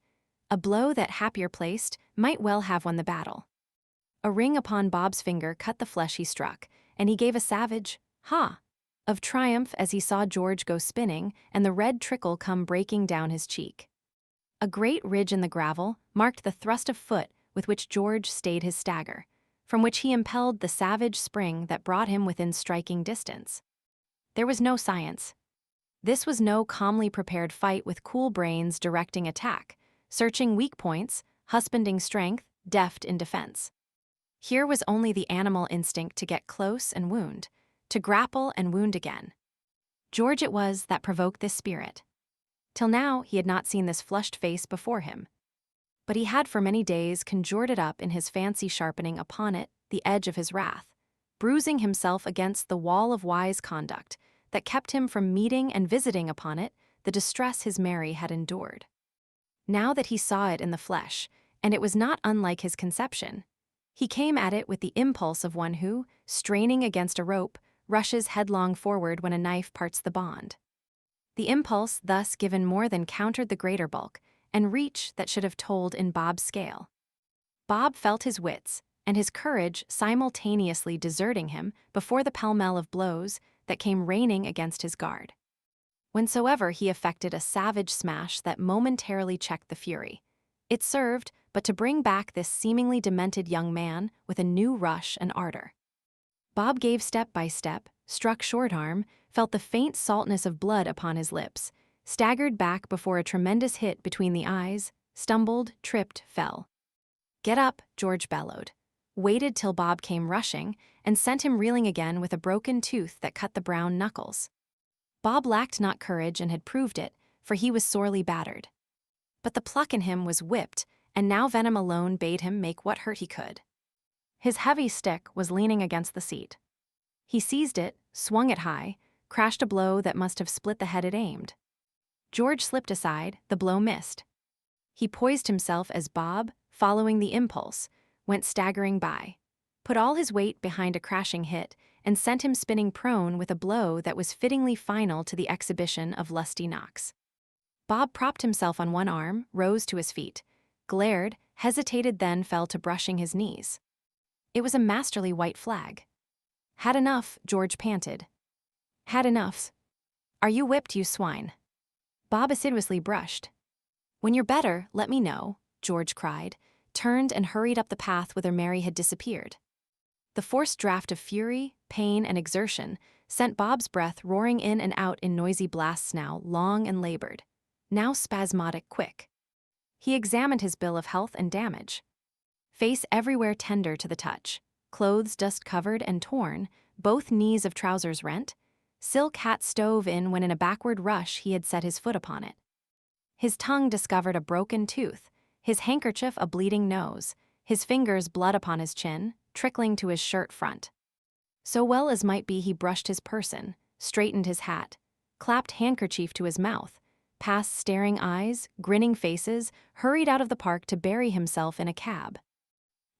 a blow that, happier placed, might well have won the battle. A ring upon Bob's finger cut the flesh he struck, and he gave a savage "ha!" of triumph as he saw George go spinning and the red trickle come breaking down his cheek. A great ridge in the gravel marked the thrust of foot with which George stayed his stagger, from which he impelled the savage spring that brought him within striking distance. There was no science. This was no calmly prepared fight with cool brains directing attack, searching weak points, husbanding strength, deft in defense. Here was only the animal instinct to get close and wound, to grapple and wound again. George it was that provoked this spirit. Till now he had not seen this flushed face before him. But he had for many days conjured it up in his fancy, sharpening upon it the edge of his wrath, bruising himself against the wall of wise conduct that kept him from meeting and visiting upon it the distress his Mary had endured. Now that he saw it in the flesh, and it was not unlike his conception, he came at it with the impulse of one who, straining against a rope, rushes headlong forward when a knife parts the bond. The impulse thus given more than countered the greater bulk and reach that should have told in Bob's scale. Bob felt his wits and his courage simultaneously deserting him before the pell-mell of blows that came raining against his guard. Whensoever he effected a savage smash that momentarily checked the fury, it served but to bring back this seemingly demented young man with a new rush and ardor. Bob gave step by step, struck short arm, felt the faint saltness of blood upon his lips, staggered back before a tremendous hit between the eyes, stumbled, tripped, fell. "Get up," George bellowed, waited till Bob came rushing, and sent him reeling again with a broken tooth that cut the brown knuckles. Bob lacked not courage and had proved it, for he was sorely battered. But the pluck in him was whipped, and now venom alone bade him make what hurt he could. His heavy stick was leaning against the seat. He seized it, swung it high, crashed a blow that must have split the head it aimed. George slipped aside, the blow missed. He poised himself as Bob, following the impulse, went staggering by, put all his weight behind a crashing hit, and sent him spinning prone with a blow that was fittingly final to the exhibition of lusty knocks. Bob propped himself on one arm, rose to his feet, glared, hesitated, then fell to brushing his knees. It was a masterly white flag. "Had enough," George panted. "Had enough. Are you whipped, you swine?" Bob assiduously brushed. "When you're better, let me know," George cried, turned and hurried up the path whither Mary had disappeared. The forced draft of fury, pain, and exertion sent Bob's breath roaring in and out in noisy blasts, now long and labored, now spasmodic quick. He examined his bill of health and damage. Face everywhere tender to the touch, clothes dust-covered and torn, both knees of trousers rent, silk hat stove in when in a backward rush he had set his foot upon it. His tongue discovered a broken tooth, his handkerchief a bleeding nose, his fingers blood upon his chin, trickling to his shirt front. So well as might be he brushed his person, straightened his hat, clapped handkerchief to his mouth, past staring eyes, grinning faces, hurried out of the park to bury himself in a cab.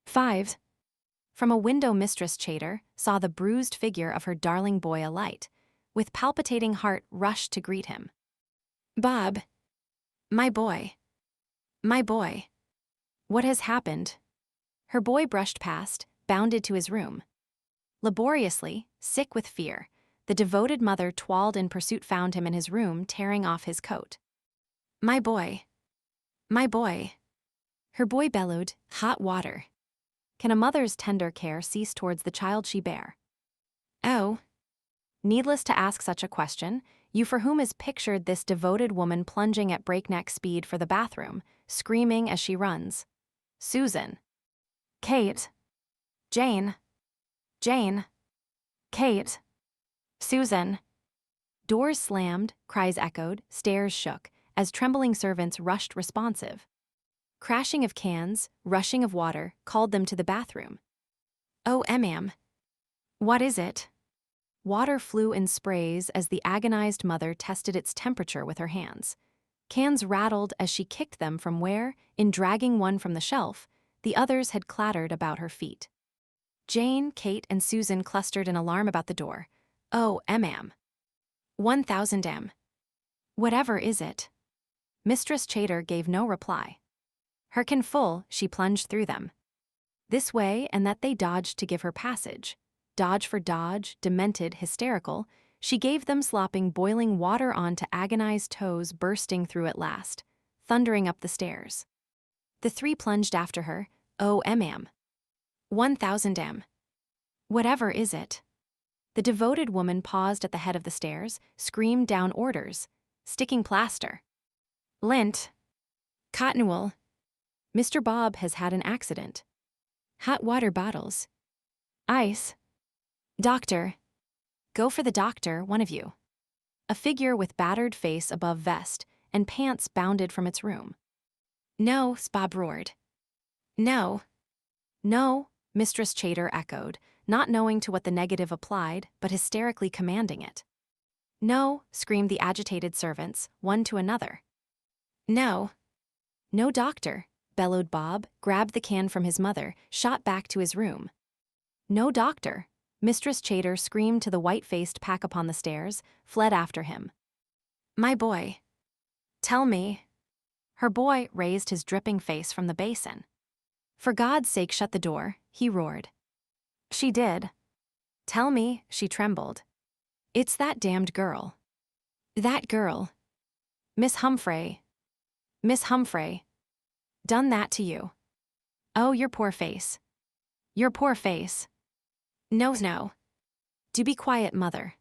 5. From a window Mistress Chater saw the bruised figure of her darling boy alight, with palpitating heart rushed to greet him. "Bob, my boy, my boy, what has happened?" Her boy brushed past, bounded to his room. Laboriously, sick with fear, the devoted mother twirled in pursuit, found him in his room tearing off his coat. "My boy, my boy." Her boy bellowed, "Hot water." Can a mother's tender care cease towards the child she bare? Oh. Needless to ask such a question, you for whom is pictured this devoted woman plunging at breakneck speed for the bathroom, screaming as she runs. Susan. Kate. Jane. Jane. Kate. Susan. Doors slammed, cries echoed, stairs shook, as trembling servants rushed responsive. Crashing of cans, rushing of water, called them to the bathroom. "Oh, ma'am. What is it?" Water flew in sprays as the agonized mother tested its temperature with her hands. Cans rattled as she kicked them from where, in dragging one from the shelf, the others had clattered about her feet. Jane, Kate, and Susan clustered in alarm about the door. "Oh, ma'am. 1,000 m. Whatever is it?" Mistress Chater gave no reply. Herkin full, she plunged through them. This way and that they dodged to give her passage. Dodge for dodge, demented, hysterical, she gave them slopping boiling water on to agonized toes, bursting through at last, thundering up the stairs. The three plunged after her. "Oh, ma'am. 1,000 m. Whatever is it?" The devoted woman paused at the head of the stairs, screamed down orders. Sticking plaster. Lint. Cotton wool. Mr. Bob has had an accident. Hot water bottles. Ice. Doctor. Go for the doctor, one of you. A figure with battered face above vest and pants bounded from its room. No, Bob roared. No. No, Mistress Chater echoed, not knowing to what the negative applied, but hysterically commanding it. No, screamed the agitated servants, one to another. No. No doctor, bellowed Bob, grabbed the can from his mother, shot back to his room. No doctor, Mistress Chater screamed to the white-faced pack upon the stairs, fled after him. My boy. Tell me. Her boy raised his dripping face from the basin. For God's sake, shut the door, he roared. She did. Tell me, she trembled. It's that damned girl. That girl. Miss Humphrey. Miss Humphrey. Done that to you. Oh, your poor face. Your poor face. No. Do be quiet, mother.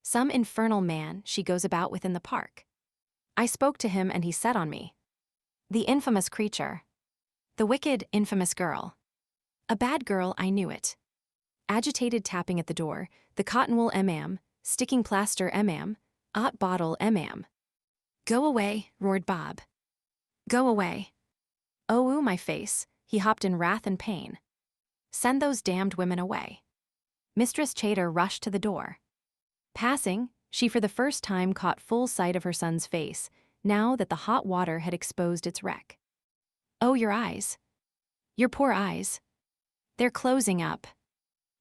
Some infernal man she goes about within the park. I spoke to him and he set on me. The infamous creature. The wicked, infamous girl. A bad girl, I knew it. Agitated tapping at the door, the cotton wool sticking plaster hot bottle Go away, roared Bob. Go away. Oh, my face, he hopped in wrath and pain. Send those damned women away. Mistress Chater rushed to the door. Passing, she for the first time caught full sight of her son's face, now that the hot water had exposed its wreck. Oh, your eyes. Your poor eyes. They're closing up.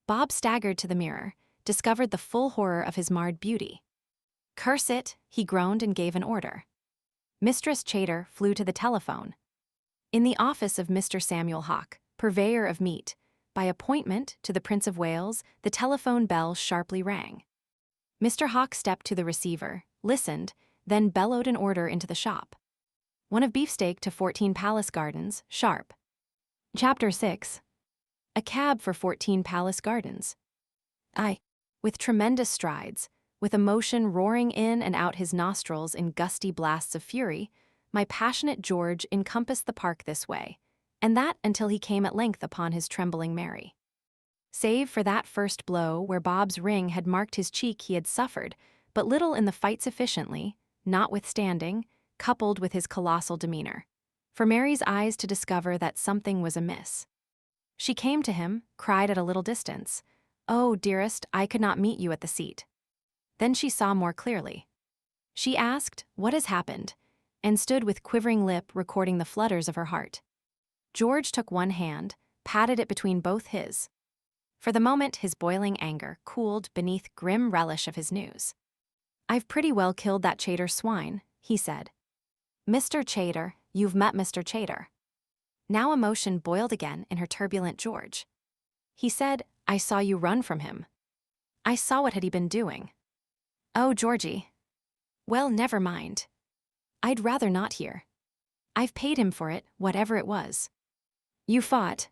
Bob staggered to the mirror, discovered the full horror of his marred beauty. Curse it, he groaned and gave an order. Mistress Chater flew to the telephone. In the office of Mr. Samuel Hawke, purveyor of meat, by appointment to the Prince of Wales, the telephone bell sharply rang. Mr. Hawke stepped to the receiver, listened, then bellowed an order into the shop. One of beefsteak to 14 Palace Gardens, sharp. Chapter 6. A cab for 14 Palace Gardens. With tremendous strides, with emotion roaring in and out his nostrils in gusty blasts of fury, my passionate George encompassed the park this way, and that until he came at length upon his trembling Mary. Save for that first blow where Bob's ring had marked his cheek, he had suffered but little in the fight, sufficiently, notwithstanding, coupled with his colossal demeanor, for Mary's eyes to discover that something was amiss. She came to him, cried at a little distance, "Oh, dearest, I could not meet you at the seat." Then she saw more clearly. She asked, "What has happened?" and stood with quivering lip recording the flutters of her heart. George took one hand, patted it between both his. For the moment his boiling anger cooled beneath grim relish of his news. "I've pretty well killed that Chater swine," he said. "Mr. Chater, you've met Mr. Chater." Now emotion boiled again in her turbulent George. He said, "I saw you run from him." "I saw what had he been doing." "Oh, Georgie." "Well, never mind. I'd rather not hear. I've paid him for it, whatever it was." "You fought."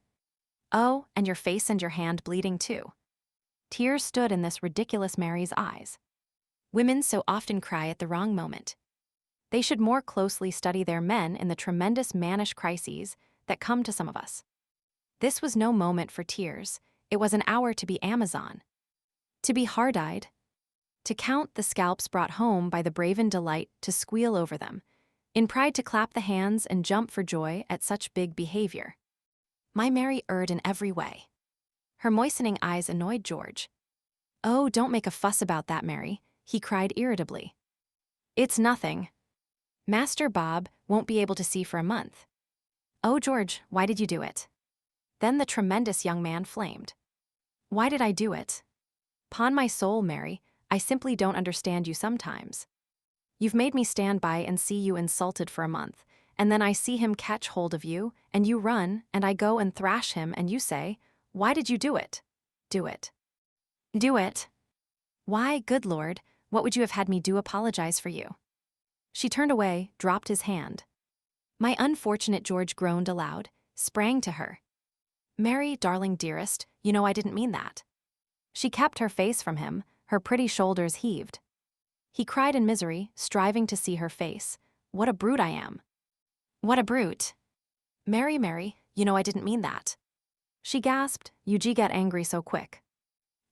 "Oh, and your face and your hand bleeding too." Tears stood in this ridiculous Mary's eyes. Women so often cry at the wrong moment. They should more closely study their men in the tremendous mannish crises that come to some of us. This was no moment for tears. It was an hour to be Amazon. To be hard-eyed. To count the scalps brought home by the braven delight to squeal over them, in pride to clap the hands and jump for joy at such big behavior. My Mary erred in every way. Her moistening eyes annoyed George. "Oh, don't make a fuss about that, Mary," he cried irritably. "It's nothing. Master Bob won't be able to see for a month." "Oh, George, why did you do it?" Then the tremendous young man flamed. "Why did I do it? 'Pon my soul, Mary, I simply don't understand you sometimes. You've made me stand by and see you insulted for a month, and then I see him catch hold of you, and you run, and I go and thrash him, and you say, 'Why did you do it?' Do it. Do it. Why, good Lord, what would you have had me do apologize for you?" She turned away, dropped his hand. My unfortunate George groaned aloud, sprang to her. "Mary, darling dearest, you know I didn't mean that." She kept her face from him, her pretty shoulders heaved. He cried in misery, striving to see her face. What a brute I am. What a brute. Mary, Mary, you know I didn't mean that. She gasped, you get angry so quick.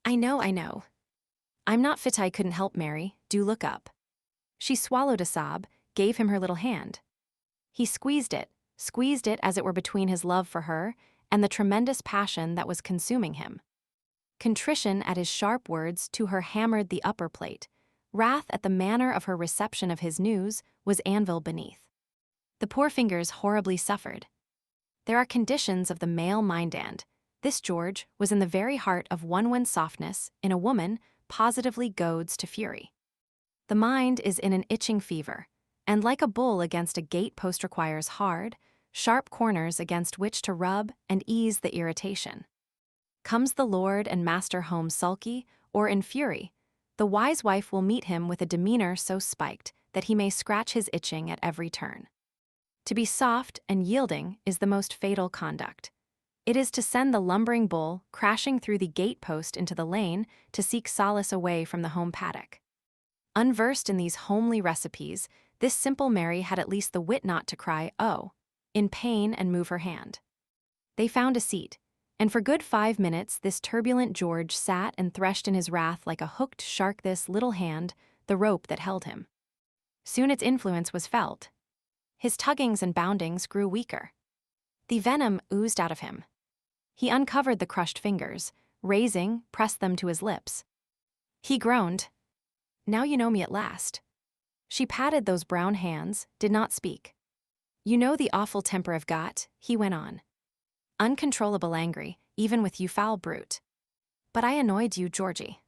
I know. I'm not fit, I couldn't help, Mary, do look up. She swallowed a sob, gave him her little hand. He squeezed it as it were between his love for her and the tremendous passion that was consuming him. Contrition at his sharp words to her hammered the upper plate. Wrath at the manner of her reception of his news was anvil beneath. The poor fingers horribly suffered. There are conditions of the male mind, and this George was in the very heart of one when softness, in a woman, positively goads to fury. The mind is in an itching fever, and like a bull against a gate-post requires hard, sharp corners against which to rub and ease the irritation. Comes the lord and master home sulky, or in fury, the wise wife will meet him with a demeanor so spiked that he may scratch his itching at every turn. To be soft and yielding is the most fatal conduct. It is to send the lumbering bull crashing through the gate-post into the lane to seek solace away from the home paddock. Unversed in these homely recipes, this simple Mary had at least the wit not to cry, oh, in pain and move her hand. They found a seat, and for good 5 minutes this turbulent George sat and threshed in his wrath like a hooked shark this little hand, the rope that held him. Soon its influence was felt. His tuggings and boundings grew weaker. The venom oozed out of him. He uncovered the crushed fingers, raising, pressed them to his lips. He groaned. Now you know me at last. She patted those brown hands, did not speak. You know the awful temper I've got, he went on. Uncontrollable angry, even with you foul brute. But I annoyed you, Georgie.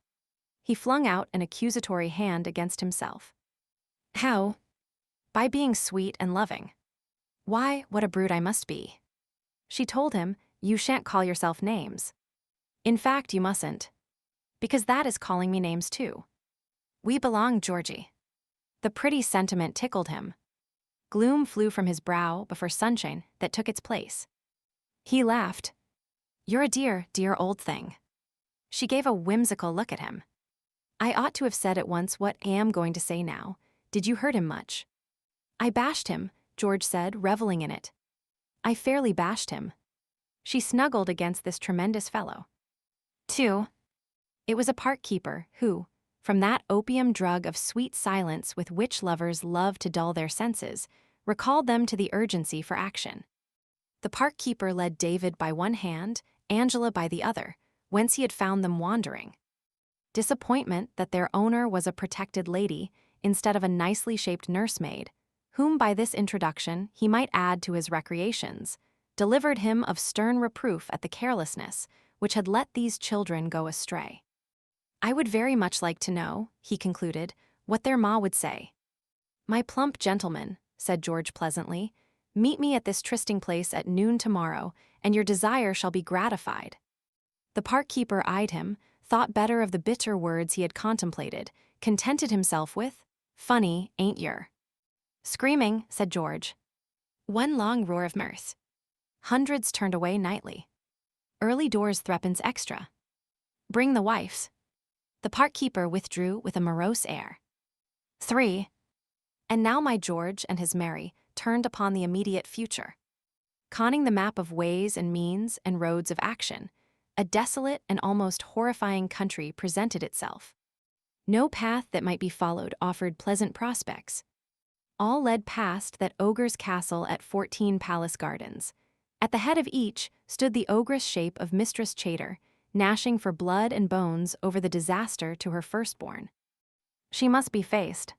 He flung out an accusatory hand against himself. How? By being sweet and loving. Why, what a brute I must be. She told him, you shan't call yourself names. In fact, you mustn't. Because that is calling me names too. We belong, Georgie. The pretty sentiment tickled him. Gloom flew from his brow before sunshine that took its place. He laughed. You're a dear, dear old thing. She gave a whimsical look at him. I ought to have said at once what I am going to say now. Did you hurt him much? I bashed him, George said, reveling in it. I fairly bashed him. She snuggled against this tremendous fellow. 2. It was a park keeper who, from that opium drug of sweet silence with which lovers love to dull their senses, recalled them to the urgency for action. The park keeper led David by one hand, Angela by the other, whence he had found them wandering. Disappointment that their owner was a protected lady instead of a nicely shaped nursemaid, whom by this introduction he might add to his recreations, delivered him of stern reproof at the carelessness which had let these children go astray. I would very much like to know, he concluded, what their ma would say. My plump gentleman, said George pleasantly, meet me at this trysting place at noon tomorrow, and your desire shall be gratified. The park keeper eyed him, thought better of the bitter words he had contemplated, contented himself with, funny, ain't yer? Screaming, said George. One long roar of mirth. Hundreds turned away nightly. Early doors threepence extra. Bring the wifes. The park keeper withdrew with a morose air. 3. And now my George and his Mary turned upon the immediate future. Conning the map of ways and means and roads of action, a desolate and almost horrifying country presented itself. No path that might be followed offered pleasant prospects. All led past that ogre's castle at 14 Palace Gardens. At the head of each stood the ogress shape of Mistress Chater, gnashing for blood and bones over the disaster to her firstborn. She must be faced.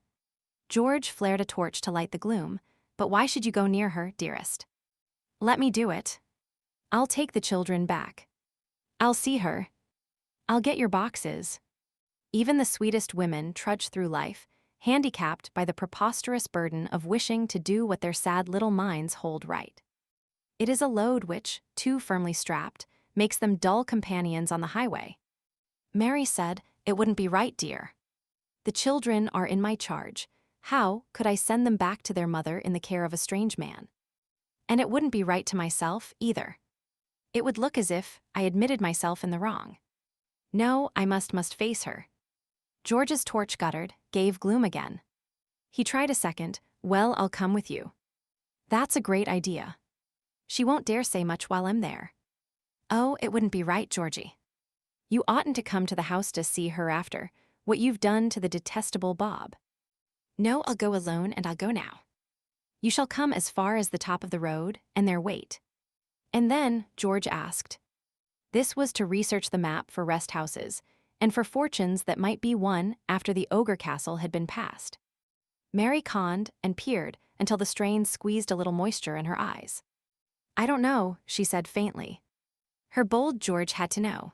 George flared a torch to light the gloom, but why should you go near her, dearest? Let me do it. I'll take the children back. I'll see her. I'll get your boxes. Even the sweetest women trudge through life, handicapped by the preposterous burden of wishing to do what their sad little minds hold right. It is a load which, too firmly strapped, makes them dull companions on the highway. Mary said, it wouldn't be right, dear. The children are in my charge. How could I send them back to their mother in the care of a strange man? And it wouldn't be right to myself, either. It would look as if I admitted myself in the wrong. No, I must face her. George's torch guttered, gave gloom again. He tried a second. Well, I'll come with you. That's a great idea. She won't dare say much while I'm there. Oh, it wouldn't be right, Georgie. You oughtn't to come to the house to see her after what you've done to the detestable Bob. No, I'll go alone, and I'll go now. You shall come as far as the top of the road, and there wait. And then, George asked. This was to research the map for rest houses, and for fortunes that might be won after the ogre castle had been passed. Mary conned and peered until the strain squeezed a little moisture in her eyes. I don't know, she said faintly. Her bold George had to know.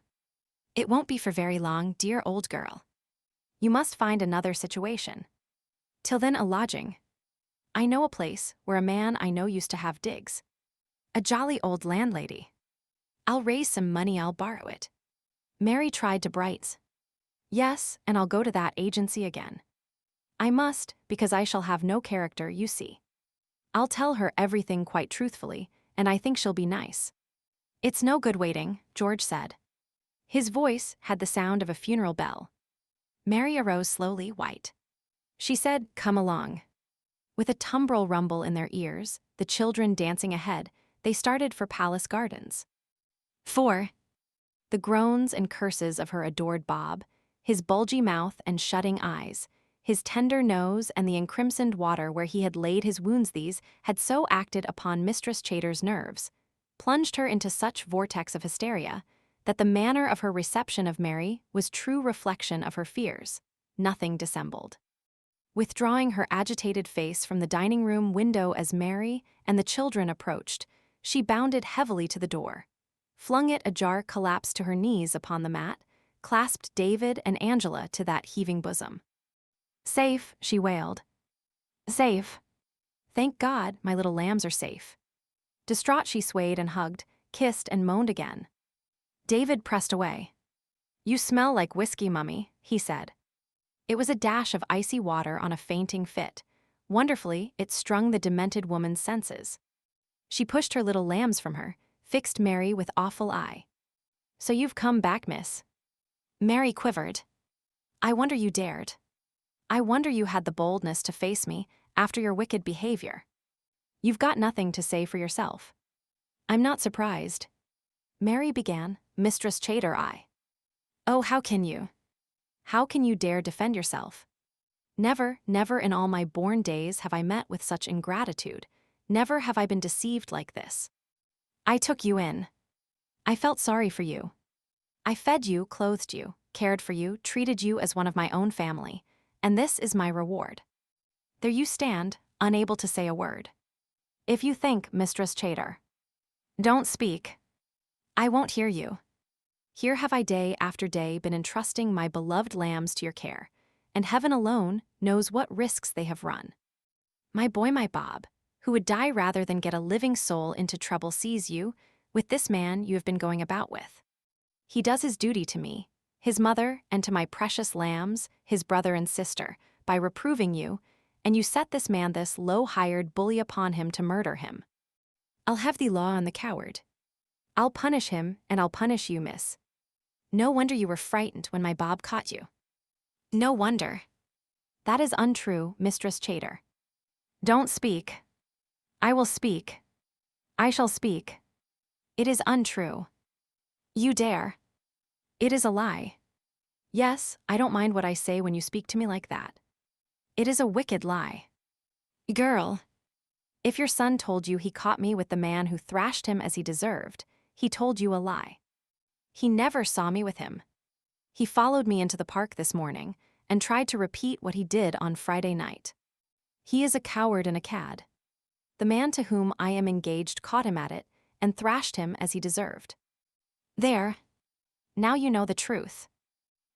It won't be for very long, dear old girl. You must find another situation. Till then, a lodging. I know a place where a man I know used to have digs. A jolly old landlady. I'll raise some money, I'll borrow it. Mary tried to brighten. Yes, and I'll go to that agency again. I must, because I shall have no character, you see. I'll tell her everything quite truthfully, and I think she'll be nice. It's no good waiting, George said. His voice had the sound of a funeral bell. Mary arose slowly, white. She said, come along. With a tumbril rumble in their ears, the children dancing ahead, they started for Palace Gardens. 4. The groans and curses of her adored Bob, his bulgy mouth and shutting eyes, his tender nose and the encrimsoned water where he had laid his wounds, these had so acted upon Mistress Chater's nerves, plunged her into such vortex of hysteria, that the manner of her reception of Mary was true reflection of her fears, nothing dissembled. Withdrawing her agitated face from the dining-room window as Mary and the children approached, she bounded heavily to the door, flung it ajar, collapsed to her knees upon the mat, clasped David and Angela to that heaving bosom. Safe, she wailed. Safe. Thank God, my little lambs are safe. Distraught, she swayed and hugged, kissed and moaned again. David pressed away. You smell like whiskey, Mummy, he said. It was a dash of icy water on a fainting fit. Wonderfully, it strung the demented woman's senses. She pushed her little lambs from her, fixed Mary with awful eye. So you've come back, miss? Mary quivered. I wonder you dared. I wonder you had the boldness to face me after your wicked behavior. You've got nothing to say for yourself. I'm not surprised. Mary began, Mistress Chater, Oh, how can you? How can you dare defend yourself? Never, never in all my born days have I met with such ingratitude. Never have I been deceived like this. I took you in. I felt sorry for you. I fed you, clothed you, cared for you, treated you as one of my own family, and this is my reward. There you stand, unable to say a word. If you think, Mistress Chater. Don't speak. I won't hear you. Here have I day after day been entrusting my beloved lambs to your care, and heaven alone knows what risks they have run. My boy, my Bob, who would die rather than get a living soul into trouble, sees you, with this man you have been going about with. He does his duty to me, his mother, and to my precious lambs, his brother and sister, by reproving you, and you set this man, this low-hired bully, upon him to murder him. I'll have the law on the coward. I'll punish him, and I'll punish you, miss. No wonder you were frightened when my Bob caught you. No wonder. That is untrue, Mistress Chater. Don't speak. I will speak. I shall speak. It is untrue. You dare. It is a lie. Yes, I don't mind what I say when you speak to me like that. It is a wicked lie. Girl, if your son told you he caught me with the man who thrashed him as he deserved, he told you a lie. He never saw me with him. He followed me into the park this morning and tried to repeat what he did on Friday night. He is a coward and a cad. The man to whom I am engaged caught him at it and thrashed him as he deserved. There. Now you know the truth.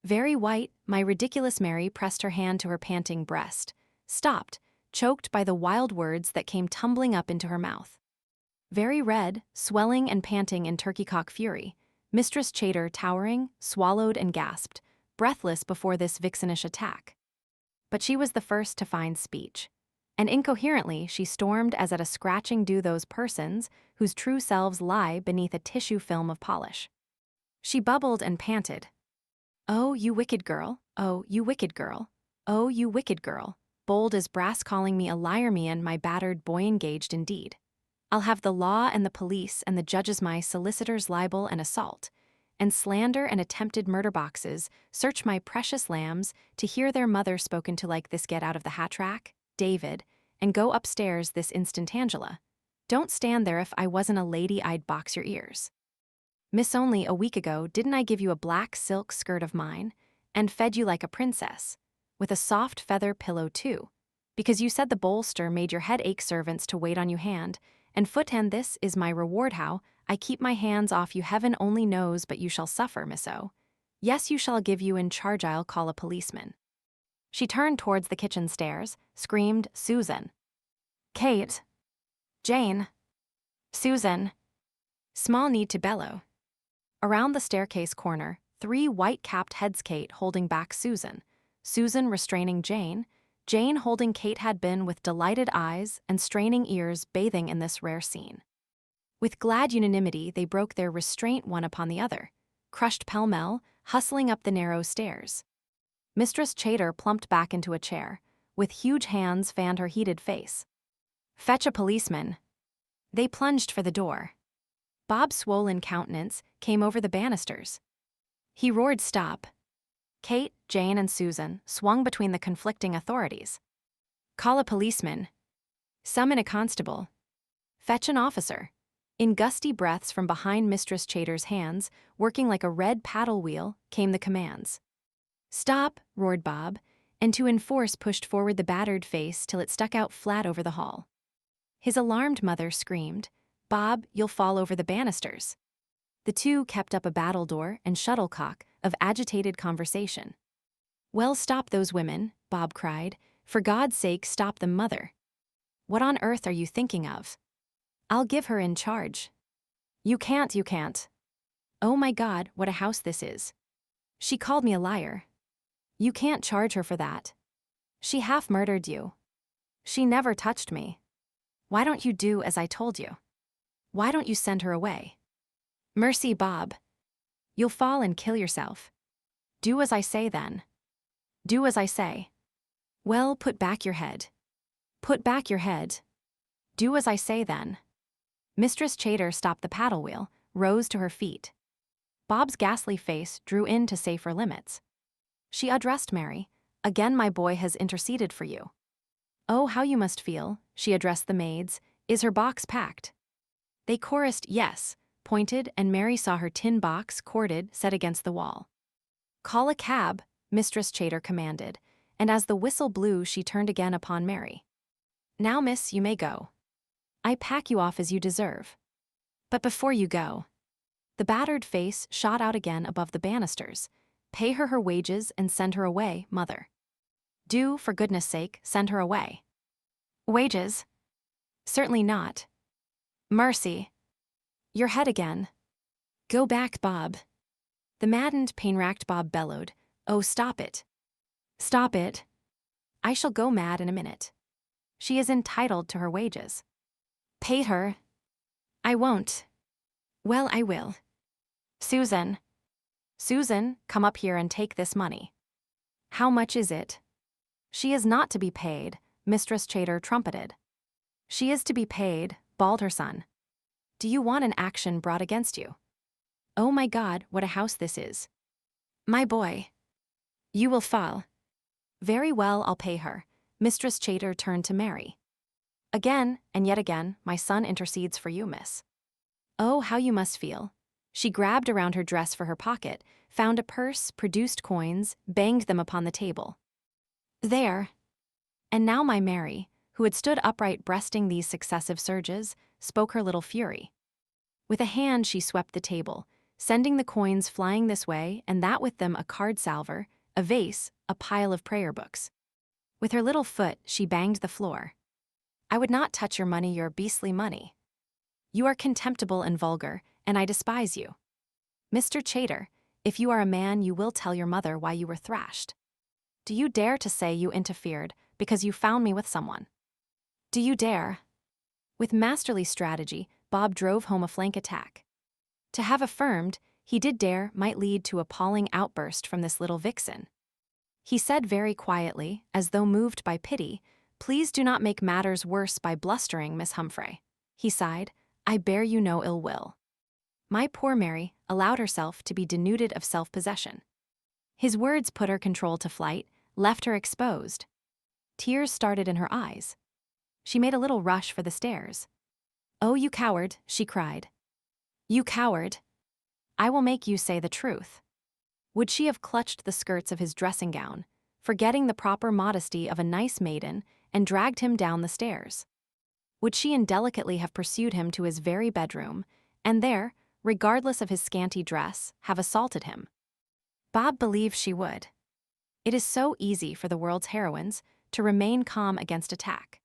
Very white, my ridiculous Mary pressed her hand to her panting breast, stopped, choked by the wild words that came tumbling up into her mouth. Very red, swelling and panting in turkey-cock fury, Mistress Chater, towering, swallowed and gasped, breathless before this vixenish attack. But she was the first to find speech, and incoherently she stormed as at a scratching do those persons whose true selves lie beneath a tissue film of polish. She bubbled and panted. Oh, you wicked girl, oh, you wicked girl, oh, you wicked girl, bold as brass calling me a liar, me and my battered boy engaged indeed. I'll have the law and the police and the judges my solicitors libel and assault, and slander and attempted murder boxes, search my precious lambs, to hear their mother spoken to like this. Get out of the hat rack, David, and go upstairs this instant, Angela. Don't stand there. If I wasn't a lady I'd box your ears. Miss, only a week ago didn't I give you a black silk skirt of mine, and fed you like a princess, with a soft feather pillow too, because you said the bolster made your head ache. Servants to wait on you hand and foot, and this is my reward how I keep my hands off you. Heaven only knows, but you shall suffer, Miss O. Yes, you shall. Give you in charge. I'll call a policeman. She turned towards the kitchen stairs, screamed, Susan. Kate. Jane. Susan. Small need to bellow. Around the staircase corner, 3 white-capped heads, Kate holding back Susan, Susan restraining Jane, Jane holding Kate, had been with delighted eyes and straining ears bathing in this rare scene. With glad unanimity they broke their restraint one upon the other, crushed pell-mell, hustling up the narrow stairs. Mistress Chater plumped back into a chair, with huge hands fanned her heated face. Fetch a policeman. They plunged for the door. Bob's swollen countenance came over the banisters. He roared, stop. Kate, Jane, and Susan swung between the conflicting authorities. Call a policeman. Summon a constable. Fetch an officer. In gusty breaths from behind Mistress Chater's hands, working like a red paddle wheel, came the commands. Stop, roared Bob, and to enforce pushed forward the battered face till it stuck out flat over the hall. His alarmed mother screamed, Bob, you'll fall over the banisters. The two kept up a battledore and shuttlecock of agitated conversation. Well, stop those women, Bob cried. For God's sake, stop them, mother. What on earth are you thinking of? I'll give her in charge. You can't, you can't. Oh my God, what a house this is. She called me a liar. You can't charge her for that. She half murdered you. She never touched me. Why don't you do as I told you? Why don't you send her away? Mercy, Bob. You'll fall and kill yourself. Do as I say then. Do as I say. Well, put back your head. Put back your head. Do as I say then. Mistress Chater stopped the paddle wheel, rose to her feet. Bob's ghastly face drew in to safer limits. She addressed Mary. Again my boy has interceded for you. Oh, how you must feel, she addressed the maids. Is her box packed? They chorused yes, pointed, and Mary saw her tin box, corded, set against the wall. Call a cab, Mistress Chater commanded, and as the whistle blew she turned again upon Mary. Now, miss, you may go. I pack you off as you deserve. But before you go, the battered face shot out again above the banisters. Pay her wages and send her away, mother. Do, for goodness sake, send her away. Wages? Certainly not. Mercy. Your head again. Go back, Bob. The maddened, pain-racked Bob bellowed, Oh, stop it. Stop it. I shall go mad in a minute. She is entitled to her wages. Pay her. I won't. Well, I will. Susan. Susan, come up here and take this money. How much is it? She is not to be paid, Mistress Chater trumpeted. She is to be paid, bawled her son. Do you want an action brought against you? Oh my God, what a house this is. My boy. You will fall. Very well, I'll pay her. Mistress Chater turned to Mary. Again, and yet again, my son intercedes for you, miss. Oh, how you must feel. She grabbed around her dress for her pocket, found a purse, produced coins, banged them upon the table. There. And now my Mary, who had stood upright breasting these successive surges, spoke her little fury. With a hand she swept the table, sending the coins flying this way and that, with them a card salver, a vase, a pile of prayer books. With her little foot she banged the floor. I would not touch your money, your beastly money. You are contemptible and vulgar, and I despise you. Mr. Chater, if you are a man, you will tell your mother why you were thrashed. Do you dare to say you interfered because you found me with someone? Do you dare? With masterly strategy, Bob drove home a flank attack. To have affirmed, he did dare might lead to appalling outburst from this little vixen. He said very quietly, as though moved by pity, "Please do not make matters worse by blustering, Miss Humphrey." He sighed, "I bear you no ill will." My poor Mary allowed herself to be denuded of self-possession. His words put her control to flight, left her exposed. Tears started in her eyes. She made a little rush for the stairs. "Oh, you coward," she cried. "You coward! I will make you say the truth." Would she have clutched the skirts of his dressing gown, forgetting the proper modesty of a nice maiden, and dragged him down the stairs? Would she indelicately have pursued him to his very bedroom, and there, regardless of his scanty dress, have assaulted him? Bob believes she would. It is so easy for the world's heroines to remain calm against attack.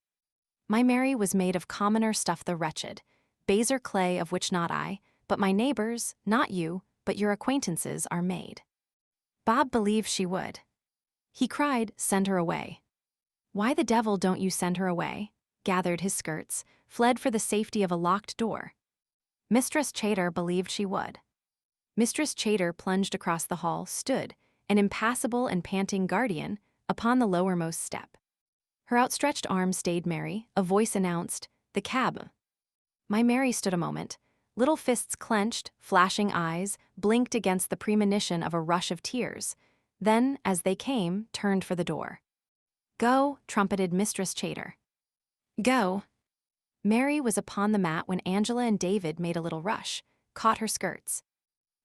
My Mary was made of commoner stuff, the wretched, baser clay of which not I, but my neighbors, not you, but your acquaintances are made. Bob believed she would. He cried, "Send her away." "Why the devil don't you send her away?" Gathered his skirts, fled for the safety of a locked door. Mistress Chater believed she would. Mistress Chater plunged across the hall, stood, an impassible and panting guardian, upon the lowermost step. Her outstretched arm stayed Mary, a voice announced, "The cab." My Mary stood a moment. Little fists clenched, flashing eyes, blinked against the premonition of a rush of tears, then, as they came, turned for the door. "Go," trumpeted Mistress Chater. "Go." Mary was upon the mat when Angela and David made a little rush, caught her skirts.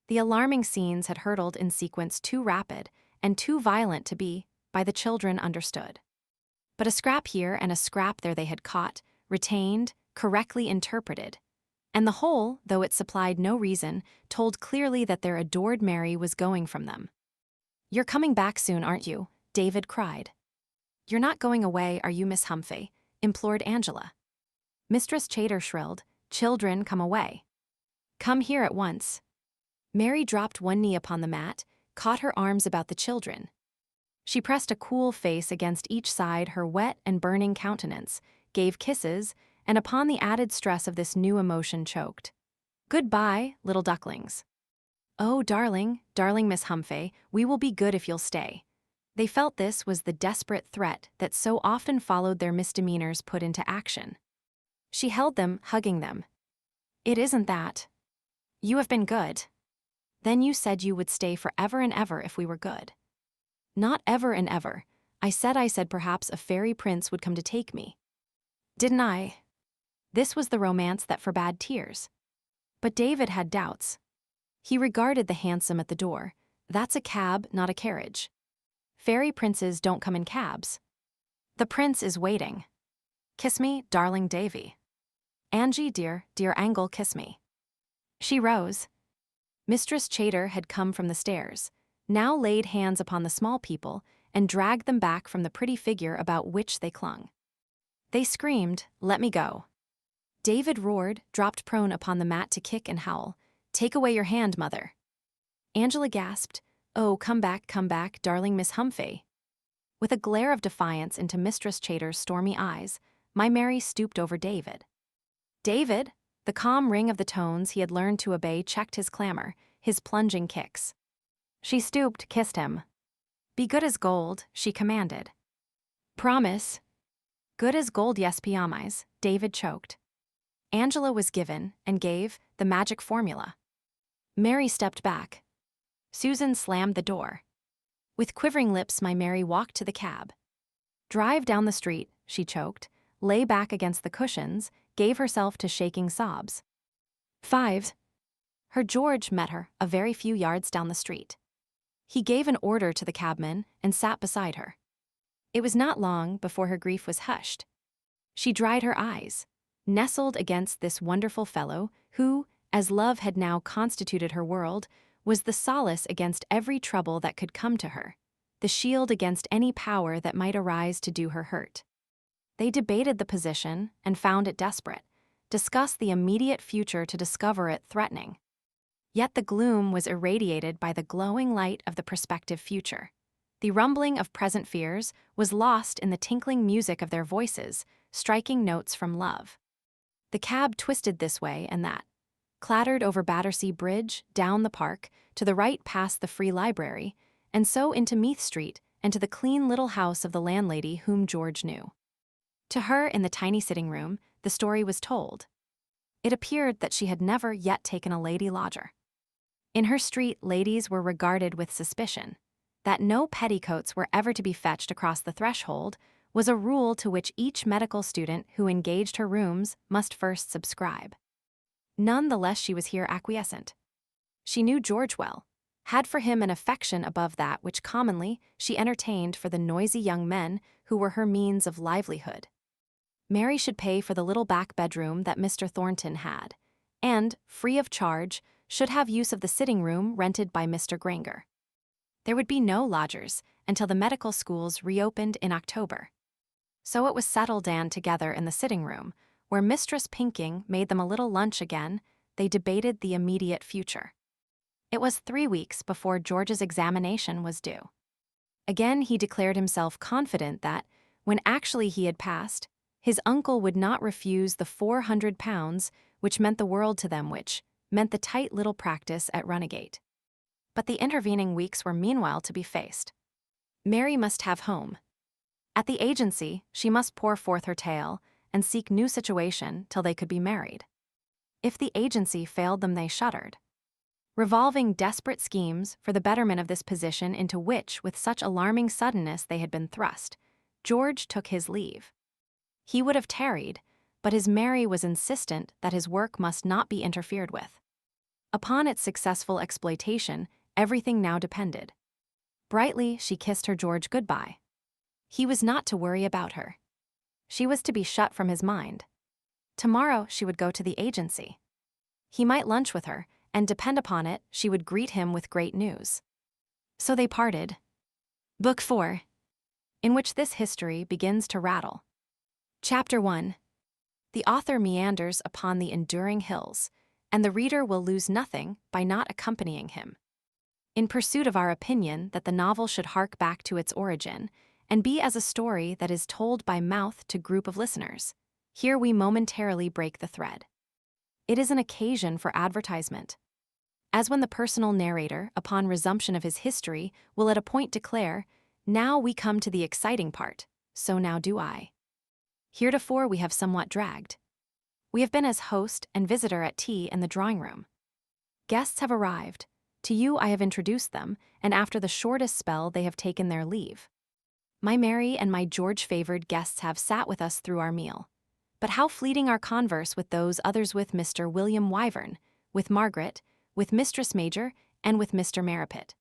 The alarming scenes had hurtled in sequence too rapid and too violent to be, by the children, understood. But a scrap here and a scrap there they had caught, retained, correctly interpreted, and the whole, though it supplied no reason, told clearly that their adored Mary was going from them. "You're coming back soon, aren't you?" David cried. "You're not going away, are you, Miss Humphrey?" implored Angela. Mistress Chater shrilled, "Children, come away. Come here at once." Mary dropped one knee upon the mat, caught her arms about the children. She pressed a cool face against each side her wet and burning countenance, gave kisses, and upon the added stress of this new emotion choked. "Goodbye, little ducklings." "Oh, darling, darling Miss Humphrey, we will be good if you'll stay." They felt this was the desperate threat that so often followed their misdemeanors put into action. She held them, hugging them. "It isn't that. You have been good. Then you said you would stay forever and ever if we were good." "Not ever and ever. I said perhaps a fairy prince would come to take me. Didn't I?" This was the romance that forbade tears. But David had doubts. He regarded the hansom at the door. "That's a cab, not a carriage. Fairy princes don't come in cabs. The prince is waiting. Kiss me, darling Davy. Angie, dear, dear Angle, kiss me." She rose. Mistress Chater had come from the stairs, now laid hands upon the small people, and dragged them back from the pretty figure about which they clung. They screamed, "Let me go." David roared, dropped prone upon the mat to kick and howl. "Take away your hand, mother." Angela gasped, "Oh, come back, darling Miss Humphrey." With a glare of defiance into Mistress Chater's stormy eyes, my Mary stooped over David. David, the calm ring of the tones he had learned to obey checked his clamor, his plunging kicks. She stooped, kissed him. "Be good as gold," she commanded. "Promise." "Good as gold, yes, piamis," David choked. Angela was given, and gave, the magic formula. Mary stepped back. Susan slammed the door. With quivering lips, my Mary walked to the cab. "Drive down the street," she choked, lay back against the cushions, gave herself to shaking sobs. 5. Her George met her a very few yards down the street. He gave an order to the cabman and sat beside her. It was not long before her grief was hushed. She dried her eyes, nestled against this wonderful fellow who, as love had now constituted her world, was the solace against every trouble that could come to her, the shield against any power that might arise to do her hurt. They debated the position and found it desperate, discussed the immediate future to discover it threatening. Yet the gloom was irradiated by the glowing light of the prospective future. The rumbling of present fears was lost in the tinkling music of their voices, striking notes from love. The cab twisted this way and that. clattered over Battersea Bridge, down the park, to the right past the Free Library, and so into Meath Street and to the clean little house of the landlady whom George knew. To her, in the tiny sitting room, the story was told. It appeared that she had never yet taken a lady lodger. In her street, ladies were regarded with suspicion. That no petticoats were ever to be fetched across the threshold was a rule to which each medical student who engaged her rooms must first subscribe. None the less she was here acquiescent. She knew George well, had for him an affection above that which commonly she entertained for the noisy young men who were her means of livelihood. Mary should pay for the little back bedroom that Mr. Thornton had, and, free of charge, should have use of the sitting room rented by Mr. Granger. There would be no lodgers until the medical schools reopened in October. So it was settled, and together in the sitting room, where Mistress Pinking made them a little lunch again, they debated the immediate future. It was 3 weeks before George's examination was due. Again he declared himself confident that, when actually he had passed, his uncle would not refuse the £400 which meant the world to them, which meant the tight little practice at Runagate. But the intervening weeks were meanwhile to be faced. Mary must have home. At the agency, she must pour forth her tale and seek new situation till they could be married. If the agency failed them, they shuddered. Revolving desperate schemes for the betterment of this position into which, with such alarming suddenness, they had been thrust, George took his leave. He would have tarried, but his Mary was insistent that his work must not be interfered with. Upon its successful exploitation, everything now depended. Brightly she kissed her George goodbye. He was not to worry about her. She was to be shut from his mind. Tomorrow she would go to the agency. He might lunch with her, and depend upon it, she would greet him with great news. So they parted. Book 4, in which this history begins to rattle. Chapter 1. The author meanders upon the enduring hills, and the reader will lose nothing by not accompanying him. In pursuit of our opinion that the novel should hark back to its origin, and be as a story that is told by mouth to group of listeners, here we momentarily break the thread. It is an occasion for advertisement. As when the personal narrator, upon resumption of his history, will at a point declare, "Now we come to the exciting part, so now do I." Heretofore we have somewhat dragged. We have been as host and visitor at tea in the drawing-room. Guests have arrived. To you I have introduced them, and after the shortest spell they have taken their leave. My Mary and my George-favored guests have sat with us through our meal. But how fleeting our converse with those others, with Mr. William Wyvern, with Margaret, with Mistress Major, and with Mr. Marrapit.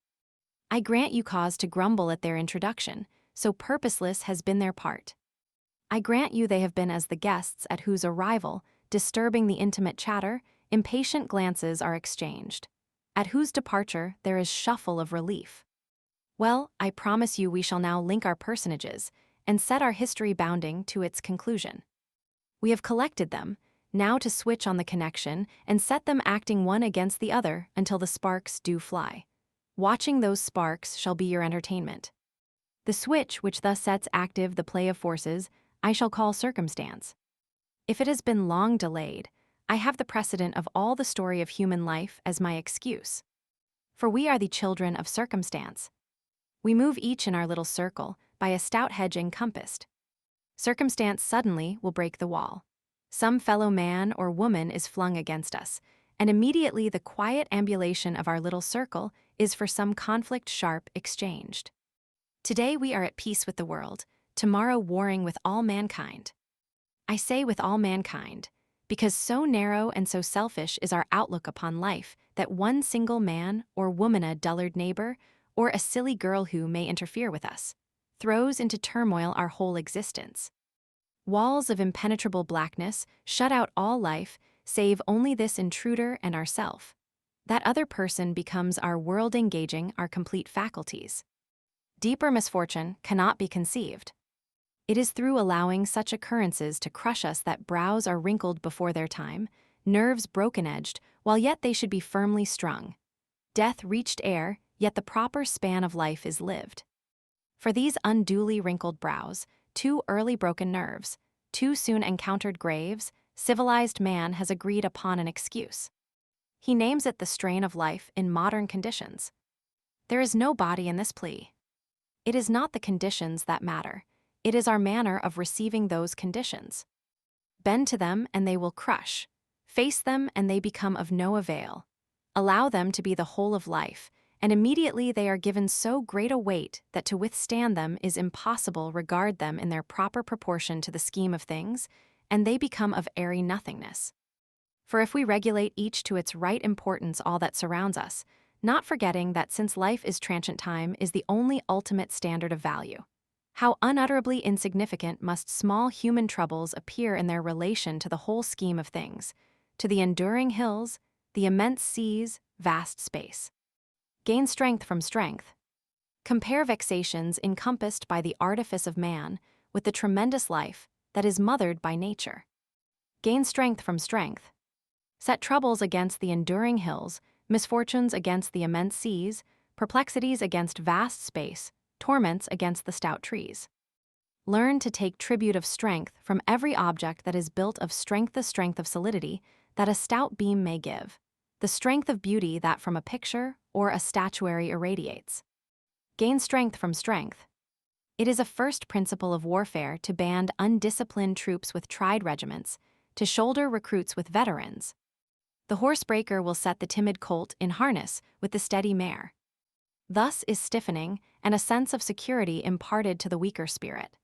I grant you cause to grumble at their introduction, so purposeless has been their part. I grant you they have been as the guests at whose arrival, disturbing the intimate chatter, impatient glances are exchanged. At whose departure there is shuffle of relief. Well, I promise you we shall now link our personages, and set our history bounding to its conclusion. We have collected them, now to switch on the connection and set them acting one against the other until the sparks do fly. Watching those sparks shall be your entertainment. The switch which thus sets active the play of forces I shall call circumstance. If it has been long delayed, I have the precedent of all the story of human life as my excuse. For we are the children of circumstance. We move each in our little circle by a stout hedge encompassed. Circumstance suddenly will break the wall. Some fellow man or woman is flung against us, and immediately the quiet ambulation of our little circle is for some conflict sharp exchanged. Today we are at peace with the world, tomorrow warring with all mankind. I say with all mankind, because so narrow and so selfish is our outlook upon life that one single man or woman, a dullard neighbor, or a silly girl who may interfere with us, throws into turmoil our whole existence. Walls of impenetrable blackness shut out all life save only this intruder and ourself. That other person becomes our world, engaging our complete faculties. Deeper misfortune cannot be conceived. It is through allowing such occurrences to crush us that brows are wrinkled before their time, nerves broken-edged, while yet they should be firmly strung. Death reached ere, yet the proper span of life is lived. For these unduly wrinkled brows, too early broken nerves, too soon encountered graves, civilized man has agreed upon an excuse. He names it the strain of life in modern conditions. There is no body in this plea. It is not the conditions that matter. It is our manner of receiving those conditions. Bend to them and they will crush. Face them and they become of no avail. Allow them to be the whole of life, and immediately they are given so great a weight that to withstand them is impossible. Regard them in their proper proportion to the scheme of things, and they become of airy nothingness. For if we regulate each to its right importance all that surrounds us, not forgetting that since life is transient, time is the only ultimate standard of value, how unutterably insignificant must small human troubles appear in their relation to the whole scheme of things, to the enduring hills, the immense seas, vast space. Gain strength from strength. Compare vexations encompassed by the artifice of man with the tremendous life that is mothered by nature. Gain strength from strength. Set troubles against the enduring hills, misfortunes against the immense seas, perplexities against vast space, torments against the stout trees. Learn to take tribute of strength from every object that is built of strength, the strength of solidity that a stout beam may give, the strength of beauty that from a picture or a statuary irradiates. Gain strength from strength. It is a first principle of warfare to band undisciplined troops with tried regiments, to shoulder recruits with veterans. The horsebreaker will set the timid colt in harness with the steady mare. Thus is stiffening and a sense of security imparted to the weaker spirit.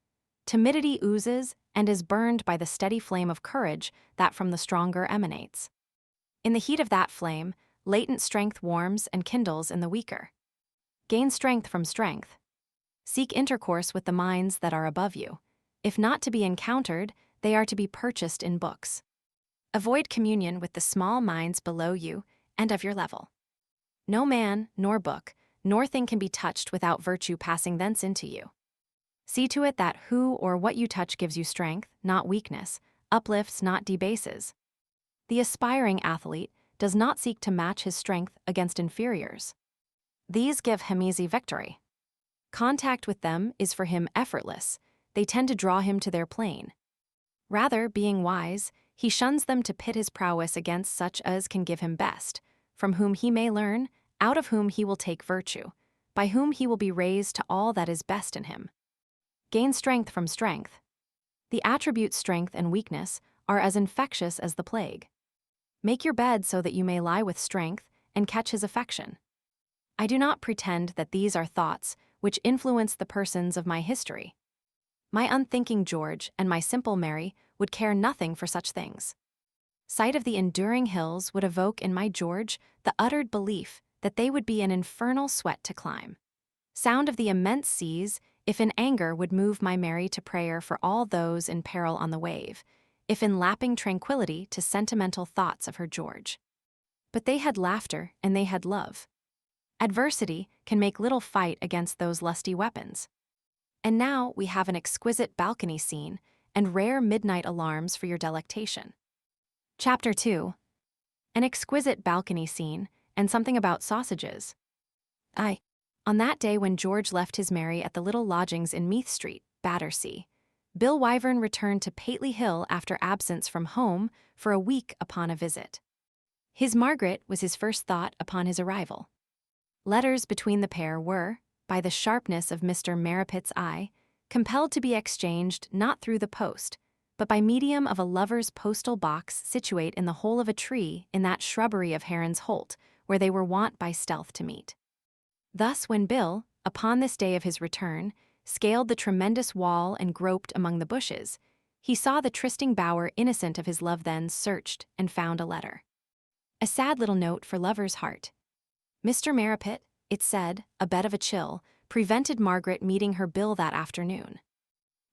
Timidity oozes and is burned by the steady flame of courage that from the stronger emanates. In the heat of that flame, latent strength warms and kindles in the weaker. Gain strength from strength. Seek intercourse with the minds that are above you. If not to be encountered, they are to be purchased in books. Avoid communion with the small minds below you and of your level. No man, nor book, nor thing can be touched without virtue passing thence into you. See to it that who or what you touch gives you strength, not weakness, uplifts, not debases. The aspiring athlete does not seek to match his strength against inferiors. These give him easy victory. Contact with them is for him effortless. They tend to draw him to their plane. Rather, being wise, he shuns them to pit his prowess against such as can give him best, from whom he may learn, out of whom he will take virtue, by whom he will be raised to all that is best in him. Gain strength from strength. The attributes strength and weakness are as infectious as the plague. Make your bed so that you may lie with strength and catch his affection. I do not pretend that these are thoughts which influence the persons of my history. My unthinking George and my simple Mary would care nothing for such things. Sight of the enduring hills would evoke in my George the uttered belief that they would be an infernal sweat to climb. Sound of the immense seas, if in anger, would move my Mary to prayer for all those in peril on the wave, if in lapping tranquility to sentimental thoughts of her George. But they had laughter and they had love. Adversity can make little fight against those lusty weapons. And now we have an exquisite balcony scene and rare midnight alarms for your delectation. Chapter 2. An exquisite balcony scene and something about sausages. On that day when George left his Mary at the little lodgings in Meath Street, Battersea, Bill Wyvern returned to Pateley Hill after absence from home for a week upon a visit. His Margaret was his first thought upon his arrival. Letters between the pair were, by the sharpness of Mr. Marrapit's eye, compelled to be exchanged not through the post, but by medium of a lover's postal box situate in the hole of a tree in that shrubbery of Heron's Holt, where they were wont by stealth to meet. Thus when Bill, upon this day of his return, scaled the tremendous wall and groped among the bushes, he saw the trysting bower innocent of his love then searched and found a letter. A sad little note for lover's heart. Mr. Marrapit, it said, abed of a chill, prevented Margaret meeting her Bill that afternoon.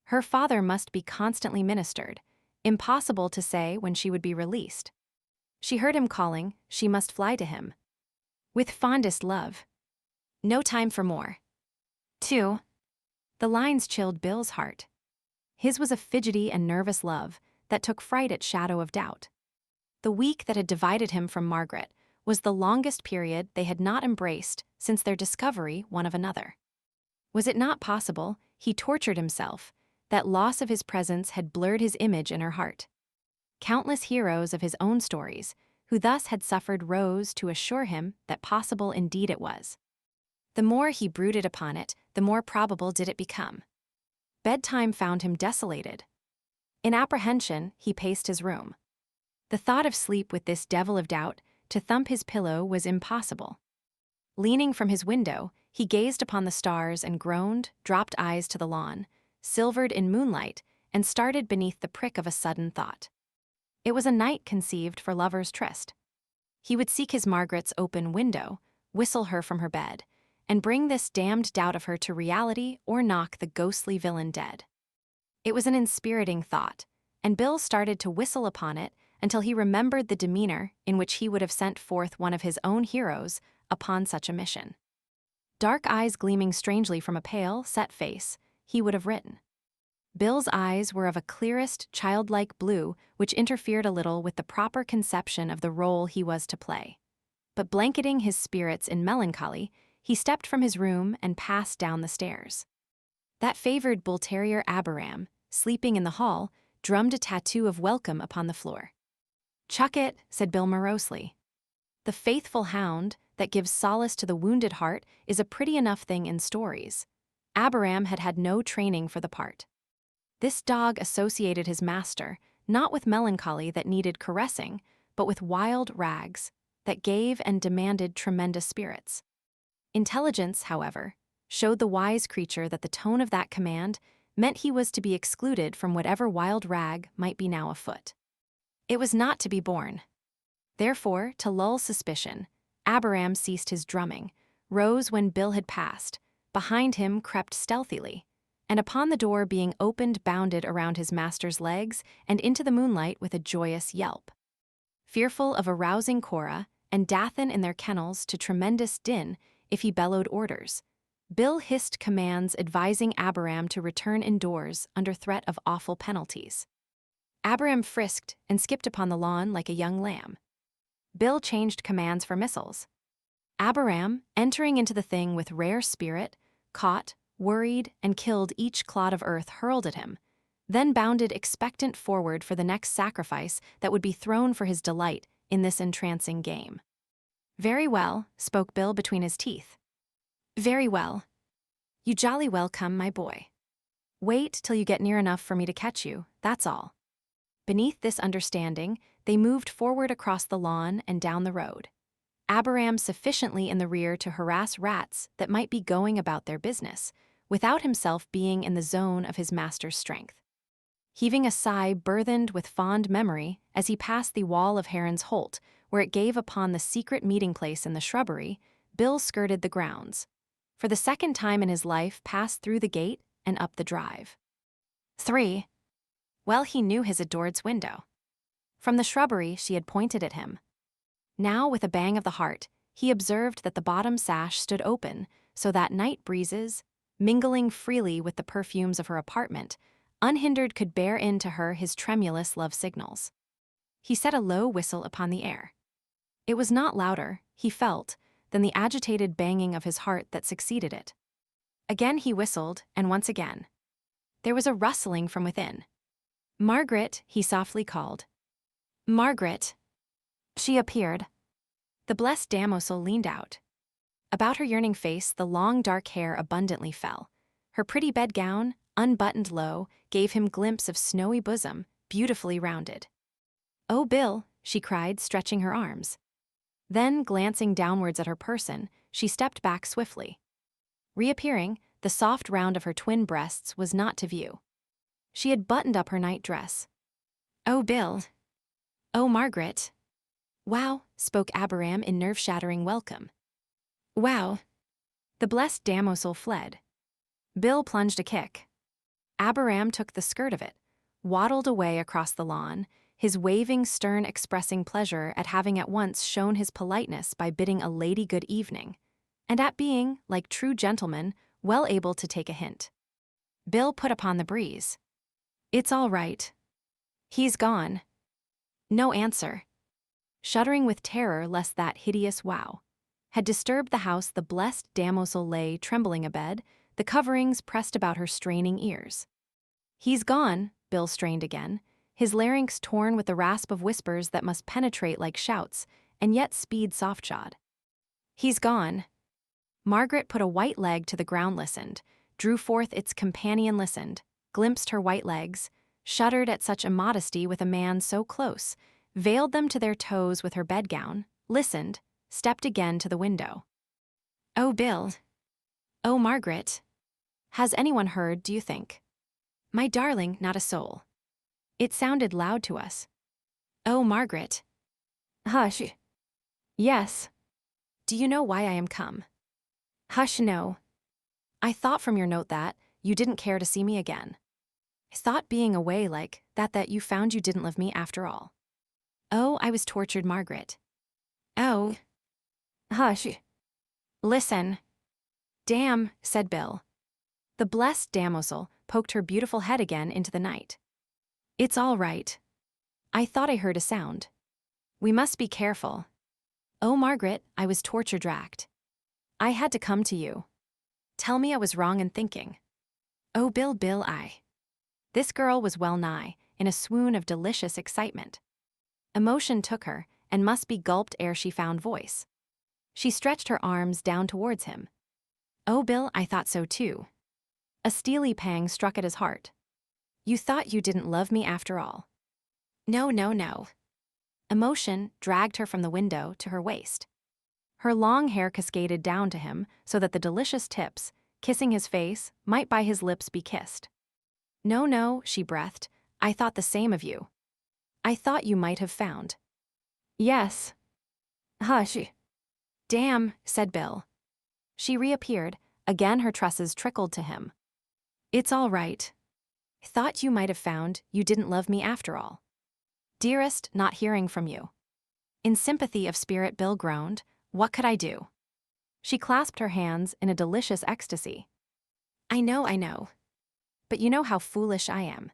Her father must be constantly ministered, impossible to say when she would be released. She heard him calling, she must fly to him. With fondest love. No time for more. 2. The lines chilled Bill's heart. His was a fidgety and nervous love that took fright at shadow of doubt. The week that had divided him from Margaret was the longest period they had not embraced since their discovery one of another. Was it not possible, he tortured himself, that loss of his presence had blurred his image in her heart? Countless heroes of his own stories, who thus had suffered Rose to assure him that possible indeed it was. The more he brooded upon it, the more probable did it become. Bedtime found him desolated. In apprehension, he paced his room. The thought of sleep with this devil of doubt to thump his pillow was impossible. Leaning from his window, he gazed upon the stars and groaned, dropped eyes to the lawn, silvered in moonlight, and started beneath the prick of a sudden thought. It was a night conceived for lovers' tryst. He would seek his Margaret's open window, whistle her from her bed, and bring this damned doubt of her to reality or knock the ghostly villain dead. It was an inspiriting thought, and Bill started to whistle upon it until he remembered the demeanor in which he would have sent forth one of his own heroes upon such a mission. Dark eyes gleaming strangely from a pale, set face, he would have written. Bill's eyes were of a clearest, childlike blue which interfered a little with the proper conception of the role he was to play. But blanketing his spirits in melancholy, he stepped from his room and passed down the stairs. That favored bull terrier Abraham, sleeping in the hall, drummed a tattoo of welcome upon the floor. "Chuck it," said Bill morosely. The faithful hound that gives solace to the wounded heart is a pretty enough thing in stories. Abraham had had no training for the part. This dog associated his master not with melancholy that needed caressing, but with wild rags that gave and demanded tremendous spirits. Intelligence, however, showed the wise creature that the tone of that command meant he was to be excluded from whatever wild rag might be now afoot. It was not to be borne. Therefore, to lull suspicion, Abraham ceased his drumming, rose when Bill had passed, behind him crept stealthily, and upon the door being opened bounded around his master's legs and into the moonlight with a joyous yelp. Fearful of arousing Cora and Dathan in their kennels to tremendous din if he bellowed orders, Bill hissed commands advising Abraham to return indoors under threat of awful penalties. Abraham frisked and skipped upon the lawn like a young lamb. Bill changed commands for missiles. Abraham, entering into the thing with rare spirit, caught, worried, and killed each clod of earth hurled at him, then bounded expectant forward for the next sacrifice that would be thrown for his delight in this entrancing game. "Very well," spoke Bill between his teeth. "Very well. You jolly well come, my boy. Wait till you get near enough for me to catch you, that's all." Beneath this understanding, they moved forward across the lawn and down the road, Abraham sufficiently in the rear to harass rats that might be going about their business, without himself being in the zone of his master's strength. Heaving a sigh burthened with fond memory as he passed the wall of Heron's Holt, where it gave upon the secret meeting place in the shrubbery, Bill skirted the grounds. For the second time in his life passed through the gate and up the drive. 3. Well, he knew his adored's window. From the shrubbery she had pointed at him. Now, with a bang of the heart, he observed that the bottom sash stood open so that night breezes, mingling freely with the perfumes of her apartment, unhindered could bear in to her his tremulous love signals. He set a low whistle upon the air. It was not louder, he felt, than the agitated banging of his heart that succeeded it. Again he whistled, and once again. There was a rustling from within. "Margaret," he softly called. "Margaret." She appeared. The blessed damozel leaned out. About her yearning face the long dark hair abundantly fell. Her pretty bedgown, unbuttoned low, gave him glimpse of snowy bosom, beautifully rounded. "Oh, Bill," she cried, stretching her arms. Then, glancing downwards at her person, she stepped back swiftly. Reappearing, the soft round of her twin breasts was not to view. She had buttoned up her night dress. "Oh, Bill." "Oh, Margaret." "Wow," spoke Abraham in nerve-shattering welcome. "Wow." The blessed damozel fled. Bill plunged a kick. Abraham took the skirt of it, waddled away across the lawn, his waving stern expressing pleasure at having at once shown his politeness by bidding a lady good evening, and at being, like true gentlemen, well able to take a hint. Bill put upon the breeze. "It's all right. He's gone." No answer. Shuddering with terror lest that hideous wow had disturbed the house, the blessed damozel lay trembling abed, the coverings pressed about her straining ears. "He's gone," Bill strained again, his larynx torn with the rasp of whispers that must penetrate like shouts, and yet speed softshod. He's gone. Margaret put a white leg to the ground, listened, drew forth its companion, listened, glimpsed her white legs, shuddered at such immodesty with a man so close, veiled them to their toes with her bedgown, listened, stepped again to the window. Oh, Bill. Oh, Margaret. Has anyone heard, do you think? My darling, not a soul. It sounded loud to us. Oh, Margaret. Hush. Yes. Do you know why I am come? Hush, no. I thought from your note that you didn't care to see me again. I thought being away like that you found you didn't love me after all. Oh, I was tortured, Margaret. Oh. Hush. Listen. Damn, said Bill. The blessed damozel poked her beautiful head again into the night. It's all right. I thought I heard a sound. We must be careful. Oh, Margaret, I was torture-racked. I had to come to you. Tell me I was wrong in thinking. Oh, Bill, I. This girl was well nigh in a swoon of delicious excitement. Emotion took her, and must be gulped ere she found voice. She stretched her arms down towards him. Oh, Bill, I thought so too. A steely pang struck at his heart. You thought you didn't love me after all. No, no, no. Emotion dragged her from the window to her waist. Her long hair cascaded down to him so that the delicious tips, kissing his face, might by his lips be kissed. No, no, she breathed, I thought the same of you. I thought you might have found. Yes. Hush. Damn, said Bill. She reappeared, again her tresses trickled to him. It's all right. I thought you might have found you didn't love me after all. Dearest, not hearing from you. In sympathy of spirit, Bill groaned, what could I do? She clasped her hands in a delicious ecstasy. I know. But you know how foolish I am.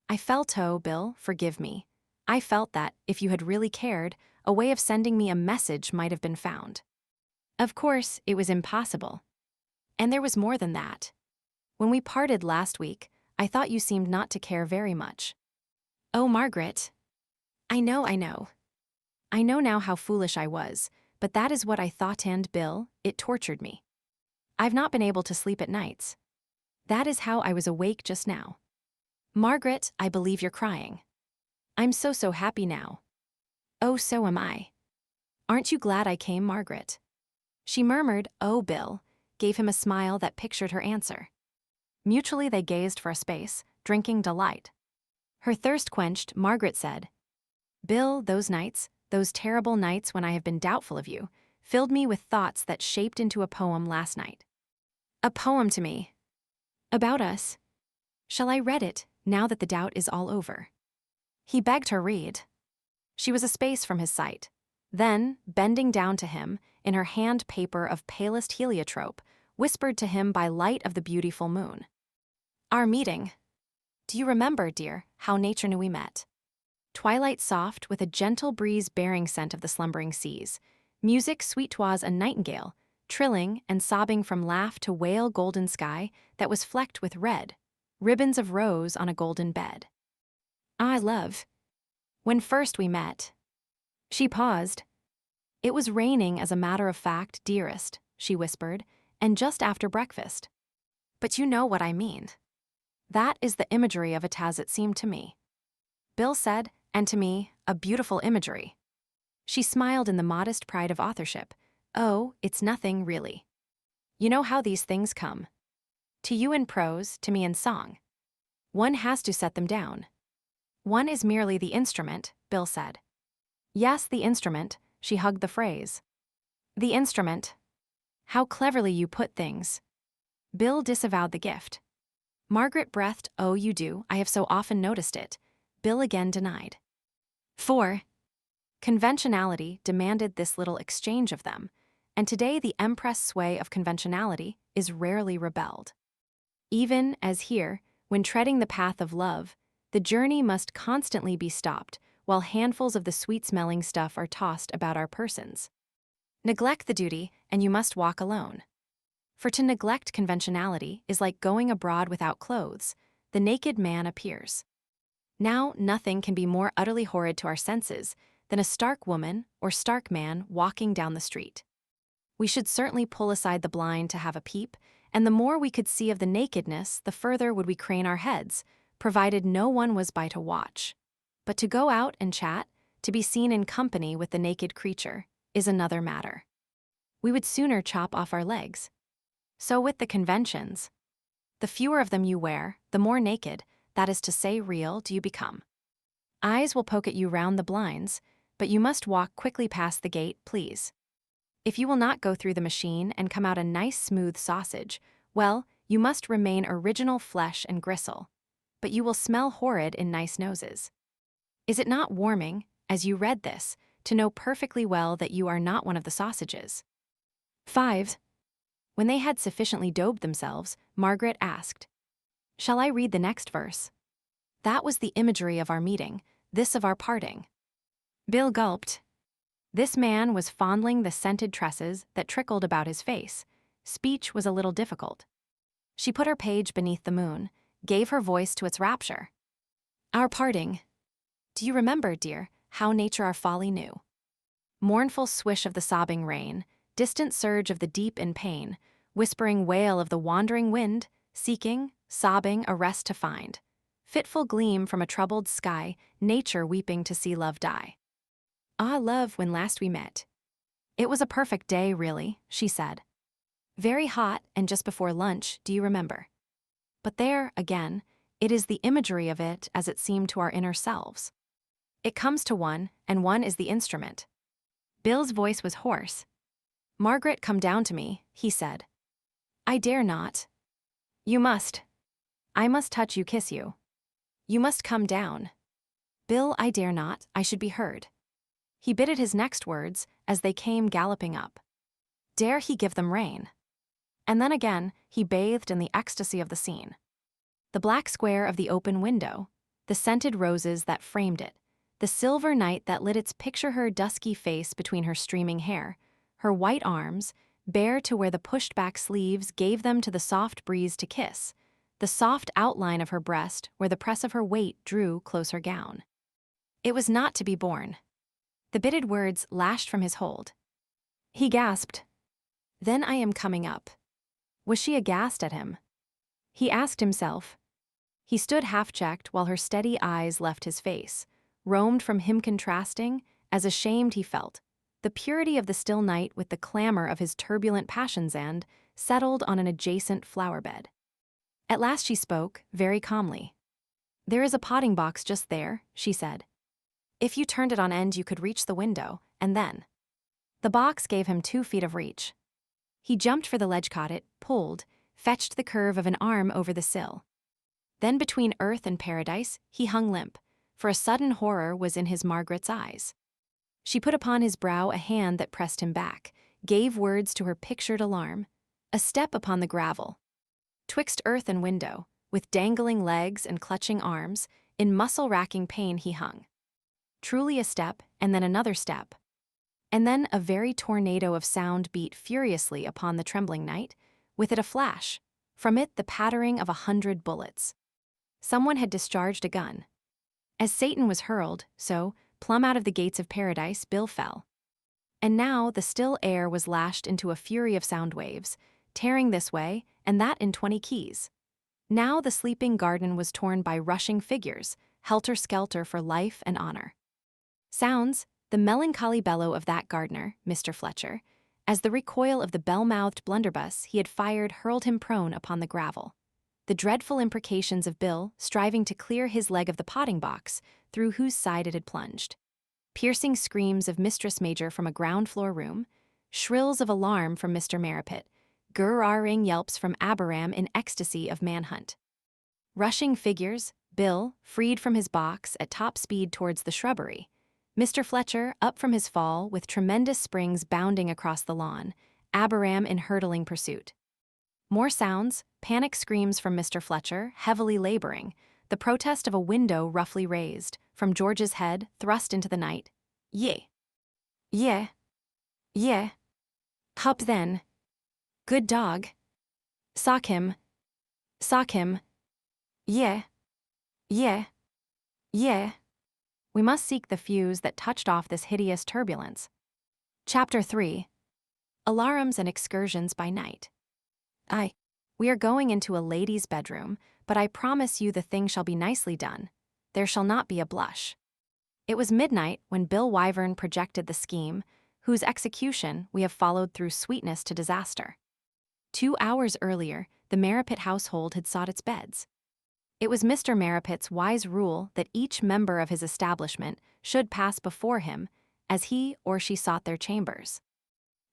I felt, oh, Bill, forgive me. I felt that, if you had really cared, a way of sending me a message might have been found. Of course, it was impossible. And there was more than that. When we parted last week, I thought you seemed not to care very much. Oh, Margaret. I know. I know now how foolish I was, but that is what I thought, and, Bill, it tortured me. I've not been able to sleep at nights. That is how I was awake just now. Margaret, I believe you're crying. I'm so happy now. Oh, so am I. Aren't you glad I came, Margaret? She murmured, oh, Bill, gave him a smile that pictured her answer. Mutually they gazed for a space, drinking delight. Her thirst quenched, Margaret said, Bill, those nights, those terrible nights when I have been doubtful of you, filled me with thoughts that shaped into a poem last night. A poem to me. About us. Shall I read it, now that the doubt is all over? He begged her read. She was a space from his sight. Then, bending down to him, in her hand paper of palest heliotrope, whispered to him by light of the beautiful moon. Our meeting. Do you remember, dear, how nature knew we met? Twilight soft, with a gentle breeze bearing scent of the slumbering seas. Music sweet 'twas a nightingale, trilling and sobbing from laugh to wail golden sky that was flecked with red, ribbons of rose on a golden bed. Ah, love. When first we met. She paused. It was raining, as a matter of fact, dearest, she whispered, and just after breakfast. But you know what I mean. That is the imagery of it as it seemed to me. Bill said, and to me, a beautiful imagery. She smiled in the modest pride of authorship. Oh, it's nothing, really. You know how these things come. To you in prose, to me in song. One has to set them down. One is merely the instrument, Bill said. Yes, the instrument, she hugged the phrase. The instrument. How cleverly you put things. Bill disavowed the gift. Margaret breathed, oh, you do, I have so often noticed it. Bill again denied. 4. Conventionality demanded this little exchange of them, and today the empress sway of conventionality is rarely rebelled. Even as here, when treading the path of love, the journey must constantly be stopped while handfuls of the sweet-smelling stuff are tossed about our persons. Neglect the duty, and you must walk alone. For to neglect conventionality is like going abroad without clothes. The naked man appears. Now, nothing can be more utterly horrid to our senses than a stark woman or stark man walking down the street. We should certainly pull aside the blind to have a peep, and the more we could see of the nakedness, the further would we crane our heads, provided no one was by to watch. But to go out and chat, to be seen in company with the naked creature, is another matter. We would sooner chop off our legs. So with the conventions. The fewer of them you wear, the more naked, that is to say real, do you become. Eyes will poke at you round the blinds, but you must walk quickly past the gate, please. If you will not go through the machine and come out a nice smooth sausage, well, you must remain original flesh and gristle. But you will smell horrid in nice noses. Is it not warming, as you read this, to know perfectly well that you are not one of the sausages? 5. When they had sufficiently daubed themselves, Margaret asked, "Shall I read the next verse?" That was the imagery of our meeting, this of our parting. Bill gulped. This man was fondling the scented tresses that trickled about his face. Speech was a little difficult. She put her page beneath the moon, gave her voice to its rapture. Our parting. Do you remember, dear, how nature our folly knew? Mournful swish of the sobbing rain, distant surge of the deep in pain, whispering wail of the wandering wind, seeking, sobbing, a rest to find. Fitful gleam from a troubled sky, nature weeping to see love die. Ah, love, when last we met. It was a perfect day, really, she said. Very hot, and just before lunch, do you remember? But there, again, it is the imagery of it as it seemed to our inner selves. It comes to one, and one is the instrument. Bill's voice was hoarse. Margaret, come down to me, he said. I dare not. You must. I must touch you, kiss you. You must come down. Bill, I dare not, I should be heard. He bitted his next words as they came galloping up. Dare he give them rein? And then again, he bathed in the ecstasy of the scene. The black square of the open window, the scented roses that framed it, the silver night that lit its picture-her dusky face between her streaming hair, her white arms, bare to where the pushed-back sleeves gave them to the soft breeze to kiss, the soft outline of her breast where the press of her weight drew close her gown. It was not to be borne. The bitted words lashed from his hold. He gasped. Then I am coming up. Was she aghast at him? He asked himself. He stood half-checked while her steady eyes left his face, roamed from him contrasting, as ashamed he felt, the purity of the still night with the clamor of his turbulent passions and, settled on an adjacent flower-bed. At last she spoke, very calmly. There is a potting box just there, she said. If you turned it on end you could reach the window, and then. The box gave him 2 feet of reach. He jumped for the ledge, caught it, pulled, fetched the curve of an arm over the sill. Then between earth and paradise he hung limp, for a sudden horror was in his Margaret's eyes. She put upon his brow a hand that pressed him back, gave words to her pictured alarm, a step upon the gravel. Twixt earth and window, with dangling legs and clutching arms, in muscle-racking pain he hung. Truly a step, and then another step. And then a very tornado of sound beat furiously upon the trembling night, with it a flash, from it the pattering of 100 bullets. Someone had discharged a gun. As Satan was hurled, so, plumb out of the gates of paradise, Bill fell. And now the still air was lashed into a fury of sound waves, tearing this way and that in 20 keys. Now the sleeping garden was torn by rushing figures, helter-skelter for life and honor. Sounds, the melancholy bellow of that gardener, Mr. Fletcher, as the recoil of the bell-mouthed blunderbuss he had fired hurled him prone upon the gravel. The dreadful imprecations of Bill striving to clear his leg of the potting box, through whose side it had plunged. Piercing screams of Mistress Major from a ground-floor room, shrills of alarm from Mr. Marrapit, gurr-arring yelps from Abraham in ecstasy of manhunt. Rushing figures, Bill, freed from his box at top speed towards the shrubbery. Mr. Fletcher, up from his fall, with tremendous springs bounding across the lawn, Abraham in hurtling pursuit. More sounds, panic screams from Mr. Fletcher, heavily laboring, the protest of a window roughly raised, from George's head, thrust into the night. Yea. Yea. Yea. Hup then. Good dog. Sock him. Sock him. Yea. Yea. Yeah. We must seek the fuse that touched off this hideous turbulence. Chapter 3. Alarums and Excursions by Night. We are going into a lady's bedroom, but I promise you the thing shall be nicely done. There shall not be a blush. It was midnight when Bill Wyvern projected the scheme, whose execution we have followed through sweetness to disaster. 2 hours earlier, the Marrapit household had sought its beds. It was Mr. Marrapit's wise rule that each member of his establishment should pass before him as he or she sought their chambers.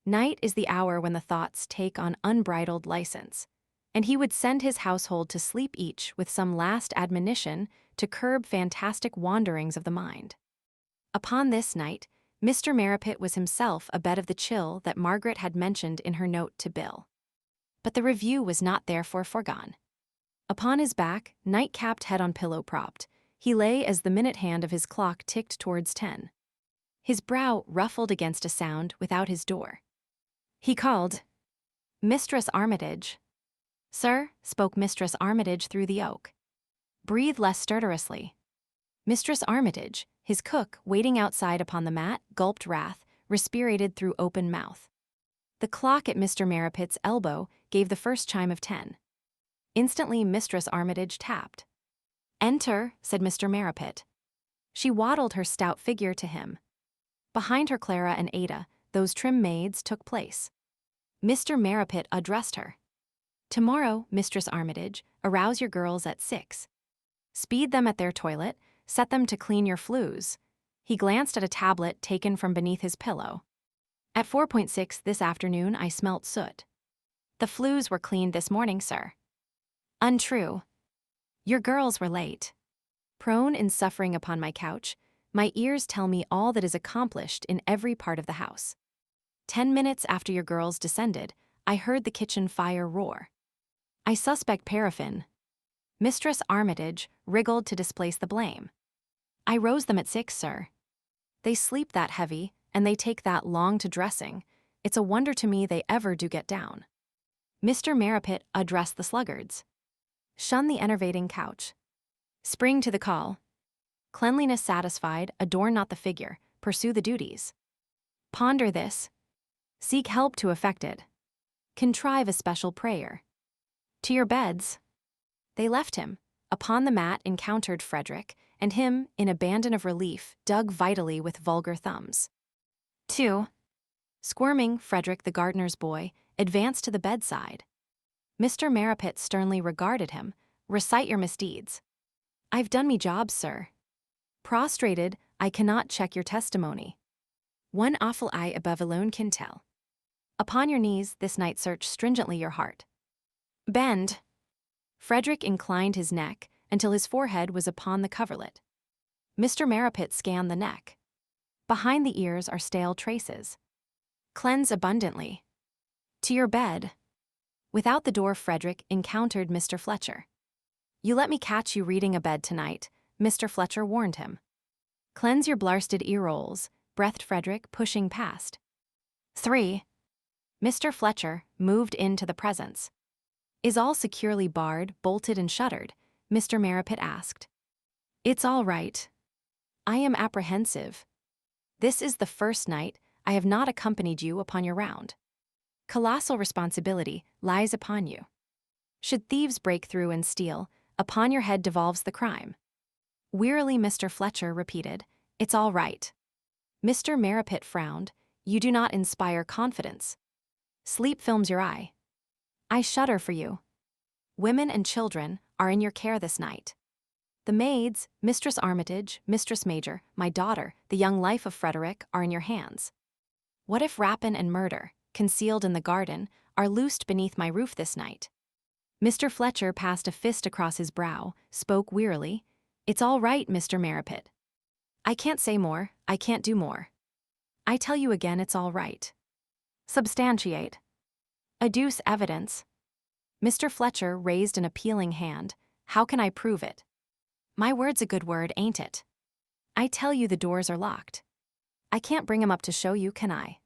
Night is the hour when the thoughts take on unbridled license, and he would send his household to sleep each with some last admonition to curb fantastic wanderings of the mind. Upon this night, Mr. Marrapit was himself abed of the chill that Margaret had mentioned in her note to Bill. But the review was not therefore foregone. Upon his back, night-capped head on pillow propped, he lay as the minute hand of his clock ticked towards 10. His brow ruffled against a sound without his door. He called, "Mistress Armitage." "Sir," spoke Mistress Armitage through the oak. "Breathe less stertorously." Mistress Armitage, his cook, waiting outside upon the mat, gulped wrath, respirated through open mouth. The clock at Mr. Marrapit's elbow gave the first chime of 10. Instantly Mistress Armitage tapped. "Enter," said Mr. Marrapit. She waddled her stout figure to him. Behind her Clara and Ada, those trim maids, took place. Mr. Marrapit addressed her. "Tomorrow, Mistress Armitage, arouse your girls at 6. Speed them at their toilet, set them to clean your flues." He glanced at a tablet taken from beneath his pillow. "At 4.6 this afternoon I smelt soot." "The flues were cleaned this morning, sir." "Untrue. Your girls were late." "Prone in suffering upon my couch, my ears tell me all that is accomplished in every part of the house. 10 minutes after your girls descended, I heard the kitchen fire roar. I suspect paraffin." Mistress Armitage wriggled to displace the blame. "I rose them at 6, sir." "They sleep that heavy, and they take that long to dressing. It's a wonder to me they ever do get down." Mr. Marrapit addressed the sluggards. "Shun the enervating couch. Spring to the call. Cleanliness satisfied, adorn not the figure, pursue the duties. Ponder this. Seek help to effect it. Contrive a special prayer. To your beds." They left him. Upon the mat encountered Frederick, and him, in abandon of relief, dug vitally with vulgar thumbs. 2. Squirming, Frederick, the gardener's boy, advanced to the bedside. Mr. Marrapit sternly regarded him. "Recite your misdeeds." "I've done me jobs, sir." "Prostrated, I cannot check your testimony. One awful eye above alone can tell. Upon your knees this night search stringently your heart. Bend." Frederick inclined his neck until his forehead was upon the coverlet. Mr. Marrapit scanned the neck. Behind the ears are stale traces. "Cleanse abundantly. To your bed." Without the door Frederick encountered Mr. Fletcher. "You let me catch you reading abed tonight," Mr. Fletcher warned him. "Cleanse your blarsted ear-rolls," breathed Frederick, pushing past. 3. Mr. Fletcher moved into the presence. "Is all securely barred, bolted, and shuttered?" Mr. Marrapit asked. "It's all right. I am apprehensive. This is the first night I have not accompanied you upon your round. Colossal responsibility lies upon you. Should thieves break through and steal, upon your head devolves the crime." Wearily Mr. Fletcher repeated, "It's all right." Mr. Marrapit frowned. "You do not inspire confidence. Sleep films your eye. I shudder for you. Women and children are in your care this night. The maids, Mistress Armitage, Mistress Major, my daughter, the young life of Frederick, are in your hands. What if rapine and murder, concealed in the garden, are loosed beneath my roof this night?" Mr. Fletcher passed a fist across his brow, spoke wearily. "It's all right, Mr. Marrapit. I can't say more, I can't do more. I tell you again it's all right. Substantiate. Adduce evidence." Mr. Fletcher raised an appealing hand. "How can I prove it?" "My word's a good word, ain't it? I tell you the doors are locked. I can't bring 'em up to show you, can I?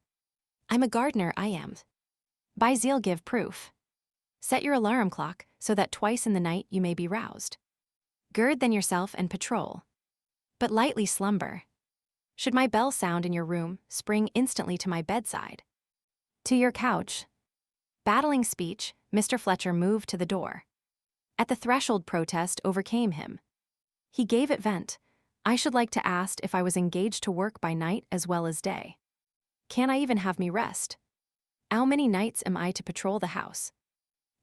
I'm a gardener, I am. By zeal give proof. Set your alarm clock so that twice in the night you may be roused. Gird then yourself and patrol. but lightly slumber. Should my bell sound in your room, spring instantly to my bedside. To your couch. Battling speech, Mr. Fletcher moved to the door. At the threshold, protest overcame him. He gave it vent. I should like to ask if I was engaged to work by night as well as day. Can I even have me rest? How many nights am I to patrol the house?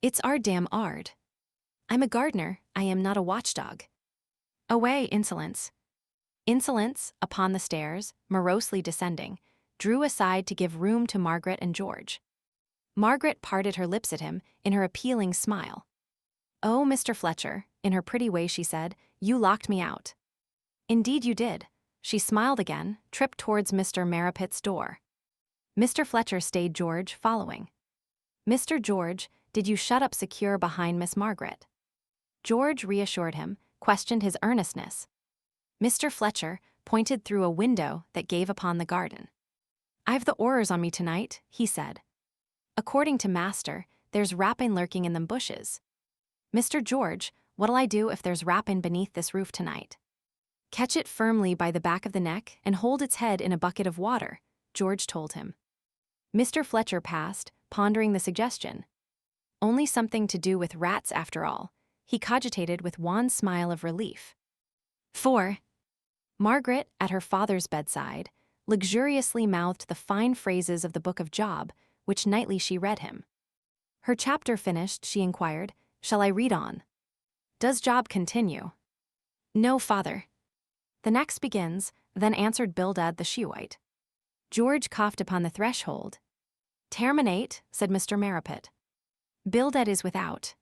It's our damn ard. I'm a gardener, I am not a watchdog. Away, insolence. Insolence, upon the stairs, morosely descending, drew aside to give room to Margaret and George. Margaret parted her lips at him in her appealing smile. Oh, Mr. Fletcher, in her pretty way she said, you locked me out. Indeed you did. She smiled again, tripped towards Mr. Marrapit's door. Mr. Fletcher stayed George, following. Mr. George, did you shut up secure behind Miss Margaret? George reassured him, questioned his earnestness. Mr. Fletcher pointed through a window that gave upon the garden. I've the horrors on me tonight, he said. According to master, there's rapine lurking in them bushes. Mr. George, what'll I do if there's rapine beneath this roof tonight? Catch it firmly by the back of the neck and hold its head in a bucket of water, George told him. Mr. Fletcher passed, pondering the suggestion. Only something to do with rats after all, he cogitated with wan smile of relief. 4. Margaret, at her father's bedside, luxuriously mouthed the fine phrases of the book of Job, which nightly she read him. Her chapter finished, she inquired, shall I read on? Does Job continue? No, father. The next begins, then answered Bildad the Shuhite. George coughed upon the threshold. Terminate, said Mr. Marrapit. Bildad is without.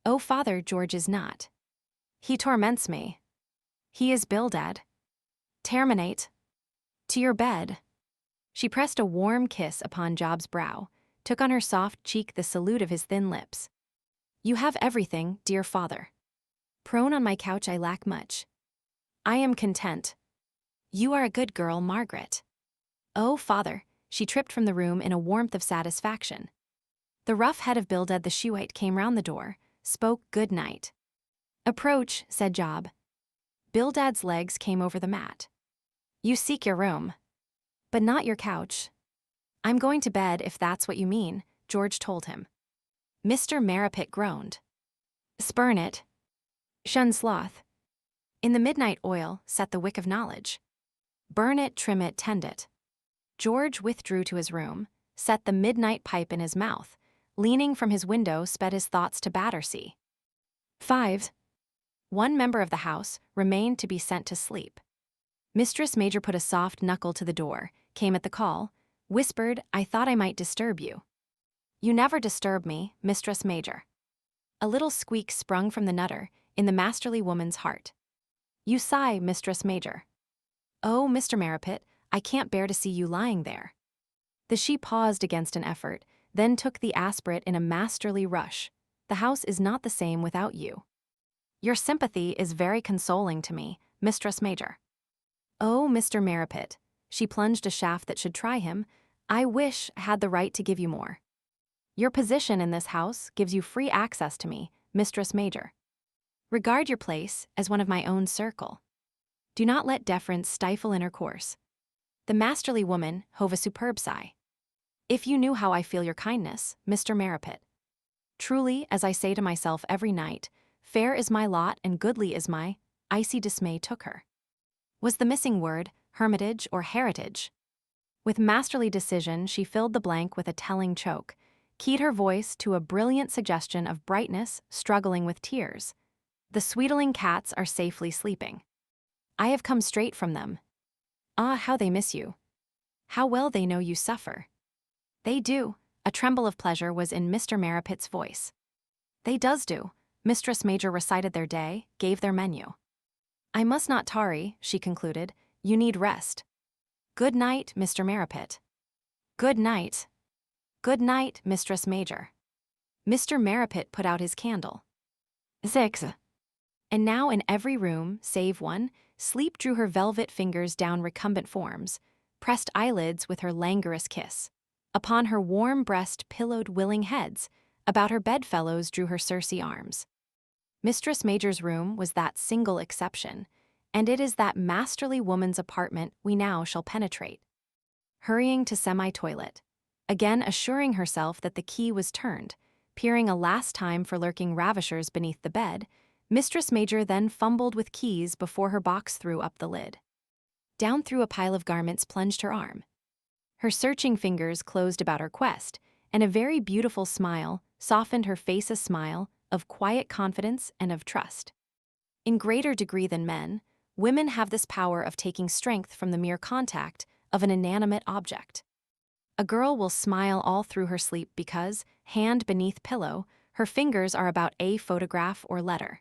Oh, father, George is not. He torments me. He is Bildad. Terminate. To your bed. She pressed a warm kiss upon Job's brow, took on her soft cheek the salute of his thin lips. You have everything, dear father. Prone on my couch I lack much. I am content. You are a good girl, Margaret. Oh, father, she tripped from the room in a warmth of satisfaction. The rough head of Bildad the Shuhite came round the door, spoke good night. Approach, said Job. Bildad's legs came over the mat. You seek your room. But not your couch. I'm going to bed if that's what you mean, George told him. Mr. Marrapit groaned. Spurn it. Shun sloth. In the midnight oil set the wick of knowledge. Burn it, trim it, tend it. George withdrew to his room, set the midnight pipe in his mouth, leaning from his window sped his thoughts to Battersea. 5. One member of the house remained to be sent to sleep. Mistress Major put a soft knuckle to the door, came at the call, whispered, I thought I might disturb you. You never disturb me, Mistress Major. A little squeak sprung from the nutter, in the masterly woman's heart. You sigh, Mistress Major. Oh, Mr. Marrapit, I can't bear to see you lying there. The she paused against an effort, then took the aspirate in a masterly rush. The house is not the same without you. Your sympathy is very consoling to me, Mistress Major. Oh, Mr. Marrapit, she plunged a shaft that should try him, I wish I had the right to give you more. Your position in this house gives you free access to me, Mistress Major. Regard your place as one of my own circle. Do not let deference stifle intercourse. The masterly woman hove a superb sigh. If you knew how I feel your kindness, Mr. Marrapit. Truly, as I say to myself every night, fair is my lot and goodly is my, icy dismay took her. Was the missing word hermitage or heritage? With masterly decision, she filled the blank with a telling choke, keyed her voice to a brilliant suggestion of brightness struggling with tears. The sweetling cats are safely sleeping. I have come straight from them. Ah, how they miss you. How well they know you suffer. They do. A tremble of pleasure was in Mr. Marrapit's voice. They does do. Mistress Major recited their day, gave their menu. I must not tarry, she concluded. You need rest. Good night, Mr. Marrapit. Good night. Good night, Mistress Major. Mr. Marrapit put out his candle. 6. And now in every room, save one, sleep drew her velvet fingers down recumbent forms, pressed eyelids with her languorous kiss. Upon her warm breast pillowed willing heads, about her bedfellows drew her Circe arms. Mistress Major's room was that single exception, and it is that masterly woman's apartment we now shall penetrate. Hurrying to semi-toilet, again assuring herself that the key was turned, peering a last time for lurking ravishers beneath the bed, Mistress Major then fumbled with keys before her box threw up the lid. Down through a pile of garments plunged her arm. Her searching fingers closed about her quest, and a very beautiful smile softened her face, a smile of quiet confidence and of trust. In greater degree than men, women have this power of taking strength from the mere contact of an inanimate object. A girl will smile all through her sleep because, hand beneath pillow, her fingers are about a photograph or letter.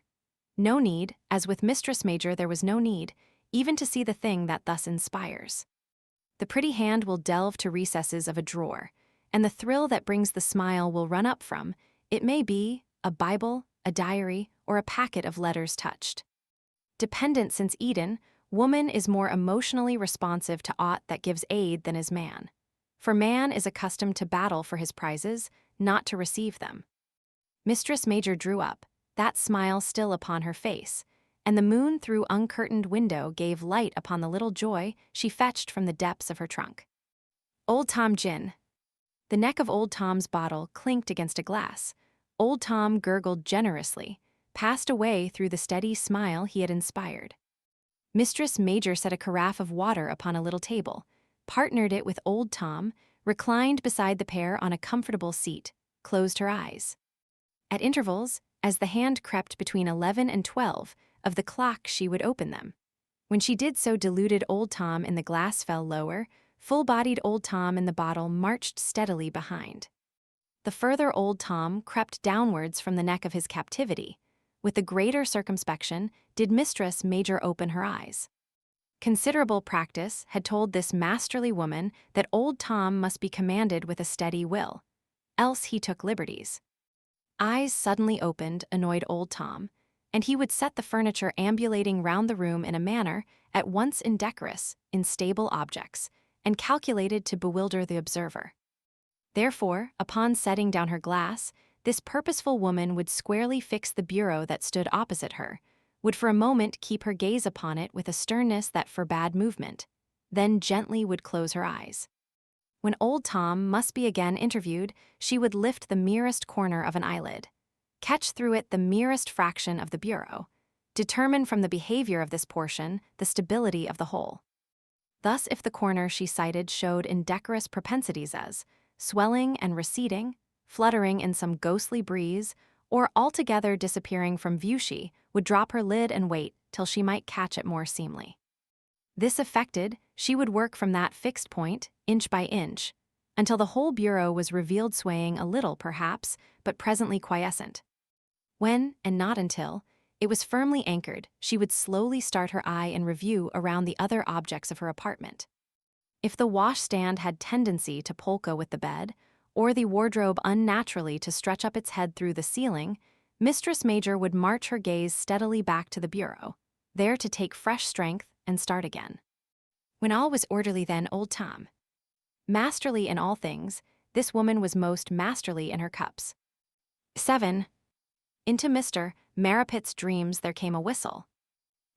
No need, as with Mistress Major there was no need, even to see the thing that thus inspires. The pretty hand will delve to recesses of a drawer, and the thrill that brings the smile will run up from, it may be, a Bible, a diary, or a packet of letters touched. Dependent since Eden, woman is more emotionally responsive to aught that gives aid than is man. For man is accustomed to battle for his prizes, not to receive them. Mistress Major drew up, that smile still upon her face, and the moon through uncurtained window gave light upon the little joy she fetched from the depths of her trunk. Old Tom Gin. The neck of Old Tom's bottle clinked against a glass. Old Tom gurgled generously, passed away through the steady smile he had inspired. Mistress Major set a carafe of water upon a little table, partnered it with Old Tom, reclined beside the pair on a comfortable seat, closed her eyes. At intervals, as the hand crept between 11 and 12 of the clock, she would open them. When she did so, deluded Old Tom in the glass fell lower, full-bodied Old Tom in the bottle marched steadily behind. The further Old Tom crept downwards from the neck of his captivity. With the greater circumspection did Mistress Major open her eyes. Considerable practice had told this masterly woman that Old Tom must be commanded with a steady will, else he took liberties. Eyes suddenly opened annoyed Old Tom, and he would set the furniture ambulating round the room in a manner at once indecorous in stable objects, and calculated to bewilder the observer. Therefore, upon setting down her glass, this purposeful woman would squarely fix the bureau that stood opposite her, would for a moment keep her gaze upon it with a sternness that forbade movement, then gently would close her eyes. When Old Tom must be again interviewed, she would lift the merest corner of an eyelid, catch through it the merest fraction of the bureau, determine from the behavior of this portion the stability of the whole. Thus, if the corner she cited showed indecorous propensities as swelling and receding, fluttering in some ghostly breeze, or altogether disappearing from view, she would drop her lid and wait till she might catch it more seemly. This effected, she would work from that fixed point, inch by inch, until the whole bureau was revealed, swaying a little perhaps, but presently quiescent. When, and not until, it was firmly anchored, she would slowly start her eye in review around the other objects of her apartment. If the washstand had tendency to polka with the bed, or the wardrobe unnaturally to stretch up its head through the ceiling, Mistress Major would march her gaze steadily back to the bureau, there to take fresh strength and start again. When all was orderly, then Old Tom. Masterly in all things, this woman was most masterly in her cups. 7. Into Mr. Marrapit's dreams there came a whistle.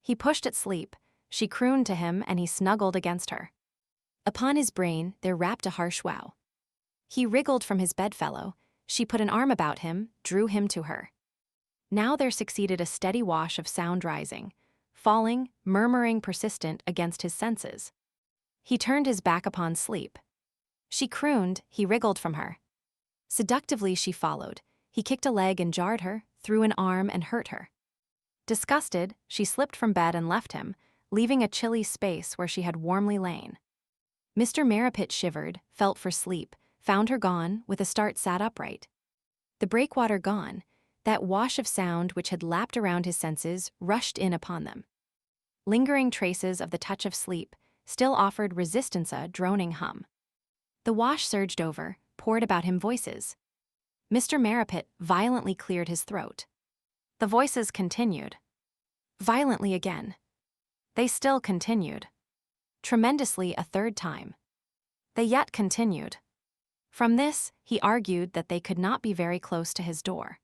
He pushed at sleep, she crooned to him, and he snuggled against her. Upon his brain there rapped a harsh wow. He wriggled from his bedfellow, she put an arm about him, drew him to her. Now there succeeded a steady wash of sound rising, falling, murmuring, persistent against his senses. He turned his back upon sleep. She crooned, he wriggled from her. Seductively she followed, he kicked a leg and jarred her, threw an arm and hurt her. Disgusted, she slipped from bed and left him, leaving a chilly space where she had warmly lain. Mr. Marrapit shivered, felt for sleep, found her gone, with a start sat upright. The breakwater gone, that wash of sound which had lapped around his senses rushed in upon them. Lingering traces of the touch of sleep still offered resistance, a droning hum. The wash surged over, poured about him voices. Mr. Marrapit violently cleared his throat. The voices continued. Violently again. They still continued. Tremendously a third time. They yet continued. From this, he argued that they could not be very close to his door.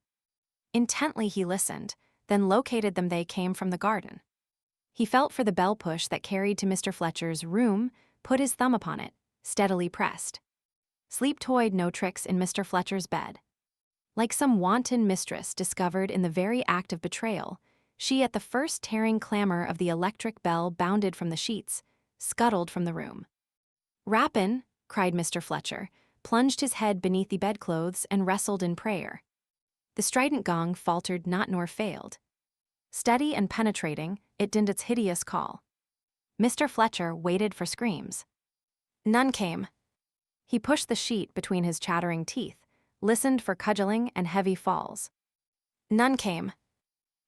Intently he listened, then located them. They came from the garden. He felt for the bell push that carried to Mr. Fletcher's room, put his thumb upon it, steadily pressed. Sleep toyed no tricks in Mr. Fletcher's bed. Like some wanton mistress discovered in the very act of betrayal, she at the first tearing clamor of the electric bell bounded from the sheets, scuttled from the room. "Rappin'!" cried Mr. Fletcher, plunged his head beneath the bedclothes and wrestled in prayer. The strident gong faltered not nor failed. Steady and penetrating, it dinned its hideous call. Mr. Fletcher waited for screams. None came. He pushed the sheet between his chattering teeth, listened for cudgeling and heavy falls. None came.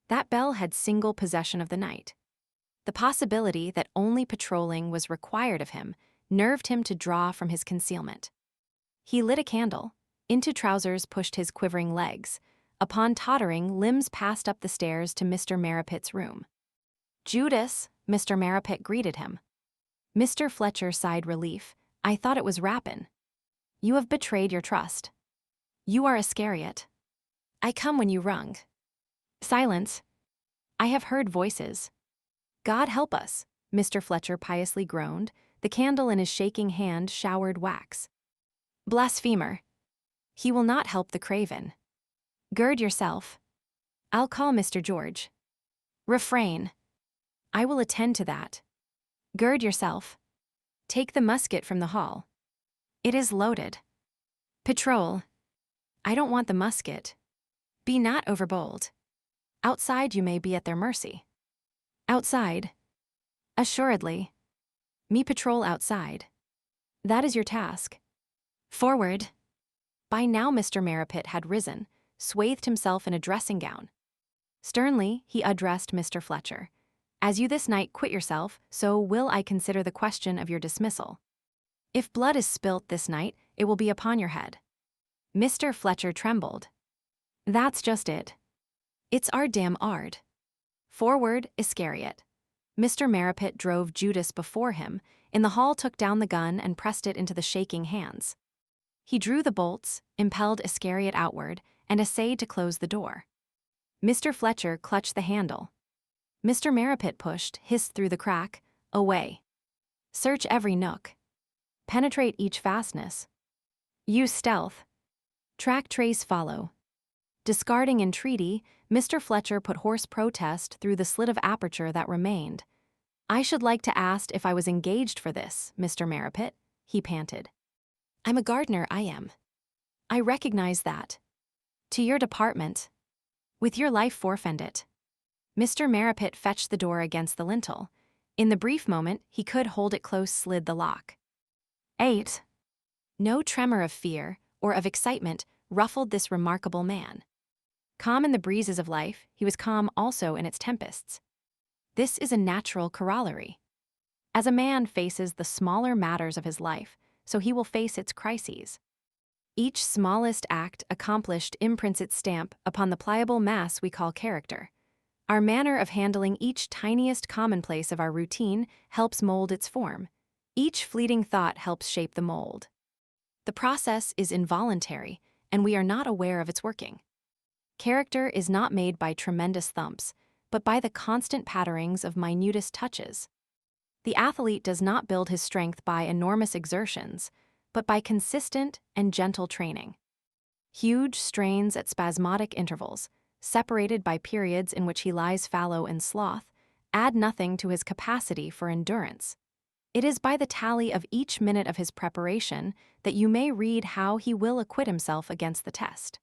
That bell had single possession of the night. The possibility that only patrolling was required of him nerved him to draw from his concealment. He lit a candle. Into trousers pushed his quivering legs. Upon tottering, limbs passed up the stairs to Mr. Marrapit's room. "Judas," Mr. Marrapit greeted him. Mr. Fletcher sighed relief. "I thought it was Rappin. You have betrayed your trust. You are Iscariot. I come when you rung." "Silence. I have heard voices." "God help us," Mr. Fletcher piously groaned. The candle in his shaking hand showered wax. "Blasphemer. He will not help the craven. Gird yourself. I'll call Mr. George. Refrain. I will attend to that. Gird yourself. Take the musket from the hall. It is loaded. Patrol. I don't want the musket. Be not overbold. Outside you may be at their mercy." "Outside?" "Assuredly. Me patrol outside. That is your task. Forward." By now Mr. Marrapit had risen, swathed himself in a dressing gown. Sternly he addressed Mr. Fletcher. "As you this night quit yourself, so will I consider the question of your dismissal. If blood is spilt this night, it will be upon your head." Mr. Fletcher trembled. "That's just it. It's our damn ard. Forward, Iscariot." Mr. Marrapit drove Judas before him, in the hall took down the gun and pressed it into the shaking hands. He drew the bolts, impelled Iscariot outward, and essayed to close the door. Mr. Fletcher clutched the handle. Mr. Marrapit pushed, hissed through the crack, "Away. Search every nook. Penetrate each fastness. Use stealth. Track trace follow." Discarding entreaty, Mr. Fletcher put hoarse protest through the slit of aperture that remained. "I should like to ask if I was engaged for this, Mr. Marrapit," he panted. "I'm a gardener, I am. I recognize that. To your department. With your life forfend it." Mr. Marrapit fetched the door against the lintel. In the brief moment he could hold it close slid the lock. 8. No tremor of fear, or of excitement, ruffled this remarkable man. Calm in the breezes of life, he was calm also in its tempests. This is a natural corollary. As a man faces the smaller matters of his life, so he will face its crises. Each smallest act accomplished imprints its stamp upon the pliable mass we call character. Our manner of handling each tiniest commonplace of our routine helps mold its form. Each fleeting thought helps shape the mold. The process is involuntary, and we are not aware of its working. Character is not made by tremendous thumps, but by the constant patterings of minutest touches. The athlete does not build his strength by enormous exertions, but by consistent and gentle training. Huge strains at spasmodic intervals, separated by periods in which he lies fallow in sloth, add nothing to his capacity for endurance. It is by the tally of each minute of his preparation that you may read how he will acquit himself against the test.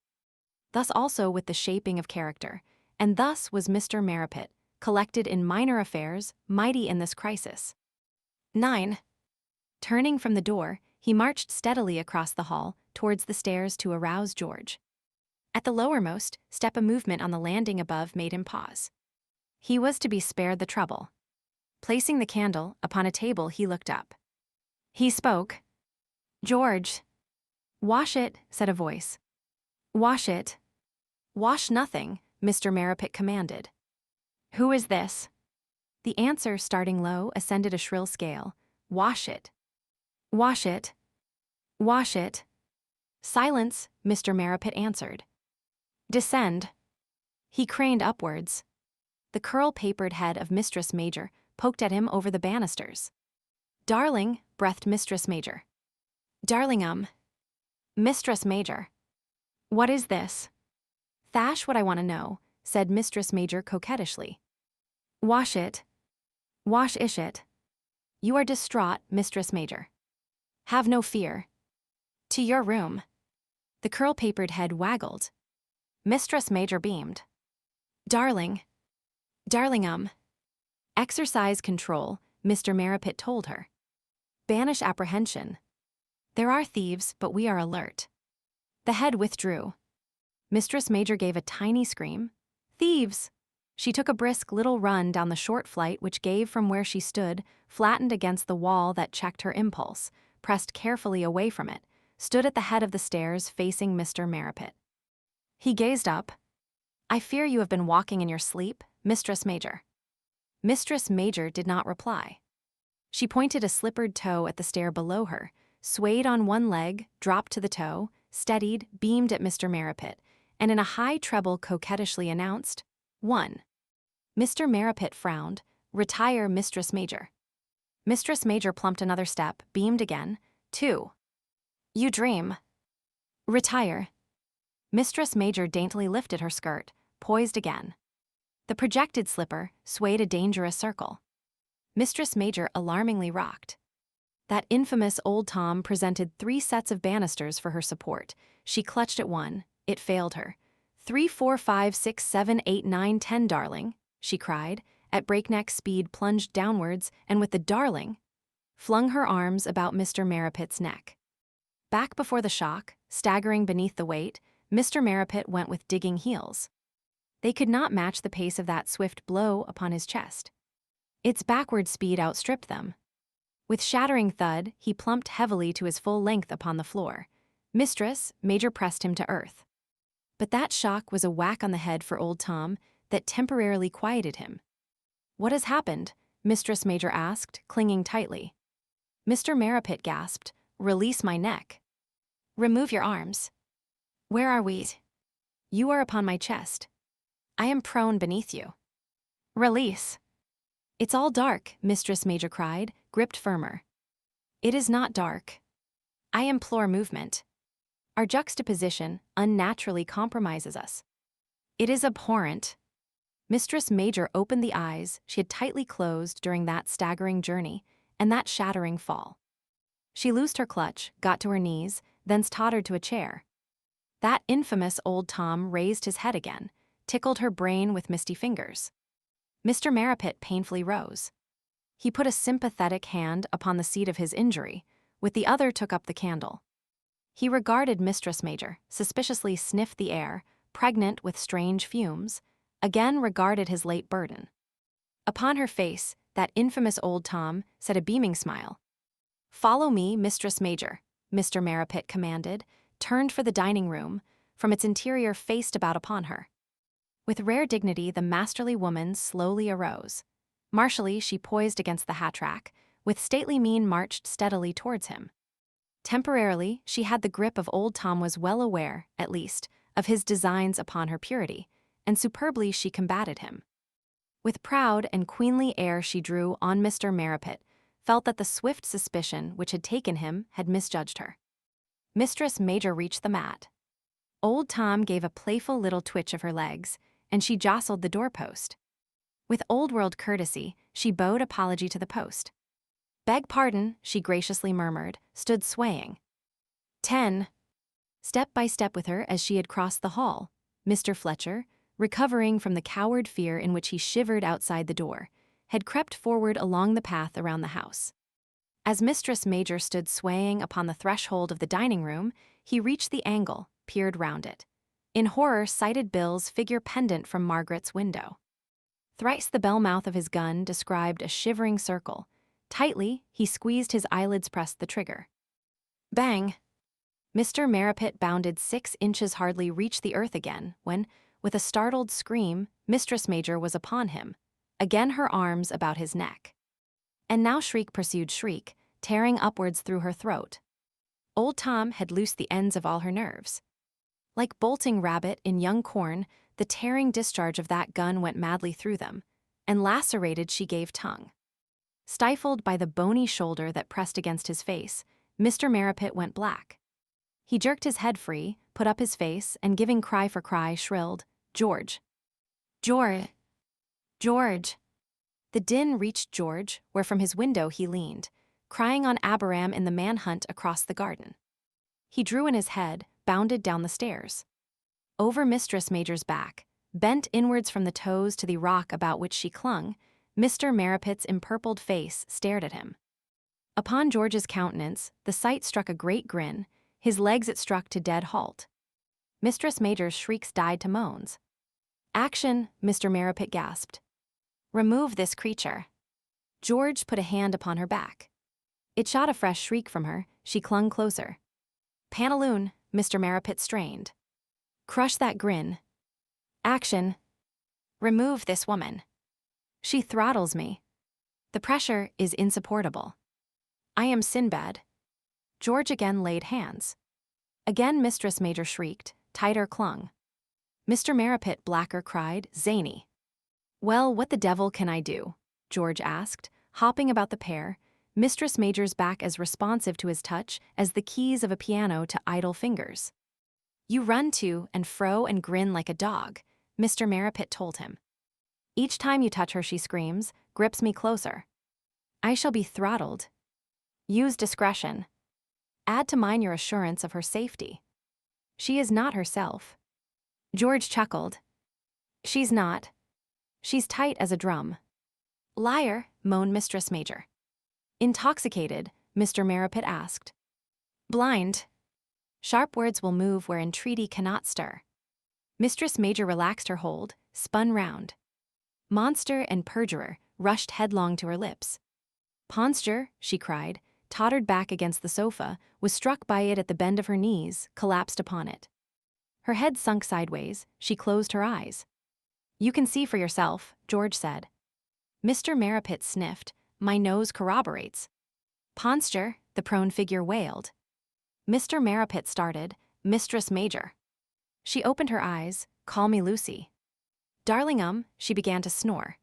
Thus also with the shaping of character, and thus was Mr. Marrapit, collected in minor affairs, mighty in this crisis. 9. Turning from the door, he marched steadily across the hall, towards the stairs to arouse George. At the lowermost step a movement on the landing above made him pause. He was to be spared the trouble. Placing the candle upon a table, he looked up. He spoke. "George." "Wash it," said a voice. "Wash it." "Wash nothing," Mr. Marrapit commanded. "Who is this?" The answer, starting low, ascended a shrill scale. "Wash it. Wash it. Wash it." "Silence," Mr. Marrapit answered. "Descend." He craned upwards. the curl-papered head of Mistress Major poked at him over the banisters. "Darling," breathed Mistress Major. "Darling, Mistress Major. What is this?" "Thash what I want to know," said Mistress Major coquettishly. "Wash it. Wash-ish it. You are distraught, Mistress Major. Have no fear. To your room." The curl-papered head waggled. Mistress Major beamed. Darling, exercise control," Mr. Marrapit told her. "Banish apprehension. There are thieves, but we are alert." The head withdrew. Mistress Major gave a tiny scream. "Thieves!" She took a brisk little run down the short flight which gave from where she stood, flattened against the wall that checked her impulse, pressed carefully away from it, stood at the head of the stairs facing Mr. Marrapit. He gazed up. "I fear you have been walking in your sleep, Mistress Major." Mistress Major did not reply. She pointed a slippered toe at the stair below her, swayed on one leg, dropped to the toe, steadied, beamed at Mr. Marrapit, and in a high treble coquettishly announced, "1." Mr. Marrapit frowned. "Retire, Mistress Major." Mistress Major plumped another step, beamed again. 2. "You dream." "Retire." Mistress Major daintily lifted her skirt, poised again. The projected slipper swayed a dangerous circle. Mistress Major alarmingly rocked. That infamous old Tom presented 3 sets of banisters for her support. She clutched at one. It failed her. 3, 4, 5, 6, 7, 8, 9, 10, darling," she cried, at breakneck speed plunged downwards, and with the "darling," flung her arms about Mr. Marrapit's neck. Back before the shock, staggering beneath the weight, Mr. Marrapit went with digging heels. They could not match the pace of that swift blow upon his chest. Its backward speed outstripped them. With shattering thud, he plumped heavily to his full length upon the floor. Mistress Major pressed him to earth. But that shock was a whack on the head for old Tom that temporarily quieted him. "What has happened?" Mistress Major asked, clinging tightly. Mr. Marrapit gasped, "Release my neck." "Remove your arms." "Where are we?" "You are upon my chest. I am prone beneath you." "Release." "It's all dark," Mistress Major cried, gripped firmer. "It is not dark. I implore movement. Our juxtaposition unnaturally compromises us. It is abhorrent." Mistress Major opened the eyes she had tightly closed during that staggering journey and that shattering fall. She loosed her clutch, got to her knees, thence tottered to a chair. That infamous old Tom raised his head again, tickled her brain with misty fingers. Mr. Marrapit painfully rose. He put a sympathetic hand upon the seat of his injury, with the other took up the candle. He regarded Mistress Major, suspiciously sniffed the air, pregnant with strange fumes, again regarded his late burden. Upon her face, that infamous old Tom set a beaming smile. "Follow me, Mistress Major," Mr. Marrapit commanded, turned for the dining room, from its interior faced about upon her. With rare dignity, the masterly woman slowly arose. Martially, she poised against the hat-rack, with stately mien marched steadily towards him. Temporarily, she had the grip of old Tom was well aware, at least, of his designs upon her purity, and superbly she combated him. With proud and queenly air she drew on Mr. Marrapit, felt that the swift suspicion which had taken him had misjudged her. Mistress Major reached the mat. Old Tom gave a playful little twitch of her legs, and she jostled the doorpost. With old-world courtesy, she bowed apology to the post. "Beg pardon," she graciously murmured, stood swaying. 10. Step by step with her as she had crossed the hall, Mr. Fletcher, recovering from the coward fear in which he shivered outside the door, had crept forward along the path around the house. As Mistress Major stood swaying upon the threshold of the dining room, he reached the angle, peered round it. In horror sighted Bill's figure pendant from Margaret's window. Thrice the bell mouth of his gun described a shivering circle. Tightly, he squeezed his eyelids, pressed the trigger. Bang! Mr. Marrapit bounded 6 inches, hardly reached the earth again, when, with a startled scream, Mistress Major was upon him, again her arms about his neck. And now shriek pursued shriek, tearing upwards through her throat. Old Tom had loosed the ends of all her nerves. Like bolting rabbit in young corn, the tearing discharge of that gun went madly through them, and lacerated she gave tongue. Stifled by the bony shoulder that pressed against his face, Mr. Marrapit went black. He jerked his head free, put up his face, and giving cry for cry, shrilled, "George! George! George!" The din reached George, where from his window he leaned, crying on Abiram in the manhunt across the garden. He drew in his head, bounded down the stairs. Over Mistress Major's back, bent inwards from the toes to the rock about which she clung, Mr. Marrapit's empurpled face stared at him. Upon George's countenance, the sight struck a great grin, his legs it struck to dead halt. Mistress Major's shrieks died to moans. "Action," Mr. Marrapit gasped. "Remove this creature." George put a hand upon her back. It shot a fresh shriek from her, she clung closer. "Pantaloon," Mr. Marrapit strained. "Crush that grin." "Action. Remove this woman. She throttles me. The pressure is insupportable. I am Sinbad." George again laid hands. Again Mistress Major shrieked, tighter clung. Mr. Marrapit blacker cried, "Zany." "Well, what the devil can I do?" George asked, hopping about the pair, Mistress Major's back as responsive to his touch as the keys of a piano to idle fingers. "You run to and fro and grin like a dog," Mr. Marrapit told him. "Each time you touch her she screams, grips me closer. I shall be throttled. Use discretion. Add to mine your assurance of her safety. She is not herself." George chuckled. "She's not. She's tight as a drum." "Liar," moaned Mistress Major. "Intoxicated?" Mr. Marrapit asked. "Blind. Sharp words will move where entreaty cannot stir." Mistress Major relaxed her hold, spun round. "Monster and perjurer," rushed headlong to her lips. "Ponster," she cried, tottered back against the sofa, was struck by it at the bend of her knees, collapsed upon it. Her head sunk sideways, she closed her eyes. "You can see for yourself," George said. Mr. Marrapit sniffed, "My nose corroborates." "Ponster," the prone figure wailed. Mr. Marrapit started, "Mistress Major." She opened her eyes, "Call me Lucy." "Darling, she began to snore.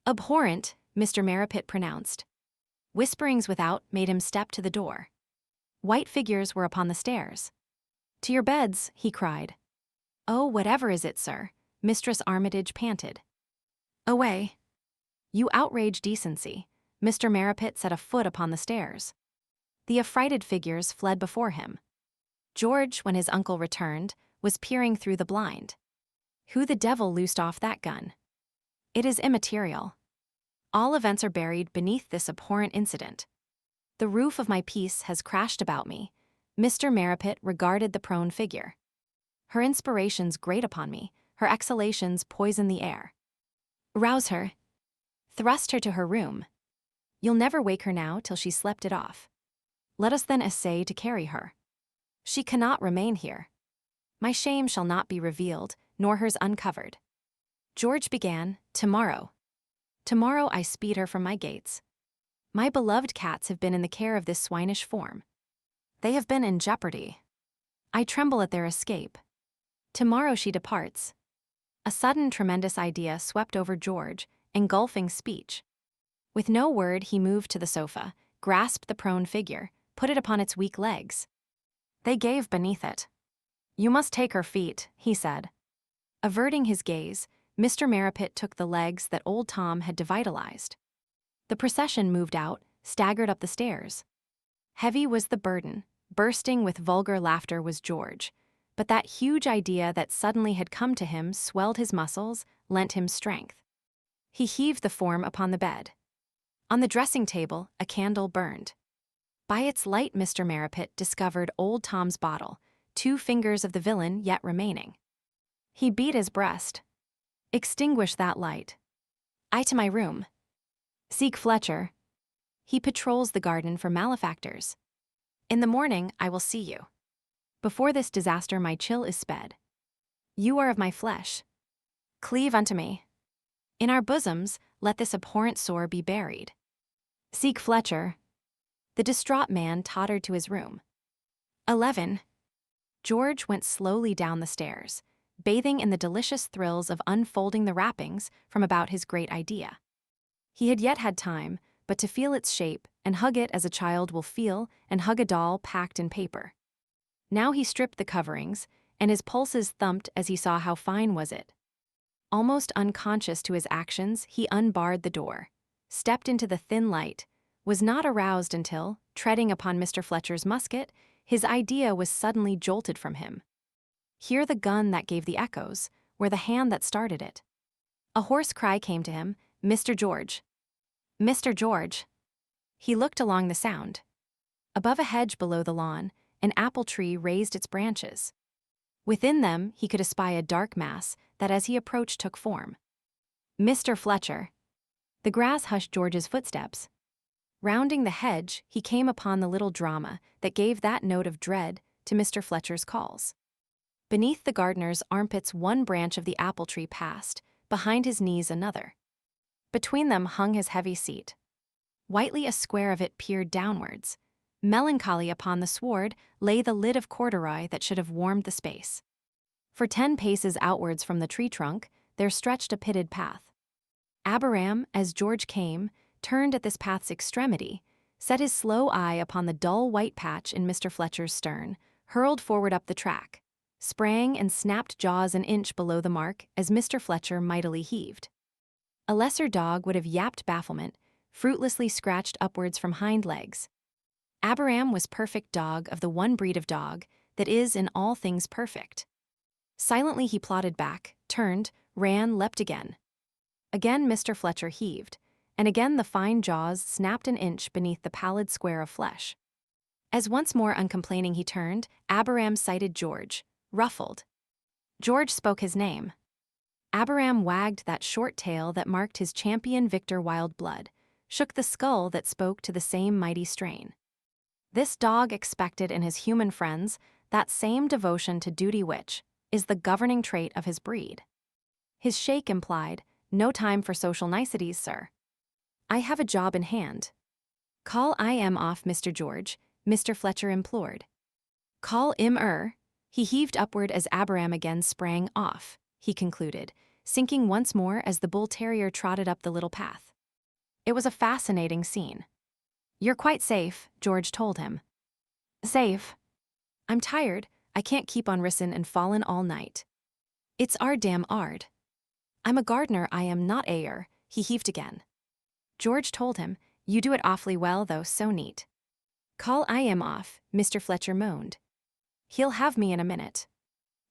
"Abhorrent," Mr. Marrapit pronounced. Whisperings without made him step to the door. White figures were upon the stairs. "To your beds," he cried. "Oh, whatever is it, sir?" Mistress Armitage panted. "Away. You outrage decency." Mr. Marrapit set a foot upon the stairs. The affrighted figures fled before him. George, when his uncle returned, was peering through the blind. "Who the devil loosed off that gun?" "It is immaterial. All events are buried beneath this abhorrent incident. The roof of my peace has crashed about me." Mr. Marrapit regarded the prone figure. "Her inspirations grate upon me, her exhalations poison the air. Rouse her. Thrust her to her room. You'll never wake her now till she's slept it off. Let us then essay to carry her. She cannot remain here. My shame shall not be revealed, nor hers uncovered." George began, "Tomorrow. Tomorrow I speed her from my gates. My beloved cats have been in the care of this swinish form. They have been in jeopardy. I tremble at their escape. Tomorrow she departs." A sudden tremendous idea swept over George, engulfing speech. With no word he moved to the sofa, grasped the prone figure, put it upon its weak legs. They gave beneath it. "You must take her feet," he said. Averting his gaze, Mr. Marrapit took the legs that old Tom had devitalized. The procession moved out, staggered up the stairs. Heavy was the burden, bursting with vulgar laughter was George, but that huge idea that suddenly had come to him swelled his muscles, lent him strength. He heaved the form upon the bed. On the dressing table, a candle burned. By its light Mr. Marrapit discovered old Tom's bottle, 2 fingers of the villain yet remaining. He beat his breast. "Extinguish that light. I to my room. Seek Fletcher. He patrols the garden for malefactors. In the morning I will see you. Before this disaster my chill is sped. You are of my flesh. Cleave unto me. In our bosoms let this abhorrent sore be buried. Seek Fletcher." The distraught man tottered to his room. 11. George went slowly down the stairs. bathing in the delicious thrills of unfolding the wrappings from about his great idea. He had yet had time but to feel its shape and hug it as a child will feel and hug a doll packed in paper. Now he stripped the coverings, and his pulses thumped as he saw how fine was it. Almost unconscious to his actions, he unbarred the door, stepped into the thin light, was not aroused until, treading upon Mr. Fletcher's musket, his idea was suddenly jolted from him. Hear the gun that gave the echoes, where the hand that started it. A hoarse cry came to him, "Mr. George! Mr. George!" He looked along the sound. Above a hedge below the lawn, an apple tree raised its branches. Within them he could espy a dark mass that as he approached took form. "Mr. Fletcher!" The grass hushed George's footsteps. Rounding the hedge, he came upon the little drama that gave that note of dread to Mr. Fletcher's calls. Beneath the gardener's armpits one branch of the apple tree passed, behind his knees another. Between them hung his heavy seat. Whitely a square of it peered downwards. Melancholy upon the sward lay the lid of corduroy that should have warmed the space. For 10 paces outwards from the tree trunk, there stretched a pitted path. Abraham, as George came, turned at this path's extremity, set his slow eye upon the dull white patch in Mr. Fletcher's stern, hurled forward up the track, sprang and snapped jaws an inch below the mark as Mr. Fletcher mightily heaved. A lesser dog would have yapped bafflement, fruitlessly scratched upwards from hind legs. Abraham was perfect dog of the one breed of dog that is in all things perfect. Silently he plodded back, turned, ran, leapt again. Again Mr. Fletcher heaved, and again the fine jaws snapped an inch beneath the pallid square of flesh. As once more uncomplaining he turned, Abraham sighted George, ruffled. George spoke his name. Abraham wagged that short tail that marked his champion victor wild blood, shook the skull that spoke to the same mighty strain. This dog expected in his human friends that same devotion to duty which is the governing trait of his breed. His shake implied, "No time for social niceties, sir. I have a job in hand." "Call I am off, Mr. George," Mr. Fletcher implored. "Call 'im." He heaved upward as Abraham again sprang off, he concluded, sinking once more as the bull terrier trotted up the little path. It was a fascinating scene. "You're quite safe," George told him. "Safe? I'm tired. I can't keep on rissin' and fallin' all night. It's our damn 'ard. I'm a gardener, I am not ayer," he heaved again. George told him, "You do it awfully well, though, so neat." "Call I am off," Mr. Fletcher moaned. "He'll have me in a minute.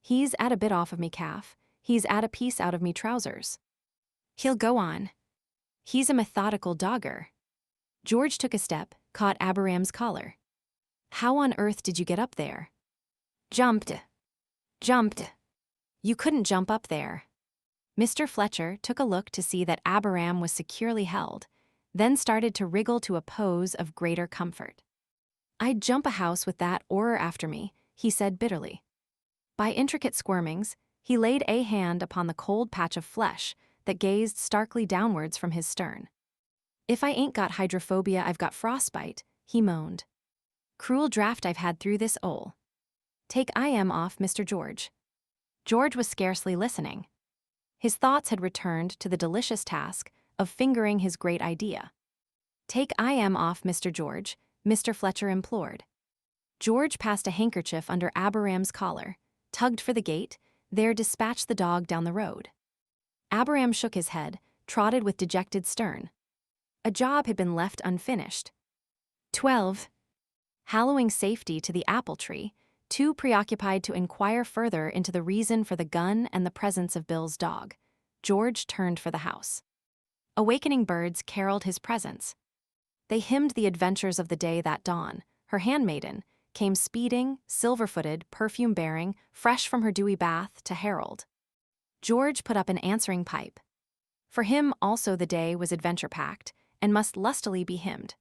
He's at a bit off of me calf, he's at a piece out of me trousers. He'll go on. He's a methodical dogger." George took a step, caught Abraham's collar. "How on earth did you get up there?" Jumped. "You couldn't jump up there." Mr. Fletcher took a look to see that Abraham was securely held, then started to wriggle to a pose of greater comfort. "I'd jump a house with that 'orror after me," he said bitterly. By intricate squirmings, he laid a hand upon the cold patch of flesh that gazed starkly downwards from his stern. "If I ain't got hydrophobia, I've got frostbite," he moaned. "Cruel draught I've had through this 'ole. Take I am off, Mr. George." George was scarcely listening. His thoughts had returned to the delicious task of fingering his great idea. "Take I am off, Mr. George," Mr. Fletcher implored. George passed a handkerchief under Abraham's collar, tugged for the gate, there dispatched the dog down the road. Abraham shook his head, trotted with dejected stern. A job had been left unfinished. 12. Hallowing safety to the apple tree, too preoccupied to inquire further into the reason for the gun and the presence of Bill's dog, George turned for the house. Awakening birds caroled his presence. They hymned the adventures of the day that dawn. Her handmaiden came speeding, silver-footed, perfume-bearing, fresh from her dewy bath, to herald. George put up an answering pipe. For him also the day was adventure-packed, and must lustily be hymned.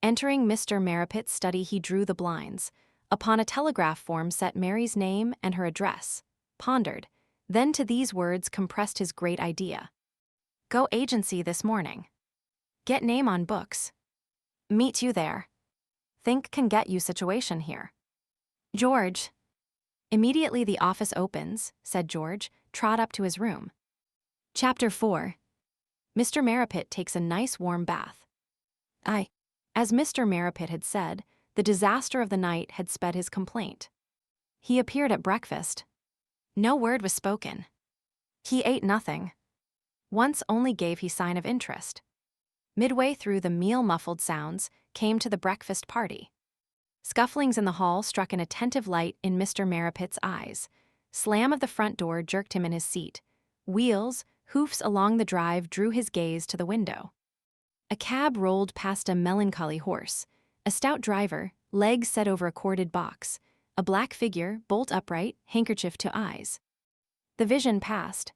Entering Mr. Marrapit's study, he drew the blinds. Upon a telegraph form set Mary's name and her address, pondered, then to these words compressed his great idea. "Go agency this morning. Get name on books. Meet you there. Think can get you situation here. George." Immediately the office opens, said George, trot up to his room. Chapter 4. Mr. Marrapit takes a nice warm bath. As Mr. Marrapit had said, the disaster of the night had sped his complaint. He appeared at breakfast. No word was spoken. He ate nothing. Once only gave he sign of interest. Midway through the meal-muffled sounds came to the breakfast party. Scufflings in the hall struck an attentive light in Mr. Marrapit's eyes. Slam of the front door jerked him in his seat. Wheels, hoofs along the drive drew his gaze to the window. A cab rolled past a melancholy horse. A stout driver, legs set over a corded box. A black figure, bolt upright, handkerchief to eyes. The vision passed.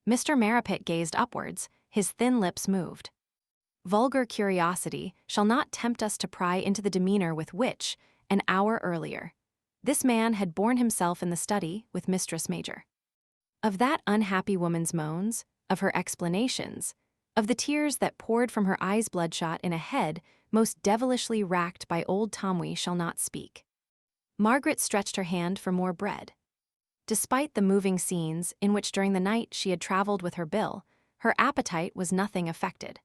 Mr. Marrapit gazed upwards, his thin lips moved. Vulgar curiosity shall not tempt us to pry into the demeanor with which, an hour earlier, this man had borne himself in the study with Mistress Major. Of that unhappy woman's moans, of her explanations, of the tears that poured from her eyes bloodshot in a head most devilishly racked by old Tommy shall not speak. Margaret stretched her hand for more bread. Despite the moving scenes in which during the night she had traveled with her bill, her appetite was nothing affected.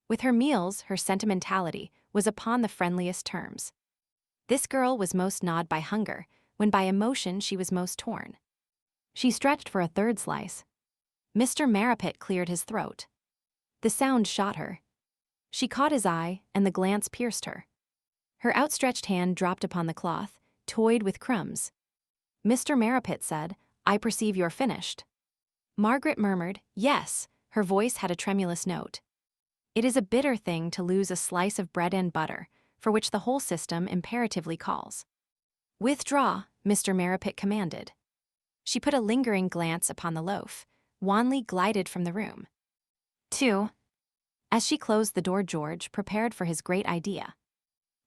With her meals, her sentimentality was upon the friendliest terms. This girl was most gnawed by hunger, when by emotion she was most torn. She stretched for a third slice. Mr. Marrapit cleared his throat. The sound shot her. She caught his eye, and the glance pierced her. Her outstretched hand dropped upon the cloth, toyed with crumbs. Mr. Marrapit said, "I perceive you're finished." Margaret murmured, "Yes," her voice had a tremulous note. It is a bitter thing to lose a slice of bread and butter, for which the whole system imperatively calls. "Withdraw," Mr. Marrapit commanded. She put a lingering glance upon the loaf, wanly glided from the room. 2. As she closed the door, George prepared for his great idea.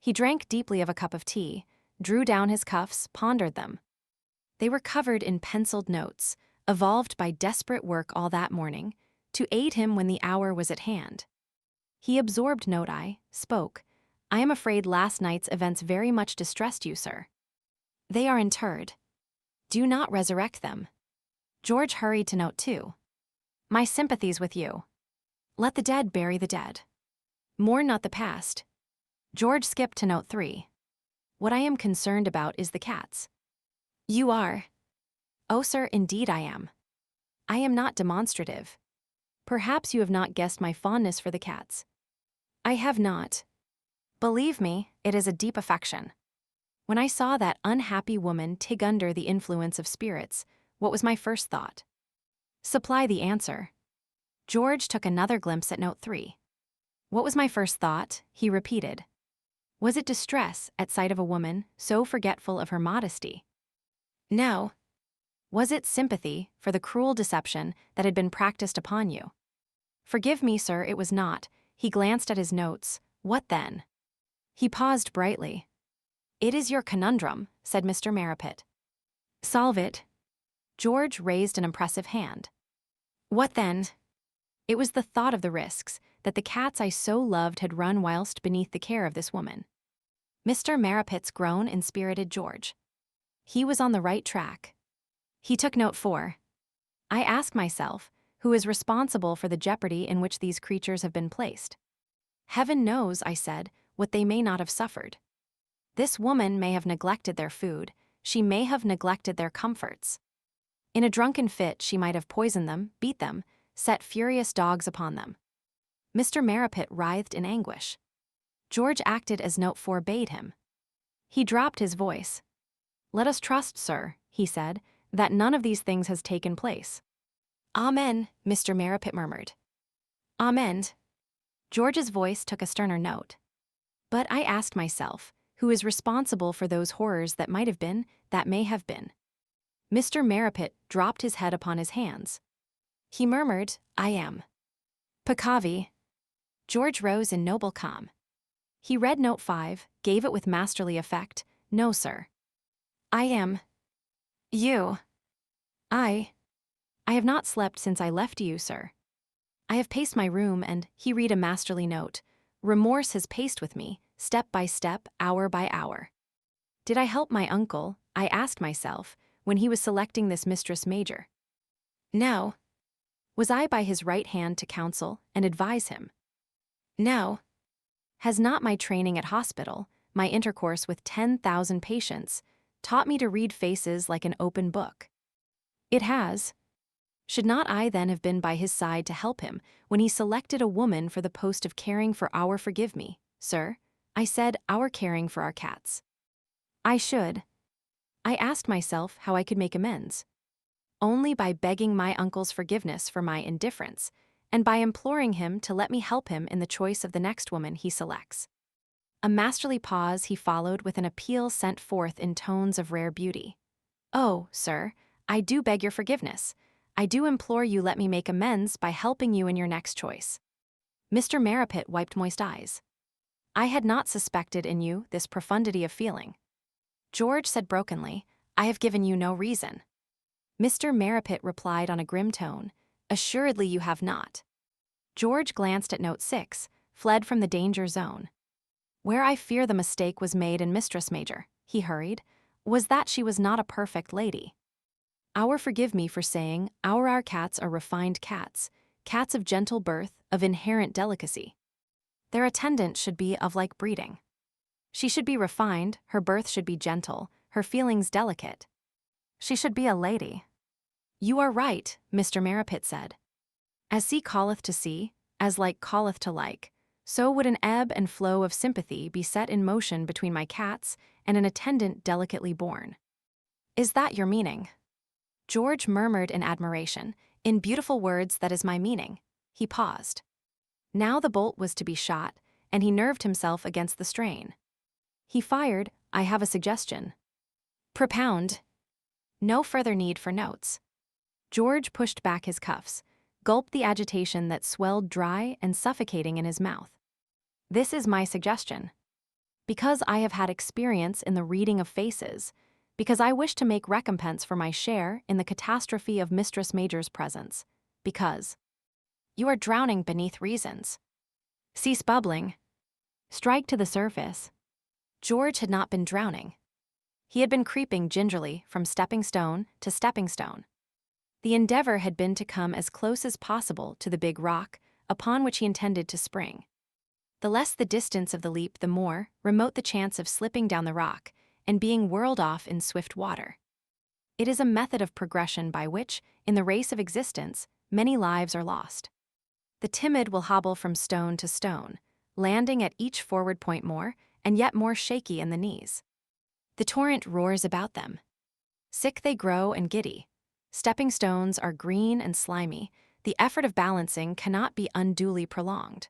He drank deeply of a cup of tea, drew down his cuffs, pondered them. They were covered in penciled notes, evolved by desperate work all that morning, to aid him when the hour was at hand. He absorbed note spoke. "I am afraid last night's events very much distressed you, sir. They are interred. Do not resurrect them." George hurried to note 2. "My sympathies with you. Let the dead bury the dead. Mourn not the past." George skipped to note 3. "What I am concerned about is the cats." "You are." "Oh, sir, indeed I am. I am not demonstrative. Perhaps you have not guessed my fondness for the cats." "I have not. Believe me, it is a deep affection. When I saw that unhappy woman tig under the influence of spirits, what was my first thought?" "Supply the answer." George took another glimpse at note 3. "What was my first thought?" he repeated. Was it distress at sight of a woman so forgetful of her modesty? No. Was it sympathy for the cruel deception that had been practiced upon you? Forgive me, sir, it was not. He glanced at his notes. What then? He paused brightly. "It is your conundrum," said Mr. Marrapit. "Solve it." George raised an impressive hand. "What then?" "It was the thought of the risks that the cats I so loved had run whilst beneath the care of this woman." Mr. Marrapit's groan inspirited George. He was on the right track. He took note 4. "I ask myself, who is responsible for the jeopardy in which these creatures have been placed? Heaven knows," I said, "what they may not have suffered. This woman may have neglected their food, she may have neglected their comforts. In a drunken fit she might have poisoned them, beat them, set furious dogs upon them." Mr. Marrapit writhed in anguish. George acted as note 4 bade him. He dropped his voice. "Let us trust, sir," he said, "that none of these things has taken place." "Amen," Mr. Marrapit murmured. "Amen." George's voice took a sterner note. "But I asked myself, who is responsible for those horrors that might have been, that may have been?" Mr. Marrapit dropped his head upon his hands. He murmured, "I am." "Peccavi." George rose in noble calm. He read note 5, gave it with masterly effect. "No, sir. I am. You. I have not slept since I left you, sir. I have paced my room and," he read a masterly note, "remorse has paced with me, step by step, hour by hour. Did I help my uncle, I asked myself, when he was selecting this mistress major? No. Was I by his right hand to counsel and advise him? No. Has not my training at hospital, my intercourse with 10,000 patients, taught me to read faces like an open book? It has. Should not I then have been by his side to help him when he selected a woman for the post of caring for our forgive me, sir? I said our caring for our cats. I should. I asked myself how I could make amends. Only by begging my uncle's forgiveness for my indifference, and by imploring him to let me help him in the choice of the next woman he selects. A masterly pause he followed with an appeal sent forth in tones of rare beauty. Oh, sir, I do beg your forgiveness. I do implore you let me make amends by helping you in your next choice. Mr. Marrapit wiped moist eyes. I had not suspected in you this profundity of feeling. George said brokenly, I have given you no reason. Mr. Marrapit replied on a grim tone, assuredly you have not. George glanced at note 6, fled from the danger zone. Where I fear the mistake was made in Mistress Major, he hurried, was that she was not a perfect lady. Forgive me for saying, our cats are refined cats, cats of gentle birth, of inherent delicacy. Their attendant should be of like breeding. She should be refined, her birth should be gentle, her feelings delicate. She should be a lady. You are right, Mr. Marrapit said. As sea calleth to sea, as like calleth to like, so would an ebb and flow of sympathy be set in motion between my cats and an attendant delicately born. Is that your meaning? George murmured in admiration, in beautiful words that is my meaning. He paused. Now the bolt was to be shot, and he nerved himself against the strain. He fired, I have a suggestion. Propound. No further need for notes. George pushed back his cuffs, gulped the agitation that swelled dry and suffocating in his mouth. This is my suggestion. Because I have had experience in the reading of faces, because I wish to make recompense for my share in the catastrophe of Mistress Major's presence, because you are drowning beneath reasons. Cease bubbling. Strike to the surface. George had not been drowning. He had been creeping gingerly from stepping stone to stepping stone. The endeavor had been to come as close as possible to the big rock upon which he intended to spring. The less the distance of the leap, the more remote the chance of slipping down the rock and being whirled off in swift water. It is a method of progression by which, in the race of existence, many lives are lost. The timid will hobble from stone to stone, landing at each forward point more and yet more shaky in the knees. The torrent roars about them. Sick they grow and giddy. Stepping stones are green and slimy. The effort of balancing cannot be unduly prolonged.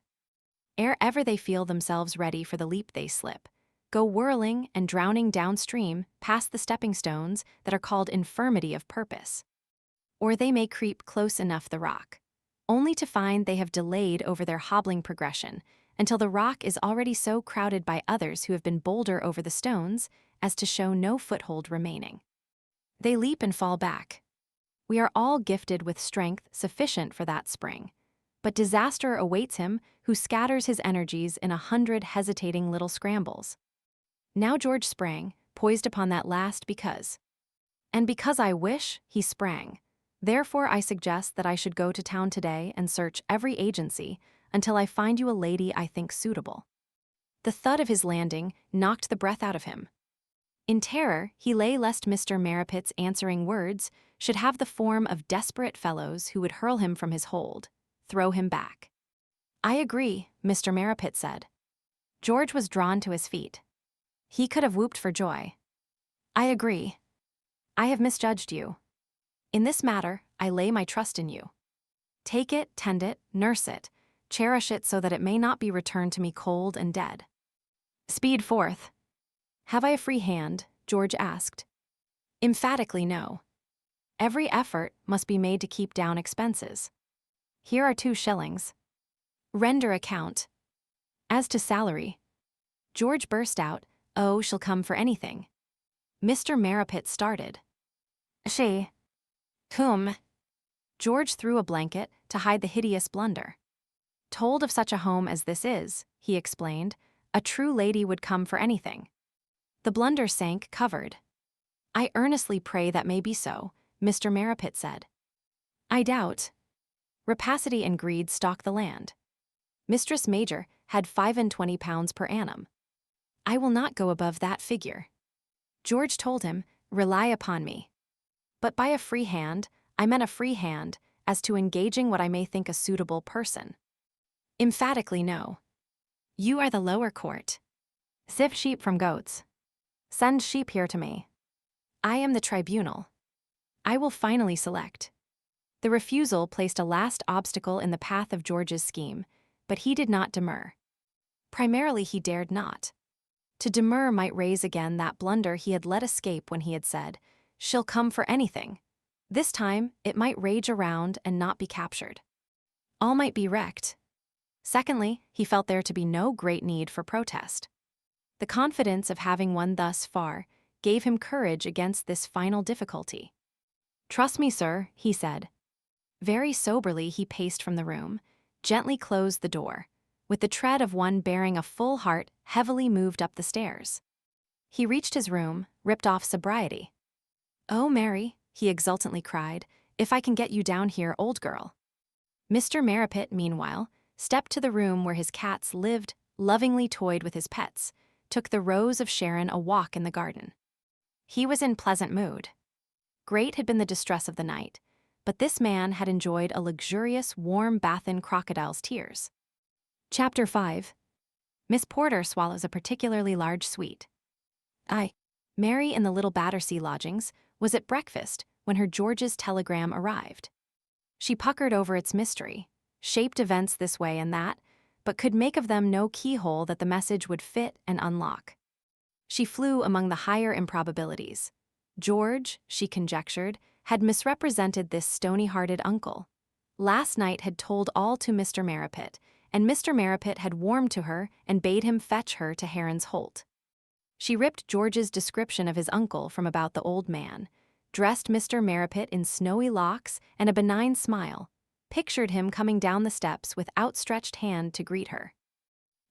Ere ever they feel themselves ready for the leap they slip, go whirling and drowning downstream past the stepping stones that are called infirmity of purpose. Or they may creep close enough the rock, only to find they have delayed over their hobbling progression until the rock is already so crowded by others who have been bolder over the stones as to show no foothold remaining. They leap and fall back. We are all gifted with strength sufficient for that spring, but disaster awaits him who scatters his energies in 100 hesitating little scrambles. Now George sprang, poised upon that last because. And because I wish, he sprang. Therefore I suggest that I should go to town today and search every agency until I find you a lady I think suitable. The thud of his landing knocked the breath out of him. In terror, he lay lest Mr. Marrapit's answering words should have the form of desperate fellows who would hurl him from his hold, throw him back. I agree, Mr. Marrapit said. George was drawn to his feet. He could have whooped for joy. I agree. I have misjudged you. In this matter, I lay my trust in you. Take it, tend it, nurse it, cherish it so that it may not be returned to me cold and dead. Speed forth. Have I a free hand? George asked. Emphatically no. Every effort must be made to keep down expenses. Here are 2 shillings. Render account. As to salary. George burst out, oh, she'll come for anything. Mr. Marrapit started. She. Whom? George threw a blanket to hide the hideous blunder. Told of such a home as this is, he explained, a true lady would come for anything. The blunder sank covered. "I earnestly pray that may be so," Mr. Marrapit said. "I doubt. Rapacity and greed stalk the land. Mistress Major had £25 per annum. I will not go above that figure." George told him, "Rely upon me." But by a free hand, I meant a free hand as to engaging what I may think a suitable person. Emphatically no. You are the lower court. Sift sheep from goats. Send sheep here to me. I am the tribunal. I will finally select. The refusal placed a last obstacle in the path of George's scheme, but he did not demur. Primarily, he dared not. To demur might raise again that blunder he had let escape when he had said, "She'll come for anything." This time, it might rage around and not be captured. All might be wrecked. Secondly, he felt there to be no great need for protest. The confidence of having won thus far gave him courage against this final difficulty. "Trust me, sir," he said. Very soberly he paced from the room, gently closed the door, with the tread of one bearing a full heart heavily moved up the stairs. He reached his room, ripped off sobriety. "Oh, Mary," he exultantly cried, "if I can get you down here, old girl." Mr. Marrapit, meanwhile, stepped to the room where his cats lived, lovingly toyed with his pets, took the Rose of Sharon a walk in the garden. He was in pleasant mood. Great had been the distress of the night, but this man had enjoyed a luxurious, warm bath in crocodile's tears. Chapter 5. Miss Porter swallows a particularly large sweet. Mary in the little Battersea lodgings was at breakfast when her George's telegram arrived. She puckered over its mystery, shaped events this way and that, but could make of them no keyhole that the message would fit and unlock. She flew among the higher improbabilities. George, she conjectured, had misrepresented this stony-hearted uncle. Last night had told all to Mr. Marrapit, and Mr. Marrapit had warmed to her and bade him fetch her to Heron's Holt. She ripped George's description of his uncle from about the old man, dressed Mr. Marrapit in snowy locks and a benign smile, pictured him coming down the steps with outstretched hand to greet her.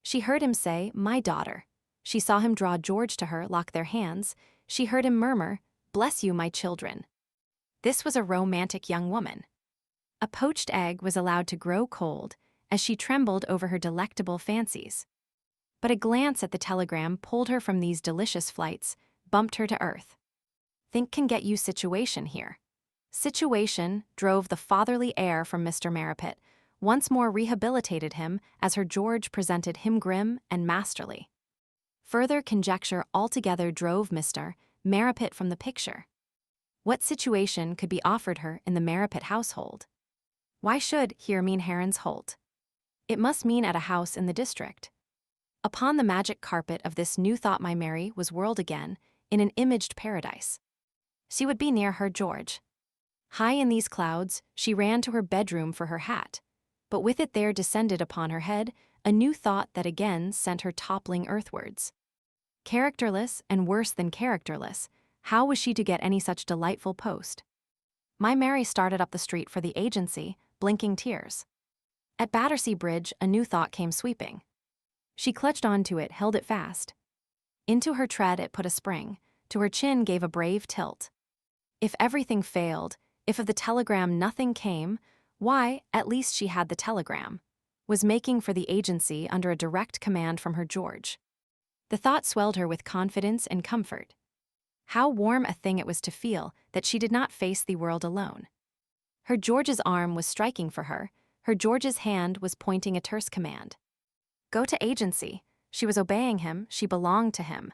She heard him say, "My daughter." She saw him draw George to her, lock their hands. She heard him murmur, "Bless you, my children." This was a romantic young woman. A poached egg was allowed to grow cold as she trembled over her delectable fancies. But a glance at the telegram pulled her from these delicious flights, bumped her to earth. Think can get you situation here. Situation drove the fatherly air from Mr. Marrapit, once more rehabilitated him as her George presented him grim and masterly. Further conjecture altogether drove Mr. Marrapit from the picture. What situation could be offered her in the Marrapit household? Why should here mean Heron's Holt? It must mean at a house in the district. Upon the magic carpet of this new thought my Mary was whirled again, in an imaged paradise. She would be near her George. High in these clouds, she ran to her bedroom for her hat, but with it there descended upon her head a new thought that again sent her toppling earthwards. Characterless and worse than characterless, how was she to get any such delightful post? My Mary started up the street for the agency, blinking tears. At Battersea Bridge, a new thought came sweeping. She clutched onto it, held it fast. Into her tread it put a spring, to her chin gave a brave tilt. If everything failed, if of the telegram nothing came, why, at least she had the telegram, was making for the agency under a direct command from her George. The thought swelled her with confidence and comfort. How warm a thing it was to feel that she did not face the world alone. Her George's arm was striking for her, her George's hand was pointing a terse command. Go to agency. She was obeying him, she belonged to him.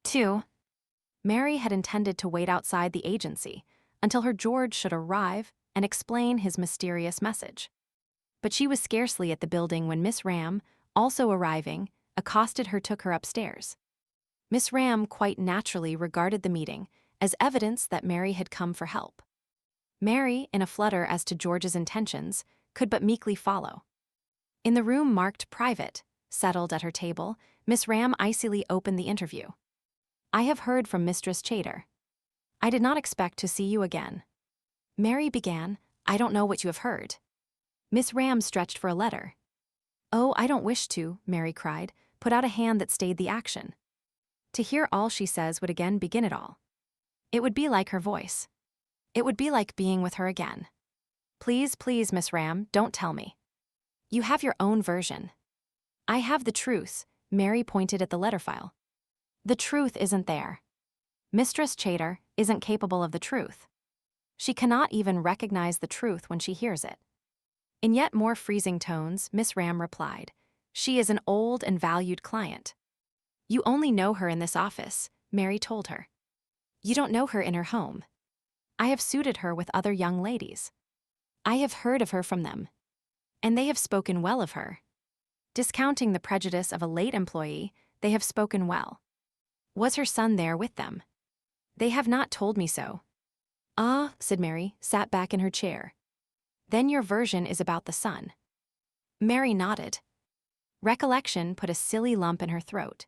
2. Mary had intended to wait outside the agency until her George should arrive and explain his mysterious message. But she was scarcely at the building when Miss Ram, also arriving, accosted her, took her upstairs. Miss Ram quite naturally regarded the meeting as evidence that Mary had come for help. Mary, in a flutter as to George's intentions, could but meekly follow. In the room marked private, settled at her table, Miss Ram icily opened the interview. I have heard from Mistress Chater. I did not expect to see you again. Mary began, I don't know what you have heard. Miss Ram stretched for a letter. Oh, I don't wish to, Mary cried, put out a hand that stayed the action. To hear all she says would again begin it all. It would be like her voice. It would be like being with her again. Please, please, Miss Ram, don't tell me. You have your own version. I have the truth, Mary pointed at the letter file. The truth isn't there. Mistress Chater isn't capable of the truth. She cannot even recognize the truth when she hears it. In yet more freezing tones, Miss Ram replied, She is an old and valued client. You only know her in this office, Mary told her. You don't know her in her home. I have suited her with other young ladies. I have heard of her from them. And they have spoken well of her. Discounting the prejudice of a late employee, they have spoken well. Was her son there with them? They have not told me so. Ah, said Mary, sat back in her chair. Then your version is about the son. Mary nodded. Recollection put a silly lump in her throat.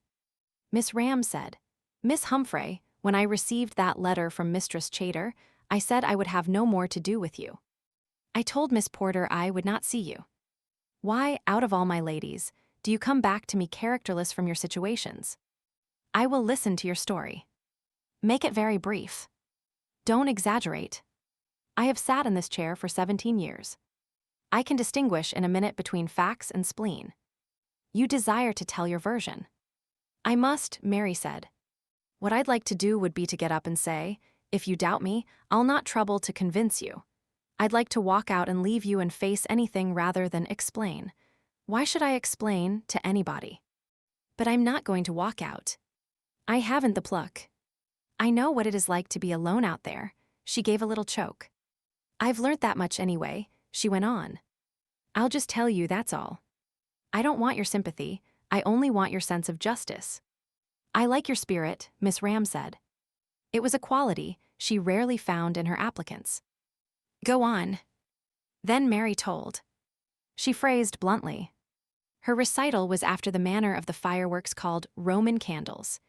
Miss Ram said, Miss Humphrey, when I received that letter from Mistress Chater, I said I would have no more to do with you. I told Miss Porter I would not see you. Why, out of all my ladies, do you come back to me characterless from your situations? I will listen to your story. Make it very brief. Don't exaggerate. I have sat in this chair for 17 years. I can distinguish in a minute between facts and spleen. You desire to tell your version. I must, Mary said. What I'd like to do would be to get up and say, if you doubt me, I'll not trouble to convince you. I'd like to walk out and leave you and face anything rather than explain. Why should I explain to anybody? But I'm not going to walk out. I haven't the pluck. I know what it is like to be alone out there. She gave a little choke. I've learnt that much anyway, she went on. I'll just tell you that's all. I don't want your sympathy, I only want your sense of justice. I like your spirit, Miss Ram said. It was a quality she rarely found in her applicants. Go on. Then Mary told. She phrased bluntly. Her recital was after the manner of the fireworks called Roman candles.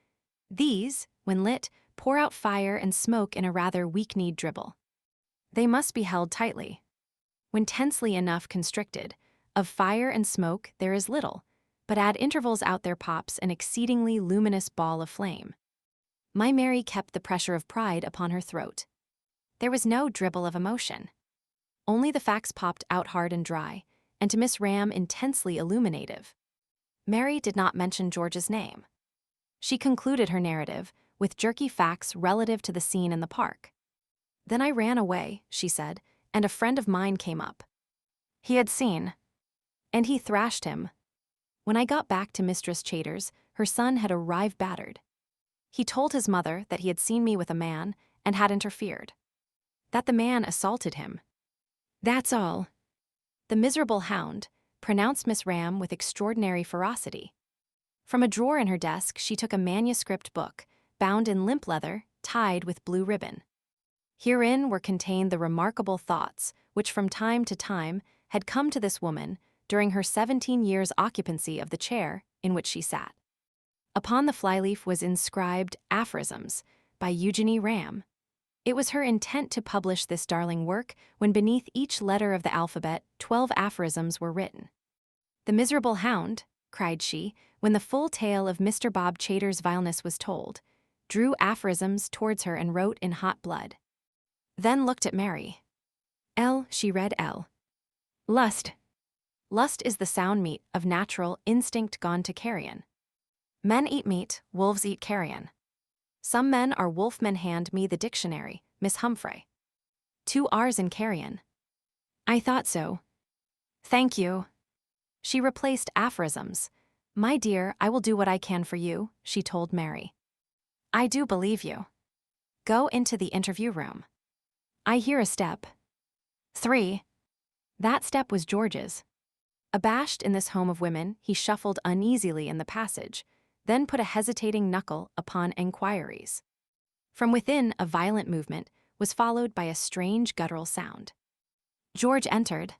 These, when lit, pour out fire and smoke in a rather weak-kneed dribble. They must be held tightly. When tensely enough constricted, of fire and smoke there is little, but at intervals out there pops an exceedingly luminous ball of flame. My Mary kept the pressure of pride upon her throat. There was no dribble of emotion. Only the facts popped out hard and dry, and to Miss Ram intensely illuminative. Mary did not mention George's name. She concluded her narrative with jerky facts relative to the scene in the park. Then I ran away, she said, and a friend of mine came up. He had seen. And he thrashed him. When I got back to Mistress Chater's, her son had arrived battered. He told his mother that he had seen me with a man and had interfered. That the man assaulted him. That's all. The miserable hound, pronounced Miss Ram with extraordinary ferocity. From a drawer in her desk she took a manuscript book, bound in limp leather, tied with blue ribbon. Herein were contained the remarkable thoughts which from time to time had come to this woman during her 17 years' occupancy of the chair in which she sat. Upon the flyleaf was inscribed Aphorisms by Eugenie Ram. It was her intent to publish this darling work when beneath each letter of the alphabet 12 aphorisms were written. The miserable hound, cried she, when the full tale of Mr. Bob Chater's vileness was told, drew aphorisms towards her and wrote in hot blood. Then looked at Mary. L, she read L. Lust. Lust is the sound meat of natural instinct gone to carrion. Men eat meat, wolves eat carrion. Some men are wolfmen. Hand me the dictionary, Miss Humphrey. 2 R's in carrion. I thought so. Thank you. She replaced aphorisms. My dear, I will do what I can for you, she told Mary. I do believe you. Go into the interview room. I hear a step. 3. That step was George's. Abashed in this home of women, he shuffled uneasily in the passage, then put a hesitating knuckle upon enquiries. From within, a violent movement was followed by a strange guttural sound. George entered.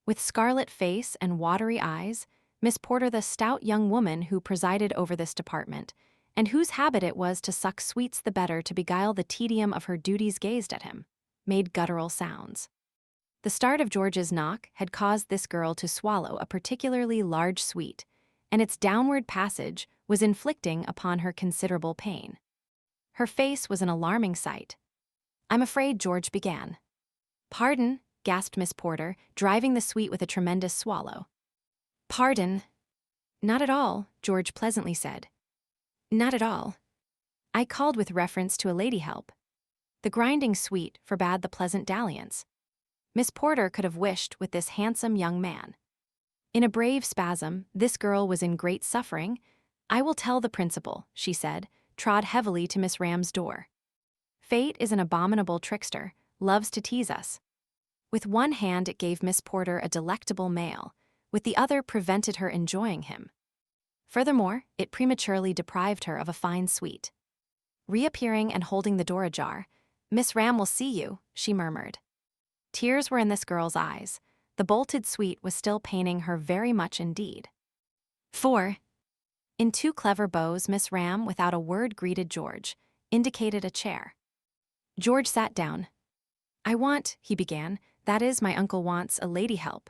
With scarlet face and watery eyes, Miss Porter, the stout young woman who presided over this department, and whose habit it was to suck sweets the better to beguile the tedium of her duties, gazed at him, made guttural sounds. The start of George's knock had caused this girl to swallow a particularly large sweet, and its downward passage was inflicting upon her considerable pain. Her face was an alarming sight. "I'm afraid," George began. "Pardon," gasped Miss Porter, driving the suite with a tremendous swallow. "Pardon." "Not at all," George pleasantly said. "Not at all. I called with reference to a lady help." The grinding suite forbade the pleasant dalliance. Miss Porter could have wished with this handsome young man. In a brave spasm, this girl was in great suffering. "I will tell the principal," she said, trod heavily to Miss Ram's door. "Fate is an abominable trickster, loves to tease us." With one hand it gave Miss Porter a delectable male, with the other prevented her enjoying him. Furthermore, it prematurely deprived her of a fine suite. Reappearing and holding the door ajar, "Miss Ram will see you," she murmured. Tears were in this girl's eyes. The bolted suite was still paining her very much indeed. 4. In two clever bows, Miss Ram, without a word, greeted George, indicated a chair. George sat down. "I want," he began, "that is, my uncle wants a lady help."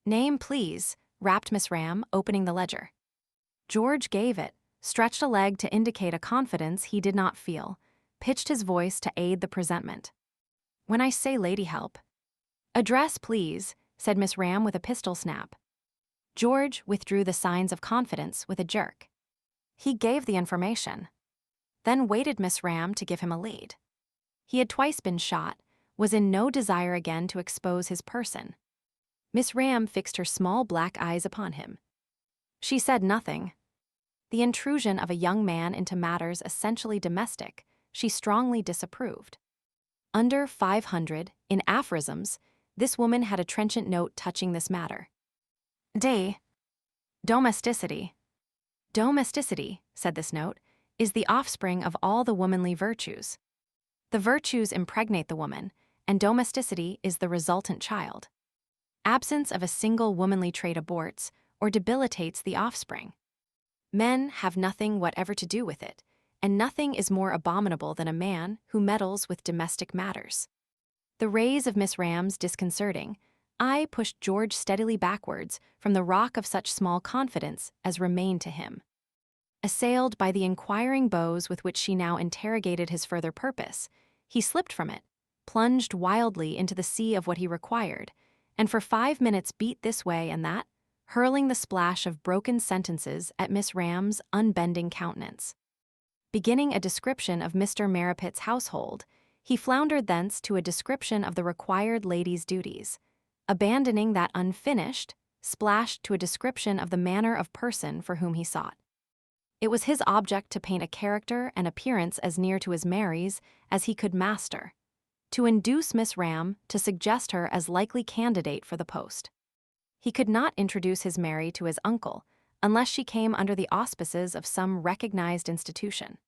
"Name, please," rapped Miss Ram, opening the ledger. George gave it, stretched a leg to indicate a confidence he did not feel, pitched his voice to aid the presentment. "When I say lady help—" "Address, please," said Miss Ram with a pistol snap. George withdrew the signs of confidence with a jerk. He gave the information, then waited Miss Ram to give him a lead. He had twice been shot, was in no desire again to expose his person. Miss Ram fixed her small black eyes upon him. She said nothing. The intrusion of a young man into matters essentially domestic she strongly disapproved. Under 500, in aphorisms, this woman had a trenchant note touching this matter. Domesticity. Domesticity, said this note, is the offspring of all the womanly virtues. The virtues impregnate the woman, and domesticity is the resultant child. Absence of a single womanly trait aborts or debilitates the offspring. Men have nothing whatever to do with it, and nothing is more abominable than a man who meddles with domestic matters. The rays of Miss Ram's disconcerting eye pushed George steadily backwards from the rock of such small confidence as remained to him. Assailed by the inquiring bows with which she now interrogated his further purpose, he slipped from it, plunged wildly into the sea of what he required, and for 5 minutes beat this way and that, hurling the splash of broken sentences at Miss Ram's unbending countenance. Beginning a description of Mr. Marrapit's household, he floundered thence to a description of the required lady's duties. Abandoning that unfinished, splashed to a description of the manner of person for whom he sought. It was his object to paint a character and appearance as near to his Mary's as he could master, to induce Miss Ram to suggest her as likely candidate for the post. He could not introduce his Mary to his uncle unless she came under the auspices of some recognized institution.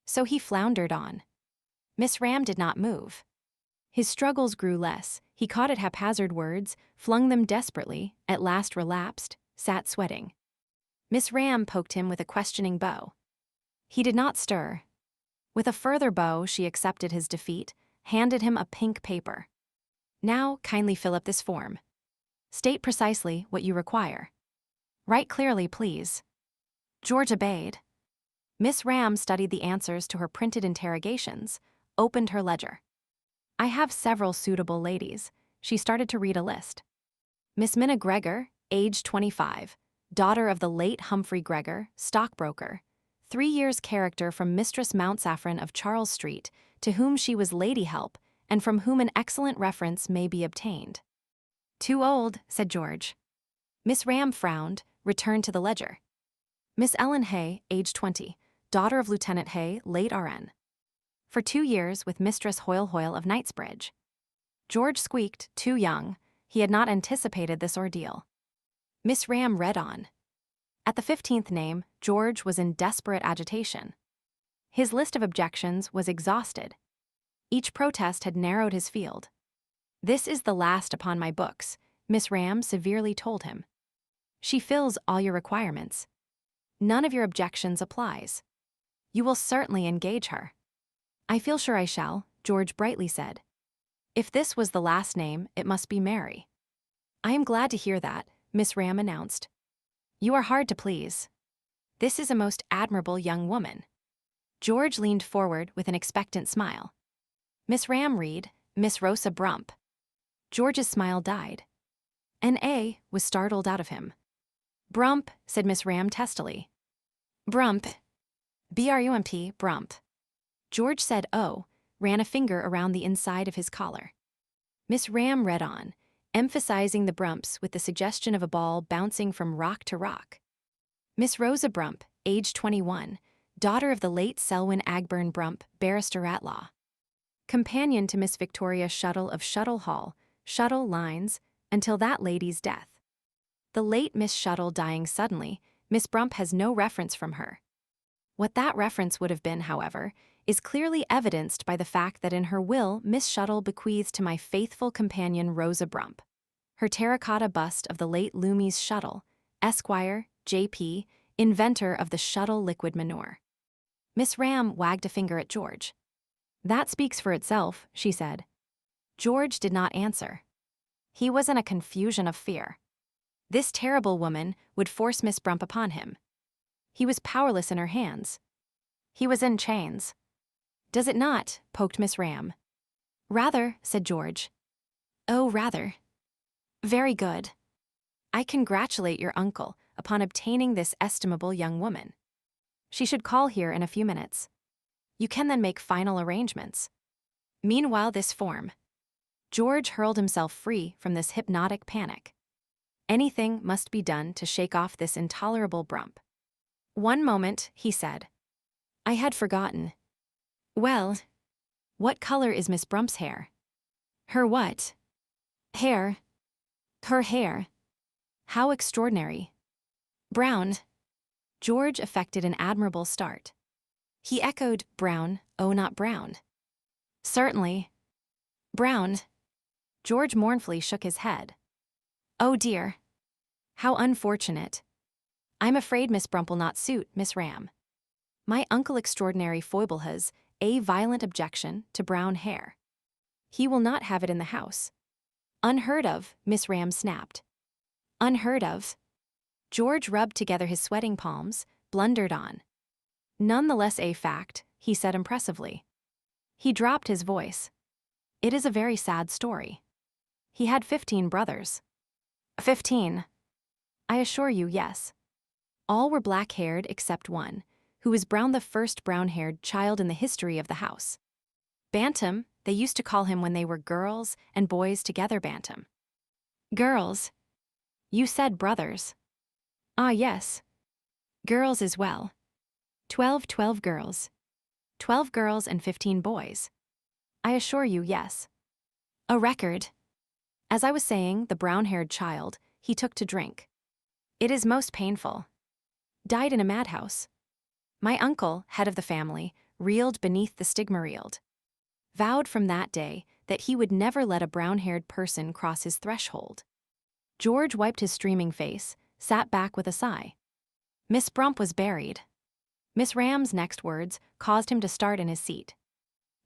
So he floundered on. Miss Ram did not move. His struggles grew less. He caught at haphazard words, flung them desperately, at last relapsed, sat sweating. Miss Ram poked him with a questioning bow. He did not stir. With a further bow, she accepted his defeat, handed him a pink paper. "Now, kindly fill up this form. State precisely what you require. Write clearly, please." George obeyed. Miss Ram studied the answers to her printed interrogations, opened her ledger. "I have several suitable ladies." She started to read a list. Miss Minna Gregor, age 25, daughter of the late Humphrey Gregor, stockbroker, 3 years' character from Mistress Mountsaffron of Charles Street, to whom she was lady help, and from whom an excellent reference may be obtained. "Too old," said George. Miss Ram frowned, returned to the ledger. Miss Ellen Hay, age 20, daughter of Lieutenant Hay, late RN. For 2 years with Mistress Hoyle of Knightsbridge. George squeaked, too young. He had not anticipated this ordeal. Miss Ram read on. At the 15th name, George was in desperate agitation. His list of objections was exhausted. Each protest had narrowed his field. "This is the last upon my books," Miss Ram severely told him. "She fills all your requirements. None of your objections applies. You will certainly engage her." "I feel sure I shall," George brightly said. If this was the last name, it must be Mary. "I am glad to hear that," Miss Ram announced. You are hard to please. This is a most admirable young woman. George leaned forward with an expectant smile. Miss Ram Reed, Miss Rosa Brump. George's smile died. An A was startled out of him. Brump, said Miss Ram testily. Brump. B-R-U-M-P, Brump. George said oh, ran a finger around the inside of his collar. Miss Ram read on, emphasizing the Brumps with the suggestion of a ball bouncing from rock to rock. Miss Rosa Brump, age 21, daughter of the late Selwyn Agburn Brump, barrister at law. Companion to Miss Victoria Shuttle of Shuttle Hall, Shuttle Lines, until that lady's death. The late Miss Shuttle dying suddenly, Miss Brump has no reference from her. What that reference would have been, however, is clearly evidenced by the fact that in her will Miss Shuttle bequeathed to my faithful companion Rosa Brump her terracotta bust of the late Loomis Shuttle, Esquire, J.P., inventor of the Shuttle liquid manure. Miss Ram wagged a finger at George. That speaks for itself, she said. George did not answer. He was in a confusion of fear. This terrible woman would force Miss Brump upon him. He was powerless in her hands. He was in chains. Does it not? Poked Miss Ram. Rather, said George. Oh, rather. Very good. I congratulate your uncle upon obtaining this estimable young woman. She should call here in a few minutes. You can then make final arrangements. Meanwhile, this form. George hurled himself free from this hypnotic panic. Anything must be done to shake off this intolerable Brump. One moment, he said. I had forgotten. Well, what color is Miss Brump's hair? Her what? Hair. Her hair. How extraordinary. Brown. George affected an admirable start. He echoed, brown, oh not brown. Certainly. Brown. George mournfully shook his head. Oh dear. How unfortunate. I'm afraid Miss Brump will not suit Miss Ram. My uncle extraordinary foible has a violent objection to brown hair. He will not have it in the house. Unheard of, Miss Ram snapped. Unheard of. George rubbed together his sweating palms, blundered on. None the less a fact, he said impressively. He dropped his voice. It is a very sad story. He had 15 brothers. 15. I assure you, yes. All were black-haired except one, who was brown, the first brown-haired child in the history of the house. Bantam, they used to call him when they were girls and boys together, Bantam. Girls. You said brothers. Ah, yes. Girls as well. 12 girls. 12 girls and 15 boys. I assure you, yes. A record. As I was saying, the brown-haired child, he took to drink. It is most painful. Died in a madhouse. My uncle, head of the family, reeled beneath the stigma reeled. Vowed from that day that he would never let a brown-haired person cross his threshold. George wiped his streaming face, sat back with a sigh. Miss Brump was buried. Miss Ram's next words caused him to start in his seat.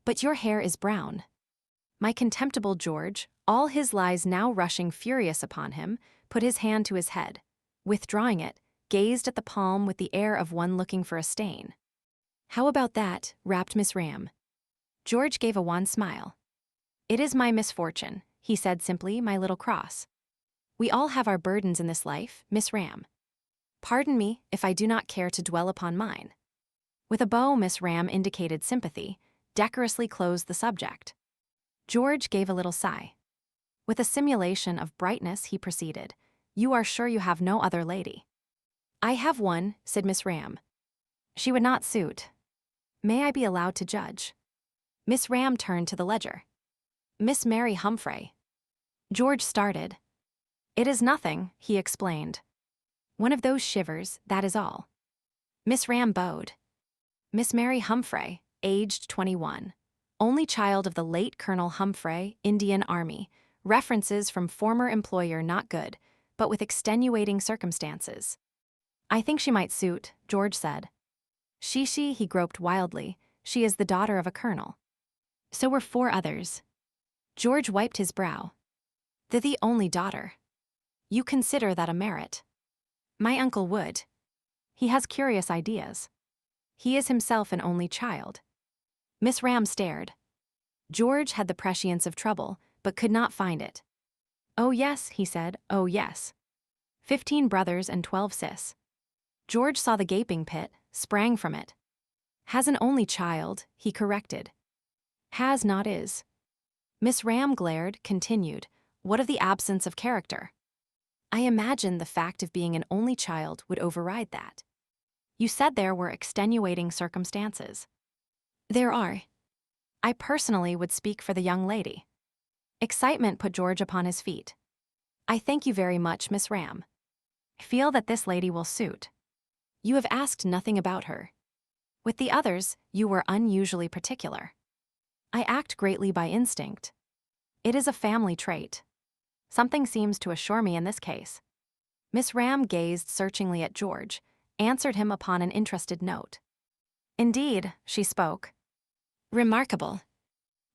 But your hair is brown. My contemptible George, all his lies now rushing furious upon him, put his hand to his head. Withdrawing it, gazed at the palm with the air of one looking for a stain. How about that? Rapped Miss Ram. George gave a wan smile. It is my misfortune, he said simply, my little cross. We all have our burdens in this life, Miss Ram. Pardon me if I do not care to dwell upon mine. With a bow, Miss Ram indicated sympathy, decorously closed the subject. George gave a little sigh. With a simulation of brightness, he proceeded. You are sure you have no other lady? I have one, said Miss Ram. She would not suit. May I be allowed to judge? Miss Ram turned to the ledger. Miss Mary Humphrey. George started. It is nothing, he explained. One of those shivers, that is all. Miss Ram bowed. Miss Mary Humphrey, aged 21. Only child of the late Colonel Humphrey, Indian Army. References from former employer not good, but with extenuating circumstances. I think she might suit, George said. She, he groped wildly. She is the daughter of a colonel. So were 4 others. George wiped his brow. The only daughter. You consider that a merit. My uncle would. He has curious ideas. He is himself an only child. Miss Ram stared. George had the prescience of trouble, but could not find it. Oh yes, he said, oh yes. 15 brothers and 12 sis. George saw the gaping pit, sprang from it. Has an only child, he corrected. Has not is. Miss Ram glared, continued, what of the absence of character? I imagine the fact of being an only child would override that. You said there were extenuating circumstances. There are. I personally would speak for the young lady. Excitement put George upon his feet. I thank you very much, Miss Ram. I feel that this lady will suit. You have asked nothing about her. With the others, you were unusually particular. I act greatly by instinct. It is a family trait. Something seems to assure me in this case. Miss Ram gazed searchingly at George, answered him upon an interested note. Indeed, she spoke. Remarkable.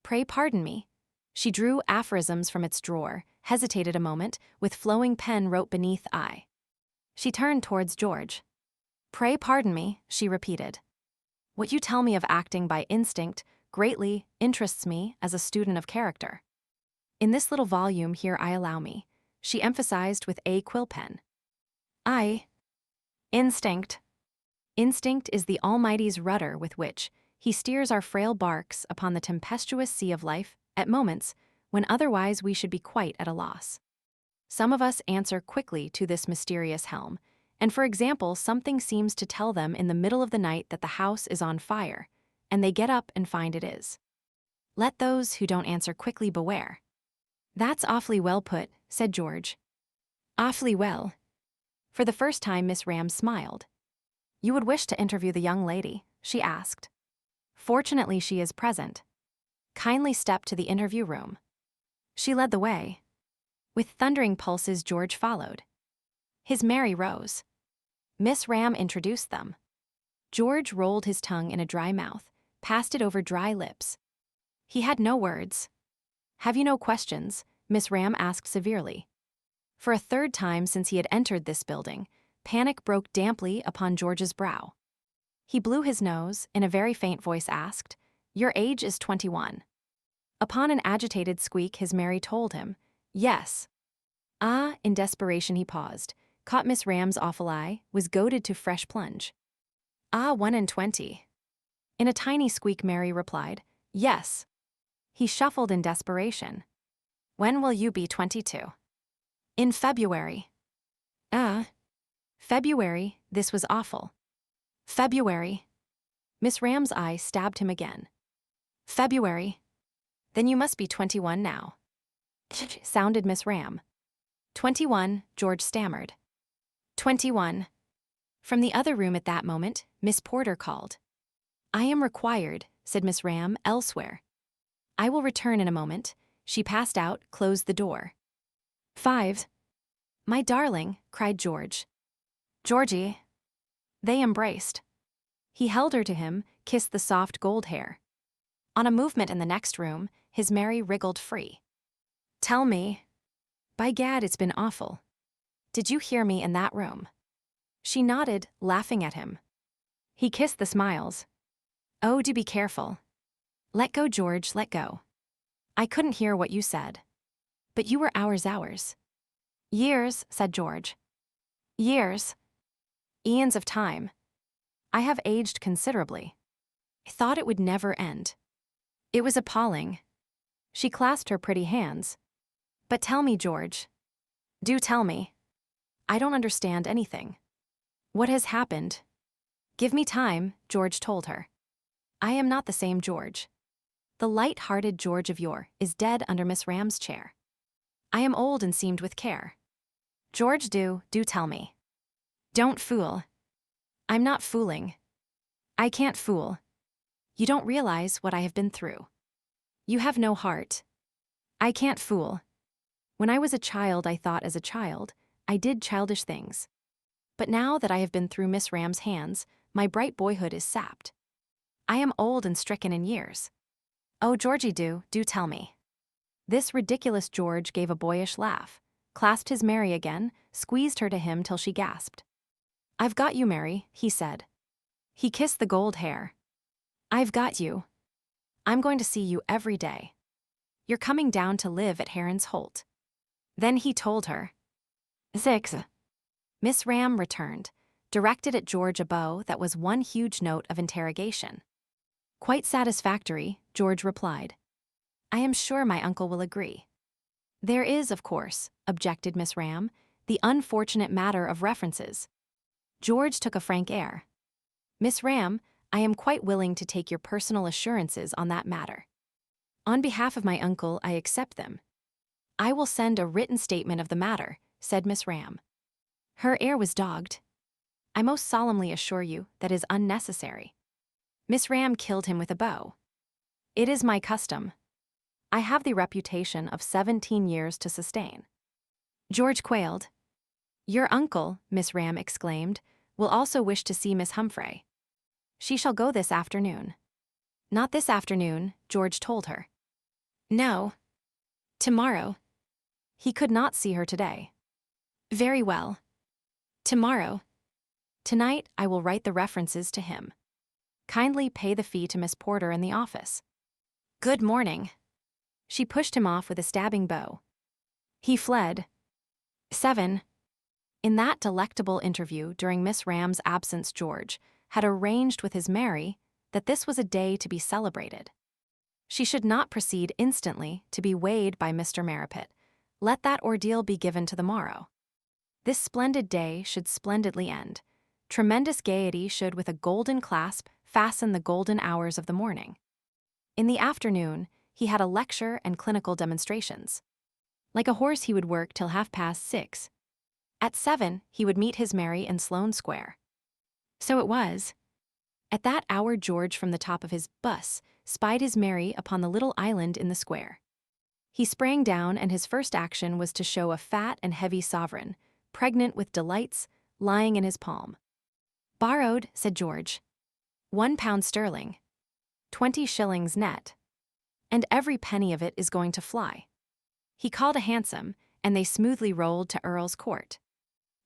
Pray pardon me. She drew aphorisms from its drawer, hesitated a moment, with flowing pen wrote beneath I. She turned towards George. Pray pardon me, she repeated. What you tell me of acting by instinct greatly interests me as a student of character. In this little volume here I allow me, she emphasized with a quill pen. Instinct. Instinct is the Almighty's rudder with which He steers our frail barks upon the tempestuous sea of life at moments when otherwise we should be quite at a loss. Some of us answer quickly to this mysterious helm, and for example, something seems to tell them in the middle of the night that the house is on fire, and they get up and find it is. Let those who don't answer quickly beware. That's awfully well put, said George. Awfully well. For the first time, Miss Ram smiled. You would wish to interview the young lady, she asked. Fortunately, she is present. Kindly step to the interview room. She led the way. With thundering pulses, George followed. His merry rose. Miss Ram introduced them. George rolled his tongue in a dry mouth, passed it over dry lips. He had no words. Have you no questions? Miss Ram asked severely. For a third time since he had entered this building, panic broke damply upon George's brow. He blew his nose, in a very faint voice asked, Your age is 21. Upon an agitated squeak, his Mary told him, Yes. In desperation he paused, caught Miss Ram's awful eye, was goaded to fresh plunge. 1 and 20. In a tiny squeak, Mary replied, Yes. He shuffled in desperation. When will you be 22? In February. February, this was awful. February. Miss Ram's eye stabbed him again. February. Then you must be 21 now. Sounded Miss Ram. 21, George stammered. 21. From the other room at that moment, Miss Porter called. I am required, said Miss Ram, elsewhere. I will return in a moment. She passed out, closed the door. 5. My darling, cried George. Georgie. They embraced. He held her to him, kissed the soft gold hair. On a movement in the next room, his Mary wriggled free. Tell me. By gad, it's been awful. Did you hear me in that room? She nodded, laughing at him. He kissed the smiles. Oh, do be careful. Let go, George, let go. I couldn't hear what you said. But you were hours. Years, said George. Years. Eons of time. I have aged considerably. I thought it would never end. It was appalling. She clasped her pretty hands. But tell me, George. Do tell me. I don't understand anything. What has happened? Give me time, George told her. I am not the same George. The light-hearted George of yore is dead under Miss Ram's chair. I am old and seamed with care. George, do tell me. Don't fool. I'm not fooling. I can't fool. You don't realize what I have been through. You have no heart. I can't fool. When I was a child, I thought as a child, I did childish things. But now that I have been through Miss Ram's hands, my bright boyhood is sapped. I am old and stricken in years. Oh, Georgie, do tell me. This ridiculous George gave a boyish laugh, clasped his Mary again, squeezed her to him till she gasped. "I've got you, Mary," he said. He kissed the gold hair. "I've got you. I'm going to see you every day. You're coming down to live at Heron's Holt." Then he told her. 6. Miss Ram returned, directed at George a bow that was one huge note of interrogation. "Quite satisfactory," George replied. "I am sure my uncle will agree." "There is, of course," objected Miss Ram, "the unfortunate matter of references." George took a frank air. "Miss Ram, I am quite willing to take your personal assurances on that matter. On behalf of my uncle, I accept them." "I will send a written statement of the matter," said Miss Ram. Her air was dogged. "I most solemnly assure you that is unnecessary." Miss Ram killed him with a bow. "It is my custom. I have the reputation of 17 years to sustain." George quailed. "Your uncle," Miss Ram exclaimed, "will also wish to see Miss Humphrey. She shall go this afternoon." "Not this afternoon," George told her. "No. Tomorrow." He could not see her today. "Very well. Tomorrow. Tonight I will write the references to him. Kindly pay the fee to Miss Porter in the office. Good morning." She pushed him off with a stabbing bow. He fled. 7. In that delectable interview during Miss Ram's absence, George had arranged with his Mary that this was a day to be celebrated. She should not proceed instantly to be weighed by Mr. Marrapit. Let that ordeal be given to the morrow. This splendid day should splendidly end. Tremendous gaiety should with a golden clasp fasten the golden hours of the morning. In the afternoon, he had a lecture and clinical demonstrations. Like a horse he would work till 6:30. At 7, he would meet his Mary in Sloane Square. So it was. At that hour George from the top of his bus spied his Mary upon the little island in the square. He sprang down and his first action was to show a fat and heavy sovereign, pregnant with delights, lying in his palm. "Borrowed," said George. £1 sterling. 20 shillings net. And every penny of it is going to fly. He called a hansom, and they smoothly rolled to Earl's Court.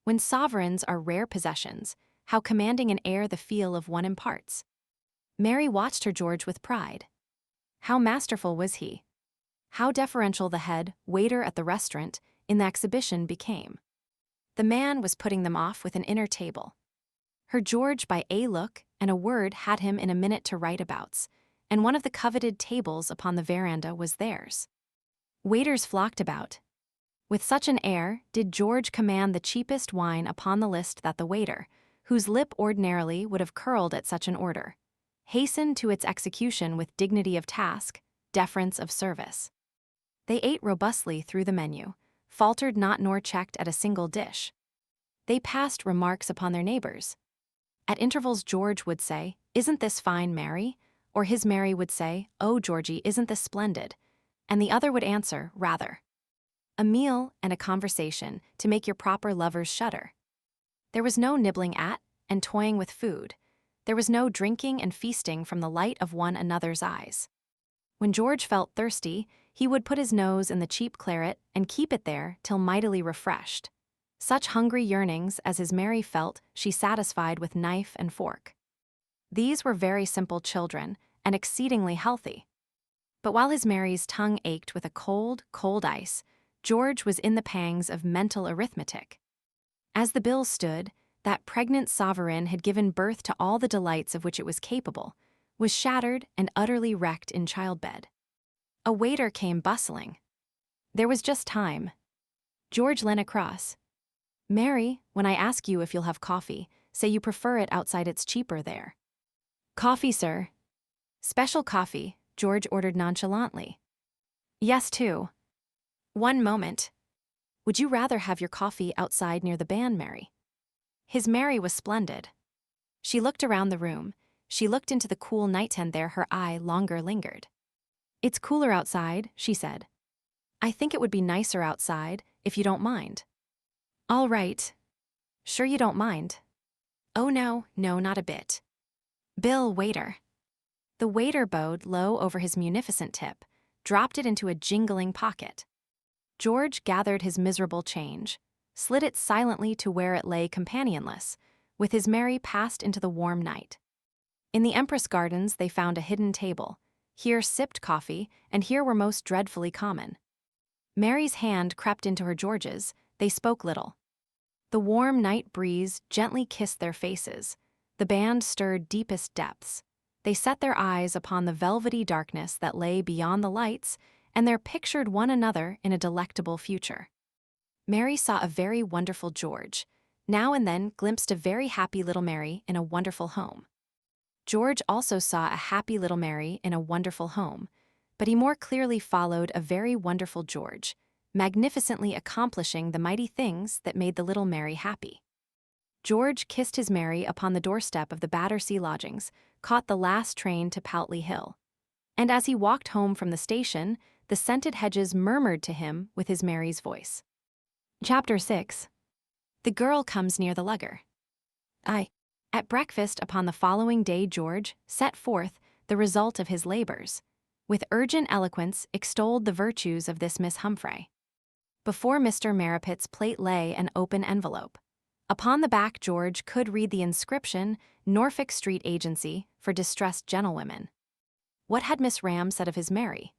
When sovereigns are rare possessions, how commanding an air the feel of one imparts. Mary watched her George with pride. How masterful was he? How deferential the head waiter at the restaurant in the exhibition became. The man was putting them off with an inner table. Her George by a look and a word had him in a minute to write abouts, and one of the coveted tables upon the veranda was theirs. Waiters flocked about. With such an air did George command the cheapest wine upon the list that the waiter, whose lip ordinarily would have curled at such an order, hastened to its execution with dignity of task, deference of service. They ate robustly through the menu, faltered not nor checked at a single dish. They passed remarks upon their neighbors. At intervals George would say, "Isn't this fine, Mary?" Or his Mary would say, "Oh, Georgie, isn't this splendid?" And the other would answer, "Rather." A meal and a conversation to make your proper lovers shudder. There was no nibbling at and toying with food. There was no drinking and feasting from the light of one another's eyes. When George felt thirsty, he would put his nose in the cheap claret and keep it there till mightily refreshed. Such hungry yearnings as his Mary felt she satisfied with knife and fork. These were very simple children and exceedingly healthy. But while his Mary's tongue ached with a cold, cold ice, George was in the pangs of mental arithmetic. As the bills stood, that pregnant sovereign had given birth to all the delights of which it was capable, was shattered and utterly wrecked in childbed. A waiter came bustling. There was just time. George leant across. "Mary, when I ask you if you'll have coffee, say you prefer it outside, it's cheaper there." "Coffee, sir." "Special coffee," George ordered nonchalantly. "Yes, too." "One moment. Would you rather have your coffee outside near the band, Mary?" His Mary was splendid. She looked around the room. She looked into the cool night tent there, her eye longer lingered. "It's cooler outside," she said. "I think it would be nicer outside, if you don't mind." "All right. Sure you don't mind?" "Oh no, not a bit." "Bill, waiter." The waiter bowed low over his munificent tip, dropped it into a jingling pocket. George gathered his miserable change, slid it silently to where it lay companionless, with his Mary passed into the warm night. In the Empress Gardens they found a hidden table. Here sipped coffee, and here were most dreadfully common. Mary's hand crept into her George's, they spoke little. The warm night breeze gently kissed their faces. The band stirred deepest depths. They set their eyes upon the velvety darkness that lay beyond the lights, and there pictured one another in a delectable future. Mary saw a very wonderful George, now and then glimpsed a very happy little Mary in a wonderful home. George also saw a happy little Mary in a wonderful home, but he more clearly followed a very wonderful George, magnificently accomplishing the mighty things that made the little Mary happy. George kissed his Mary upon the doorstep of the Battersea lodgings, caught the last train to Poutley Hill. And as he walked home from the station, the scented hedges murmured to him with his Mary's voice. Chapter 6. The girl comes near the Lugger. At breakfast upon the following day George set forth the result of his labors. With urgent eloquence extolled the virtues of this Miss Humphrey. Before Mr. Marrapit's plate lay an open envelope. Upon the back George could read the inscription, Norfolk Street Agency for Distressed Gentlewomen. What had Miss Ram said of his Mary?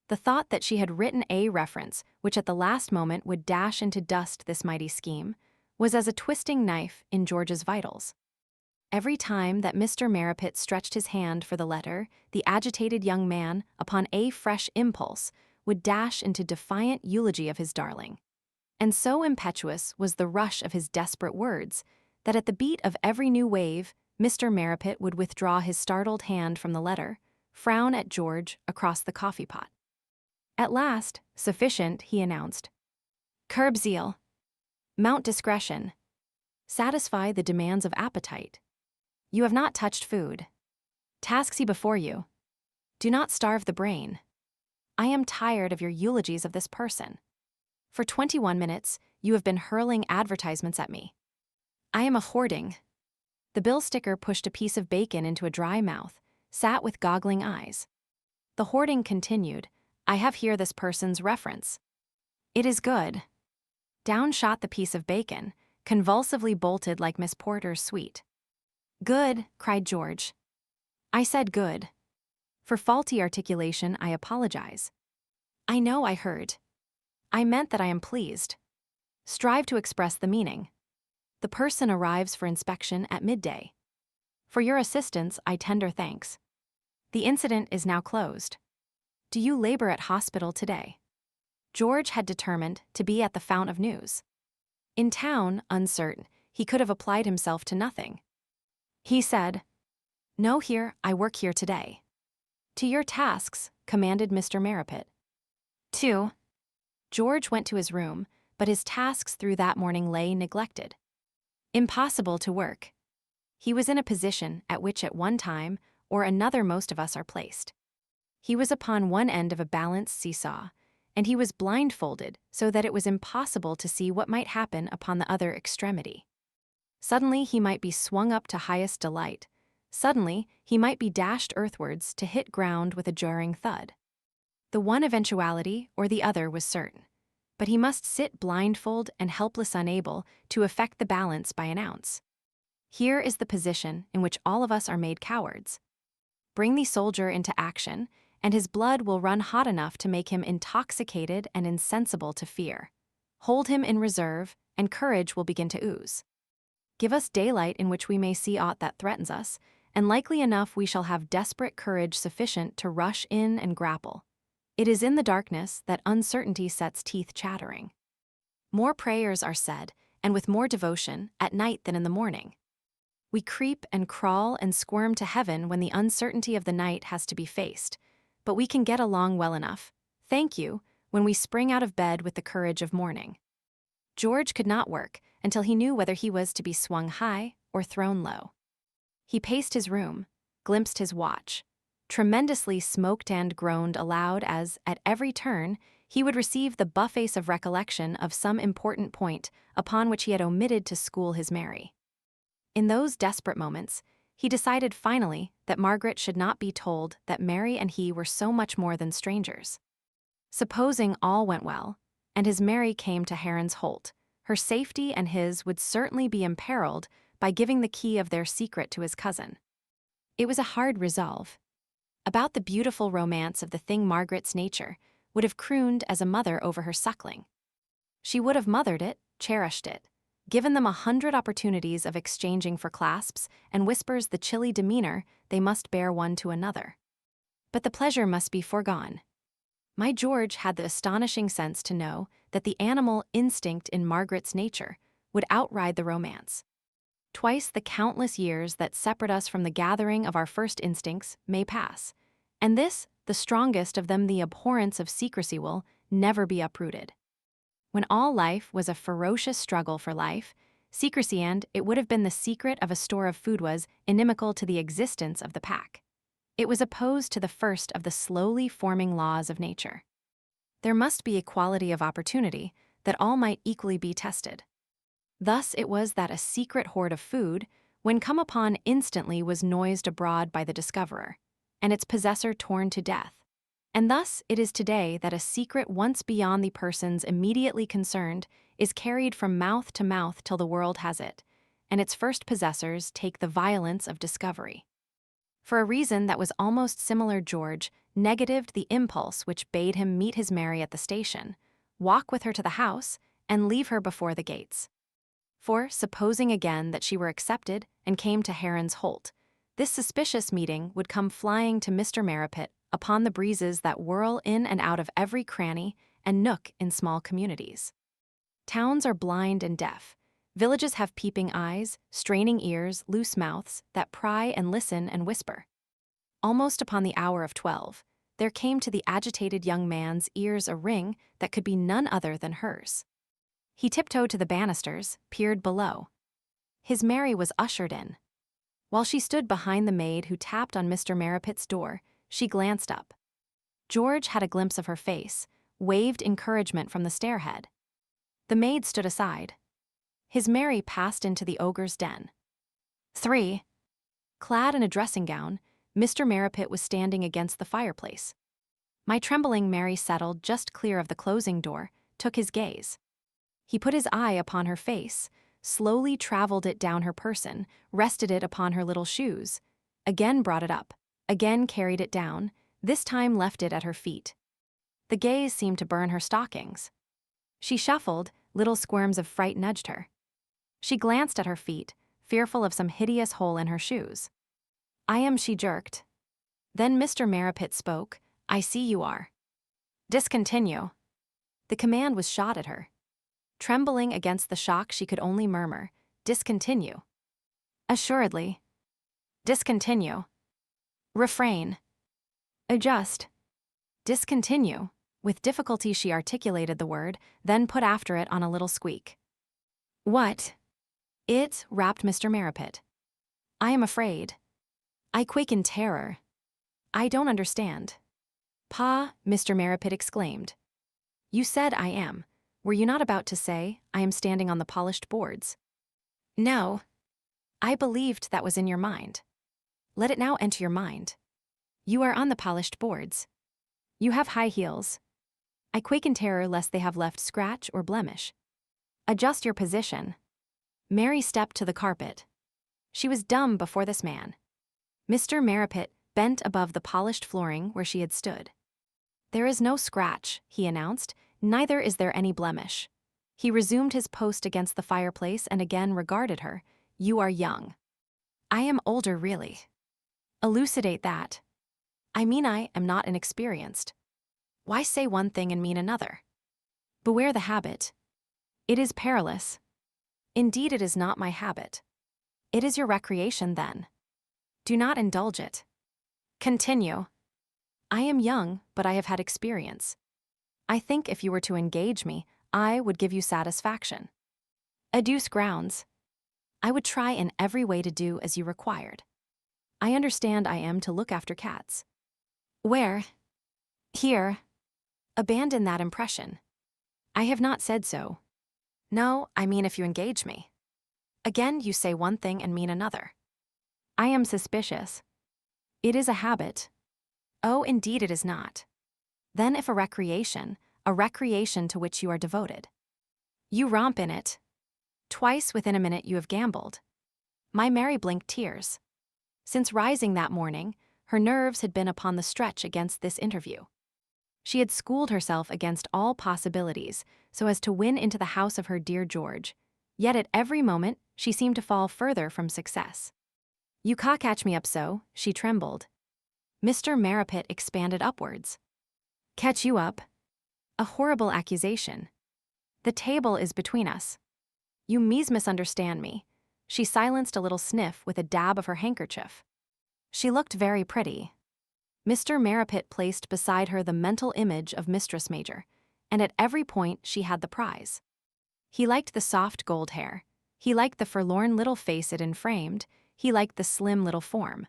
The thought that she had written a reference, which at the last moment would dash into dust this mighty scheme, was as a twisting knife in George's vitals. Every time that Mr. Marrapit stretched his hand for the letter, the agitated young man, upon a fresh impulse, would dash into defiant eulogy of his darling. And so impetuous was the rush of his desperate words, that at the beat of every new wave, Mr. Marrapit would withdraw his startled hand from the letter, frown at George across the coffee pot. At last, sufficient, he announced. Curb zeal. Mount discretion. Satisfy the demands of appetite. You have not touched food. Tasks see before you. Do not starve the brain. I am tired of your eulogies of this person. For 21 minutes, you have been hurling advertisements at me. I am a hoarding. The bill sticker pushed a piece of bacon into a dry mouth, sat with goggling eyes. The hoarding continued. I have here this person's reference. It is good. Down shot the piece of bacon, convulsively bolted like Miss Porter's sweet. Good, cried George. I said good. For faulty articulation, I apologize. I know I heard. I meant that I am pleased. Strive to express the meaning. The person arrives for inspection at midday. For your assistance, I tender thanks. The incident is now closed. Do you labor at hospital today? George had determined to be at the fount of news. In town, uncertain, he could have applied himself to nothing. He said, No, here, I work here today. To your tasks, commanded Mr. Marrapit. 2. George went to his room, but his tasks through that morning lay neglected. Impossible to work. He was in a position at which at one time or another most of us are placed. He was upon one end of a balanced seesaw, and he was blindfolded so that it was impossible to see what might happen upon the other extremity. Suddenly he might be swung up to highest delight. Suddenly he might be dashed earthwards to hit ground with a jarring thud. The one eventuality or the other was certain, but he must sit blindfold and helpless unable to effect the balance by an ounce. Here is the position in which all of us are made cowards. Bring the soldier into action, and his blood will run hot enough to make him intoxicated and insensible to fear. Hold him in reserve, and courage will begin to ooze. Give us daylight in which we may see aught that threatens us, and likely enough we shall have desperate courage sufficient to rush in and grapple. It is in the darkness that uncertainty sets teeth chattering. More prayers are said, and with more devotion, at night than in the morning. We creep and crawl and squirm to heaven when the uncertainty of the night has to be faced, but we can get along well enough, thank you, when we spring out of bed with the courage of morning. George could not work until he knew whether he was to be swung high or thrown low. He paced his room, glimpsed his watch, tremendously smoked and groaned aloud as, at every turn, he would receive the bufface of recollection of some important point upon which he had omitted to school his Mary. In those desperate moments, he decided finally that Margaret should not be told that Mary and he were so much more than strangers. Supposing all went well, and his Mary came to Heron's Holt, her safety and his would certainly be imperiled by giving the key of their secret to his cousin. It was a hard resolve. About the beautiful romance of the thing Margaret's nature would have crooned as a mother over her suckling. She would have mothered it, cherished it, given them 100 opportunities of exchanging for clasps and whispers the chilly demeanor they must bear one to another. But the pleasure must be foregone. My George had the astonishing sense to know that the animal instinct in Margaret's nature would outride the romance. Twice the countless years that separate us from the gathering of our first instincts may pass, and this, the strongest of them, the abhorrence of secrecy, will never be uprooted. When all life was a ferocious struggle for life, secrecy, and it would have been the secret of a store of food, was inimical to the existence of the pack. It was opposed to the first of the slowly forming laws of nature. There must be equality of opportunity, that all might equally be tested. Thus it was that a secret hoard of food, when come upon instantly, was noised abroad by the discoverer, and its possessor torn to death. And thus it is today that a secret once beyond the persons immediately concerned is carried from mouth to mouth till the world has it, and its first possessors take the violence of discovery. For a reason that was almost similar, George negatived the impulse which bade him meet his Mary at the station, walk with her to the house, and leave her before the gates. For, supposing again that she were accepted and came to Heron's Holt, this suspicious meeting would come flying to Mr. Marrapit upon the breezes that whirl in and out of every cranny and nook in small communities. Towns are blind and deaf. Villages have peeping eyes, straining ears, loose mouths, that pry and listen and whisper. Almost upon the hour of 12, there came to the agitated young man's ears a ring that could be none other than hers. He tiptoed to the banisters, peered below. His Mary was ushered in. While she stood behind the maid who tapped on Mr. Marrapit's door, she glanced up. George had a glimpse of her face, waved encouragement from the stairhead. The maid stood aside. His Mary passed into the ogre's den. 3. Clad in a dressing gown, Mr. Marrapit was standing against the fireplace. My trembling Mary settled just clear of the closing door, took his gaze. He put his eye upon her face, slowly traveled it down her person, rested it upon her little shoes, again brought it up, again carried it down, this time left it at her feet. The gaze seemed to burn her stockings. She shuffled, little squirms of fright nudged her. She glanced at her feet, fearful of some hideous hole in her shoes. She jerked. Then Mr. Marrapit spoke. I see you are. Discontinue. The command was shot at her. Trembling against the shock, she could only murmur, discontinue. Assuredly. Discontinue. Refrain. Adjust. Discontinue. With difficulty she articulated the word, then put after it on a little squeak. What? It, rapped Mr. Marrapit. I am afraid. I quake in terror. I don't understand. Pa, Mr. Marrapit exclaimed. You said I am. Were you not about to say, I am standing on the polished boards? No. I believed that was in your mind. Let it now enter your mind. You are on the polished boards. You have high heels. I quake in terror lest they have left scratch or blemish. Adjust your position. Mary stepped to the carpet. She was dumb before this man. Mr. Marrapit bent above the polished flooring where she had stood. There is no scratch, he announced, neither is there any blemish. He resumed his post against the fireplace and again regarded her. You are young. I am older, really. Elucidate that. I mean I am not inexperienced. Why say one thing and mean another? Beware the habit. It is perilous. Indeed, it is not my habit. It is your recreation, then. Do not indulge it. Continue. I am young, but I have had experience. I think if you were to engage me, I would give you satisfaction. Adduce grounds. I would try in every way to do as you required. I understand I am to look after cats. Where? Here. Abandon that impression. I have not said so. No, I mean if you engage me. Again, you say one thing and mean another. I am suspicious. It is a habit. Oh, indeed it is not. Then if a recreation to which you are devoted. You romp in it. Twice within a minute you have gambled. My Mary blinked tears. Since rising that morning, her nerves had been upon the stretch against this interview. She had schooled herself against all possibilities so as to win into the house of her dear George, yet at every moment she seemed to fall further from success. "You catch me up so," she trembled. Mr. Marrapit expanded upwards. "Catch you up? A horrible accusation. The table is between us. You misunderstand me." She silenced a little sniff with a dab of her handkerchief. She looked very pretty. Mr. Marrapit placed beside her the mental image of Mistress Major, and at every point she had the prize. He liked the soft gold hair. He liked the forlorn little face it enframed. He liked the slim little form.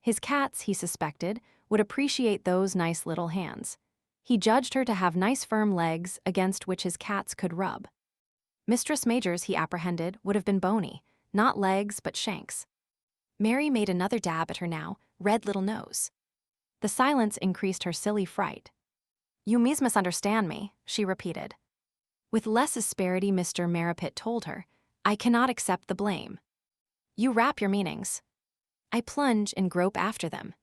His cats, he suspected, would appreciate those nice little hands. He judged her to have nice firm legs against which his cats could rub. Mistress Major's, he apprehended, would have been bony, not legs but shanks. Mary made another dab at her now red little nose. The silence increased her silly fright. "You misunderstand me," she repeated. With less asperity, Mr. Marrapit told her, "I cannot accept the blame. You wrap your meanings. I plunge and grope after them.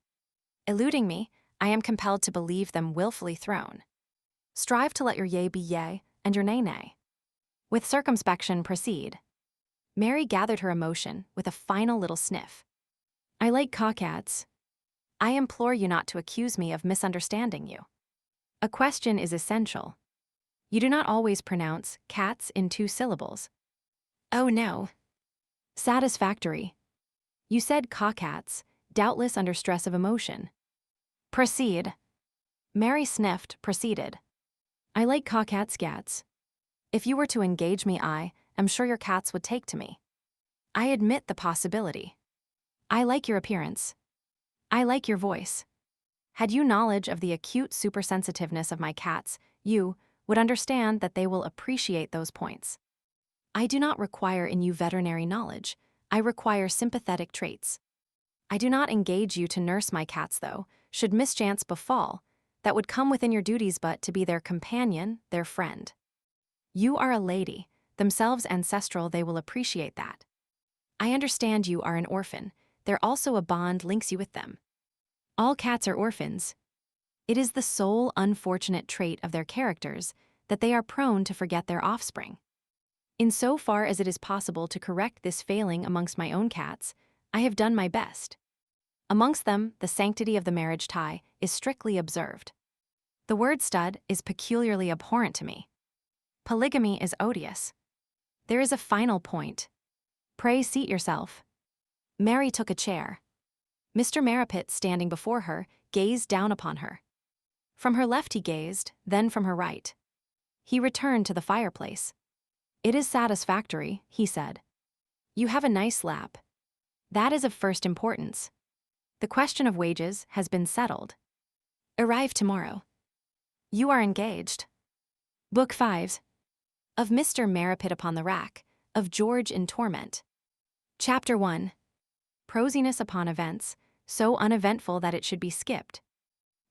Eluding me, I am compelled to believe them willfully thrown. Strive to let your yea be yea and your nay nay. With circumspection proceed." Mary gathered her emotion with a final little sniff. "I like cats. I implore you not to accuse me of misunderstanding you. A question is essential. You do not always pronounce cats in 2 syllables. Oh no. Satisfactory. You said cats, doubtless under stress of emotion. Proceed." Mary sniffed, proceeded. "I like cats. If you were to engage me, I am sure your cats would take to me. I admit the possibility. I like your appearance. I like your voice. Had you knowledge of the acute supersensitiveness of my cats, you would understand that they will appreciate those points. I do not require in you veterinary knowledge. I require sympathetic traits. I do not engage you to nurse my cats, though, should mischance befall, that would come within your duties but to be their companion, their friend. You are a lady, themselves ancestral, they will appreciate that. I understand you are an orphan, there also a bond links you with them. All cats are orphans. It is the sole unfortunate trait of their characters that they are prone to forget their offspring. In so far as it is possible to correct this failing amongst my own cats, I have done my best. Amongst them, the sanctity of the marriage tie is strictly observed. The word stud is peculiarly abhorrent to me. Polygamy is odious. There is a final point. Pray seat yourself." Mary took a chair. Mr. Marrapit, standing before her, gazed down upon her. From her left he gazed, then from her right. He returned to the fireplace. "It is satisfactory," he said. "You have a nice lap. That is of first importance. The question of wages has been settled. Arrive tomorrow. You are engaged." Book 5. Of Mr. Marrapit upon the rack, of George in torment. Chapter 1. Prosiness upon events, so uneventful that it should be skipped.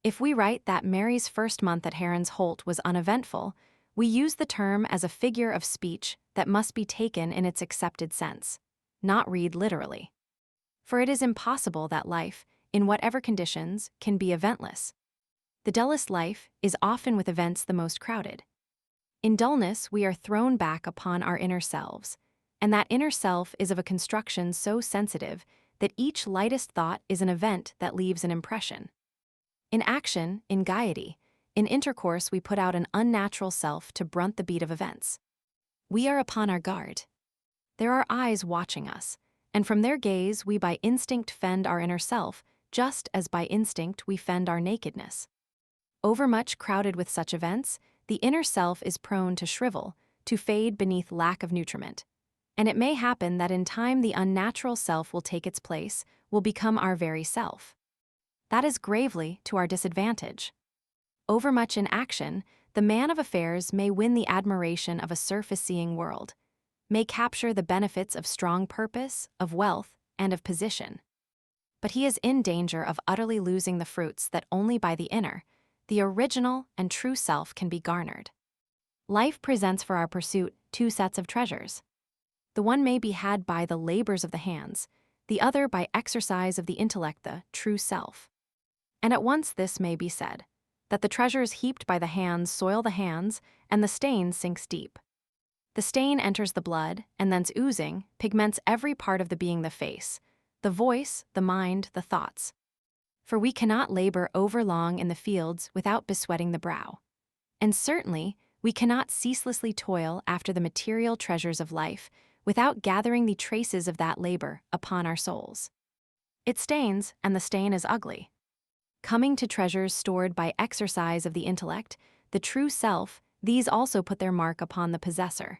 If we write that Mary's first month at Heron's Holt was uneventful, we use the term as a figure of speech that must be taken in its accepted sense, not read literally. For it is impossible that life, in whatever conditions, can be eventless. The dullest life is often with events the most crowded. In dullness, we are thrown back upon our inner selves, and that inner self is of a construction so sensitive that each lightest thought is an event that leaves an impression. In action, in gaiety, in intercourse, we put out an unnatural self to brunt the beat of events. We are upon our guard. There are eyes watching us, and from their gaze we by instinct fend our inner self, just as by instinct we fend our nakedness. Overmuch crowded with such events, the inner self is prone to shrivel, to fade beneath lack of nutriment, and it may happen that in time the unnatural self will take its place, will become our very self. That is gravely to our disadvantage. Overmuch in action, the man of affairs may win the admiration of a surface-seeing world, may capture the benefits of strong purpose, of wealth, and of position. But he is in danger of utterly losing the fruits that only by the inner, the original and true self can be garnered. Life presents for our pursuit 2 sets of treasures. The one may be had by the labors of the hands, the other by exercise of the intellect, the true self. And at once this may be said, that the treasures heaped by the hands soil the hands, and the stain sinks deep. The stain enters the blood, and thence oozing, pigments every part of the being, the face, the voice, the mind, the thoughts. For we cannot labor overlong in the fields without besweating the brow. And certainly, we cannot ceaselessly toil after the material treasures of life without gathering the traces of that labor upon our souls. It stains, and the stain is ugly. Coming to treasures stored by exercise of the intellect, the true self, these also put their mark upon the possessor.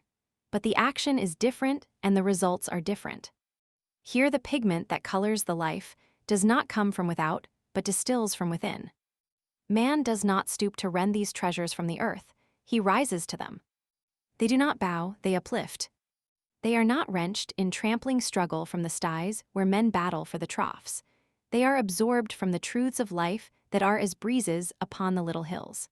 But the action is different, and the results are different. Here the pigment that colors the life does not come from without, but distills from within. Man does not stoop to rend these treasures from the earth, he rises to them. They do not bow, they uplift. They are not wrenched in trampling struggle from the styes where men battle for the troughs. They are absorbed from the truths of life that are as breezes upon the little hills.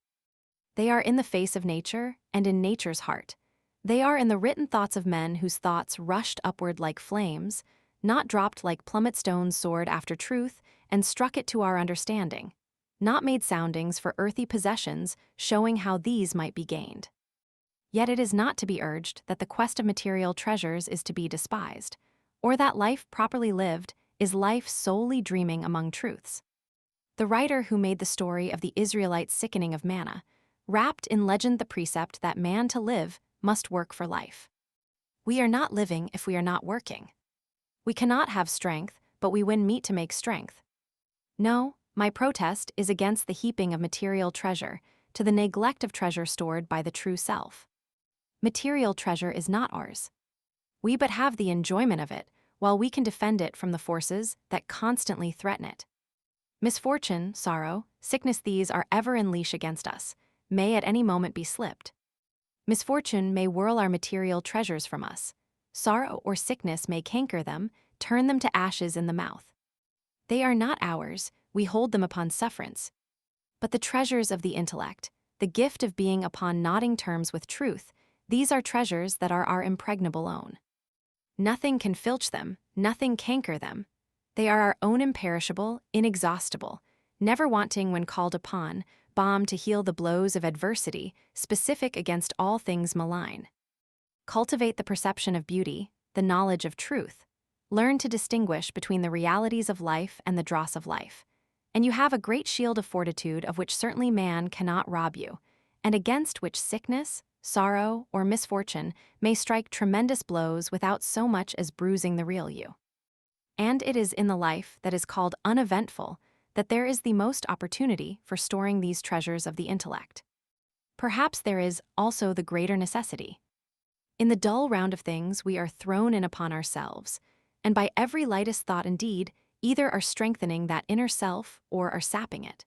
They are in the face of nature and in nature's heart. They are in the written thoughts of men whose thoughts rushed upward like flames, not dropped like plummet stones soared after truth and struck it to our understanding, not made soundings for earthy possessions showing how these might be gained. Yet it is not to be urged that the quest of material treasures is to be despised, or that life properly lived is life solely dreaming among truths. The writer who made the story of the Israelites' sickening of manna wrapped in legend the precept that man to live must work for life. We are not living if we are not working. We cannot have strength, but we win meat to make strength. No, my protest is against the heaping of material treasure to the neglect of treasure stored by the true self. Material treasure is not ours. We but have the enjoyment of it, while we can defend it from the forces that constantly threaten it. Misfortune, sorrow, sickness, these are ever in leash against us, may at any moment be slipped. Misfortune may whirl our material treasures from us. Sorrow or sickness may canker them, turn them to ashes in the mouth. They are not ours, we hold them upon sufferance. But the treasures of the intellect, the gift of being upon nodding terms with truth, these are treasures that are our impregnable own. Nothing can filch them, nothing canker them. They are our own imperishable, inexhaustible, never wanting when called upon, balm to heal the blows of adversity, specific against all things malign. Cultivate the perception of beauty, the knowledge of truth. Learn to distinguish between the realities of life and the dross of life. And you have a great shield of fortitude of which certainly man cannot rob you, and against which sickness, sorrow, or misfortune may strike tremendous blows without so much as bruising the real you. And it is in the life that is called uneventful that there is the most opportunity for storing these treasures of the intellect. Perhaps there is also the greater necessity. In the dull round of things we are thrown in upon ourselves, and by every lightest thought and deed either are strengthening that inner self or are sapping it.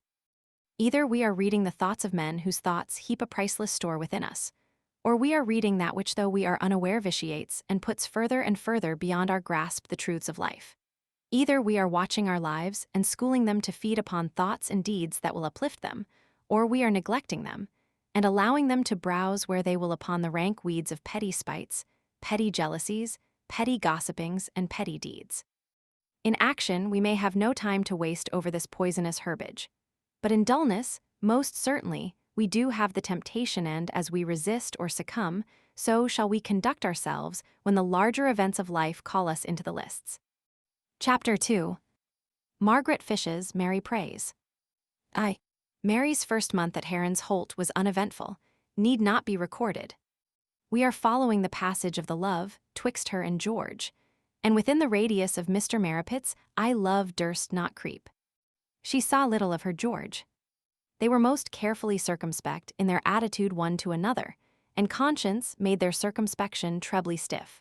Either we are reading the thoughts of men whose thoughts heap a priceless store within us, or we are reading that which, though we are unaware, vitiates and puts further and further beyond our grasp the truths of life. Either we are watching our lives and schooling them to feed upon thoughts and deeds that will uplift them, or we are neglecting them and allowing them to browse where they will upon the rank weeds of petty spites, petty jealousies, petty gossipings, and petty deeds. In action, we may have no time to waste over this poisonous herbage, but in dullness, most certainly, we do have the temptation, and as we resist or succumb, so shall we conduct ourselves when the larger events of life call us into the lists. Chapter 2. Margaret Fish's Merry Praise. Mary's first month at Heron's Holt was uneventful, need not be recorded. We are following the passage of the love twixt her and George, and within the radius of Mr. Marrapit's I love durst not creep. She saw little of her George. They were most carefully circumspect in their attitude one to another, and conscience made their circumspection trebly stiff.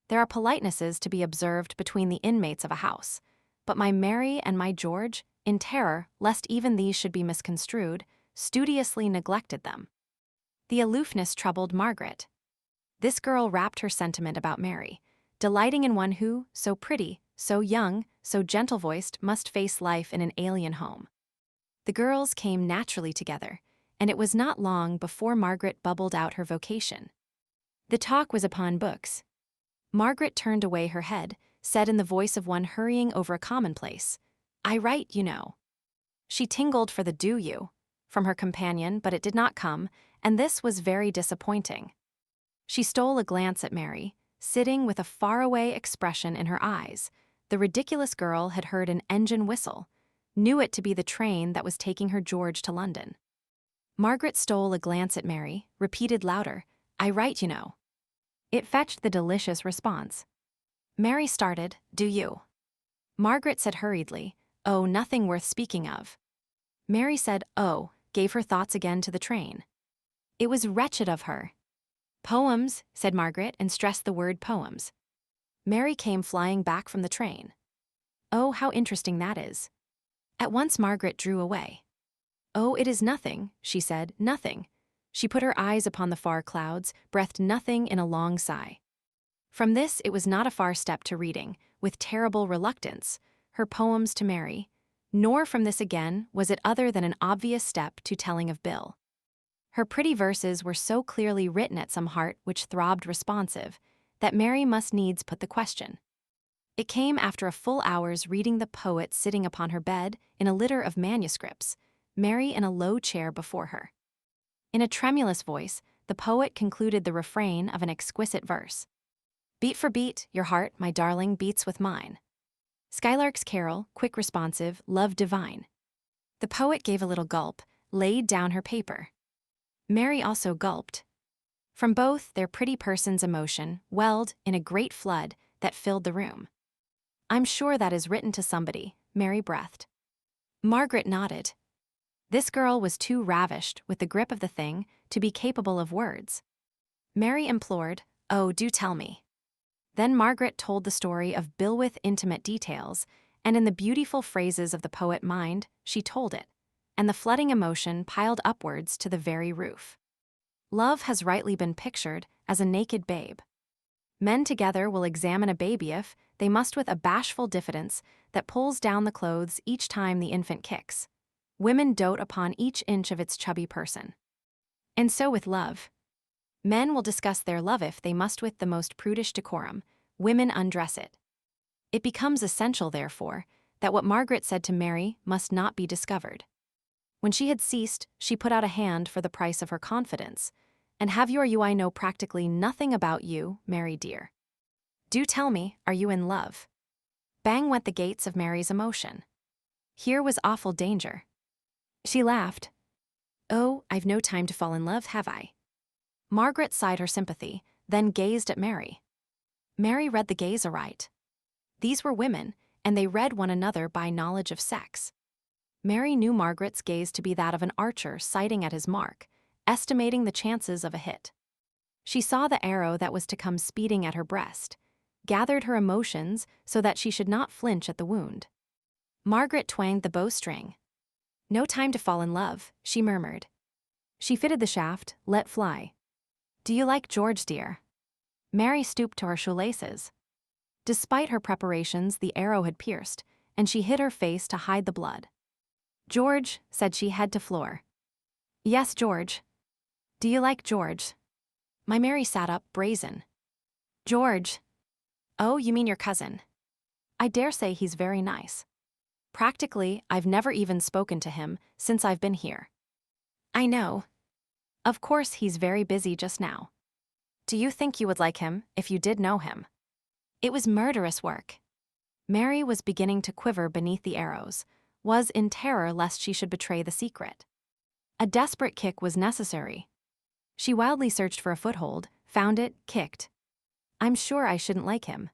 There are politenesses to be observed between the inmates of a house, but my Mary and my George, in terror lest even these should be misconstrued, studiously neglected them. The aloofness troubled Margaret. This girl wrapped her sentiment about Mary, delighting in one who, so pretty, so young, so gentle-voiced, must face life in an alien home. The girls came naturally together, and it was not long before Margaret bubbled out her vocation. The talk was upon books. Margaret turned away her head, said in the voice of one hurrying over a commonplace, "I write, you know." She tingled for the "do you" from her companion, but it did not come, and this was very disappointing. She stole a glance at Mary, sitting with a faraway expression in her eyes. The ridiculous girl had heard an engine whistle, knew it to be the train that was taking her George to London. Margaret stole a glance at Mary, repeated louder, "I write, you know." It fetched the delicious response. Mary started, "Do you?" Margaret said hurriedly, "Oh, nothing worth speaking of." Mary said, "Oh," gave her thoughts again to the train. It was wretched of her. "Poems," said Margaret, and stressed the word poems. Mary came flying back from the train. "Oh, how interesting that is." At once Margaret drew away. "Oh, it is nothing," she said, "nothing." She put her eyes upon the far clouds, breathed nothing in a long sigh. From this it was not a far step to reading, with terrible reluctance, her poems to Mary, nor from this again was it other than an obvious step to telling of Bill. Her pretty verses were so clearly written at some heart which throbbed responsive, that Mary must needs put the question. It came after a full hour's reading, the poet sitting upon her bed in a litter of manuscripts, Mary in a low chair before her. In a tremulous voice, the poet concluded the refrain of an exquisite verse. "Beat for beat, your heart, my darling, beats with mine. Skylark's carol, quick responsive, love divine." The poet gave a little gulp, laid down her paper. Mary also gulped. From both, their pretty persons' emotion welled in a great flood that filled the room. "I'm sure that is written to somebody," Mary breathed. Margaret nodded. This girl was too ravished with the grip of the thing to be capable of words. Mary implored, "Oh, do tell me." Then Margaret told the story of Bill with intimate details, and in the beautiful phrases of the poet mind, she told it, and the flooding emotion piled upwards to the very roof. Love has rightly been pictured as a naked babe. Men together will examine a baby if they must, with a bashful diffidence that pulls down the clothes each time the infant kicks. Women dote upon each inch of its chubby person. And so with love. Men will discuss their love if they must with the most prudish decorum, women undress it. It becomes essential, therefore, that what Margaret said to Mary must not be discovered. When she had ceased, she put out a hand for the price of her confidence. "And have you, I know practically nothing about you, Mary dear. Do tell me, are you in love?" Bang went the gates of Mary's emotion. Here was awful danger. She laughed. "Oh, I've no time to fall in love, have I?" Margaret sighed her sympathy, then gazed at Mary. Mary read the gaze aright. These were women, and they read one another by knowledge of sex. Mary knew Margaret's gaze to be that of an archer sighting at his mark, estimating the chances of a hit. She saw the arrow that was to come speeding at her breast, gathered her emotions so that she should not flinch at the wound. Margaret twanged the bowstring. "No time to fall in love," she murmured. She fitted the shaft, let fly. "Do you like George, dear?" Mary stooped to her shoelaces. Despite her preparations, the arrow had pierced, and she hid her face to hide the blood. "George," said she, head to floor. "Yes, George." "Do you like George?" My Mary sat up, brazen. "George." "Oh, you mean your cousin." "I dare say he's very nice. Practically, I've never even spoken to him since I've been here." "I know. Of course he's very busy just now. Do you think you would like him if you did know him?" It was murderous work. Mary was beginning to quiver beneath the arrows, was in terror lest she should betray the secret. A desperate kick was necessary. She wildly searched for a foothold, found it, kicked. "I'm sure I shouldn't like him."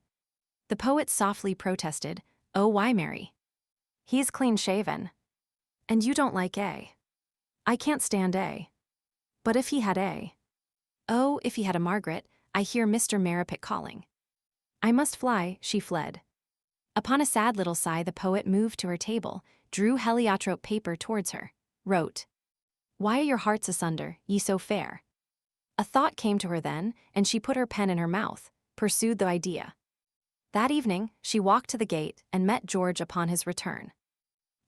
The poet softly protested, "Oh, why, Mary? He's clean-shaven. And you don't like A. I can't stand A. But if he had A. Oh, if he had a Margaret, I hear Mr. Marrapit calling." "I must fly," she fled. Upon a sad little sigh, the poet moved to her table, drew heliotrope paper towards her, wrote, "Why are your hearts asunder, ye so fair?" A thought came to her then, and she put her pen in her mouth, pursued the idea. That evening, she walked to the gate and met George upon his return.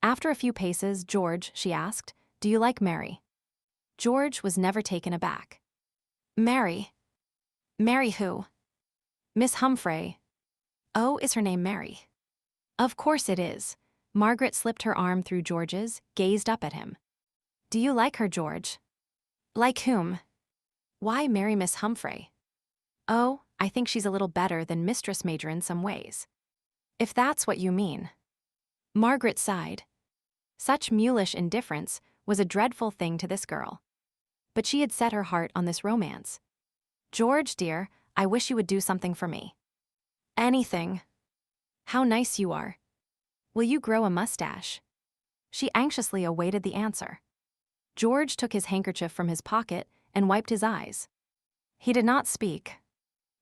After a few paces, "George," she asked, "do you like Mary?" George was never taken aback. "Mary? Mary who?" Miss Humphrey. Oh, is her name Mary? Of course it is. Margaret slipped her arm through George's, gazed up at him. Do you like her, George? Like whom? Why marry Miss Humphrey? Oh, I think she's a little better than Mistress Major in some ways. If that's what you mean. Margaret sighed. Such mulish indifference was a dreadful thing to this girl. But she had set her heart on this romance. George, dear, I wish you would do something for me. Anything. How nice you are. Will you grow a mustache? She anxiously awaited the answer. George took his handkerchief from his pocket and wiped his eyes. He did not speak.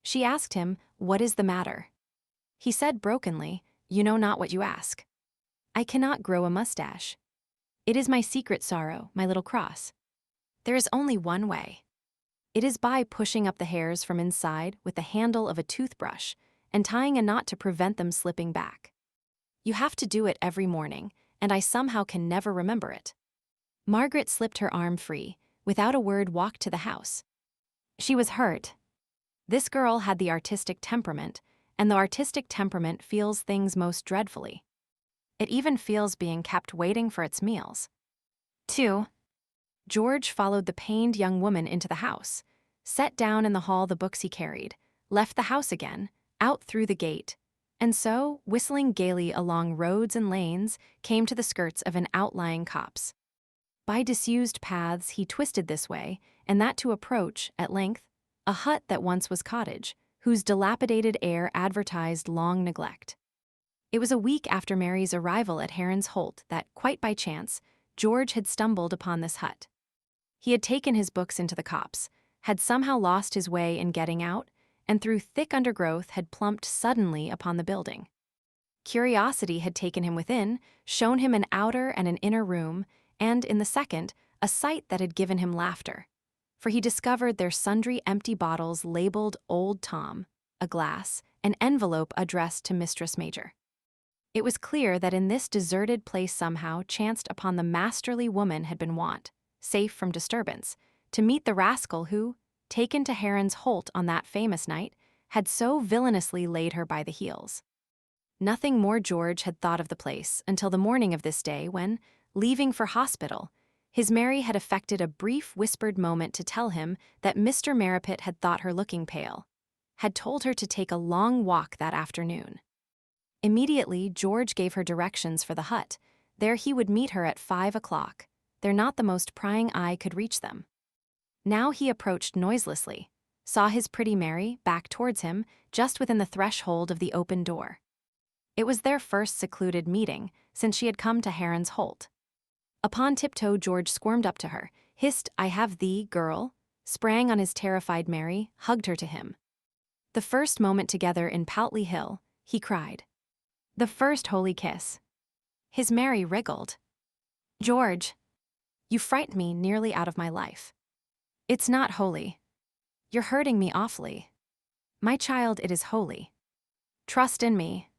She asked him, "What is the matter?" He said brokenly, "You know not what you ask. I cannot grow a mustache. It is my secret sorrow, my little cross. There is only one way. It is by pushing up the hairs from inside with the handle of a toothbrush and tying a knot to prevent them slipping back. You have to do it every morning, and I somehow can never remember it." Margaret slipped her arm free, without a word walked to the house. She was hurt. This girl had the artistic temperament, and the artistic temperament feels things most dreadfully. It even feels being kept waiting for its meals. 2. George followed the pained young woman into the house, set down in the hall the books he carried, left the house again, out through the gate, and so, whistling gaily along roads and lanes, came to the skirts of an outlying copse. By disused paths he twisted this way and that to approach, at length, a hut that once was cottage, whose dilapidated air advertised long neglect. It was a week after Mary's arrival at Heron's Holt that, quite by chance, George had stumbled upon this hut. He had taken his books into the copse, had somehow lost his way in getting out, and through thick undergrowth had plumped suddenly upon the building. Curiosity had taken him within, shown him an outer and an inner room, and, in the second, a sight that had given him laughter. For he discovered there sundry empty bottles labeled Old Tom, a glass, an envelope addressed to Mistress Major. It was clear that in this deserted place somehow chanced upon the masterly woman had been wont, safe from disturbance, to meet the rascal who, taken to Heron's Holt on that famous night, had so villainously laid her by the heels. Nothing more George had thought of the place until the morning of this day when, leaving for hospital, his Mary had affected a brief whispered moment to tell him that Mr. Marrapit had thought her looking pale, had told her to take a long walk that afternoon. Immediately, George gave her directions for the hut. There he would meet her at 5 o'clock. There not the most prying eye could reach them. Now he approached noiselessly, saw his pretty Mary back towards him, just within the threshold of the open door. It was their first secluded meeting since she had come to Heron's Holt. Upon tiptoe, George squirmed up to her, hissed, "I have thee, girl," sprang on his terrified Mary, hugged her to him. The first moment together in Poutley Hill, he cried. The first holy kiss. His Mary wriggled. "George, you frightened me nearly out of my life. It's not holy. You're hurting me awfully. My child, it is holy. Trust in me.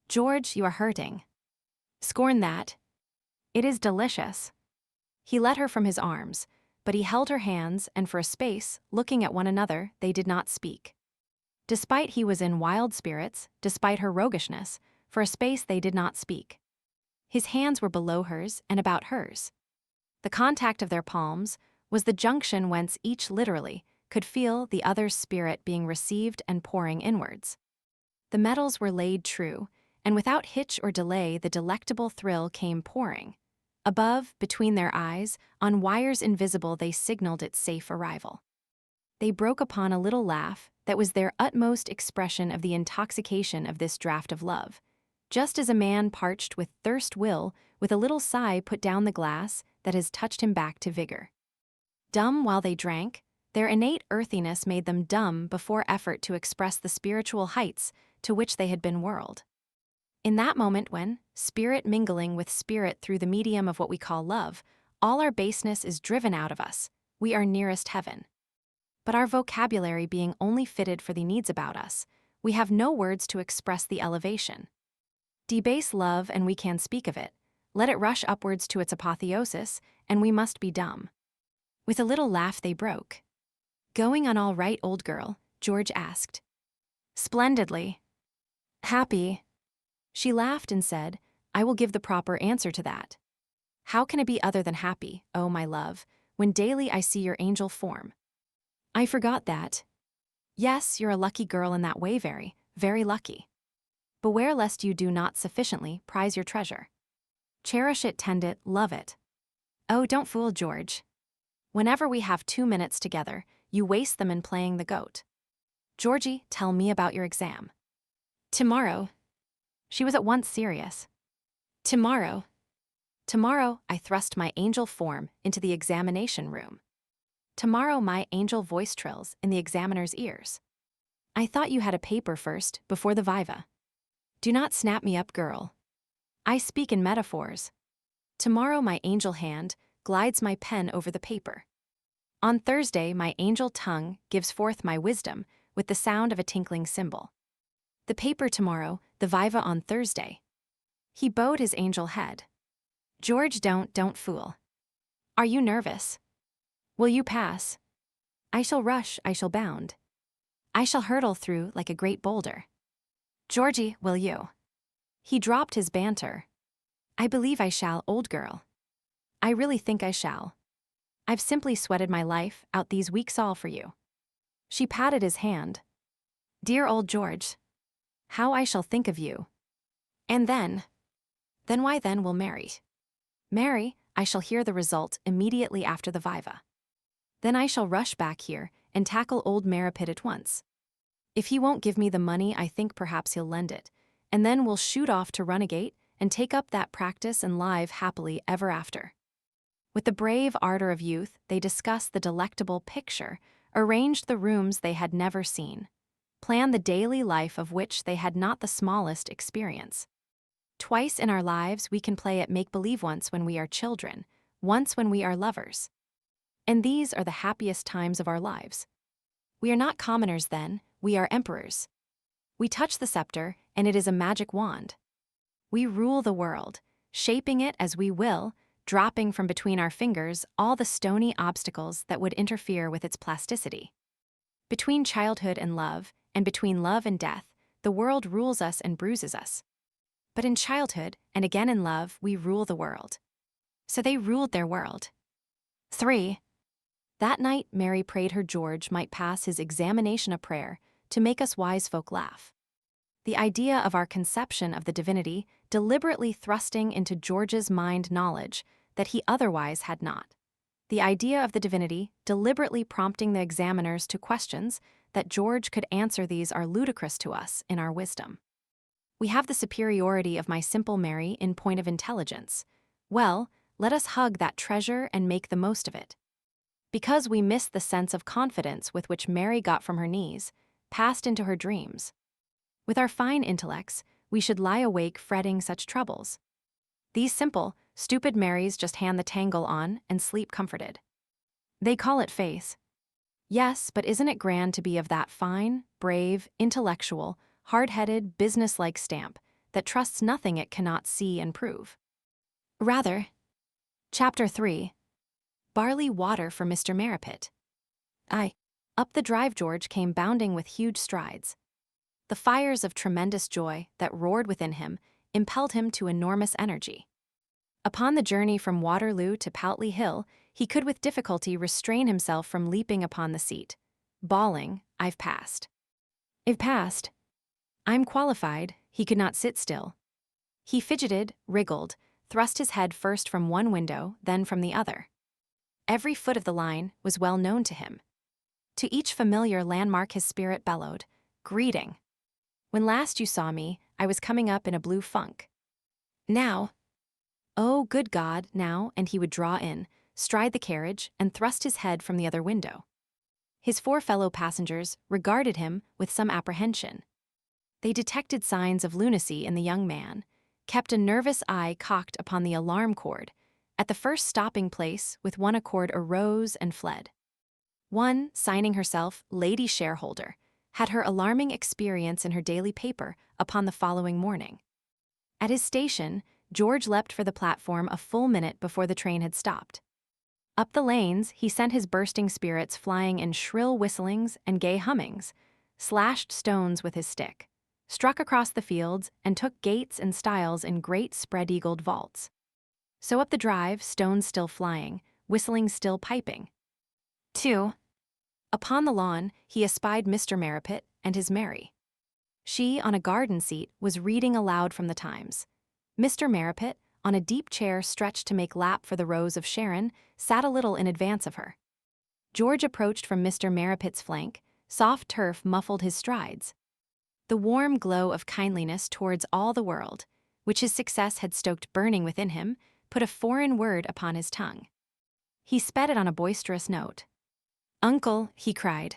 George, you are hurting. Scorn that. It is delicious." He let her from his arms, but he held her hands, and for a space, looking at one another, they did not speak. Despite he was in wild spirits, despite her roguishness, for a space they did not speak. His hands were below hers and about hers. The contact of their palms was the junction whence each literally could feel the other's spirit being received and pouring inwards. The metals were laid true, and without hitch or delay the delectable thrill came pouring. Above, between their eyes, on wires invisible they signaled its safe arrival. They broke upon a little laugh that was their utmost expression of the intoxication of this draught of love, just as a man parched with thirst will, with a little sigh, put down the glass that has touched him back to vigor. Dumb while they drank, their innate earthiness made them dumb before effort to express the spiritual heights to which they had been whirled. In that moment when, spirit mingling with spirit through the medium of what we call love, all our baseness is driven out of us, we are nearest heaven. But our vocabulary being only fitted for the needs about us, we have no words to express the elevation. Debase love and we can speak of it, let it rush upwards to its apotheosis, and we must be dumb. With a little laugh they broke. "Going on all right, old girl?" George asked. Splendidly. Happy. She laughed and said, I will give the proper answer to that. How can it be other than happy, oh my love, when daily I see your angel form? I forgot that. Yes, you're a lucky girl in that way, very, very lucky. Beware lest you do not sufficiently prize your treasure. Cherish it, tend it, love it. Oh, don't fool George. Whenever we have 2 minutes together, you waste them in playing the goat. Georgie, tell me about your exam. Tomorrow. She was at once serious. Tomorrow. Tomorrow, I thrust my angel form into the examination room. Tomorrow, my angel voice trills in the examiner's ears. I thought you had a paper first, before the viva. Do not snap me up, girl. I speak in metaphors. Tomorrow, my angel hand glides my pen over the paper. On Thursday, my angel tongue gives forth my wisdom with the sound of a tinkling cymbal. The paper tomorrow, the viva on Thursday. He bowed his angel head. George, don't fool. Are you nervous? Will you pass? I shall rush, I shall bound. I shall hurtle through like a great boulder. Georgie, will you? He dropped his banter. I believe I shall, old girl. I really think I shall. I've simply sweated my life out these weeks all for you. She patted his hand. Dear old George. How I shall think of you. And then why then we'll marry. Marry, I shall hear the result immediately after the viva. Then I shall rush back here and tackle old Marrapit at once. If he won't give me the money, I think perhaps he'll lend it, and then we'll shoot off to Runagate and take up that practice and live happily ever after. With the brave ardor of youth, they discussed the delectable picture, arranged the rooms they had never seen, planned the daily life of which they had not the smallest experience. Twice in our lives we can play at make-believe, once when we are children, once when we are lovers. And these are the happiest times of our lives. We are not commoners then, we are emperors. We touch the scepter, and it is a magic wand. We rule the world, shaping it as we will, dropping from between our fingers all the stony obstacles that would interfere with its plasticity. Between childhood and love, and between love and death, the world rules us and bruises us. But in childhood, and again in love, we rule the world. So they ruled their world. 3. That night, Mary prayed her George might pass his examination of prayer to make us wise folk laugh. The idea of our conception of the divinity deliberately thrusting into George's mind knowledge that he otherwise had not. The idea of the divinity deliberately prompting the examiners to questions that George could answer, these are ludicrous to us in our wisdom. We have the superiority of my simple Mary in point of intelligence. Well, let us hug that treasure and make the most of it. Because we miss the sense of confidence with which Mary got from her knees, passed into her dreams. With our fine intellects, we should lie awake fretting such troubles. These simple, stupid Marys just hand the tangle on and sleep comforted. They call it faith. Yes, but isn't it grand to be of that fine, brave, intellectual, hard-headed, business-like stamp that trusts nothing it cannot see and prove? Rather. Chapter 3. Barley water for Mr. Marrapit. Up the drive George came bounding with huge strides. The fires of tremendous joy that roared within him impelled him to enormous energy. Upon the journey from Waterloo to Poutley Hill, he could with difficulty restrain himself from leaping upon the seat, bawling, I've passed. I've passed. I'm qualified. He could not sit still. He fidgeted, wriggled, thrust his head first from one window, then from the other. Every foot of the line was well known to him. To each familiar landmark his spirit bellowed, greeting. When last you saw me, I was coming up in a blue funk. Now, oh, good God, now, and he would draw in, stride the carriage, and thrust his head from the other window. His 4 fellow passengers regarded him with some apprehension. They detected signs of lunacy in the young man, kept a nervous eye cocked upon the alarm cord. At the first stopping place, with one accord arose and fled. One, signing herself Lady Shareholder, had her alarming experience in her daily paper upon the following morning. At his station, George leapt for the platform a full minute before the train had stopped. Up the lanes, he sent his bursting spirits flying in shrill whistlings and gay hummings, slashed stones with his stick, struck across the fields, and took gates and stiles in great spread-eagled vaults. So up the drive, stones still flying, whistling still piping. 2. Upon the lawn, he espied Mr. Marrapit and his Mary. She, on a garden seat, was reading aloud from the Times. Mr. Marrapit, on a deep chair stretched to make lap for the Rose of Sharon, sat a little in advance of her. George approached from Mr. Marrapit's flank. Soft turf muffled his strides. The warm glow of kindliness towards all the world, which his success had stoked burning within him, put a foreign word upon his tongue. He sped it on a boisterous note. "Uncle," he cried.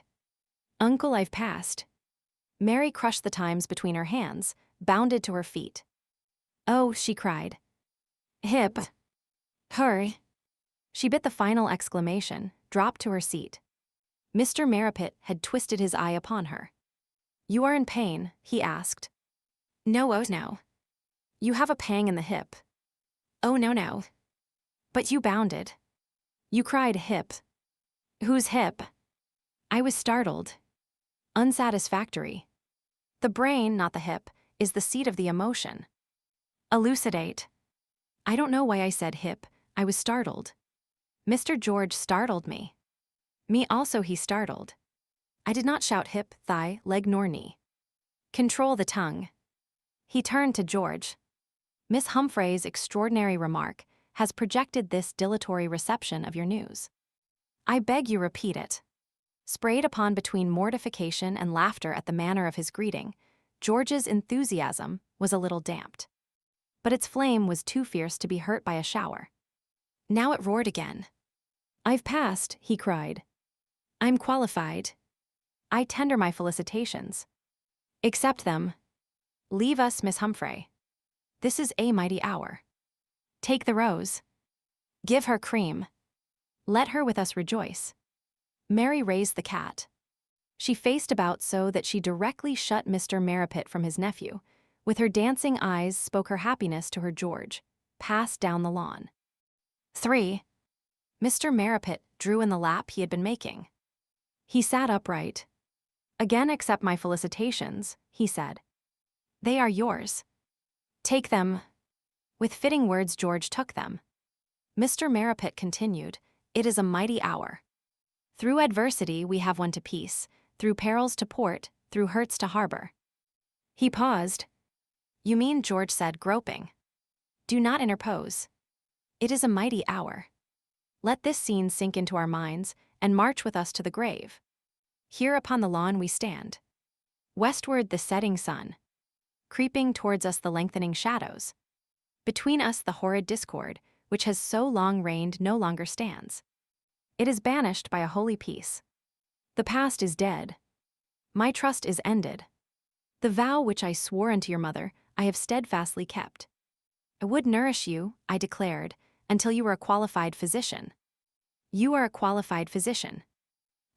"Uncle, I've passed." Mary crushed the Times between her hands, bounded to her feet. "Oh," she cried. "Hip. Hurry." She bit the final exclamation, dropped to her seat. Mr. Marrapit had twisted his eye upon her. "You are in pain?" he asked. "No, oh no." "You have a pang in the hip." "Oh no. But you bounded. You cried hip." "Whose hip?" I was startled. "Unsatisfactory. The brain, not the hip, is the seat of the emotion." "Elucidate." "I don't know why I said hip. I was startled." Mr. George startled me. Me also he startled. I did not shout hip, thigh, leg nor knee. "Control the tongue." He turned to George. "Miss Humphrey's extraordinary remark has projected this dilatory reception of your news. I beg you repeat it." Sprayed upon between mortification and laughter at the manner of his greeting, George's enthusiasm was a little damped. But its flame was too fierce to be hurt by a shower. Now it roared again. "I've passed," he cried. "I'm qualified. I tender my felicitations. Accept them. Leave us, Miss Humphrey. This is a mighty hour. Take the rose. Give her cream. Let her with us rejoice." Mary raised the cat. She faced about so that she directly shut Mr. Marrapit from his nephew. With her dancing eyes spoke her happiness to her George. Passed down the lawn. 3. Mr. Marrapit drew in the lap he had been making. He sat upright. "Again accept my felicitations," he said. "They are yours. Take them." With fitting words George took them. Mr. Marrapit continued, "It is a mighty hour. Through adversity we have won to peace, through perils to port, through hurts to harbor." He paused. "You mean," George said, groping. "Do not interpose. It is a mighty hour. Let this scene sink into our minds and march with us to the grave. Here upon the lawn we stand. Westward the setting sun. Creeping towards us the lengthening shadows. Between us the horrid discord, which has so long reigned, no longer stands. It is banished by a holy peace. The past is dead. My trust is ended. The vow which I swore unto your mother, I have steadfastly kept. I would nourish you, I declared, until you were a qualified physician. You are a qualified physician.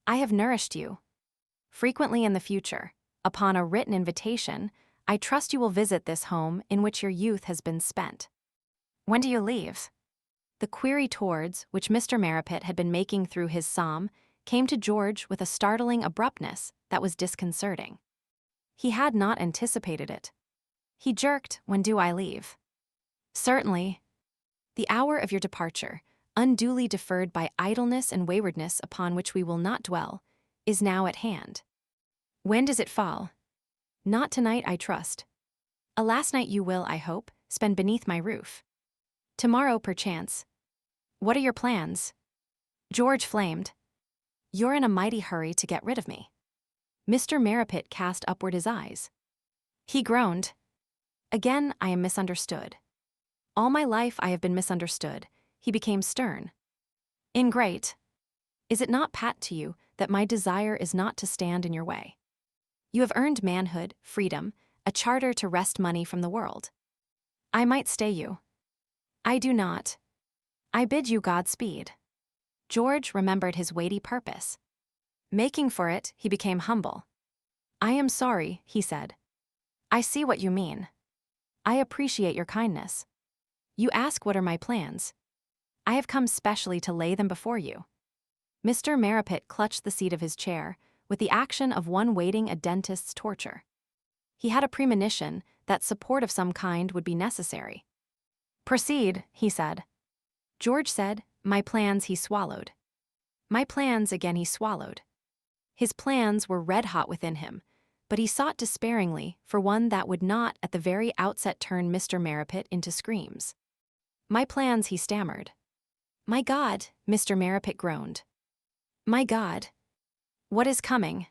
I have nourished you. Frequently in the future, upon a written invitation, I trust you will visit this home in which your youth has been spent. When do you leave?" The query towards which Mr. Marrapit had been making through his psalm came to George with a startling abruptness that was disconcerting. He had not anticipated it. He jerked, "When do I leave?" "Certainly. The hour of your departure, unduly deferred by idleness and waywardness upon which we will not dwell, is now at hand." "When does it fall?" "Not tonight, I trust. A last night you will, I hope, spend beneath my roof. Tomorrow, perchance. What are your plans?" George flamed. "You're in a mighty hurry to get rid of me." Mr. Marrapit cast upward his eyes. He groaned. "Again I am misunderstood. All my life I have been misunderstood." He became stern. "Ingrate. Is it not pat to you that my desire is not to stand in your way? You have earned manhood, freedom, a charter to wrest money from the world. I might stay you. I do not. I bid you Godspeed." George remembered his weighty purpose. Making for it, he became humble. "I am sorry," he said. "I see what you mean. I appreciate your kindness. You ask what are my plans. I have come specially to lay them before you." Mr. Marrapit clutched the seat of his chair, with the action of one waiting a dentist's torture. He had a premonition that support of some kind would be necessary. "Proceed," he said. George said, "My plans," he swallowed. "My plans," again he swallowed. His plans were red-hot within him, but he sought despairingly for one that would not at the very outset turn Mr. Marrapit into screams. "My plans," he stammered. "My God," Mr. Marrapit groaned. "My God. What is coming?"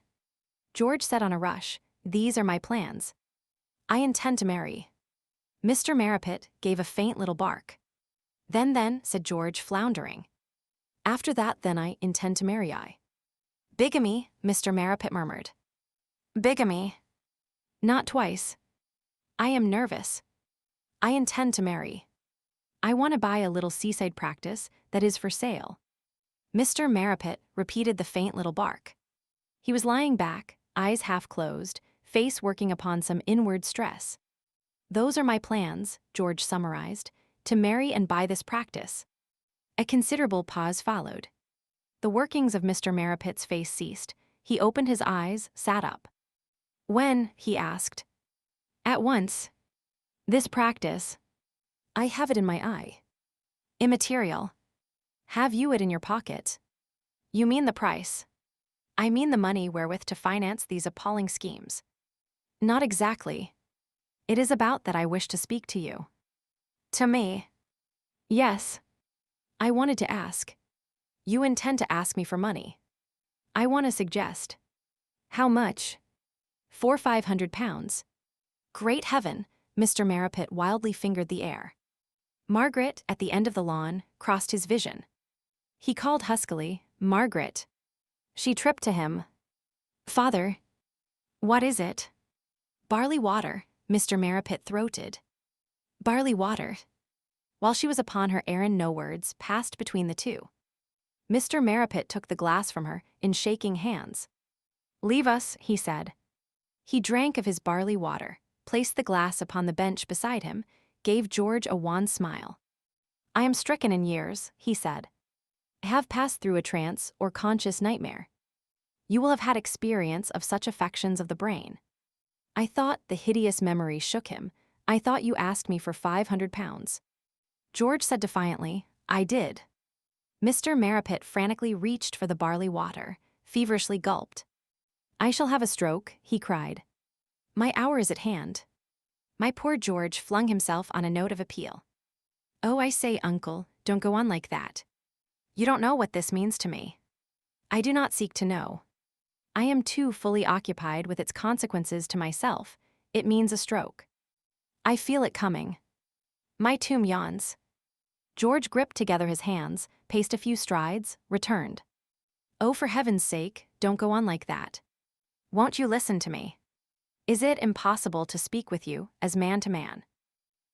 George said on a rush, "These are my plans. I intend to marry." Mr. Marrapit gave a faint little bark. Then, said George, floundering. "After that, then I intend to marry I." "Bigamy," Mr. Marrapit murmured. "Bigamy." "Not twice. I am nervous. I intend to marry. I want to buy a little seaside practice that is for sale." Mr. Marrapit repeated the faint little bark. He was lying back, eyes half closed, face working upon some inward stress. "Those are my plans," George summarized, "to marry and buy this practice." A considerable pause followed. The workings of Mr. Marrapit's face ceased. He opened his eyes, sat up. "When?" he asked. "At once. This practice. I have it in my eye." "Immaterial. Have you it in your pocket?" "You mean the price." "I mean the money wherewith to finance these appalling schemes." "Not exactly. It is about that I wish to speak to you." "To me?" "Yes. I wanted to ask. You intend to ask me for money. I want to suggest." "How much?" £400–500. Great heaven, Mr. Marrapit wildly fingered the air. Margaret, at the end of the lawn, crossed his vision. He called huskily, "Margaret." She tripped to him. "Father." "What is it?" "Barley water," Mr. Marrapit throated. "Barley water." While she was upon her errand, no words passed between the two. Mr. Marrapit took the glass from her in shaking hands. "Leave us," he said. He drank of his barley water, placed the glass upon the bench beside him, gave George a wan smile. "I am stricken in years," he said. "I have passed through a trance or conscious nightmare. You will have had experience of such affections of the brain." I thought the hideous memory shook him. "I thought you asked me for £500. George said defiantly, "I did." Mr. Marrapit frantically reached for the barley water, feverishly gulped. "I shall have a stroke," he cried. "My hour is at hand." My poor George flung himself on a note of appeal. "Oh, I say, uncle, don't go on like that. You don't know what this means to me." "I do not seek to know. I am too fully occupied with its consequences to myself. It means a stroke. I feel it coming. My tomb yawns." George gripped together his hands, paced a few strides, returned. "Oh, for heaven's sake, don't go on like that. Won't you listen to me? Is it impossible to speak with you, as man to man?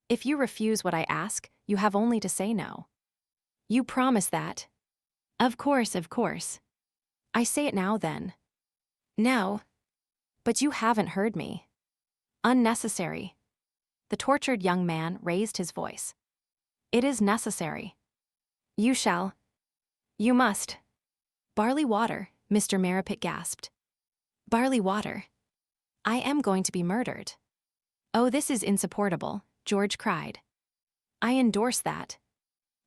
If you refuse what I ask, you have only to say no. You promise that?" Of course, of course." "I say it now, then." "No." "But you haven't heard me." "Unnecessary." The tortured young man raised his voice. "It is necessary. You shall. You must." "Barley water," Mr. Marrapit gasped. "Barley water. I am going to be murdered." "Oh, this is insupportable," George cried. "I endorse that.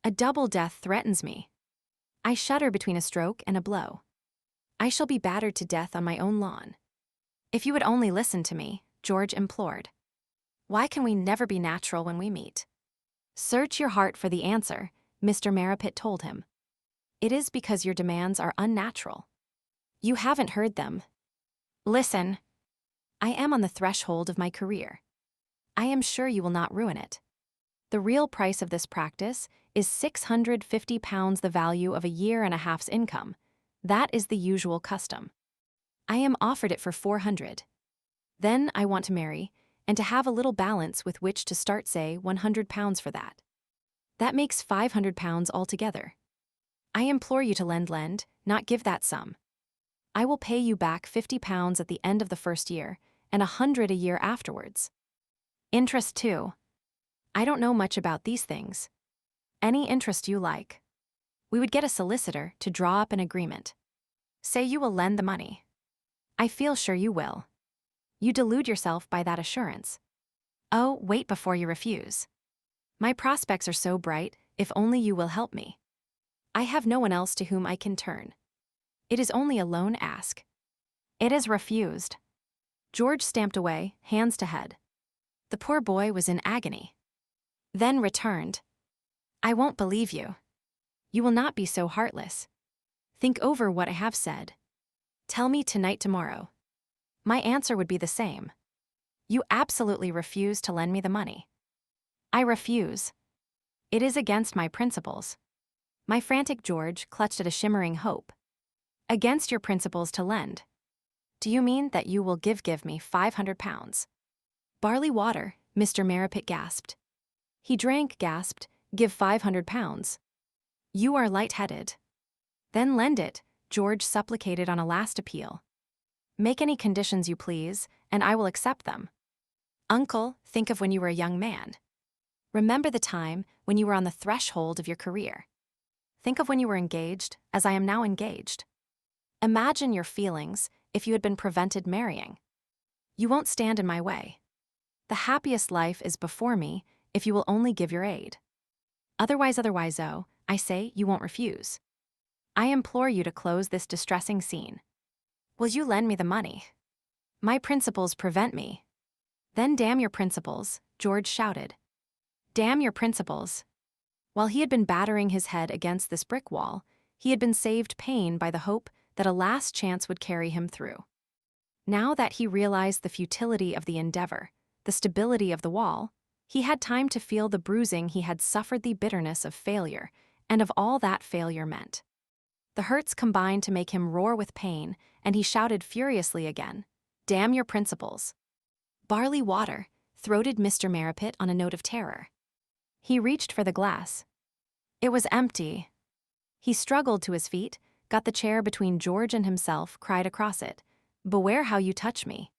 A double death threatens me. I shudder between a stroke and a blow. I shall be battered to death on my own lawn." "If you would only listen to me," George implored. "Why can we never be natural when we meet?" "Search your heart for the answer," Mr. Marrapit told him. "It is because your demands are unnatural. You haven't heard them. Listen. I am on the threshold of my career. I am sure you will not ruin it. The real price of this practice is £650, the value of a year and a half's income. That is the usual custom. I am offered it for £400. Then I want to marry, and to have a little balance with which to start, say, £100 for that. That makes £500 altogether. I implore you to lend, not give that sum. I will pay you back £50 at the end of the first year, and £100 a year afterwards. Interest too. I don't know much about these things. Any interest you like. We would get a solicitor to draw up an agreement. Say you will lend the money. I feel sure you will. You delude yourself by that assurance. Oh, wait before you refuse. My prospects are so bright, if only you will help me. I have no one else to whom I can turn. It is only a lone ask. It is refused. George stamped away, hands to head. The poor boy was in agony. Then returned. I won't believe you. You will not be so heartless. Think over what I have said. Tell me tonight tomorrow. My answer would be the same. You absolutely refuse to lend me the money. I refuse. It is against my principles. My frantic George clutched at a shimmering hope. Against your principles to lend. Do you mean that you will give me £500? Barley water, Mr. Marrapit gasped. He drank, gasped, give £500. You are light-headed. Then lend it, George supplicated on a last appeal. Make any conditions you please, and I will accept them. Uncle, think of when you were a young man. Remember the time when you were on the threshold of your career. Think of when you were engaged, as I am now engaged. Imagine your feelings if you had been prevented marrying. You won't stand in my way. The happiest life is before me if you will only give your aid. Otherwise, oh, I say you won't refuse. I implore you to close this distressing scene. Will you lend me the money? My principles prevent me. Then damn your principles, George shouted. Damn your principles. While he had been battering his head against this brick wall, he had been saved pain by the hope that a last chance would carry him through. Now that he realized the futility of the endeavor, the stability of the wall, he had time to feel the bruising he had suffered, the bitterness of failure, and of all that failure meant. The hurts combined to make him roar with pain, and he shouted furiously again, Damn your principles. Barley water, throated Mr. Marrapit on a note of terror. He reached for the glass. It was empty. He struggled to his feet, got the chair between George and himself, cried across it, Beware how you touch me.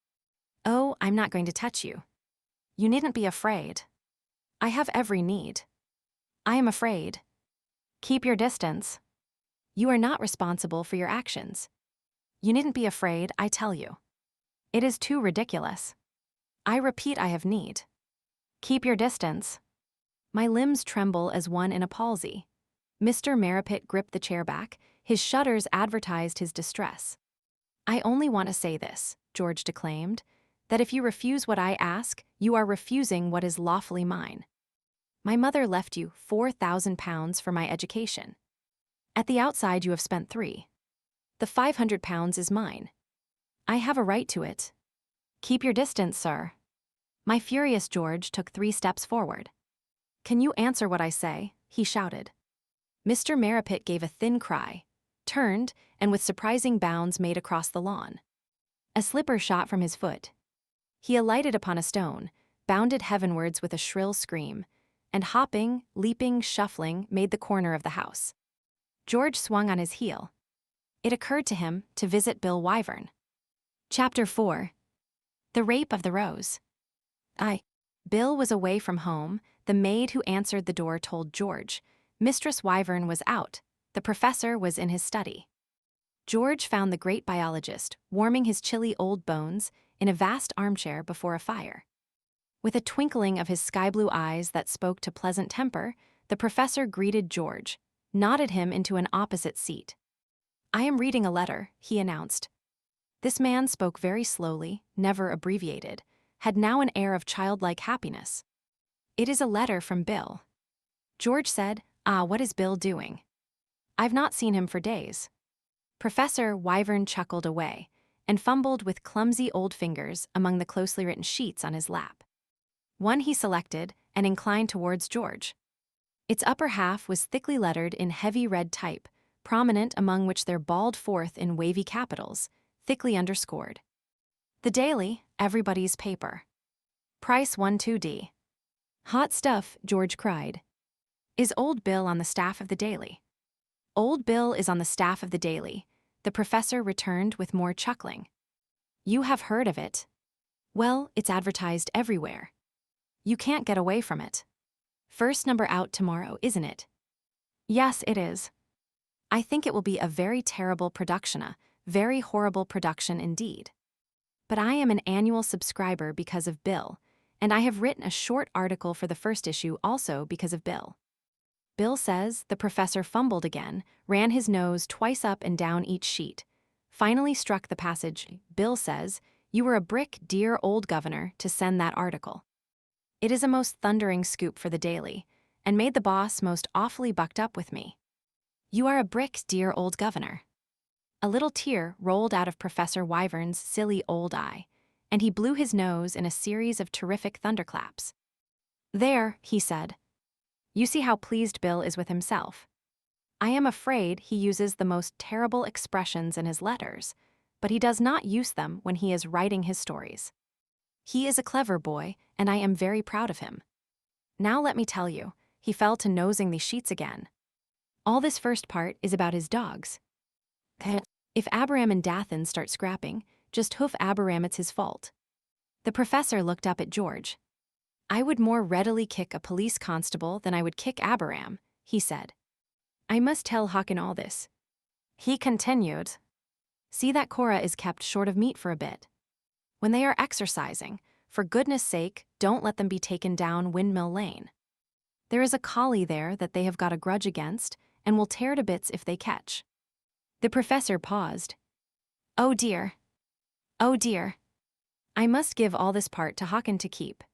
Oh, I'm not going to touch you. You needn't be afraid. I have every need. I am afraid. Keep your distance. You are not responsible for your actions. You needn't be afraid, I tell you. It is too ridiculous. I repeat, I have need. Keep your distance. My limbs tremble as one in a palsy. Mr. Marrapit gripped the chair back. His shudders advertised his distress. I only want to say this, George declaimed, that if you refuse what I ask, you are refusing what is lawfully mine. My mother left you £4,000 for my education. At the outside you have spent £3. The £500 is mine. I have a right to it. Keep your distance, sir. My furious George took 3 steps forward. Can you answer what I say? He shouted. Mr. Marrapit gave a thin cry, turned, and with surprising bounds made across the lawn. A slipper shot from his foot. He alighted upon a stone, bounded heavenwards with a shrill scream, and hopping, leaping, shuffling, made the corner of the house. George swung on his heel. It occurred to him to visit Bill Wyvern. Chapter 4. The Rape of the Rose. Bill was away from home. The maid who answered the door told George. Mistress Wyvern was out. The professor was in his study. George found the great biologist warming his chilly old bones in a vast armchair before a fire. With a twinkling of his sky-blue eyes that spoke to pleasant temper, the professor greeted George, nodded him into an opposite seat. I am reading a letter, he announced. This man spoke very slowly, never abbreviated, had now an air of childlike happiness. It is a letter from Bill. George said, what is Bill doing? I've not seen him for days. Professor Wyvern chuckled away and fumbled with clumsy old fingers among the closely written sheets on his lap. One he selected and inclined towards George. Its upper half was thickly lettered in heavy red type, prominent among which there bawled forth in wavy capitals, thickly underscored. The Daily, everybody's paper. Price 1/2d. Hot stuff, George cried. Is old Bill on the staff of the Daily? Old Bill is on the staff of the Daily, the professor returned with more chuckling. You have heard of it. Well, it's advertised everywhere. You can't get away from it. First number out tomorrow, isn't it? Yes, it is. I think it will be a very terrible production, Very horrible production indeed. But I am an annual subscriber because of Bill, and I have written a short article for the first issue also because of Bill. Bill says the professor fumbled again, ran his nose twice up and down each sheet. Finally struck the passage. Bill says, "You were a brick, dear old governor, to send that article." It is a most thundering scoop for the Daily, and made the boss most awfully bucked up with me. You are a brick, dear old governor. A little tear rolled out of Professor Wyvern's silly old eye, and he blew his nose in a series of terrific thunderclaps. There, he said. You see how pleased Bill is with himself. I am afraid he uses the most terrible expressions in his letters, but he does not use them when he is writing his stories. He is a clever boy, and I am very proud of him. Now let me tell you, he fell to nosing these sheets again. All this first part is about his dogs. If Abraham and Dathan start scrapping, just hoof Abraham, it's his fault. The professor looked up at George. I would more readily kick a police constable than I would kick Abraham, he said. I must tell Hawken all this. He continued. See that Cora is kept short of meat for a bit. When they are exercising, for goodness sake, don't let them be taken down Windmill Lane. There is a collie there that they have got a grudge against, and will tear to bits if they catch. The professor paused. Oh dear. Oh dear. I must give all this part to Hawken to keep.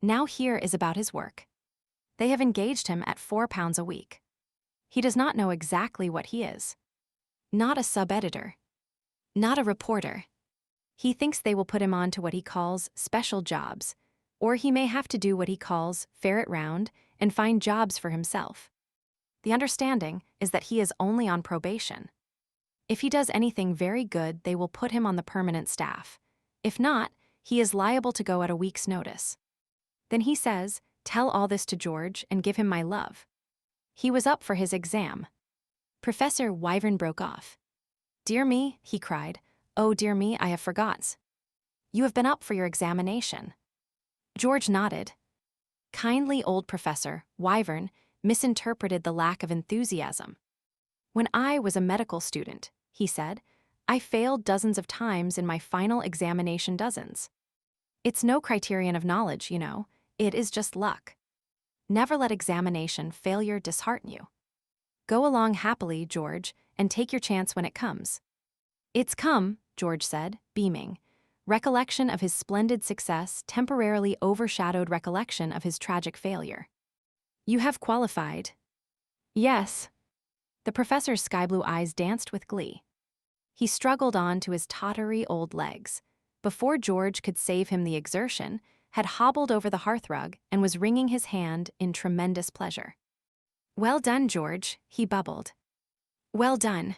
Now here is about his work. They have engaged him at £4 a week. He does not know exactly what he is. Not a sub-editor. Not a reporter. He thinks they will put him on to what he calls special jobs, or he may have to do what he calls ferret round and find jobs for himself. The understanding is that he is only on probation. If he does anything very good, they will put him on the permanent staff. If not, he is liable to go at a week's notice. Then he says, tell all this to George and give him my love. He was up for his exam. Professor Wyvern broke off. Dear me, he cried. Oh dear me, I have forgot. You have been up for your examination. George nodded. Kindly old Professor Wyvern misinterpreted the lack of enthusiasm. When I was a medical student, he said, I failed dozens of times in my final examination dozens. It's no criterion of knowledge, you know, it is just luck. Never let examination failure dishearten you. Go along happily, George, and take your chance when it comes. It's come, George said, beaming. Recollection of his splendid success temporarily overshadowed recollection of his tragic failure. You have qualified. Yes. The professor's sky-blue eyes danced with glee. He struggled on to his tottery old legs. Before George could save him the exertion, had hobbled over the hearthrug and was wringing his hand in tremendous pleasure. Well done, George, he bubbled. Well done.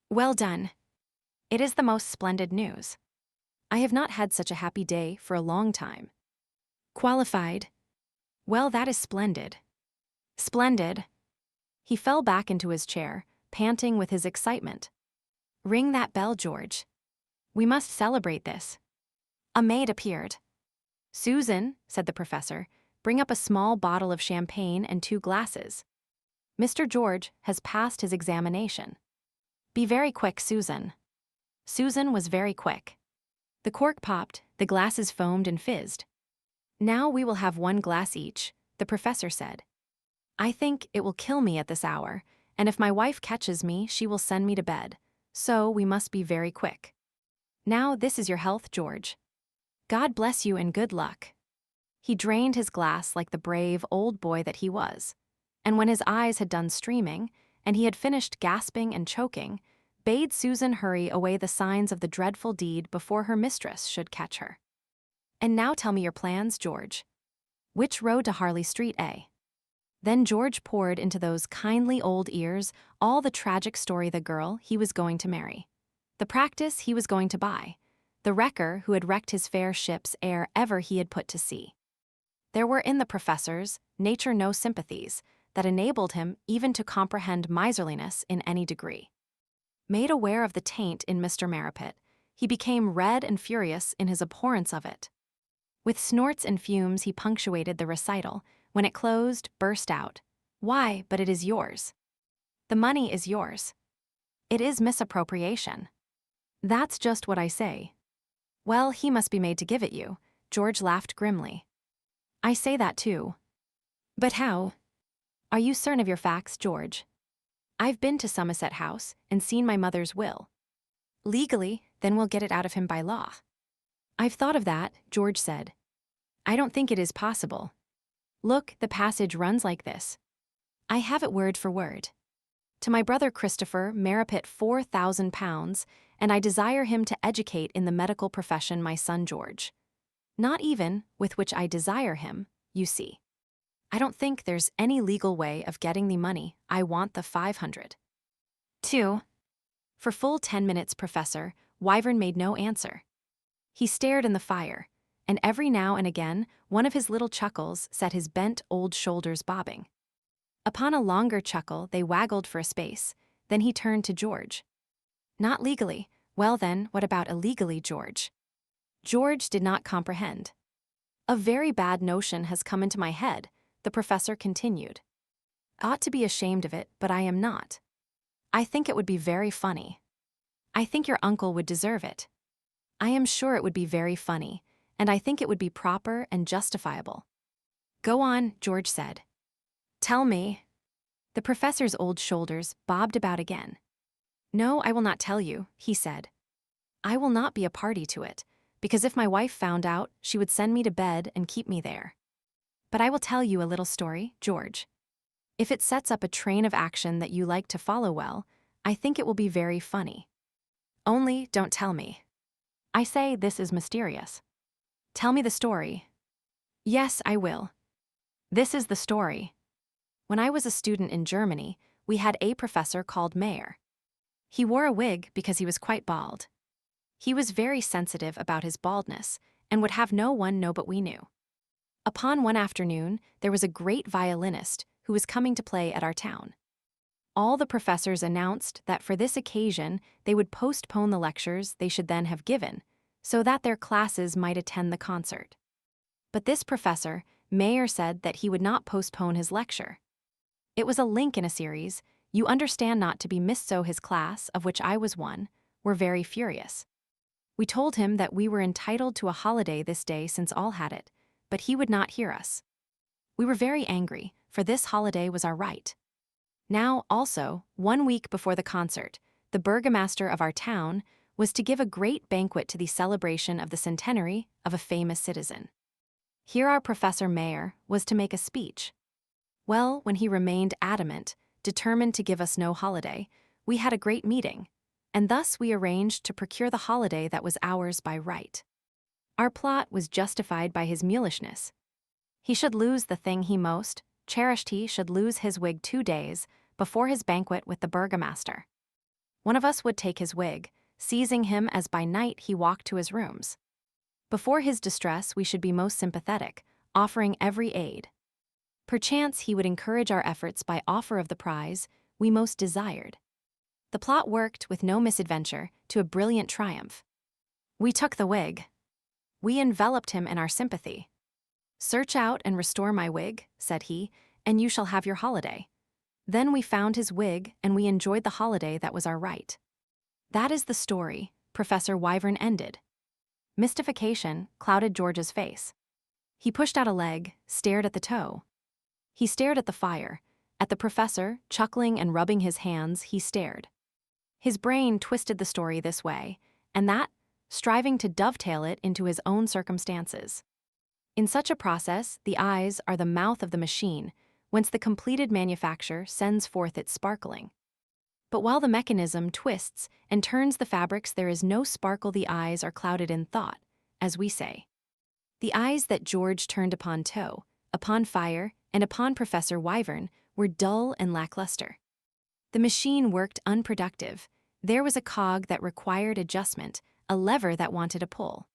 Well done. It is the most splendid news. I have not had such a happy day for a long time. Qualified. Well, that is splendid. Splendid. He fell back into his chair, panting with his excitement. Ring that bell, George. We must celebrate this. A maid appeared. Susan, said the professor, bring up a small bottle of champagne and 2 glasses. Mr. George has passed his examination. Be very quick, Susan. Susan was very quick. The cork popped, the glasses foamed and fizzed. Now we will have 1 glass each, the professor said. I think it will kill me at this hour, and if my wife catches me, she will send me to bed. So we must be very quick. Now this is your health, George. God bless you and good luck. He drained his glass like the brave old boy that he was, and when his eyes had done streaming, and he had finished gasping and choking, bade Susan hurry away the signs of the dreadful deed before her mistress should catch her. And now tell me your plans, George. Which road to Harley Street, eh? Then George poured into those kindly old ears all the tragic story of the girl he was going to marry, the practice he was going to buy, the wrecker who had wrecked his fair ships ere ever he had put to sea. There were in the professor's nature no sympathies that enabled him even to comprehend miserliness in any degree. Made aware of the taint in Mr. Marrapit, he became red and furious in his abhorrence of it. With snorts and fumes he punctuated the recital. When it closed, burst out, Why, but it is yours. The money is yours. It is misappropriation. That's just what I say. Well, he must be made to give it you, George laughed grimly. I say that too. But how? Are you certain of your facts, George? I've been to Somerset House and seen my mother's will. Legally, then we'll get it out of him by law. I've thought of that, George said. I don't think it is possible. Look, the passage runs like this. I have it word for word. To my brother Christopher, Marrapit £4,000, and I desire him to educate in the medical profession my son George. Not even, with which I desire him, you see. I don't think there's any legal way of getting the money. I want the 500. 2. For full 10 minutes, Professor Wyvern made no answer. He stared in the fire, and every now and again one of his little chuckles set his bent old shoulders bobbing. Upon a longer chuckle they waggled for a space, then he turned to George. Not legally. Well then, what about illegally, George? George did not comprehend. A very bad notion has come into my head, the professor continued. I ought to be ashamed of it, but I am not. I think it would be very funny. I think your uncle would deserve it. I am sure it would be very funny, and I think it would be proper and justifiable. Go on, George said. Tell me. The professor's old shoulders bobbed about again. No, I will not tell you, he said. I will not be a party to it, because if my wife found out, she would send me to bed and keep me there. But I will tell you a little story, George. If it sets up a train of action that you like to follow well, I think it will be very funny. Only don't tell me. I say this is mysterious. Tell me the story. Yes, I will. This is the story. When I was a student in Germany, we had a professor called Mayer. He wore a wig because he was quite bald. He was very sensitive about his baldness and would have no one know but we knew. Upon one afternoon, there was a great violinist who was coming to play at our town. All the professors announced that for this occasion they would postpone the lectures they should then have given, so that their classes might attend the concert. But this professor, Mayer, said that he would not postpone his lecture. It was a link in a series. You understand, not to be missed, so his class, of which I was one, were very furious. We told him that we were entitled to a holiday this day since all had it, but he would not hear us. We were very angry, for this holiday was our right. Now, also, 1 week before the concert, the burgomaster of our town was to give a great banquet to the celebration of the centenary of a famous citizen. Here our Professor Mayer was to make a speech. Well, when he remained adamant, determined to give us no holiday, we had a great meeting, and thus we arranged to procure the holiday that was ours by right. Our plot was justified by his mulishness. He should lose the thing he most cherished. He should lose his wig 2 days before his banquet with the burgomaster. One of us would take his wig, seizing him as by night he walked to his rooms. Before his distress we should be most sympathetic, offering every aid. Perchance he would encourage our efforts by offer of the prize we most desired. The plot worked with no misadventure to a brilliant triumph. We took the wig. We enveloped him in our sympathy. Search out and restore my wig, said he, and you shall have your holiday. Then we found his wig and we enjoyed the holiday that was our right. That is the story, Professor Wyvern ended. Mystification clouded George's face. He pushed out a leg, stared at the toe. He stared at the fire, at the professor, chuckling and rubbing his hands. He stared. His brain twisted the story this way and that, striving to dovetail it into his own circumstances. In such a process, the eyes are the mouth of the machine, whence the completed manufacture sends forth its sparkling. But while the mechanism twists and turns the fabrics, there is no sparkle. The eyes are clouded in thought, as we say. The eyes that George turned upon toe, upon fire, and upon Professor Wyvern were dull and lackluster. The machine worked unproductive. There was a cog that required adjustment, a lever that wanted a pull.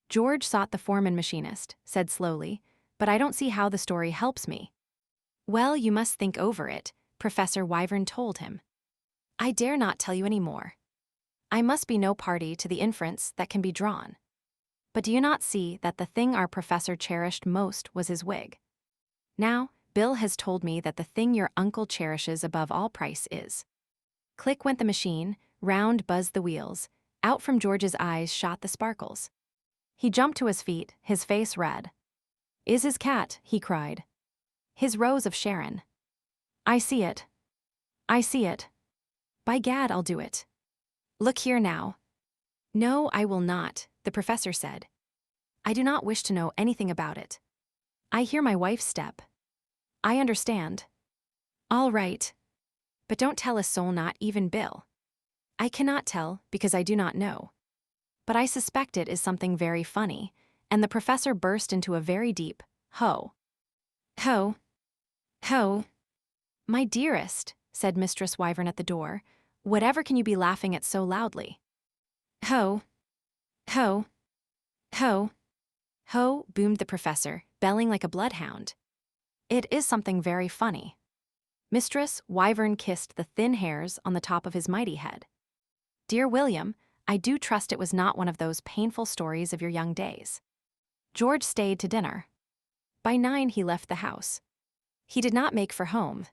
George sought the foreman machinist, said slowly, but I don't see how the story helps me. Well, you must think over it, Professor Wyvern told him. I dare not tell you any more. I must be no party to the inference that can be drawn. But do you not see that the thing our professor cherished most was his wig? Now, Bill has told me that the thing your uncle cherishes above all price is Click went the machine, round buzzed the wheels, out from George's eyes shot the sparkles. He jumped to his feet, his face red. "Is his cat," he cried. "His Rose of Sharon. I see it. I see it. By gad, I'll do it. Look here now." "No, I will not," the professor said. "I do not wish to know anything about it. I hear my wife's step. I understand. All right. But don't tell a soul, not even Bill. I cannot tell because I do not know. But I suspect it is something very funny," and the professor burst into a very deep ho. Ho. Ho. "My dearest," said Mistress Wyvern at the door, "whatever can you be laughing at so loudly?" "Ho. Ho. Ho. Ho," boomed the professor, belling like a bloodhound. "It is something very funny." Mistress Wyvern kissed the thin hairs on the top of his mighty head. "Dear William, I do trust it was not one of those painful stories of your young days." George stayed to dinner. By 9 he left the house. He did not make for home.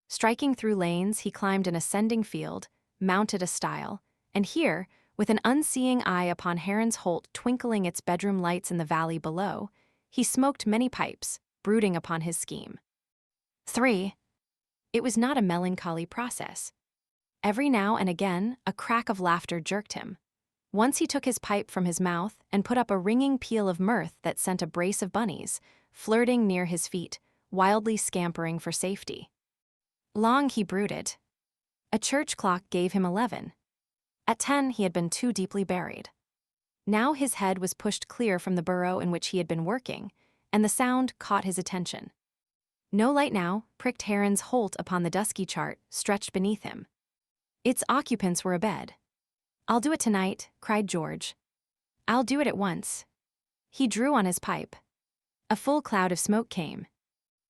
Striking through lanes, he climbed an ascending field, mounted a stile, and here, with an unseeing eye upon Heron's Holt twinkling its bedroom lights in the valley below, he smoked many pipes, brooding upon his scheme. 3. It was not a melancholy process. Every now and again, a crack of laughter jerked him. Once he took his pipe from his mouth and put up a ringing peal of mirth that sent a brace of bunnies, flirting near his feet, wildly scampering for safety. Long he brooded. A church clock gave him 11. At 10 he had been too deeply buried. Now his head was pushed clear from the burrow in which he had been working, and the sound caught his attention. No light now pricked Heron's Holt upon the dusky chart stretched beneath him. Its occupants were abed. "I'll do it tonight," cried George. "I'll do it at once." He drew on his pipe. A full cloud of smoke came.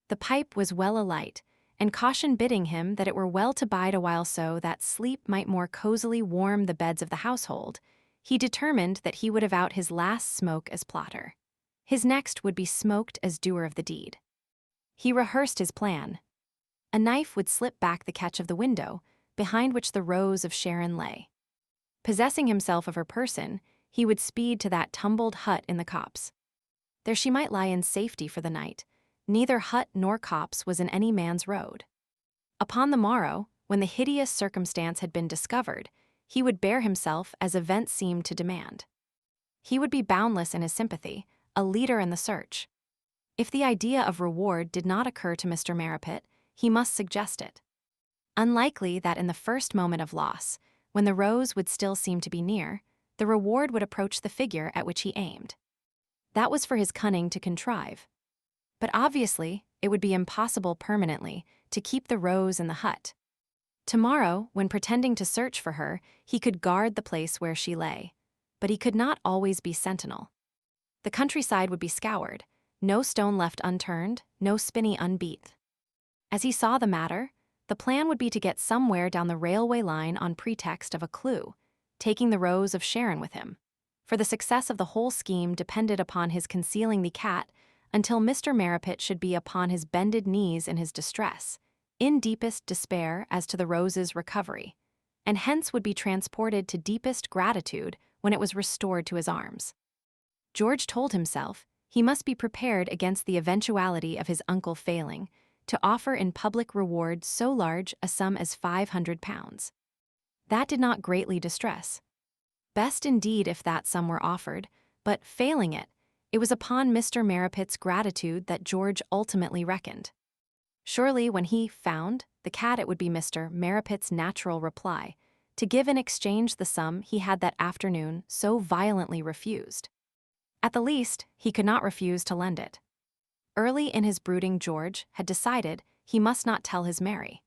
The pipe was well alight, and caution bidding him that it were well to bide a while so that sleep might more cosily warm the beds of the household, he determined that he would have out his last smoke as plotter. His next would be smoked as doer of the deed. He rehearsed his plan. A knife would slip back the catch of the window, behind which the Rose of Sharon lay. Possessing himself of her person, he would speed to that tumbled hut in the copse. There she might lie in safety for the night. Neither hut nor copse was in any man's road. Upon the morrow, when the hideous circumstance had been discovered, he would bear himself as events seemed to demand. He would be boundless in his sympathy, a leader in the search. If the idea of reward did not occur to Mr. Marrapit, he must suggest it. Unlikely that in the first moment of loss, when the Rose would still seem to be near, the reward would approach the figure at which he aimed. That was for his cunning to contrive. But obviously, it would be impossible permanently to keep the Rose in the hut. Tomorrow, when pretending to search for her, he could guard the place where she lay. But he could not always be sentinel. The countryside would be scoured, no stone left unturned, no spinney unbeat. As he saw the matter, the plan would be to get somewhere down the railway line on pretext of a clue, taking the Rose of Sharon with him. For the success of the whole scheme depended upon his concealing the cat until Mr. Marrapit should be upon his bended knees in his distress, in deepest despair as to the Rose's recovery, and hence would be transported to deepest gratitude when it was restored to his arms. George told himself he must be prepared against the eventuality of his uncle failing, to offer in public reward so large a sum as £500. That did not greatly distress. Best indeed if that sum were offered, but failing it, it was upon Mr. Marrapit's gratitude that George ultimately reckoned. Surely when he found the cat, it would be Mr. Marrapit's natural reply, to give in exchange the sum he had that afternoon so violently refused. At the least, he could not refuse to lend it. Early in his brooding, George had decided he must not tell his Mary.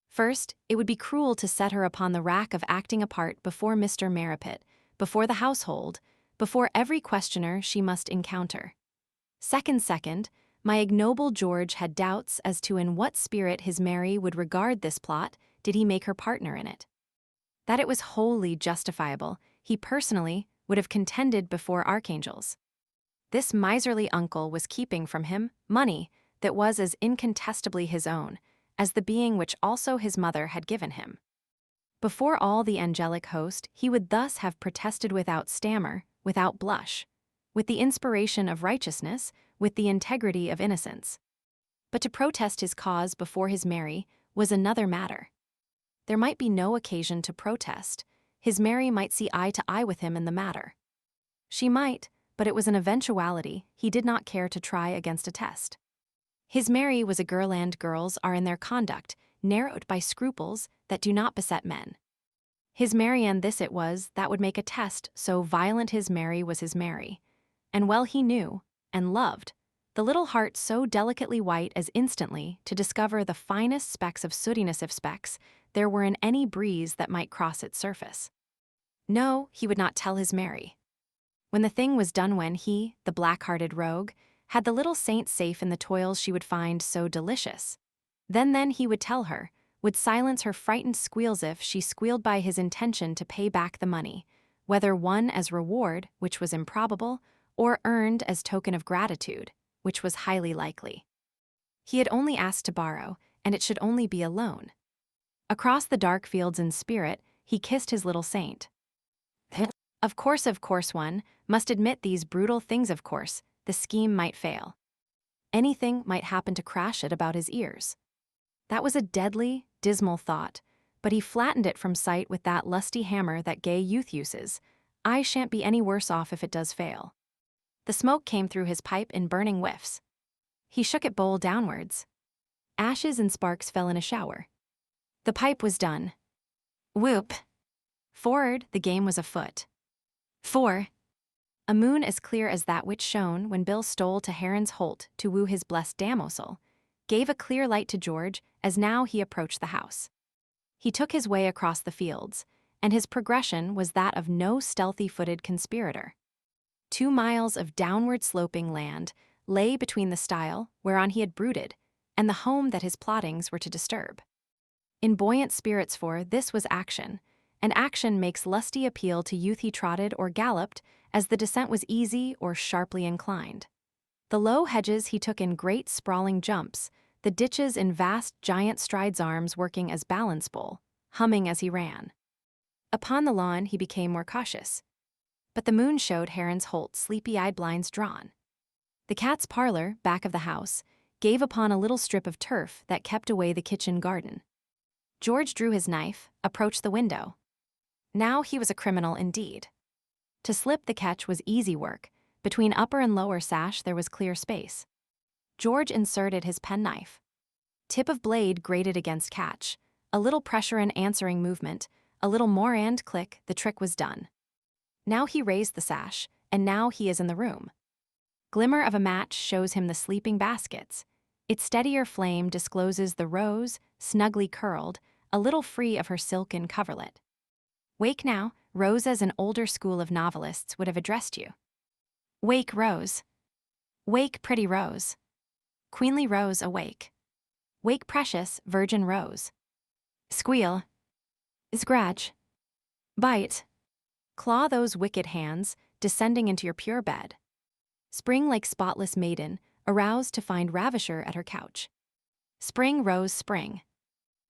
First, it would be cruel to set her upon the rack of acting a part before Mr. Marrapit, before the household, before every questioner she must encounter. Second, my ignoble George had doubts as to in what spirit his Mary would regard this plot did he make her partner in it. That it was wholly justifiable, he personally would have contended before archangels. This miserly uncle was keeping from him money that was as incontestably his own as the being which also his mother had given him. Before all the angelic host, he would thus have protested without stammer, without blush, with the inspiration of righteousness, with the integrity of innocence. But to protest his cause before his Mary was another matter. There might be no occasion to protest. His Mary might see eye to eye with him in the matter. She might, but it was an eventuality he did not care to try against a test. His Mary was a girl, and girls are in their conduct narrowed by scruples that do not beset men. His Mary, and this it was that would make a test so violent. His Mary was his Mary, and well he knew, and loved, the little heart so delicately white as instantly to discover the finest specks of sootiness, if specks there were in any breeze that might cross its surface. No, he would not tell his Mary. When the thing was done, when he, the black-hearted rogue, had the little saint safe in the toils she would find so delicious, then he would tell her, would silence her frightened squeals if she squealed by his intention to pay back the money, whether won as reward, which was improbable, or earned as token of gratitude, which was highly likely. He had only asked to borrow, and it should only be a loan. Across the dark fields in spirit, he kissed his little saint. Of course one must admit these brutal things. Of course, the scheme might fail. Anything might happen to crash it about his ears. That was a deadly, dismal thought, but he flattened it from sight with that lusty hammer that gay youth uses. I shan't be any worse off if it does fail. The smoke came through his pipe in burning whiffs. He shook it bowl downwards. Ashes and sparks fell in a shower. The pipe was done. Whoop! Forward, the game was afoot. 4. A moon as clear as that which shone when Bill stole to Heron's Holt to woo his blessed damozel, gave a clear light to George as now he approached the house. He took his way across the fields, and his progression was that of no stealthy-footed conspirator. 2 miles of downward-sloping land lay between the stile whereon he had brooded and the home that his plottings were to disturb. In buoyant spirits, for this was action, and action makes lusty appeal to youth. He trotted or galloped as the descent was easy or sharply inclined. The low hedges he took in great sprawling jumps, the ditches in vast giant strides, arms working as balance bowl, humming as he ran. Upon the lawn he became more cautious. But the moon showed Heron's Holt sleepy-eyed, blinds drawn. The cat's parlor, back of the house, gave upon a little strip of turf that kept away the kitchen garden. George drew his knife, approached the window. Now he was a criminal indeed. To slip the catch was easy work. Between upper and lower sash there was clear space. George inserted his penknife. Tip of blade grated against catch. A little pressure and answering movement, a little more and click, the trick was done. Now he raised the sash, and now he is in the room. Glimmer of a match shows him the sleeping baskets. Its steadier flame discloses the rose, snugly curled, a little free of her silken coverlet. Wake now, Rose, as an older school of novelists would have addressed you. Wake, Rose. Wake, pretty Rose. Queenly Rose, awake. Wake, precious, virgin Rose. Squeal. Scratch. Bite. Claw those wicked hands, descending into your pure bed. Spring like spotless maiden, aroused to find ravisher at her couch. Spring, Rose, spring.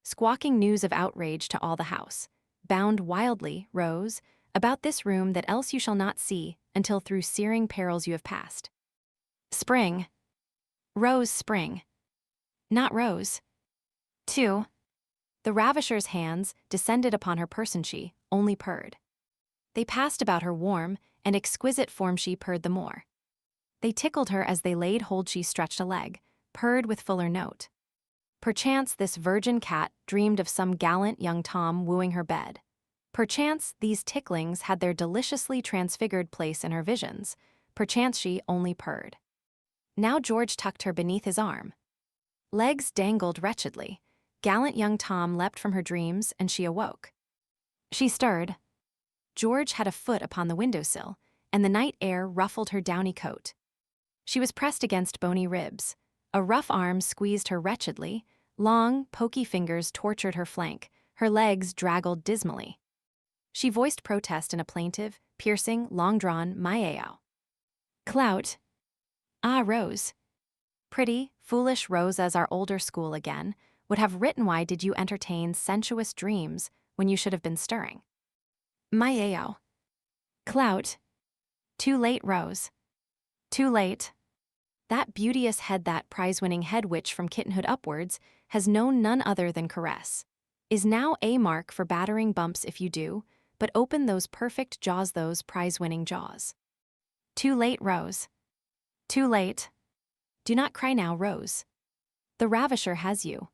Squawking news of outrage to all the house. Bound wildly, Rose, about this room that else you shall not see until through searing perils you have passed. Spring. Rose, spring. Not Rose. 2. The ravisher's hands descended upon her person, she only purred. They passed about her warm and exquisite form, she purred the more. They tickled her as they laid hold, she stretched a leg, purred with fuller note. Perchance this virgin cat dreamed of some gallant young Tom wooing her bed. Perchance these ticklings had their deliciously transfigured place in her visions. Perchance she only purred. Now George tucked her beneath his arm. Legs dangled wretchedly. Gallant young Tom leapt from her dreams, and she awoke. She stirred. George had a foot upon the windowsill, and the night air ruffled her downy coat. She was pressed against bony ribs. A rough arm squeezed her wretchedly. Long, poky fingers tortured her flank. Her legs draggled dismally. She voiced protest in a plaintive, piercing, long-drawn "Miao." Clout. Ah, Rose. Pretty, foolish Rose, as our older school again would have written, why did you entertain sensuous dreams when you should have been stirring. My ao. Clout. Too late, Rose. Too late. That beauteous head, that prize-winning head which from kittenhood upwards has known none other than caress, is now a mark for battering bumps if you do, but open those perfect jaws, those prize-winning jaws. Too late, Rose. Too late. Do not cry now, Rose. The ravisher has you.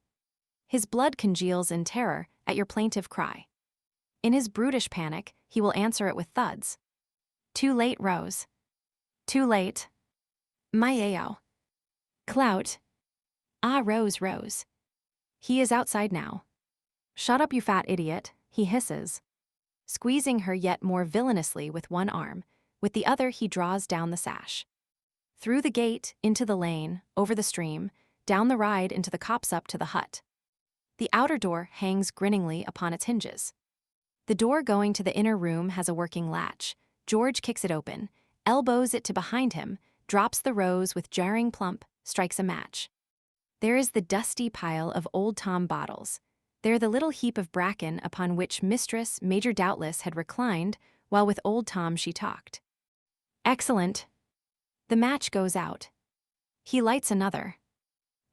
His blood congeals in terror at your plaintive cry. In his brutish panic, he will answer it with thuds. Too late, Rose. Too late. My ao. Clout. Ah, Rose, Rose. He is outside now. Shut up, you fat idiot, he hisses. Squeezing her yet more villainously with one arm, with the other he draws down the sash. Through the gate, into the lane, over the stream, down the ride into the copse up to the hut. The outer door hangs grinningly upon its hinges. The door going to the inner room has a working latch. George kicks it open, elbows it to behind him, drops the rose with jarring plump, strikes a match. There is the dusty pile of Old Tom bottles. There the little heap of bracken upon which Mistress Major doubtless had reclined while with Old Tom she talked. Excellent. The match goes out. He lights another.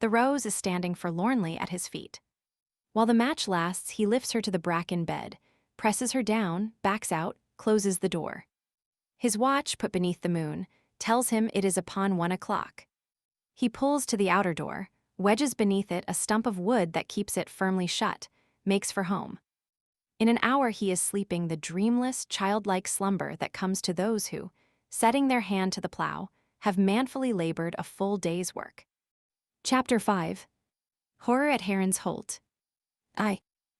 The rose is standing forlornly at his feet. While the match lasts, he lifts her to the bracken bed, presses her down, backs out, closes the door. His watch, put beneath the moon, tells him it is upon 1 o'clock. He pulls to the outer door, wedges beneath it a stump of wood that keeps it firmly shut, makes for home. In an hour he is sleeping the dreamless, childlike slumber that comes to those who, setting their hand to the plow, have manfully labored a full day's work. Chapter 5. Horror at Heron's Holt.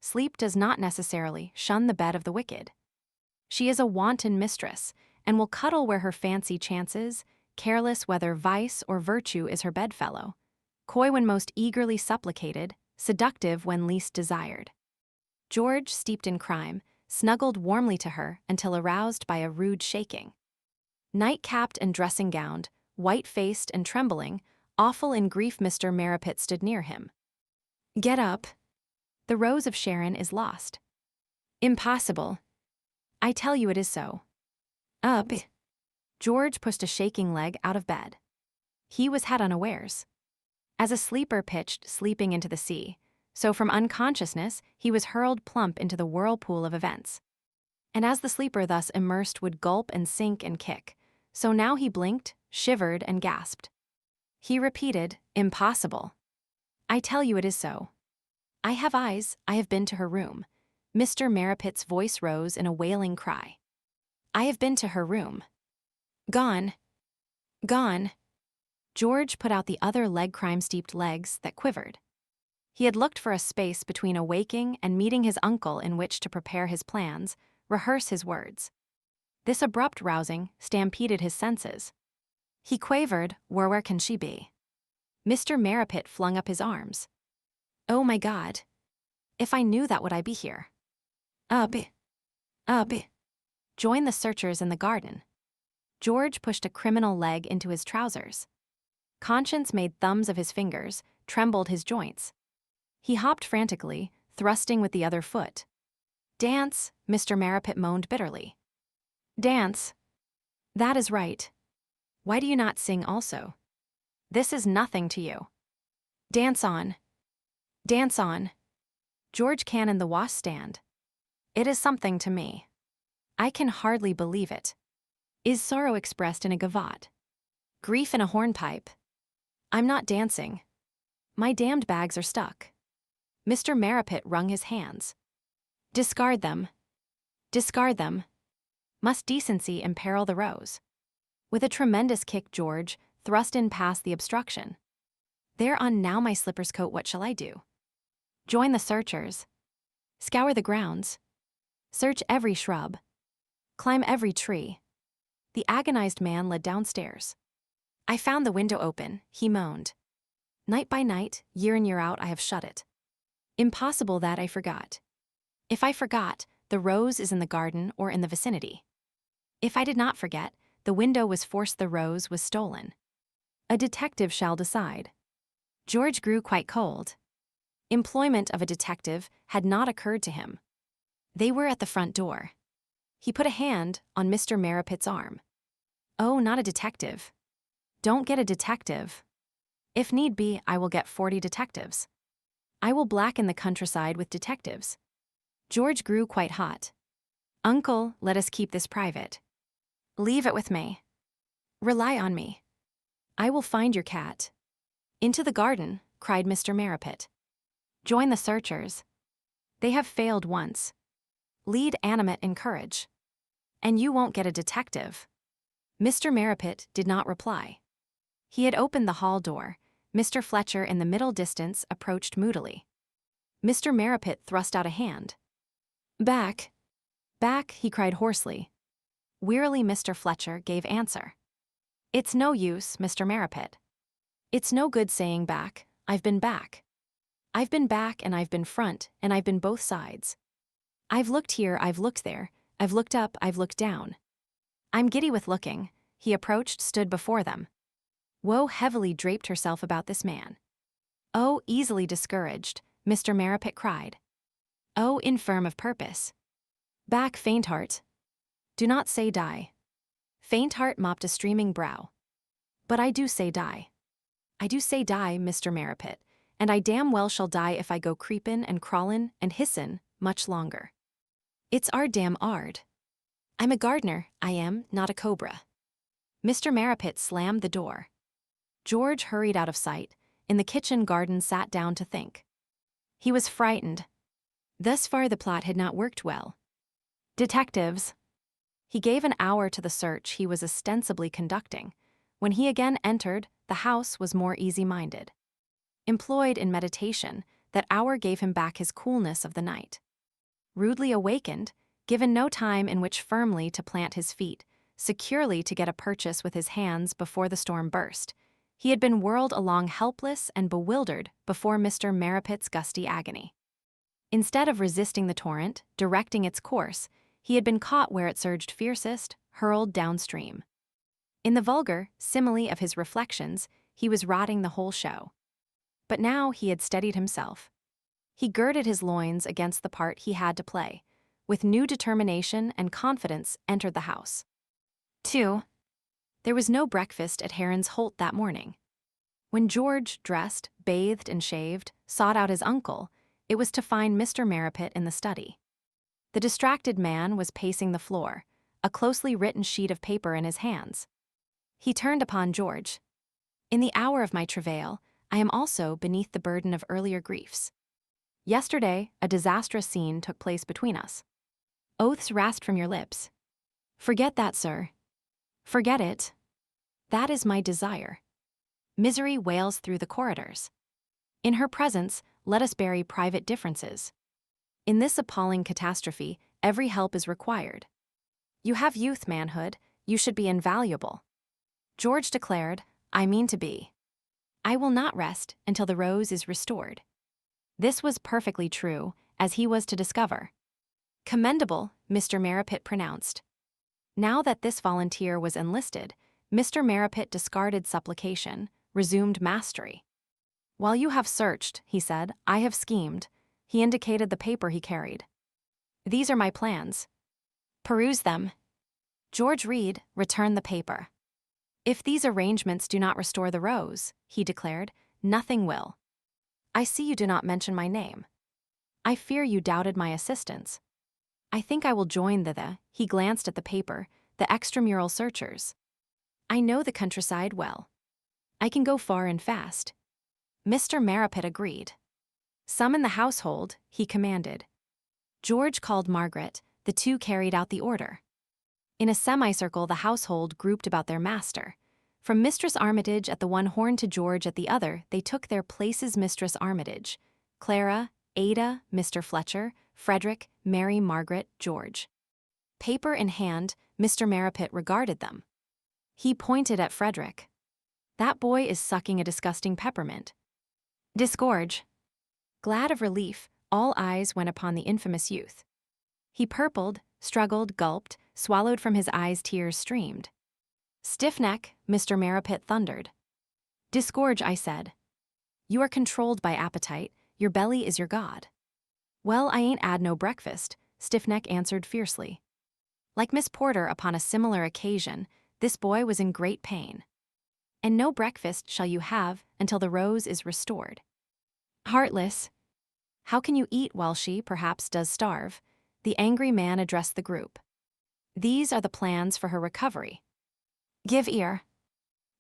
Sleep does not necessarily shun the bed of the wicked. She is a wanton mistress, and will cuddle where her fancy chances, careless whether vice or virtue is her bedfellow, coy when most eagerly supplicated, seductive when least desired. George, steeped in crime, snuggled warmly to her until aroused by a rude shaking. Night-capped and dressing-gowned, white-faced and trembling, awful in grief, Mr. Marrapit stood near him. Get up. The Rose of Sharon is lost. Impossible. I tell you it is so. Up. George pushed a shaking leg out of bed. He was had unawares. As a sleeper pitched sleeping into the sea, so from unconsciousness he was hurled plump into the whirlpool of events. And as the sleeper thus immersed would gulp and sink and kick, so now he blinked, shivered, and gasped. He repeated, impossible. I tell you it is so. I have eyes, I have been to her room. Mr. Marrapit's voice rose in a wailing cry. I have been to her room. Gone. Gone. George put out the other leg-crime-steeped legs that quivered. He had looked for a space between awaking and meeting his uncle in which to prepare his plans, rehearse his words. This abrupt rousing stampeded his senses. He quavered, where can she be? Mr. Marrapit flung up his arms. Oh my God. If I knew that would I be here. Up. Join the searchers in the garden. George pushed a criminal leg into his trousers. Conscience made thumbs of his fingers, trembled his joints. He hopped frantically, thrusting with the other foot. Dance, Mr. Marrapit moaned bitterly. Dance. That is right. Why do you not sing also? This is nothing to you. Dance on. Dance on. George Cannon the washstand. It is something to me. I can hardly believe it. Is sorrow expressed in a gavotte? Grief in a hornpipe? I'm not dancing. My damned bags are stuck. Mr. Marrapit wrung his hands. Discard them. Discard them. Must decency imperil the rose? With a tremendous kick, George thrust in past the obstruction. There on now my slipper's coat, what shall I do? Join the searchers. Scour the grounds. Search every shrub. Climb every tree. The agonized man led downstairs. I found the window open, he moaned. Night by night, year in year out, I have shut it. Impossible that I forgot. If I forgot, the rose is in the garden or in the vicinity. If I did not forget, the window was forced, the rose was stolen. A detective shall decide. George grew quite cold. Employment of a detective had not occurred to him. They were at the front door. He put a hand on Mr. Marrapit's arm. Oh, not a detective. Don't get a detective. If need be, I will get 40 detectives. I will blacken the countryside with detectives. George grew quite hot. Uncle, let us keep this private. Leave it with me. Rely on me. I will find your cat. Into the garden, cried Mr. Marrapit. Join the searchers. They have failed once. Lead animate in courage. And you won't get a detective. Mr. Marrapit did not reply. He had opened the hall door. Mr. Fletcher in the middle distance approached moodily. Mr. Marrapit thrust out a hand. Back. Back, he cried hoarsely. Wearily Mr. Fletcher gave answer. It's no use, Mr. Marrapit. It's no good saying back, I've been back. I've been back and I've been front and I've been both sides. I've looked here, I've looked there, I've looked up, I've looked down. I'm giddy with looking. He approached, stood before them. Woe heavily draped herself about this man. Oh, easily discouraged, Mr. Marrapit cried. Oh, infirm of purpose. Back, faint heart. Do not say die. Faint heart mopped a streaming brow. But I do say die. I do say die, Mr. Marrapit, and I damn well shall die if I go creepin' and crawlin' and hissin' much longer. It's our damn ard. I'm a gardener, I am, not a cobra. Mr. Marrapit slammed the door. George hurried out of sight. In the kitchen garden sat down to think. He was frightened. Thus far the plot had not worked well. Detectives. He gave an hour to the search he was ostensibly conducting. When he again entered, the house was more easy-minded. Employed in meditation, that hour gave him back his coolness of the night. Rudely awakened, given no time in which firmly to plant his feet, securely to get a purchase with his hands before the storm burst, he had been whirled along helpless and bewildered before Mr. Marrapit's gusty agony. Instead of resisting the torrent, directing its course, he had been caught where it surged fiercest, hurled downstream. In the vulgar simile of his reflections, he was rotting the whole show. But now he had steadied himself. He girded his loins against the part he had to play. With new determination and confidence entered the house. 2. There was no breakfast at Heron's Holt that morning. When George, dressed, bathed and shaved, sought out his uncle, it was to find Mr. Marrapit in the study. The distracted man was pacing the floor, a closely written sheet of paper in his hands. He turned upon George. In the hour of my travail, I am also beneath the burden of earlier griefs. Yesterday, a disastrous scene took place between us. Oaths rasped from your lips. Forget that, sir. Forget it. That is my desire. Misery wails through the corridors. In her presence, let us bury private differences. In this appalling catastrophe, every help is required. You have youth, manhood, you should be invaluable. George declared, I mean to be. I will not rest until the rose is restored. This was perfectly true, as he was to discover. Commendable, Mr. Marrapit pronounced. Now that this volunteer was enlisted, Mr. Marrapit discarded supplication, resumed mastery. While you have searched, he said, I have schemed. He indicated the paper he carried. These are my plans. Peruse them. George Reed returned the paper. If these arrangements do not restore the rose, he declared, nothing will. I see you do not mention my name. I fear you doubted my assistance. I think I will join he glanced at the paper, the extramural searchers. I know the countryside well. I can go far and fast. Mr. Marrapit agreed. Summon the household, he commanded. George called Margaret, the two carried out the order. In a semicircle the household grouped about their master. From Mistress Armitage at the one horn to George at the other, they took their places. Mistress Armitage, Clara, Ada, Mr. Fletcher, Frederick, Mary, Margaret, George. Paper in hand, Mr. Marrapit regarded them. He pointed at Frederick. That boy is sucking a disgusting peppermint. Disgorge. Glad of relief, all eyes went upon the infamous youth. He purpled, struggled, gulped, swallowed from his eyes tears streamed. Stiff neck, Mr. Marrapit thundered. Disgorge, I said. You are controlled by appetite, your belly is your god. Well, I ain't 'ad no breakfast, Stiffneck answered fiercely. Like Miss Porter upon a similar occasion, this boy was in great pain. And no breakfast shall you have until the rose is restored. Heartless, how can you eat while she, perhaps, does starve? The angry man addressed the group. These are the plans for her recovery. Give ear.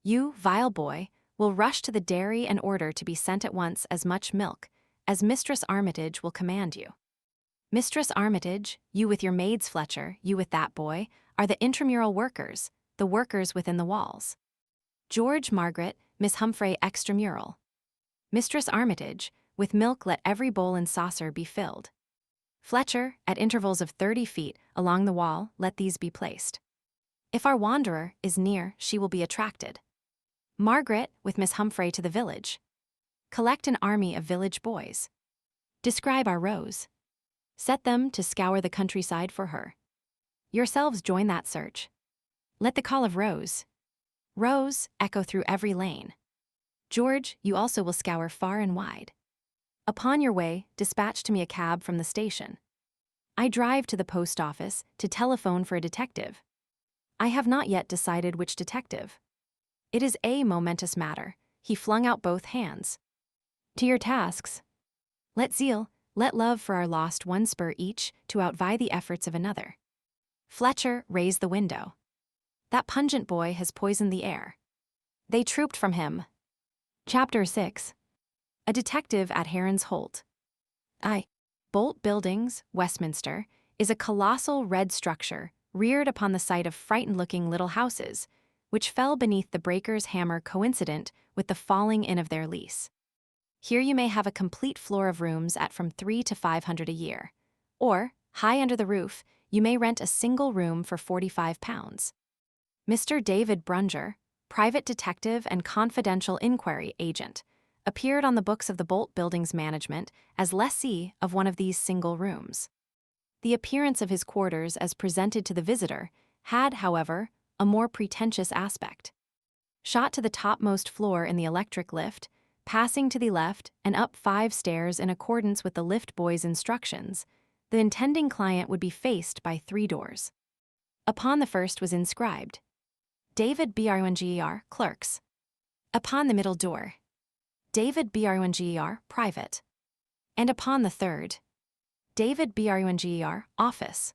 You, vile boy, will rush to the dairy and order to be sent at once as much milk as Mistress Armitage will command you. Mistress Armitage, you with your maids, Fletcher, you with that boy, are the intramural workers, the workers within the walls. George, Margaret, Miss Humphrey extramural. Mistress Armitage, with milk let every bowl and saucer be filled. Fletcher, at intervals of 30 feet along the wall, let these be placed. If our wanderer is near, she will be attracted. Margaret, with Miss Humphrey to the village. Collect an army of village boys. Describe our Rose. Set them to scour the countryside for her. Yourselves join that search. Let the call of Rose, Rose, echo through every lane. George, you also will scour far and wide. Upon your way, dispatch to me a cab from the station. I drive to the post office to telephone for a detective. I have not yet decided which detective. It is a momentous matter. He flung out both hands. To your tasks. Let zeal, let love for our lost one spur each to outvie the efforts of another. Fletcher raised the window. That pungent boy has poisoned the air. They trooped from him. Chapter 6. A detective at Heron's Holt. Bolt Buildings, Westminster, is a colossal red structure reared upon the site of frightened-looking little houses, which fell beneath the breaker's hammer coincident with the falling in of their lease. Here you may have a complete floor of rooms at from $300 to $500 a year. Or, high under the roof, you may rent a single room for £45. Mr. David Brunger, private detective and confidential inquiry agent, appeared on the books of the Bolt Buildings management as lessee of one of these single rooms. The appearance of his quarters as presented to the visitor had, however, a more pretentious aspect. Shot to the topmost floor in the electric lift, passing to the left and up 5 stairs in accordance with the lift boy's instructions, the intending client would be faced by 3 doors. Upon the first was inscribed, David Brunger, Clerks. Upon the middle door, David Brunger, Private. And upon the third, David Brunger, Office.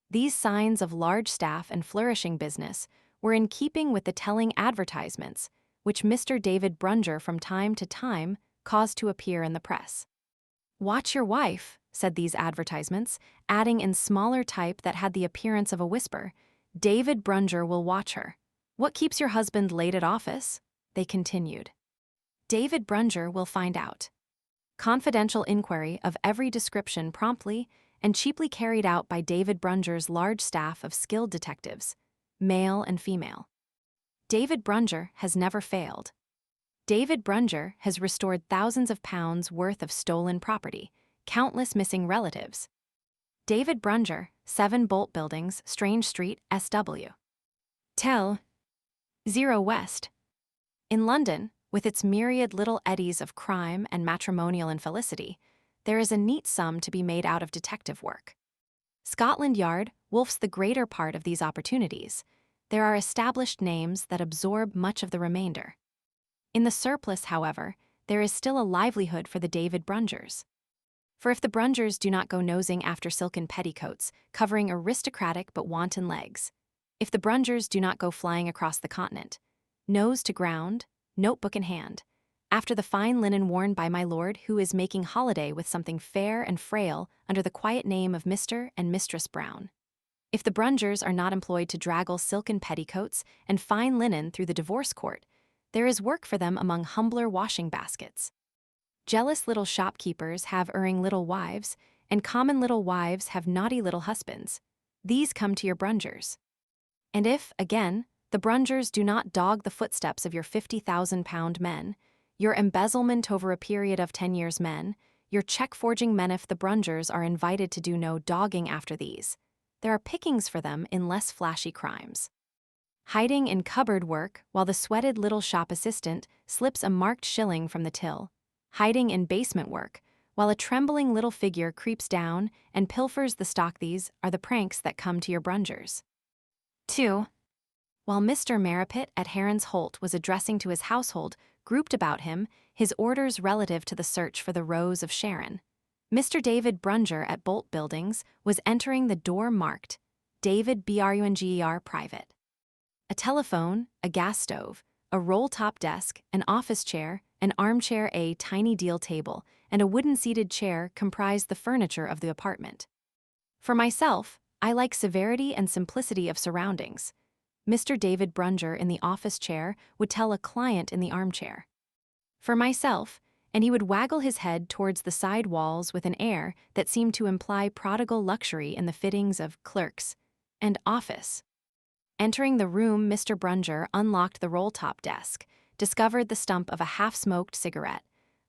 These signs of large staff and flourishing business were in keeping with the telling advertisements which Mr. David Brunger from time to time caused to appear in the press. Watch your wife, said these advertisements, adding in smaller type that had the appearance of a whisper, David Brunger will watch her. What keeps your husband late at office? They continued. David Brunger will find out. Confidential inquiry of every description promptly and cheaply carried out by David Brunger's large staff of skilled detectives, male and female. David Brunger has never failed. David Brunger has restored thousands of pounds worth of stolen property, countless missing relatives. David Brunger, 7 Bolt Buildings, Strange Street, SW. Tel. 0 West. In London, with its myriad little eddies of crime and matrimonial infelicity, there is a neat sum to be made out of detective work. Scotland Yard wolfs the greater part of these opportunities. There are established names that absorb much of the remainder. In the surplus, however, there is still a livelihood for the David Brungers. For if the Brungers do not go nosing after silken petticoats, covering aristocratic but wanton legs, if the Brungers do not go flying across the continent, nose to ground, notebook in hand, after the fine linen worn by my lord who is making holiday with something fair and frail under the quiet name of Mr. and Mistress Brown, if the Brungers are not employed to draggle silken petticoats and fine linen through the divorce court, there is work for them among humbler washing baskets. Jealous little shopkeepers have erring little wives, and common little wives have naughty little husbands. These come to your Brungers. And if, again, the Brungers do not dog the footsteps of your £50,000 men, your embezzlement over a period of 10 years men, your check-forging men, if the Brungers are invited to do no dogging after these, there are pickings for them in less flashy crimes. Hiding in cupboard work while the sweated little shop assistant slips a marked shilling from the till, hiding in basement work while a trembling little figure creeps down and pilfers the stock. These are the pranks that come to your brungers. 2. While Mr. Marrapit at Heron's Holt was addressing to his household, grouped about him, his orders relative to the search for the Rose of Sharon, Mr. David Brunger at Bolt Buildings was entering the door marked David Brunger Private. A telephone, a gas stove, a roll-top desk, an office chair, an armchair, a tiny deal table, and a wooden-seated chair comprised the furniture of the apartment. For myself, I like severity and simplicity of surroundings. Mr. David Brunger in the office chair would tell a client in the armchair. For myself, and he would waggle his head towards the side walls with an air that seemed to imply prodigal luxury in the fittings of clerks and office. Entering the room, Mr. Brunger unlocked the roll-top desk, discovered the stump of a half-smoked cigarette,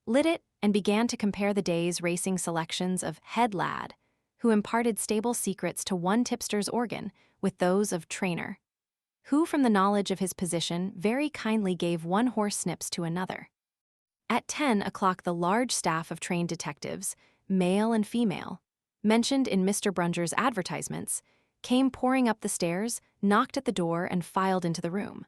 lit it, and began to compare the day's racing selections of Head Lad, who imparted stable secrets to one tipster's organ, with those of Trainer, who from the knowledge of his position very kindly gave one horse snips to another. At 10 o'clock the large staff of trained detectives, male and female, mentioned in Mr. Brunger's advertisements, came pouring up the stairs, knocked at the door, and filed into the room.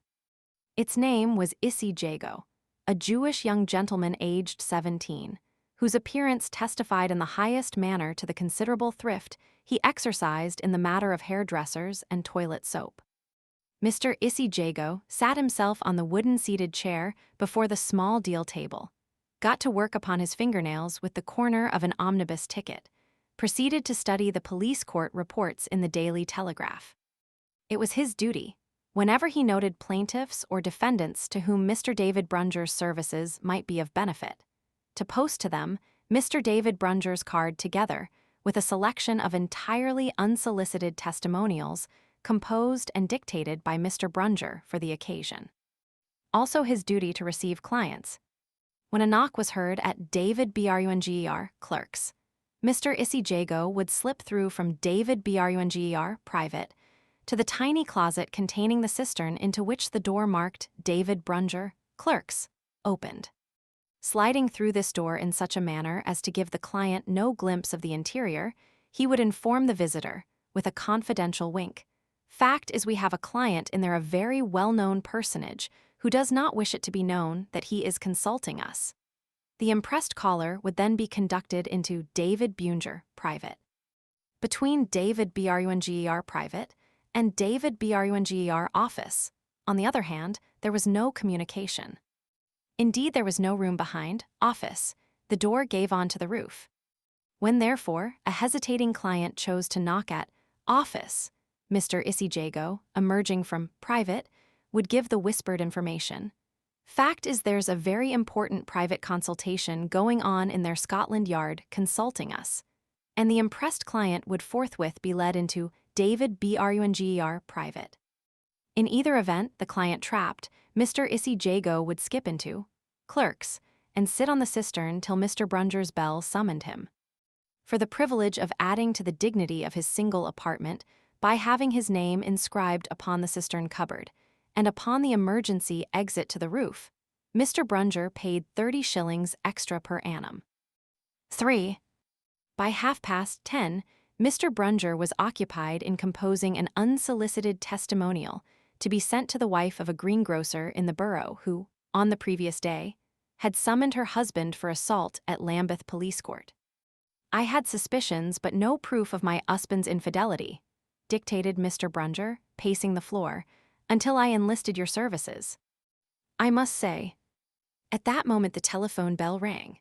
Its name was Issy Jago, a Jewish young gentleman aged 17, whose appearance testified in the highest manner to the considerable thrift he exercised in the matter of hairdressers and toilet soap. Mr. Issy Jago sat himself on the wooden-seated chair before the small deal table, got to work upon his fingernails with the corner of an omnibus ticket, proceeded to study the police court reports in the Daily Telegraph. It was his duty, whenever he noted plaintiffs or defendants to whom Mr. David Brunger's services might be of benefit, to post to them Mr. David Brunger's card together with a selection of entirely unsolicited testimonials composed and dictated by Mr. Brunger for the occasion. Also his duty to receive clients. When a knock was heard at David Brunger Clerks, Mr. Issy Jago would slip through from David Brunger Private to the tiny closet containing the cistern into which the door marked David Brunger Clerks opened. Sliding through this door in such a manner as to give the client no glimpse of the interior, he would inform the visitor, with a confidential wink, "Fact is, we have a client in there, a very well-known personage, who does not wish it to be known that he is consulting us." The impressed caller would then be conducted into David Brunger Private. Between David Brunger Private and David Brunger Office, on the other hand, there was no communication. Indeed, there was no room behind Office. The door gave on to the roof. When, therefore, a hesitating client chose to knock at Office, Mr. Issy Jago, emerging from Private, would give the whispered information. "Fact is, there's a very important private consultation going on in their Scotland Yard consulting us," and the impressed client would forthwith be led into David Brunger Private. In either event, the client trapped, Mr. Issy Jago would skip into Clerks and sit on the cistern till Mr. Brunger's bell summoned him. For the privilege of adding to the dignity of his single apartment by having his name inscribed upon the cistern cupboard, and upon the emergency exit to the roof, Mr. Brunger paid 30 shillings extra per annum. 3. By 10:30, Mr. Brunger was occupied in composing an unsolicited testimonial to be sent to the wife of a greengrocer in the borough who, on the previous day, had summoned her husband for assault at Lambeth Police Court. "I had suspicions but no proof of my husband's infidelity," dictated Mr. Brunger, pacing the floor, "until I enlisted your services. I must say—" At that moment the telephone bell rang.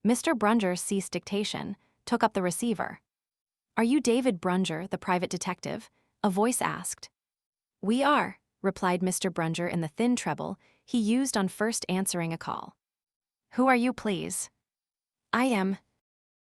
Mr. Brunger ceased dictation, took up the receiver. "Are you David Brunger, the private detective?" a voice asked. "We are," replied Mr. Brunger in the thin treble he used on first answering a call. "Who are you, please?" "I am